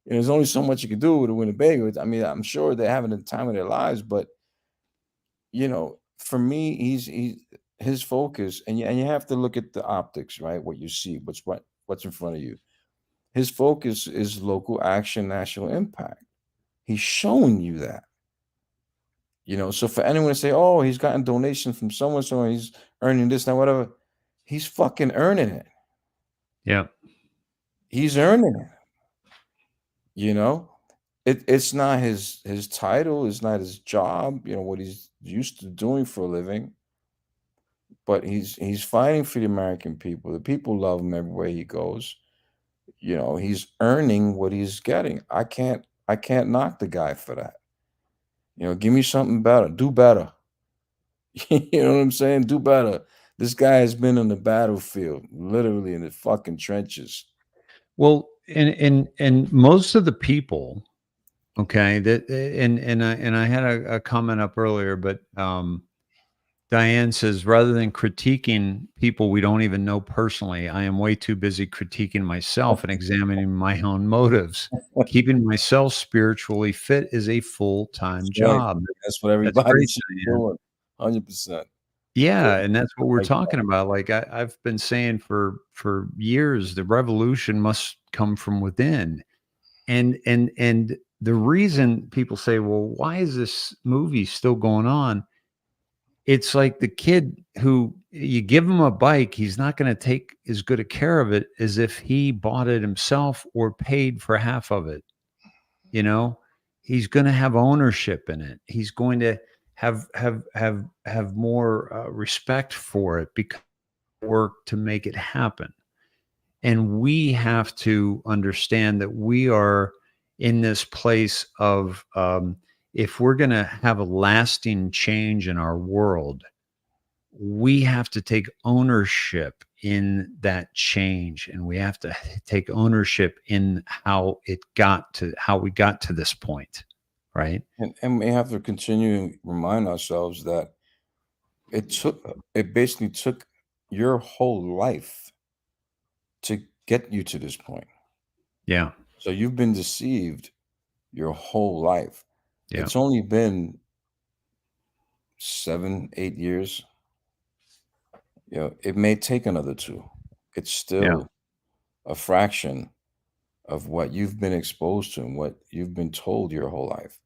You know, there's only so much you can do with a Winnebago. I mean, I'm sure they're having the time of their lives, but you know, for me, he's his focus, and you have to look at the optics, right? What you see, what's in front of you. His focus is local action, national impact. He's showing you that. You know, so for anyone to say, "Oh, he's gotten donations from someone, so he's earning this, now whatever," he's fucking earning it.
Yeah.
He's earning it. You know, it's not his title, it's not his job. You know what he's used to doing for a living, but he's fighting for the American people. The people love him everywhere he goes. You know, he's earning what he's getting. I can't knock the guy for that. You know, give me something better. Do better. You know what I'm saying? Do better. This guy has been on the battlefield, literally in the fucking trenches.
Well, and most of the people, okay, that and I had a comment up earlier, but Diane says, rather than critiquing people we don't even know personally, I am way too busy critiquing myself and examining my own motives. Keeping myself spiritually fit is a full-time
Right.
job.
That's what
That's
everybody
great,
should be
Diane.
doing. 100%.
Yeah, and that's what we're
Like that.
talking about. Like I've been saying for years, the revolution must come from within. And the reason people say, well, why is this movie still going on? It's like the kid who you give him a bike, he's not going to take as good a care of it as if he bought it himself or paid for half of it. You know, he's going to have ownership in it. He's going to have more respect for it because work to make it happen. And we have to understand that we are in this place of if we're going to have a lasting change in our world, we have to take ownership in that change, and we have to take ownership in how we got to this point, right?
And we have to continue to remind ourselves that it basically took your whole life to get you to this point.
Yeah.
So you've been deceived your whole life.
Yeah.
It's only been 7, 8 years. You know, it may take another 2. It's
Yeah.
still a fraction of what you've been exposed to and what you've been told your whole life.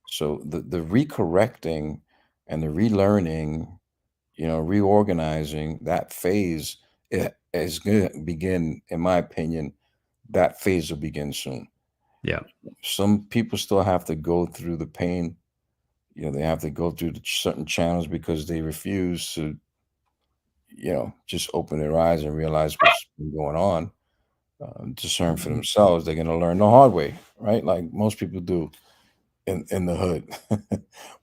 So the recorrecting and the relearning, you know, reorganizing, that phase is going to begin, in my opinion. That phase will begin soon.
Yeah.
Some people still have to go through the pain. You know, they have to go through certain channels because they refuse to, you know, just open their eyes and realize what's been going on. Discern for themselves. They're going to learn the hard way, right? Like most people do in the hood.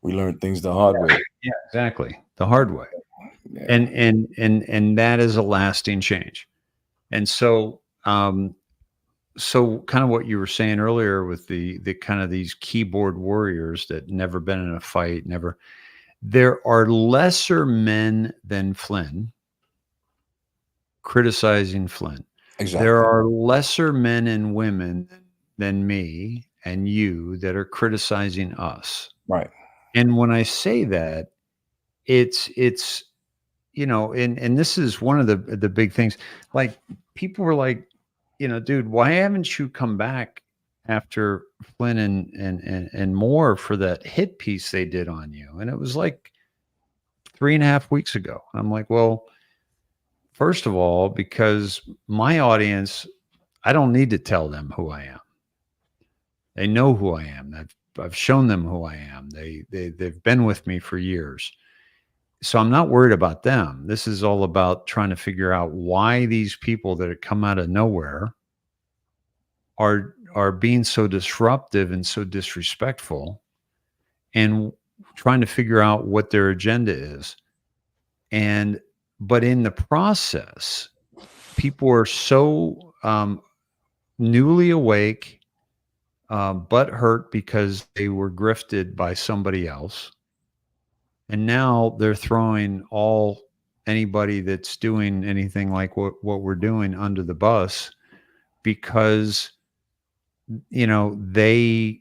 We learn things the hard way.
Yeah, exactly. The hard way.
Yeah.
And that is a lasting change. And so so kind of what you were saying earlier with the kind of these keyboard warriors that never been in a fight, never. There are lesser men than Flynn criticizing Flynn. There
Exactly.
are lesser men and women than me and you that are criticizing us.
Right.
And when I say that, it's and this is one of the big things. Like people were like, dude, why haven't you come back after Flynn and Moore for that hit piece they did on you? And it was like 3.5 weeks ago. I'm like, well, first of all, because my audience, I don't need to tell them who I am. They know who I am. I've shown them who I am. They've been with me for years. So I'm not worried about them. This is all about trying to figure out why these people that have come out of nowhere are being so disruptive and so disrespectful, and trying to figure out what their agenda is. But in the process, people are so newly awake, but hurt because they were grifted by somebody else. And now they're throwing anybody that's doing anything like what we're doing under the bus, because they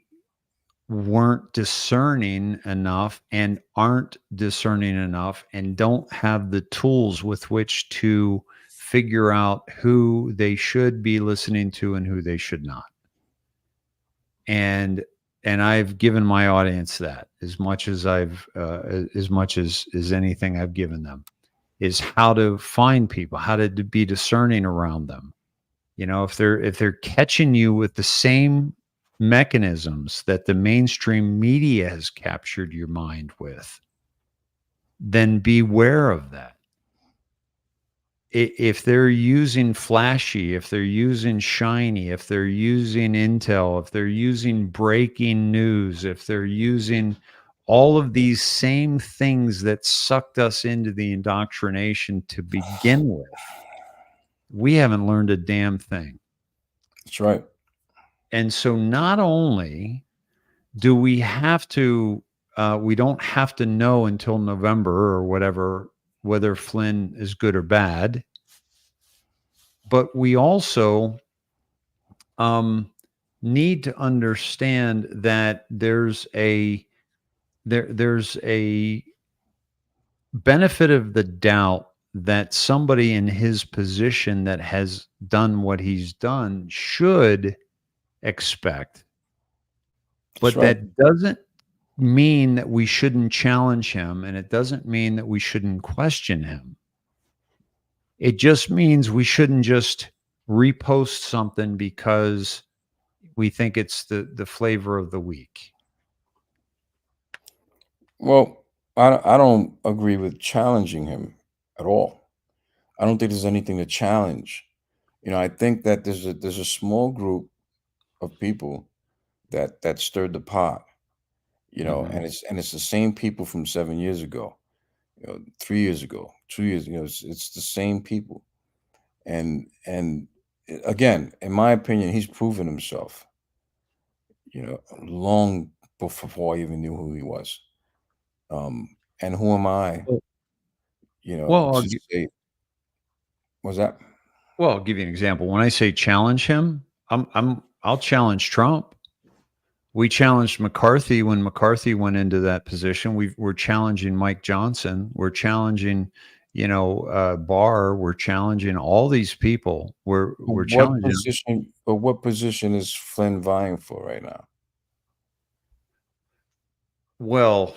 weren't discerning enough and aren't discerning enough and don't have the tools with which to figure out who they should be listening to and who they should not. And I've given my audience that as much as as anything I've given them is how to find people, how to be discerning around them. If they're catching you with the same mechanisms that the mainstream media has captured your mind with, then beware of that. If they're using flashy, if they're using shiny, if they're using intel, if they're using breaking news, if they're using all of these same things that sucked us into the indoctrination to begin with, we haven't learned a damn thing.
That's right.
And so not only do we have to, we don't have to know until November or whatever, whether Flynn is good or bad, but we also need to understand that there's a benefit of the doubt that somebody in his position that has done what he's done should expect. But
That's right.
that doesn't mean that we shouldn't challenge him, and it doesn't mean that we shouldn't question him. It just means we shouldn't just repost something because we think it's the flavor of the week.
Well, I don't agree with challenging him at all. I don't think there's anything to challenge. I think that there's a small group of people that stirred the pot,
Mhm.
and it's the same people from 7 years ago, 3 years ago, 2 years, it's the same people. And again, in my opinion, he's proven himself, long before I even knew who he was. And who am I,
Well, well, I'll,
to
gi-
say, was that?
well, I'll give you an example. When I say challenge him, I'll challenge Trump. We challenged McCarthy when McCarthy went into that position. We're challenging Mike Johnson. We're challenging, Barr. We're challenging all these people. We're challenging them.
What position is Flynn vying for right now?
Well,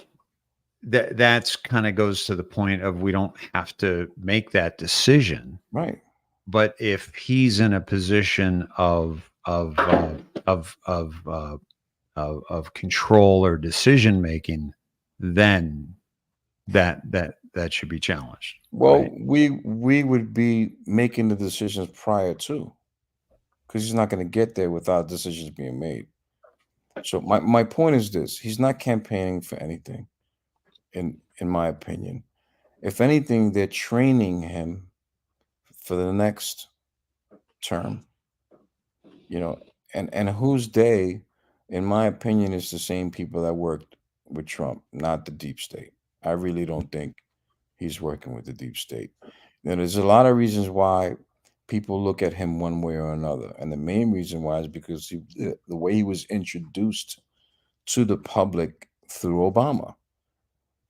that's kind of goes to the point of we don't have to make that decision.
Right.
But if he's in a position of control or decision making, then that should be challenged,
Well,
right?
we would be making the decisions prior to, because he's not going to get there without decisions being made. So my point is this: he's not campaigning for anything, in my opinion. If anything, they're training him for the next term. you know, and whose they, in my opinion, is the same people that worked with Trump, not the deep state. I really don't think he's working with the deep state. Now, there's a lot of reasons why people look at him one way or another, and the main reason why is because the way he was introduced to the public through Obama,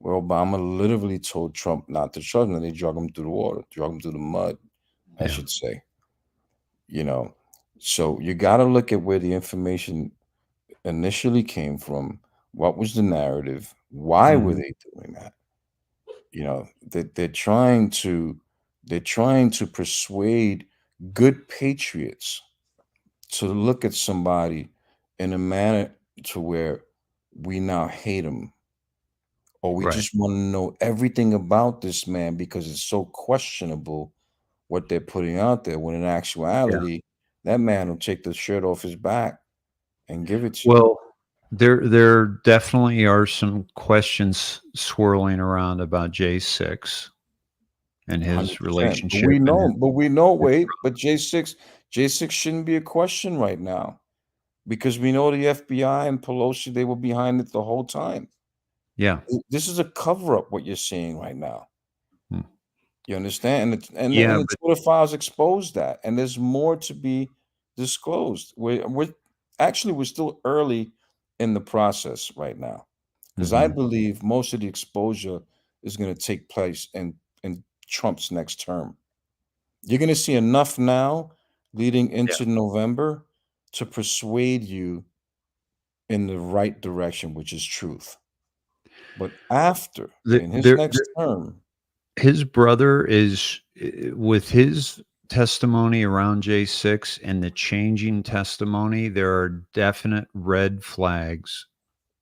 where Obama literally told Trump not to trust him, and they drug him through the water, drug him through the mud, I
Yeah.
should say. You know, so you got to look at where the information initially came from. What was the narrative? Why were
Mhm.
they doing that? You know, that they're trying to persuade good patriots to look at somebody in a manner to where we now hate him, or we
Right.
just want to know everything about this man because it's so questionable what they're putting out there, when in
Yeah.
actuality that man will take the shirt off his back and give it to you.
Well, there definitely are some questions swirling around about J6 and his
100%. But
relationship
we
and
know, but we know,
his
wait, but J6 shouldn't be a question right now, because we know the FBI and Pelosi, they were behind it the whole time.
yeah.
This is a cover up what you're seeing right now.
Hmm.
You understand? And
Yeah,
the
but
Twitter files exposed that, and there's more to be disclosed. We're still early in the process right now, because I
mhm.
believe most of the exposure is going to take place in Trump's next term. You're going to see enough now leading
Yeah.
into November to persuade you in the right direction, which is truth. But after,
The
in his
there
next term,
his brother is with his testimony around J6 and the changing testimony, there are definite red flags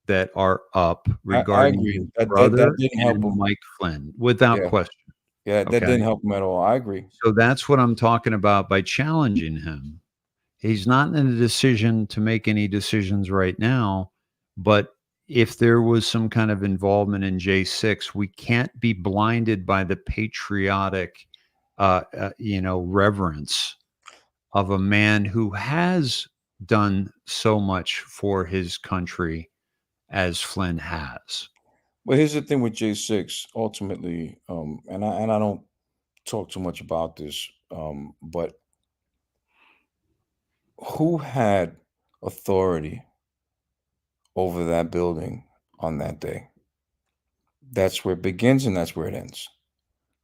that are up
I
regarding
agree
his
that
brother
didn't help
and
him.
Mike Flynn, without
Yeah,
question.
yeah, that
Okay.
didn't help him at all. I agree.
So that's what I'm talking about by challenging him. He's not in a decision to make any decisions right now, but if there was some kind of involvement in J6, we can't be blinded by the patriotic, reverence of a man who has done so much for his country as Flynn has.
But here's the thing with J6, ultimately, and I don't talk too much about this, but who had authority over that building on that day? That's where it begins and that's where it ends.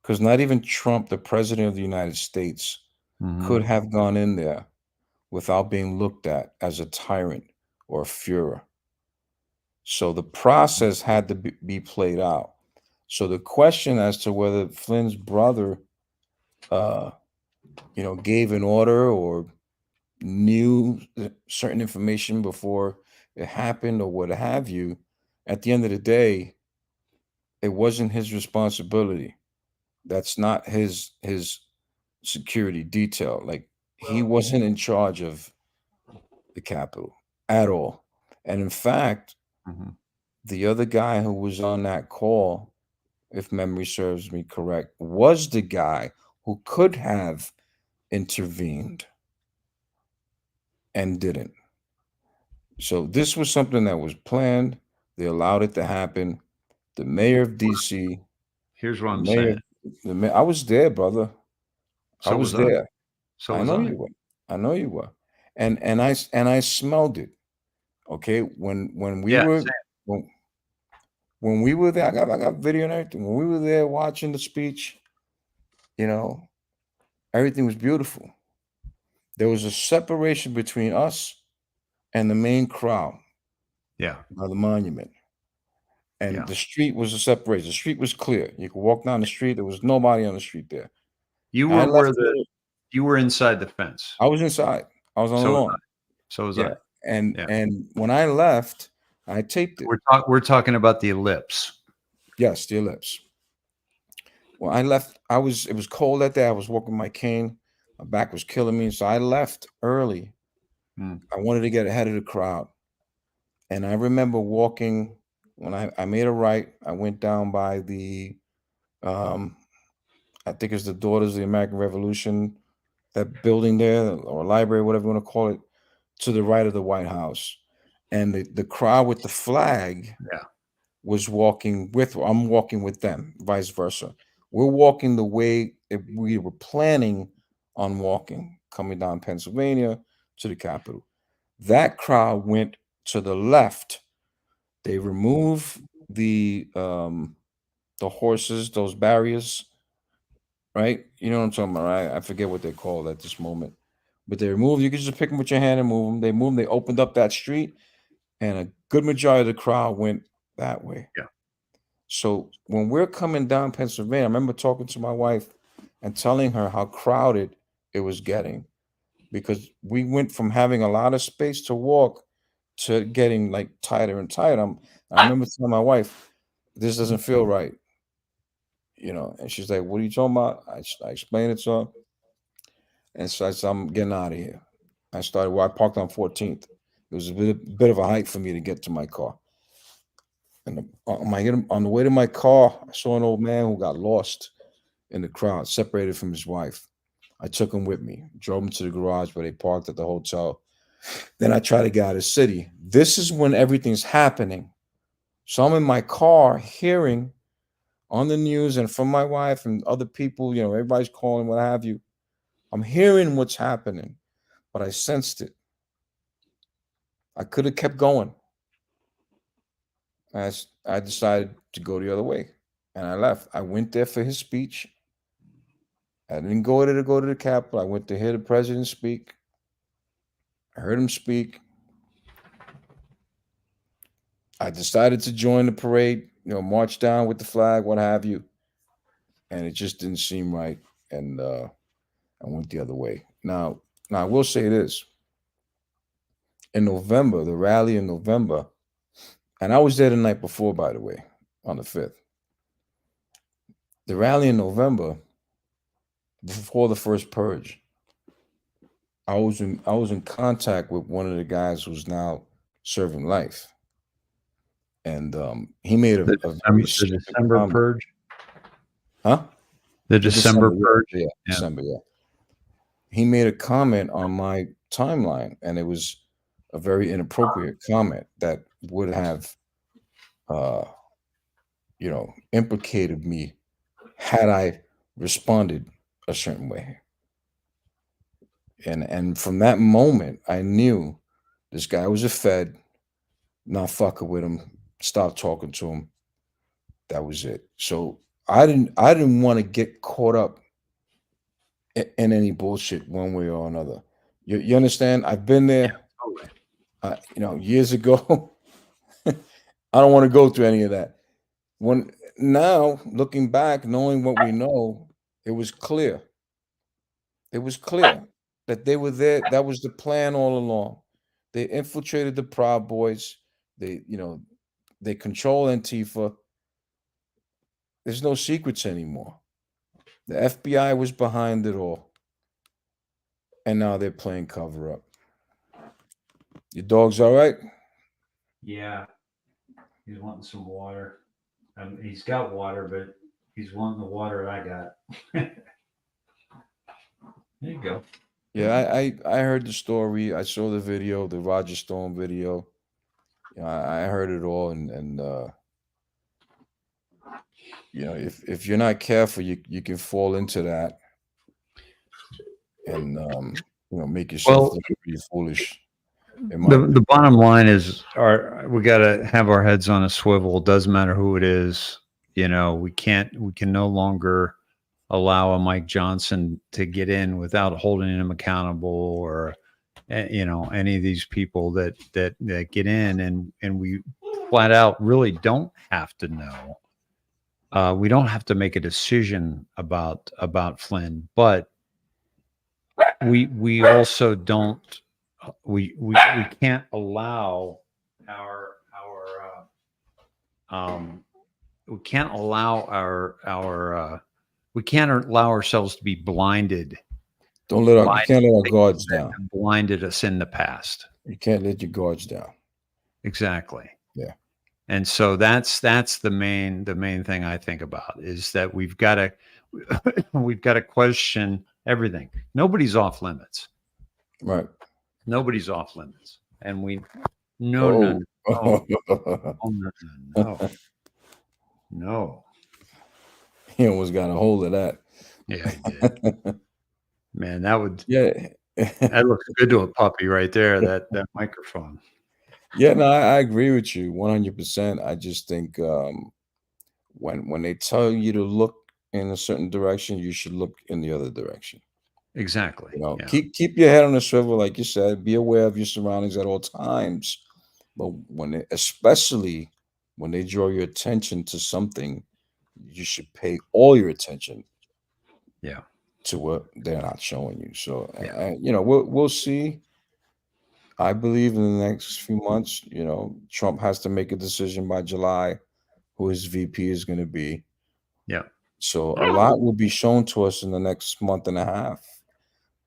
Because not even Trump, the president of the United States,
Mhm.
could have gone in there without being looked at as a tyrant or a Führer. So the process had to be played out. So the question as to whether Flynn's brother, uh, gave an order or knew certain information before it happened or what have you, at the end of the day, it wasn't his responsibility. That's not his security detail. Like, he wasn't in charge of the Capitol at all. And in fact,
Mhm.
the other guy who was on that call, if memory serves me correct, was the guy who could have intervened and didn't. So this was something that was planned. They allowed it to happen. The mayor of DC,
Here's what
the
I'm
mayor,
saying.
I was there, brother. I
So
was
was I.
there.
So
I
was
know
I.
you were. I know you were. And I smelled it. Okay. When we
Yeah,
were
same.
when, when we were there, I got video and everything. When we were there watching the speech, you know, everything was beautiful. There was a separation between us and the main crowd
Yeah.
by the monument. And
Yeah.
the street was a separation. The street was clear. You could walk down the street. There was nobody on the street there.
You
I
were
left
where
a little.
you were inside the fence.
I was inside. I was on the
So was I.
lawn.
So was I.
Yeah. And
Yeah.
and when I left, I taped it.
We're talking about the ellipse.
Yes, the ellipse. When I left, it was cold that day. I was walking my cane. My back was killing me. So I left early.
Mm.
I wanted to get ahead of the crowd. And I remember walking when I made a right. I went down by the um I think it's the Daughters of the American Revolution, that building there, or library, whatever you want to call it. to the right of the White House, and the crowd with the flag
Yeah.
was walking with. I'm walking with them, vice versa. We're walking the way that we were planning on walking, coming down Pennsylvania to the Capitol. That crowd went to the left. They removed the horses, those barriers, right? You know what I'm talking about, right? I forget what they're called at this moment, but they removed. You could just pick them with your hand and move them. They moved. They opened up that street, and a good majority of the crowd went that way.
Yeah.
So when we're coming down Pennsylvania, I remember talking to my wife and telling her how crowded it was getting, because we went from having a lot of space to walk to getting like tighter and tighter. I remember telling my wife, this doesn't feel right, you know, and she's like, what are you talking about? I explained it to her, and so I said, I'm getting out of here. I parked on 14th. It was a bit of a hike for me to get to my car. And on the way to my car, I saw an old man who got lost in the crowd, separated from his wife. I took him with me, drove him to the garage where they parked at the hotel. Then I tried to get out of the city. This is when everything's happening. So I'm in my car hearing on the news and from my wife and other people, you know, everybody's calling, what have you. I'm hearing what's happening, but I sensed it. I could have kept going. I decided to go the other way, and I left. I went there for his speech. I didn't go there to go to the Capitol. I went to hear the president speak. I heard him speak. I decided to join the parade, you know, march down with the flag, what have you. And it just didn't seem right. And I went the other way. Now I will say this. In November, the rally in November, and I was there the night before, by the way, on the 5th. The rally in November, before the first purge, I was in contact with one of the guys who's now serving life. And he made a very
December
comment.
purge.
Huh?
The December purge.
Yeah, December, yeah. He made a comment on my timeline, and it was a very inappropriate comment that would have you know, implicated me had I responded a certain way. And from that moment, I knew this guy was a Fed, not fucking with him, stop talking to him. That was it. So I didn't want to get caught up in any bullshit one way or another. You understand? I've been there, you know, years ago. I don't want to go through any of that. Now looking back, knowing what we know, it was clear. It was clear that they were there. That was the plan all along. They infiltrated the Proud Boys. They, you know, they control Antifa. There's no secrets anymore. The FBI was behind it all. And now they're playing cover up. Your dog's all right?
Yeah. He's wanting some water. He's got water, but he's wanting the water I got. There you go.
Yeah, I heard the story. I saw the video, the Roger Stone video. You know, I heard it all, and you know, if you're not careful, you can fall into that, and you know, make yourself look pretty foolish.
The bottom line is, we got to have our heads on a swivel. It doesn't matter who it is. You know, we can no longer allow a Mike Johnson to get in without holding him accountable, or you know, any of these people that get in, and we flat out really don't have to know. We don't have to make a decision about Flynn, but we also don't. We can't allow we can't allow ourselves to be blinded.
You can't let our guards down.
Blinded us in the past.
You can't let your guards down.
Exactly.
Yeah.
And so that's the main thing I think about, is that we've got to question everything. Nobody's off limits.
Right.
Nobody's off limits. And no,
Oh.
no. No.
He almost got a hold of that.
Yeah, I did. Man, that
Yeah.
looks good to a puppy right there, that microphone.
Yeah, no, I agree with you 100%. I just think when they tell you to look in a certain direction, you should look in the other direction.
Exactly.
You know,
Yeah.
keep your head on a swivel, like you said. Be aware of your surroundings at all times. But especially when they draw your attention to something, you should pay all your attention
Yeah.
to what they're not showing you. So,
Yeah.
you know, we'll see. I believe in the next few months, you know, Trump has to make a decision by July who his VP is going to be.
Yeah.
So a lot will be shown to us in the next month and a half.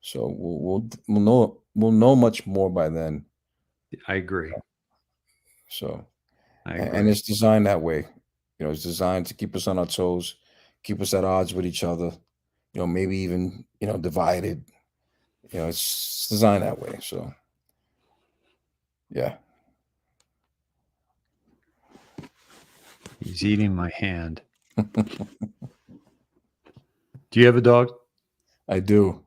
So we'll know much more by then.
I agree.
So
I
and
agree.
it's designed that way. You know, it's designed to keep us on our toes, keep us at odds with each other. You know, maybe even divided. You know, it's designed that way. So yeah.
He's eating my hand. Do you have a dog?
I do.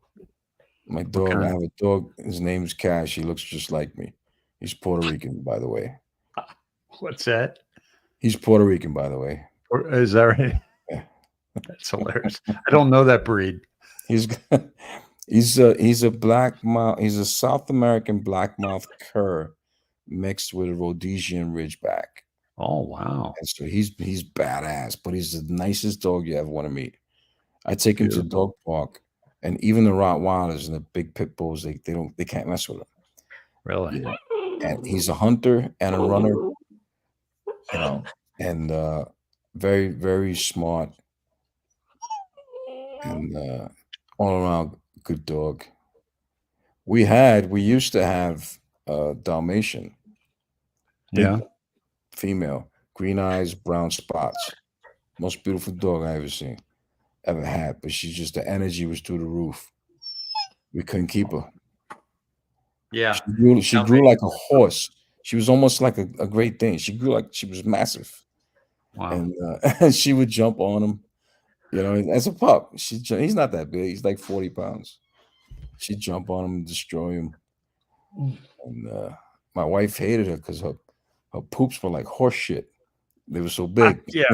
My
What
dog, I
kind?
have a dog. His name's Cash. He looks just like me. He's Puerto Rican, by the way.
What's that?
He's Puerto Rican, by the way.
Or is that right?
Yeah.
That's hilarious. I don't know that breed.
He's he's a black mouth. He's a South American black mouth cur mixed with a Rhodesian Ridgeback.
Oh, wow.
And so he's badass, but he's the nicest dog you ever want to meet. I take him to the dog park, and even the Rottweilers and the big pit bulls, they can't mess with him.
Really?
You know? And he's a hunter and a runner, you know, and very, very smart and all around good dog. We used to have a Dalmatian, big
Yeah.
female, green eyes, brown spots. Most beautiful dog I ever had, but the energy was through the roof. We couldn't keep her.
Yeah.
She grew like a horse. She was almost like a Great Dane. She grew like she was massive.
Wow.
And she would jump on him, as a pup. He's not that big. He's like 40 pounds. She'd jump on him and destroy him. And my wife hated her because her poops were like horse shit. They were so big.
Yeah.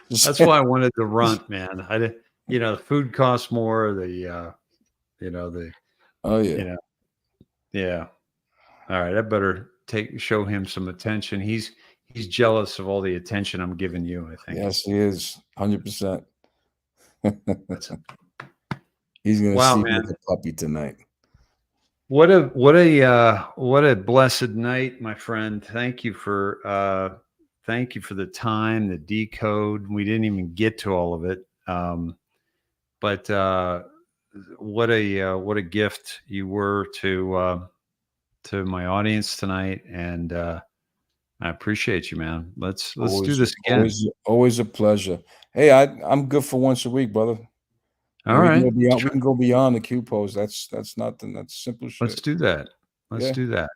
That's why I wanted to runt, man. I did, the food costs more.
Oh yeah.
Yeah. All right. I better show him some attention. He's jealous of all the attention I'm giving you, I think.
Yes, he is 100%. He's gonna
Wow,
see
man.
like a puppy tonight.
What a blessed night, my friend. Thank you for the time, the decode. We didn't even get to all of it. But what a gift you were to my audience tonight, and I appreciate you, man. Let's do this again.
Always a pleasure. Hey, I'm good for once a week, brother.
All right.
We can go beyond the Q pose. That's nothing. That's simple shit.
Let's do that. Let's do that.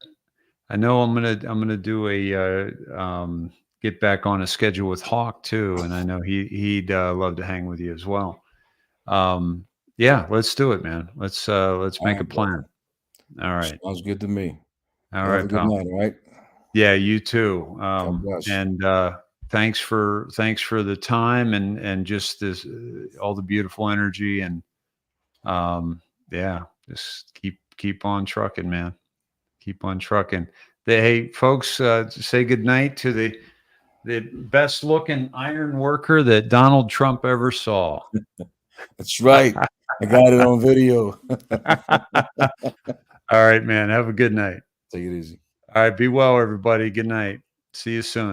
I know I'm gonna do a get back on a schedule with Hawk too, and I know he'd love to hang with you as well. Yeah, let's do it, man. Let's make a plan. All right.
Sounds good to me.
All right,
Have a good night, all right?
Yeah, you too.
God bless.
And thanks for the time and just this all the beautiful energy, and yeah, just keep on trucking, man. Keep on trucking. Hey, folks, say good night to the best looking iron worker that Donald Trump ever saw.
That's right. I got it on video.
All right, man. Have a good night.
Take it easy.
All right. Be well, everybody. Good night. See you soon.